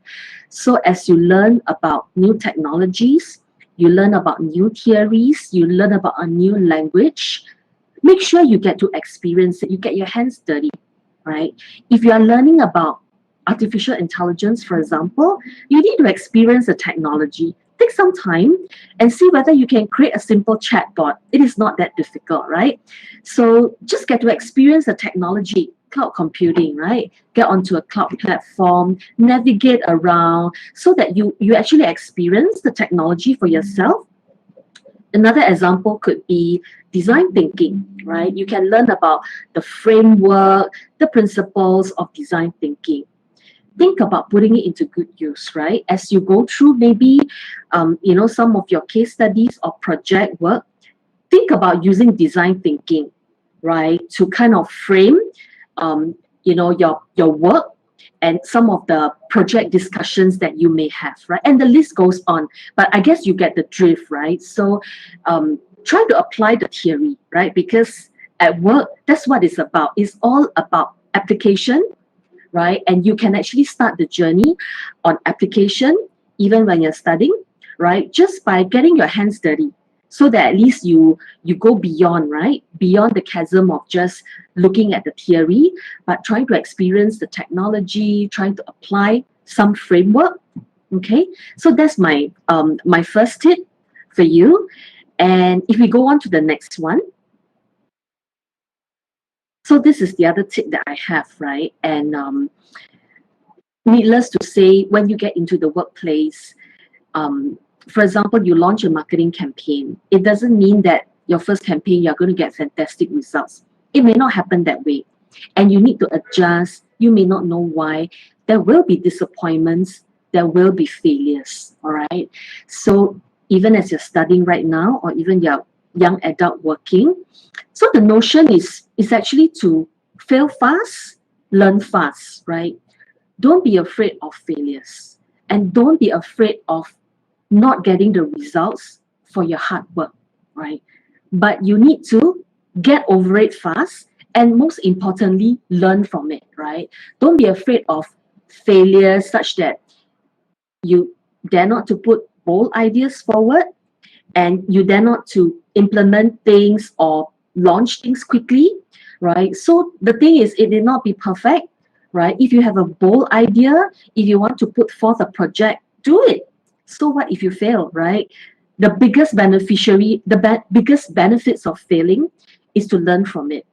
So as you learn about new technologies, you learn about new theories, you learn about a new language, make sure you get to experience it, you get your hands dirty, right? If you are learning about artificial intelligence, for example, you need to experience the technology. Take some time and see whether you can create a simple chatbot. It is not that difficult, right? So just get to experience the technology, cloud computing, right? Get onto a cloud platform, navigate around so that you actually experience the technology for yourself. Another example could be design thinking, right? You can learn about the framework, the principles of design thinking. Think about putting it into good use, right? As you go through maybe, some of your case studies or project work, think about using design thinking, right? To kind of frame, your work and some of the project discussions that you may have, right? And the list goes on, but I guess you get the drift, right? So try to apply the theory, right? Because at work, that's what it's about. It's all about application, right? And you can actually start the journey on application even when you're studying, right? Just by getting your hands dirty so that at least you go beyond, right? Beyond the chasm of just looking at the theory, but trying to experience the technology, trying to apply some framework. Okay, so that's my my first tip for you. And if we go on to the next one, so this is the other tip that I have, right? And needless to say, when you get into the workplace, for example, you launch a marketing campaign, it doesn't mean that your first campaign, you're going to get fantastic results. It may not happen that way. And you need to adjust. You may not know why. There will be disappointments. There will be failures, all right? So even as you're studying right now, or even you're young adult working, so the notion is actually to fail fast, learn fast, right? Don't be afraid of failures, and don't be afraid of not getting the results for your hard work, right? But you need to get over it fast, and most importantly, learn from it, right? Don't be afraid of failure such that you dare not to put bold ideas forward, and you dare not to implement things or launch things quickly, right? So the thing is, it did not be perfect, right? If you have a bold idea, if you want to put forth a project, do it. So what if you fail, right? The biggest beneficiary, the biggest benefits of failing is to learn from it.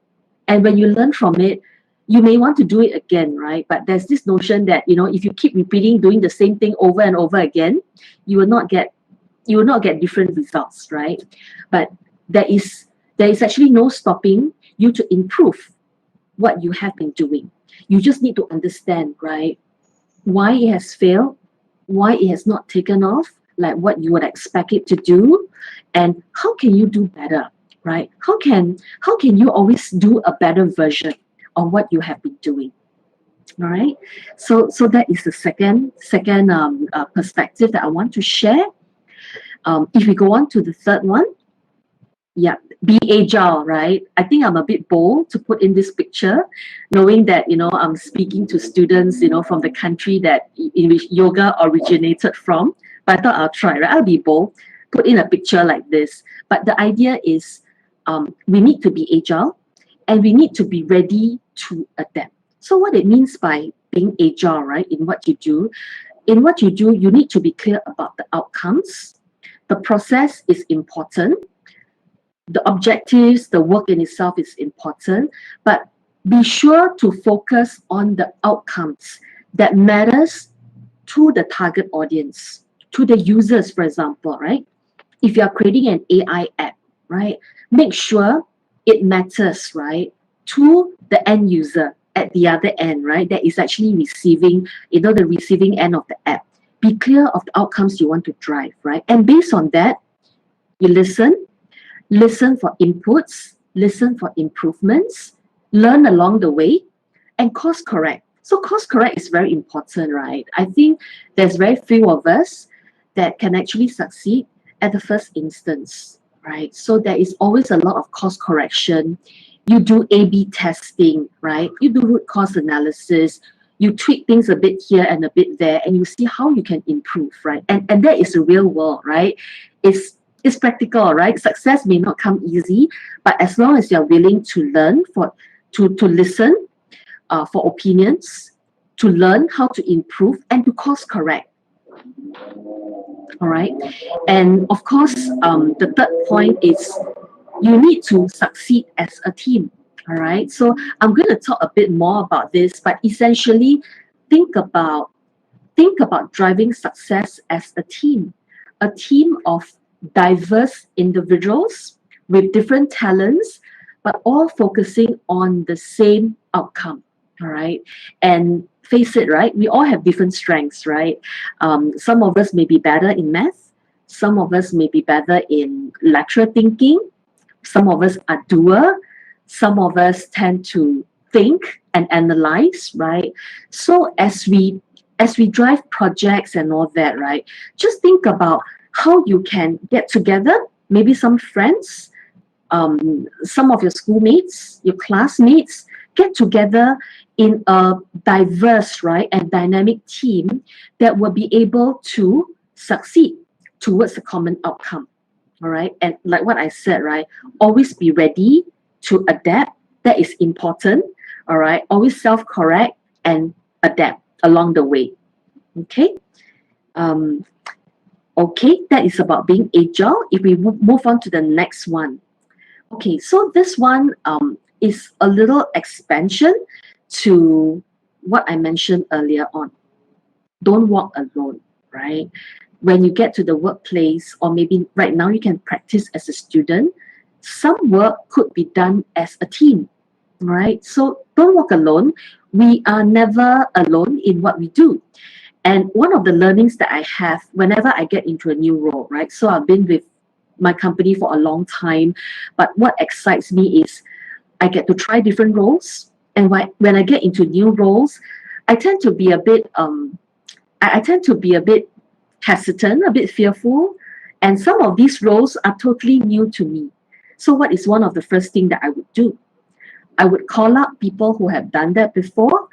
And when you learn from it, you may want to do it again, right? But there's this notion that, you know, if you keep repeating doing the same thing over and over again, you will not get different results, right? But there is actually no stopping you to improve what you have been doing. You just need to understand, right, why it has failed, why it has not taken off like what you would expect it to do, and how can you do better, right? How can you always do a better version of what you have been doing? All right. So that is the second perspective that I want to share. If we go on to the third one, yeah, be agile, right? I think I'm a bit bold to put in this picture, knowing that, you know, I'm speaking to students, you know, from the country that in which yoga originated from. But I thought I'll try, right? I'll be bold, put in a picture like this. But the idea is we need to be agile, and we need to be ready to adapt. So what it means by being agile, right, in what you do, you need to be clear about the outcomes. The process is important. The objectives, the work in itself is important, but be sure to focus on the outcomes that matters to the target audience, to the users, for example, right? If you are creating an AI app, right, make sure it matters, right, to the end user at the other end, right, that is actually receiving, you know, the receiving end of the app. Be clear of the outcomes you want to drive, right? And based on that, you listen for inputs, listen for improvements, learn along the way, and course correct. So course correct is very important, right? I think there's very few of us that can actually succeed at the first instance, right? So there is always a lot of course correction. You do A/B testing, right? You do root cause analysis. You tweak things a bit here and a bit there, and you see how you can improve, right? And that is the real world, right? It's practical, right? Success may not come easy, but as long as you're willing to learn, to listen for opinions, to learn how to improve and to course correct. All right. And of course, the third point is you need to succeed as a team. All right. So I'm going to talk a bit more about this, but essentially think about driving success as a team of diverse individuals with different talents, but all focusing on the same outcome. All right. And face it, right? We all have different strengths, right? Some of us may be better in math. Some of us may be better in lateral thinking. Some of us are doer. Some of us tend to think and analyze, right? So as we drive projects and all that, right? Just think about how you can get together, maybe some friends, some of your schoolmates, your classmates, get together in a diverse, right, and dynamic team that will be able to succeed towards a common outcome. All right. And like what I said, right, always be ready to adapt. That is important. All right. Always self-correct and adapt along the way. Okay. Okay, that is about being agile. If we move on to the next one. Okay, so this one is a little expansion to what I mentioned earlier on. Don't walk alone, right? When you get to the workplace, or maybe right now you can practice as a student, some work could be done as a team, right? So don't walk alone. We are never alone in what we do. And one of the learnings that I have whenever I get into a new role, right? So I've been with my company for a long time, but what excites me is I get to try different roles. And when I get into new roles, I tend to be a bit hesitant, a bit fearful, and some of these roles are totally new to me. So what is one of the first things that I would do? I would call up people who have done that before.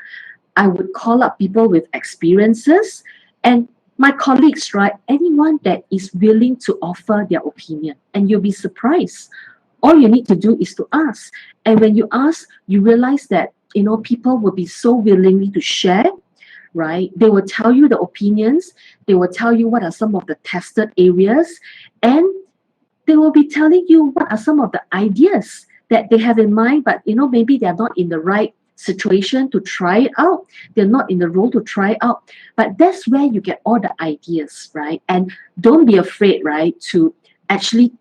I would call up people with experiences and my colleagues, right? Anyone that is willing to offer their opinion, and you'll be surprised. All you need to do is to ask. And when you ask, you realize that, people will be so willingly to share, right? They will tell you the opinions. They will tell you what are some of the tested areas. And they will be telling you what are some of the ideas that they have in mind, but maybe they're not in the right situation to try it out. They're not in the role to try it out. But that's where you get all the ideas, right? And don't be afraid, right, to actually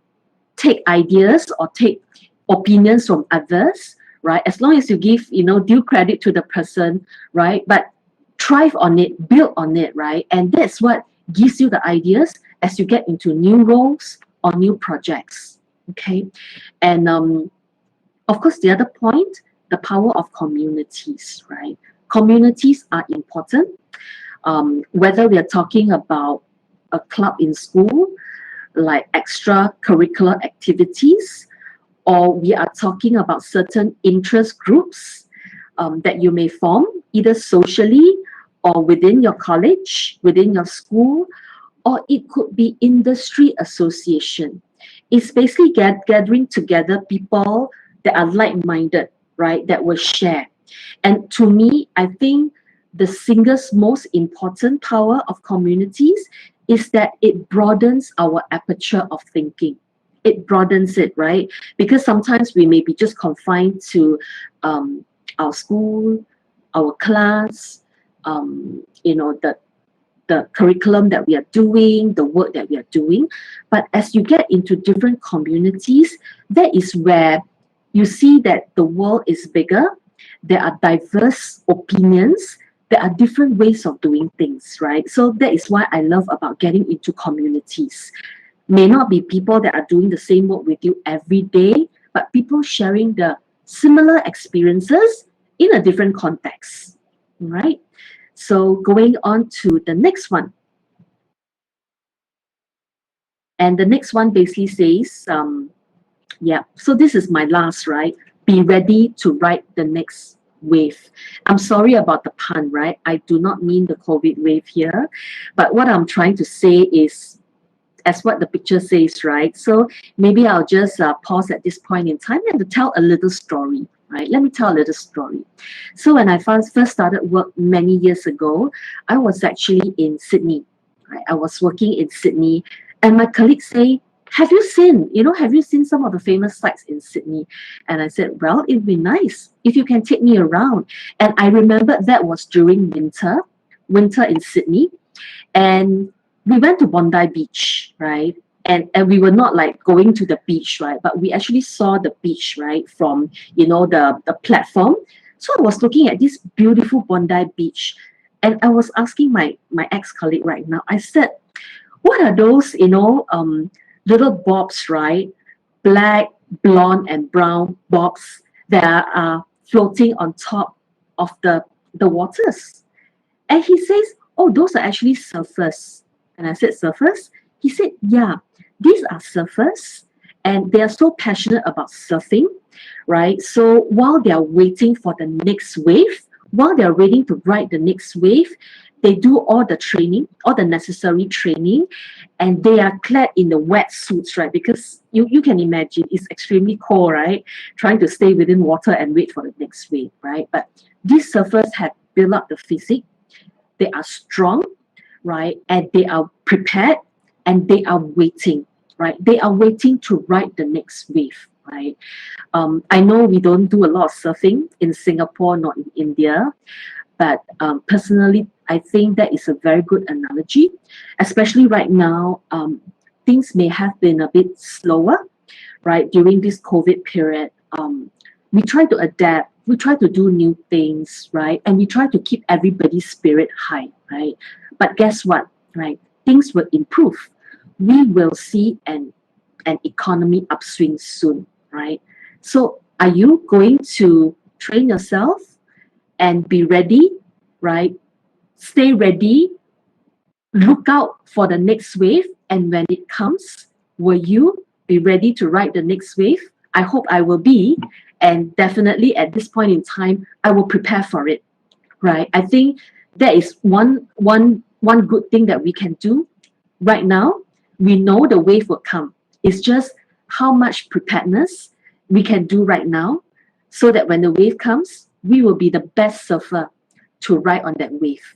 take ideas or take opinions from others, right? As long as you give, due credit to the person, right? But thrive on it, build on it, right? And that's what gives you the ideas as you get into new roles or new projects, okay? And of course, the other point, the power of communities, right? Communities are important. Whether we are talking about a club in school, like extracurricular activities, or we are talking about certain interest groups that you may form, either socially or within your college, within your school, or it could be industry association. It's basically gathering together people that are like-minded, right, that will share. And to me, I think the single most important power of communities is that it broadens our aperture of thinking. It broadens it, right? Because sometimes we may be just confined to our school, our class, the curriculum that we are doing, the work that we are doing. But as you get into different communities, that is where you see that the world is bigger. There are diverse opinions. There are different ways of doing things, right? So that is why I love about getting into communities. May not be people that are doing the same work with you every day, but people sharing the similar experiences in a different context, right? So going on to the next one. And the next one basically says, so this is my last, right? Be ready to ride the next wave. I'm sorry about the pun, right? I do not mean the COVID wave here. But what I'm trying to say is, as what the picture says, right? So maybe I'll just pause at this point in time and to tell a little story, right? Let me tell a little story. So when I first started work many years ago, I was actually in Sydney, right? I was working in Sydney, and my colleagues say, have you seen some of the famous sites in Sydney? And I said, well, it'd be nice if you can take me around. And I remember that was during winter in Sydney. And we went to Bondi Beach, right? And we were not like going to the beach, right? But we actually saw the beach, right? From, the platform. So I was looking at this beautiful Bondi Beach. And I was asking my ex-colleague right now, I said, what are those, little bobs, right? Black, blonde, and brown bobs that are floating on top of the waters. And he says, oh, those are actually surfers. And I said, surfers? He said, yeah, these are surfers. And they are so passionate about surfing, right? So while they are waiting for the next wave, while they are waiting to ride the next wave, they do all the training, all the necessary training, and they are clad in the wetsuits, right? Because you can imagine it's extremely cold, right? Trying to stay within water and wait for the next wave, right? But these surfers have built up the physique. They are strong, right? And they are prepared and they are waiting, right? They are waiting to ride the next wave, right? I know we don't do a lot of surfing in Singapore, not in India, but personally, I think that is a very good analogy, especially right now. Things may have been a bit slower, right? During this COVID period, we try to adapt, we try to do new things, right? And we try to keep everybody's spirit high, right? But guess what, right? Things will improve. We will see an economy upswing soon, right? So are you going to train yourself and be ready, right? Stay ready look out for the next wave, and when it comes, will you be ready to ride the next wave? I hope I will be, and definitely at this point in time, I will prepare for it. Right? I think that is one good thing that we can do right now. We know the wave will come. It's just how much preparedness we can do right now, so that when the wave comes, we will be the best surfer to ride on that wave.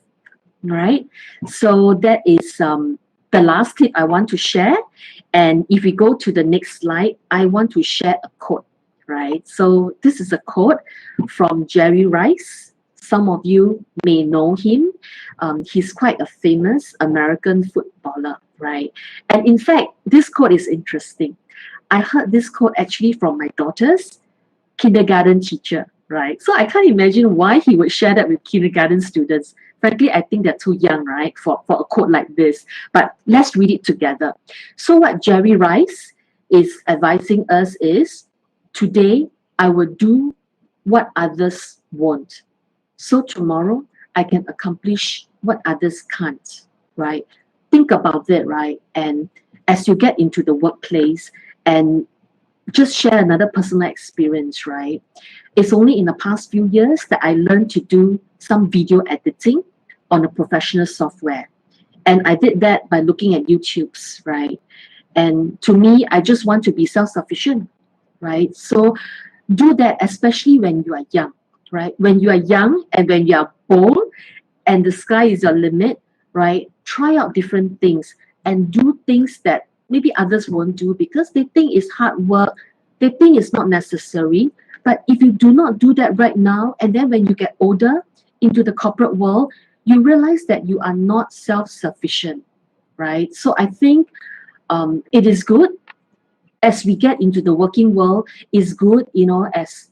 Right? So that is the last tip I want to share. And if we go to the next slide, I want to share a quote. Right? So this is a quote from Jerry Rice. Some of you may know him. He's quite a famous American footballer, right? And in fact, this quote is interesting. I heard this quote actually from my daughter's kindergarten teacher, right? So I can't imagine why he would share that with kindergarten students. Frankly, I think they're too young, right, for a quote like this. But let's read it together. So what Jerry Rice is advising us is, today I will do what others won't, so tomorrow I can accomplish what others can't, right? Think about it, right? And as you get into the workplace, and just share another personal experience, right? It's only in the past few years that I learned to do some video editing on a professional software. And I did that by looking at YouTube's, right? And to me, I just want to be self-sufficient, right? So do that, especially when you are young, right? When you are young and when you are bold and the sky is your limit, right? Try out different things and do things that maybe others won't do because they think it's hard work, they think it's not necessary. But if you do not do that right now, and then when you get older into the corporate world, you realize that you are not self-sufficient, right? So I think it is good as we get into the working world. Is good, as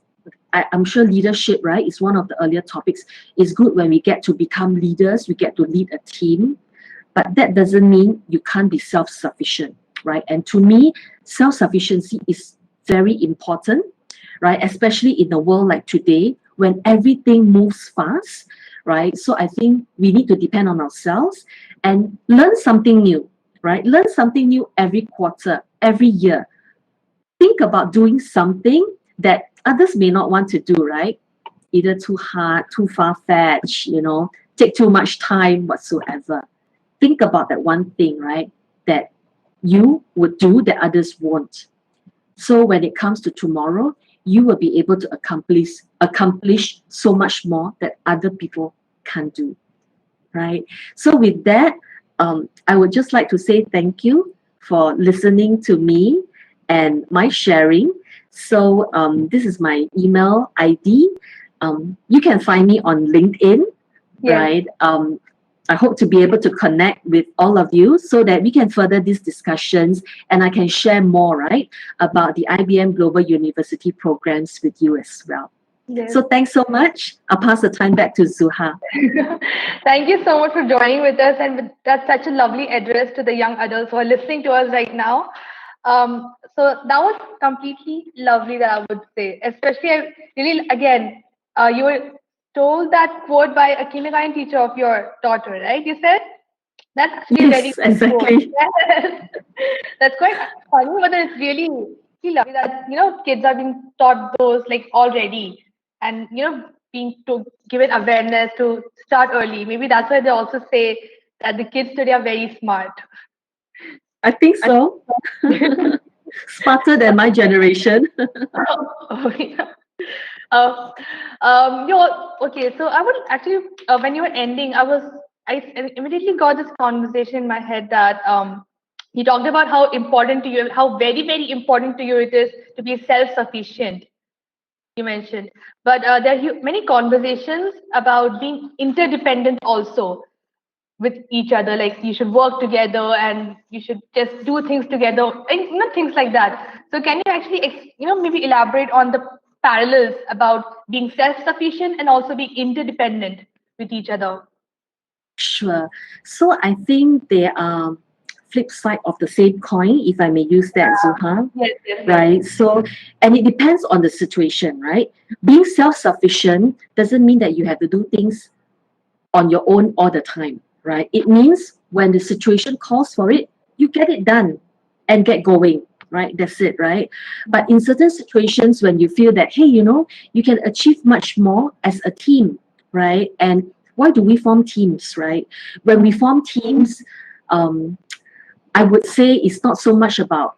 I'm sure leadership, right, is one of the earlier topics. It's good when we get to become leaders, we get to lead a team, but that doesn't mean you can't be self-sufficient, right? And to me, self-sufficiency is very important, right? Especially in a world like today when everything moves fast, right? So I think we need to depend on ourselves and learn something new, right? Learn something new every quarter, every year. Think about doing something that others may not want to do, right? Either too hard, too far-fetched, take too much time whatsoever. Think about that one thing, right, that you would do that others won't. So when it comes to tomorrow, you will be able to accomplish so much more that other people can't do, right? So with that, I would just like to say thank you for listening to me and my sharing. So this is my email ID. You can find me on LinkedIn, right? I hope to be able to connect with all of you so that we can further these discussions and I can share more, right, about the IBM Global University programs with you as well. Yes. So thanks so much. I'll pass the time back to Zuha. Thank you so much for joining with us, and that's such a lovely address to the young adults who are listening to us right now. So that was completely lovely, that I would say. Especially, you were told that quote by a kindergarten teacher of your daughter, right? You said that's actually Yes, very exactly. Yes. That's quite funny, but it's really lovely that kids are being taught those like already, and being to given awareness to start early. Maybe that's why they also say that the kids today are very smart. I think so. Smarter than my generation. Oh, yeah. Okay. So I would actually, when you were ending, I immediately got this conversation in my head that you talked about how important to you, how very, very important to you it is to be self-sufficient. You mentioned, but there are many conversations about being interdependent also with each other. Like you should work together and you should just do things together, and things like that. So can you actually, maybe elaborate on the parallels about being self-sufficient and also being interdependent with each other? Sure. So I think there are flip side of the same coin, if I may use that, Zuha. Yes. Right. So, and it depends on the situation, right? Being self-sufficient doesn't mean that you have to do things on your own all the time, right? It means when the situation calls for it, you get it done and get going, right? That's it, right? But in certain situations when you feel that, hey, you can achieve much more as a team, right? And why do we form teams, right? When we form teams, I would say it's not so much about,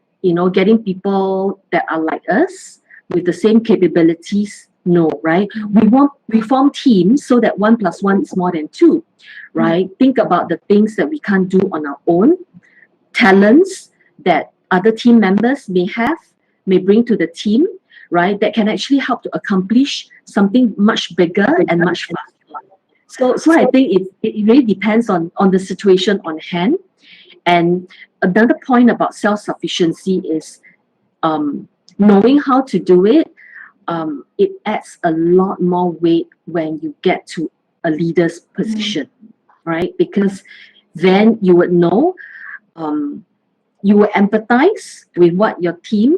getting people that are like us with the same capabilities. No, right? We form teams so that 1 + 1 is more than 2, right? Think about the things that we can't do on our own, talents that other team members may bring to the team, right? That can actually help to accomplish something much bigger and much faster. So I think it really depends on the situation on hand. And another point about self-sufficiency is knowing how to do it. It adds a lot more weight when you get to a leader's position, right? Because then you would know, you will empathize with what your team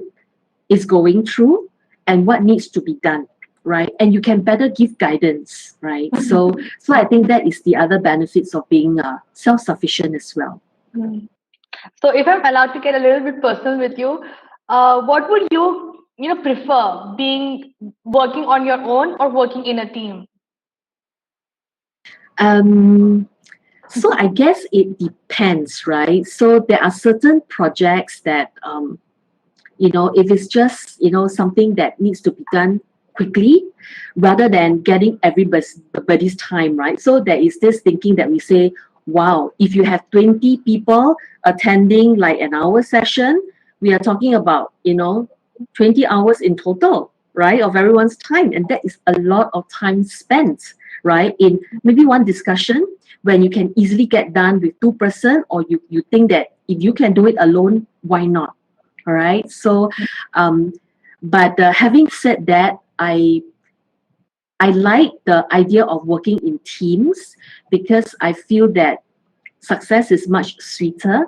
is going through and what needs to be done, right? And you can better give guidance, right? So I think that is the other benefits of being self-sufficient as well. So if I'm allowed to get a little bit personal with you, what would you prefer, working on your own or working in a team? So I guess it depends, right? So there are certain projects that, if it's just, something that needs to be done quickly rather than getting everybody's time, right? So there is this thinking that we say, wow, if you have 20 people attending like an hour session, we are talking about, 20 hours in total, right, of everyone's time. And that is a lot of time spent, right, in maybe one discussion when you can easily get done with 2 person, or you think that if you can do it alone, why not? All right. So, but having said that, I like the idea of working in teams because I feel that success is much sweeter.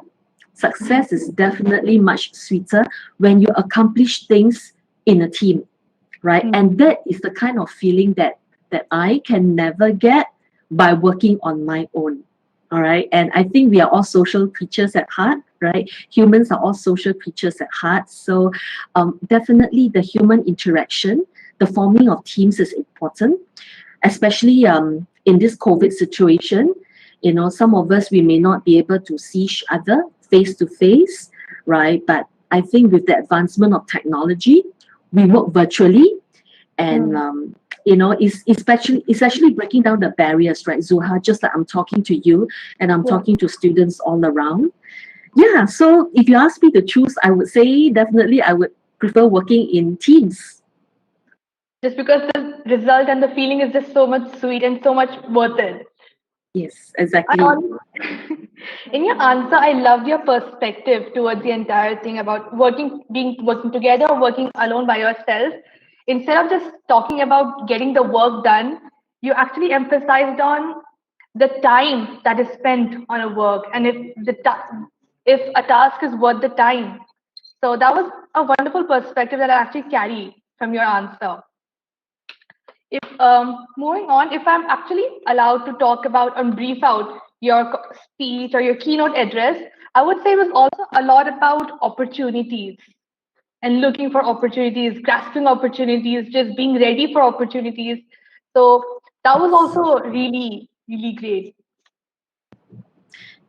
Success is definitely much sweeter when you accomplish things in a team, right? And that is the kind of feeling that I can never get by working on my own. All right. And I think we are all social creatures at heart, right? Humans are all social creatures at heart. So definitely the human interaction, the forming of teams is important, especially in this COVID situation. Some of us, we may not be able to see each other face to face, right? But I think with the advancement of technology, we work virtually, and it's actually breaking down the barriers, right, Zuha? Just like I'm talking to you and I'm talking to students all around. Yeah, so if you ask me to choose, I would say definitely I would prefer working in teams. Just because the result and the feeling is just so much sweet and so much worth it. Yes, exactly. In your answer, I loved your perspective towards the entire thing about working together or working alone by yourself. Instead of just talking about getting the work done, you actually emphasized on the time that is spent on a work, and if a task is worth the time. So that was a wonderful perspective that I actually carry from your answer. If moving on, if I'm actually allowed to talk about and brief out your speech or your keynote address, I would say it was also a lot about opportunities and looking for opportunities, grasping opportunities, just being ready for opportunities. So that was also really, really great.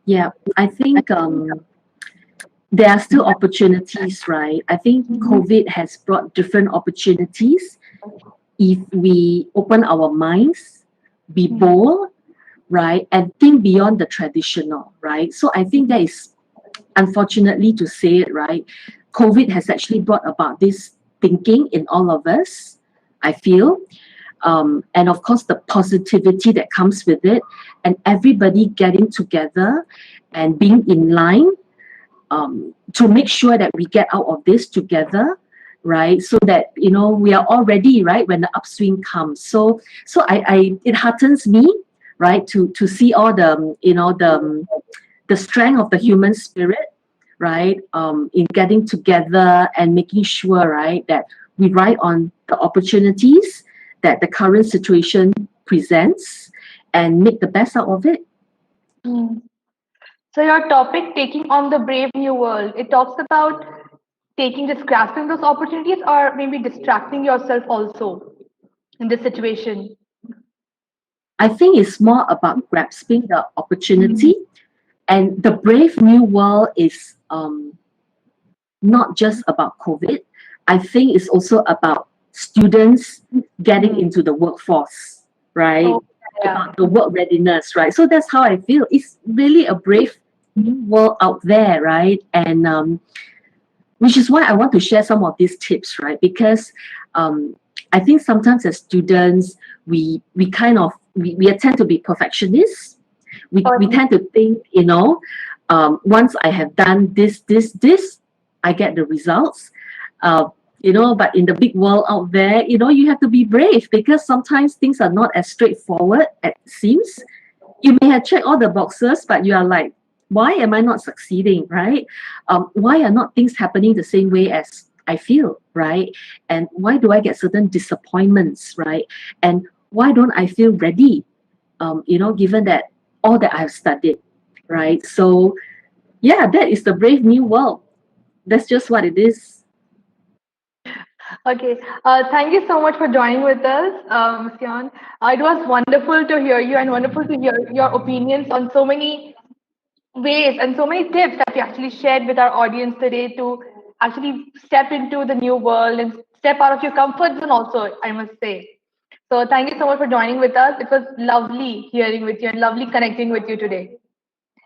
Yeah, I think there are still opportunities, right? I think COVID has brought different opportunities. If we open our minds, be bold, right, and think beyond the traditional, right? So I think that is, unfortunately to say it, right, COVID has actually brought about this thinking in all of us, I feel. And of course, the positivity that comes with it, and everybody getting together and being in line to make sure that we get out of this together, right? So that, we are all ready, right, when the upswing comes. So it heartens me, right, to see all the strength of the human spirit, right, in getting together and making sure, right, that we ride on the opportunities that the current situation presents and make the best out of it. So your topic, taking on the brave new world, it talks about just grasping those opportunities or maybe distracting yourself also in this situation. I think it's more about grasping the opportunity, and the brave new world is not just about COVID. I think it's also about students getting into the workforce, right? Oh, yeah. About the work readiness, right? So that's how I feel. It's really a brave new world out there, right? And which is why I want to share some of these tips, right? Because I think sometimes as students, we kind of we tend to be perfectionists. We tend to think, once I have done this, I get the results. But in the big world out there, you have to be brave because sometimes things are not as straightforward as it seems. You may have checked all the boxes, but you are like, why am I not succeeding, right? Why are not things happening the same way as I feel, right? And why do I get certain disappointments, right? And why don't I feel ready, given that all that I've studied, right? So, yeah, that is the brave new world. That's just what it is. Okay. Thank you so much for joining with us, Sion. It was wonderful to hear you and wonderful to hear your opinions on so many ways and so many tips that you actually shared with our audience today to actually step into the new world and step out of your comfort zone also, I must say. So thank you so much for joining with us. It was lovely hearing with you and lovely connecting with you today.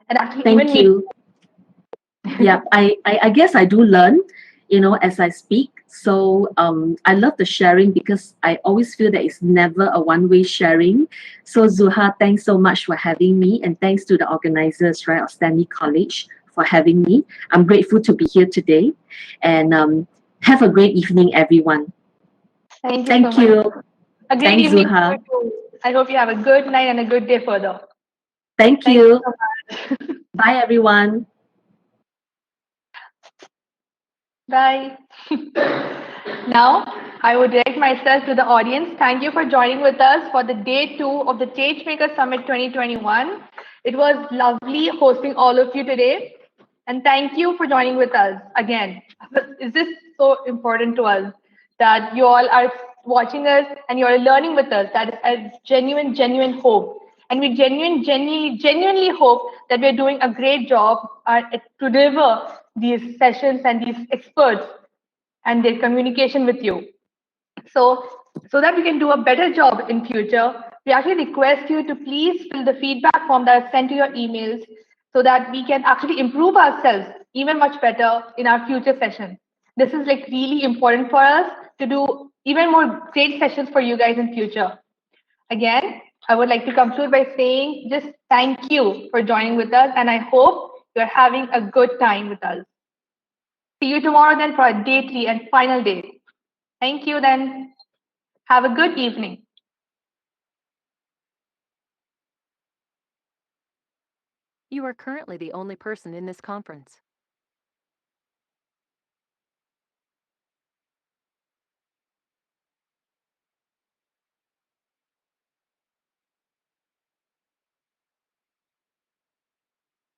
And actually Thank you. Yeah, I guess I do learn, as I speak. So I love the sharing because I always feel that it's never a one-way sharing. So Zuha, thanks so much for having me, and thanks to the organizers, right, of Stanley College for having me. I'm grateful to be here today, and have a great evening, everyone. Thank you Thank so you. much. A great Thanks, evening to Zuha. you too. I hope you have a good night and a good day further. Thank Thank you you. so much. Bye, everyone. Bye. Now, I would direct myself to the audience. Thank you for joining with us for the day 2 of the Changemakers Summit 2021. It was lovely hosting all of you today. And thank you for joining with us again. Is this so important to us that you all are watching us and you're learning with us? That is a genuine hope. And we genuinely hope that we're doing a great job to deliver these sessions and these experts and their communication with you. So that we can do a better job in future, we actually request you to please fill the feedback form that is sent to your emails so that we can actually improve ourselves even much better in our future sessions. This is like really important for us to do even more great sessions for you guys in future. Again, I would like to conclude by saying just thank you for joining with us, and I hope you're having a good time with us. See you tomorrow then for day 3 and final day. Thank you then. Have a good evening. You are currently the only person in this conference.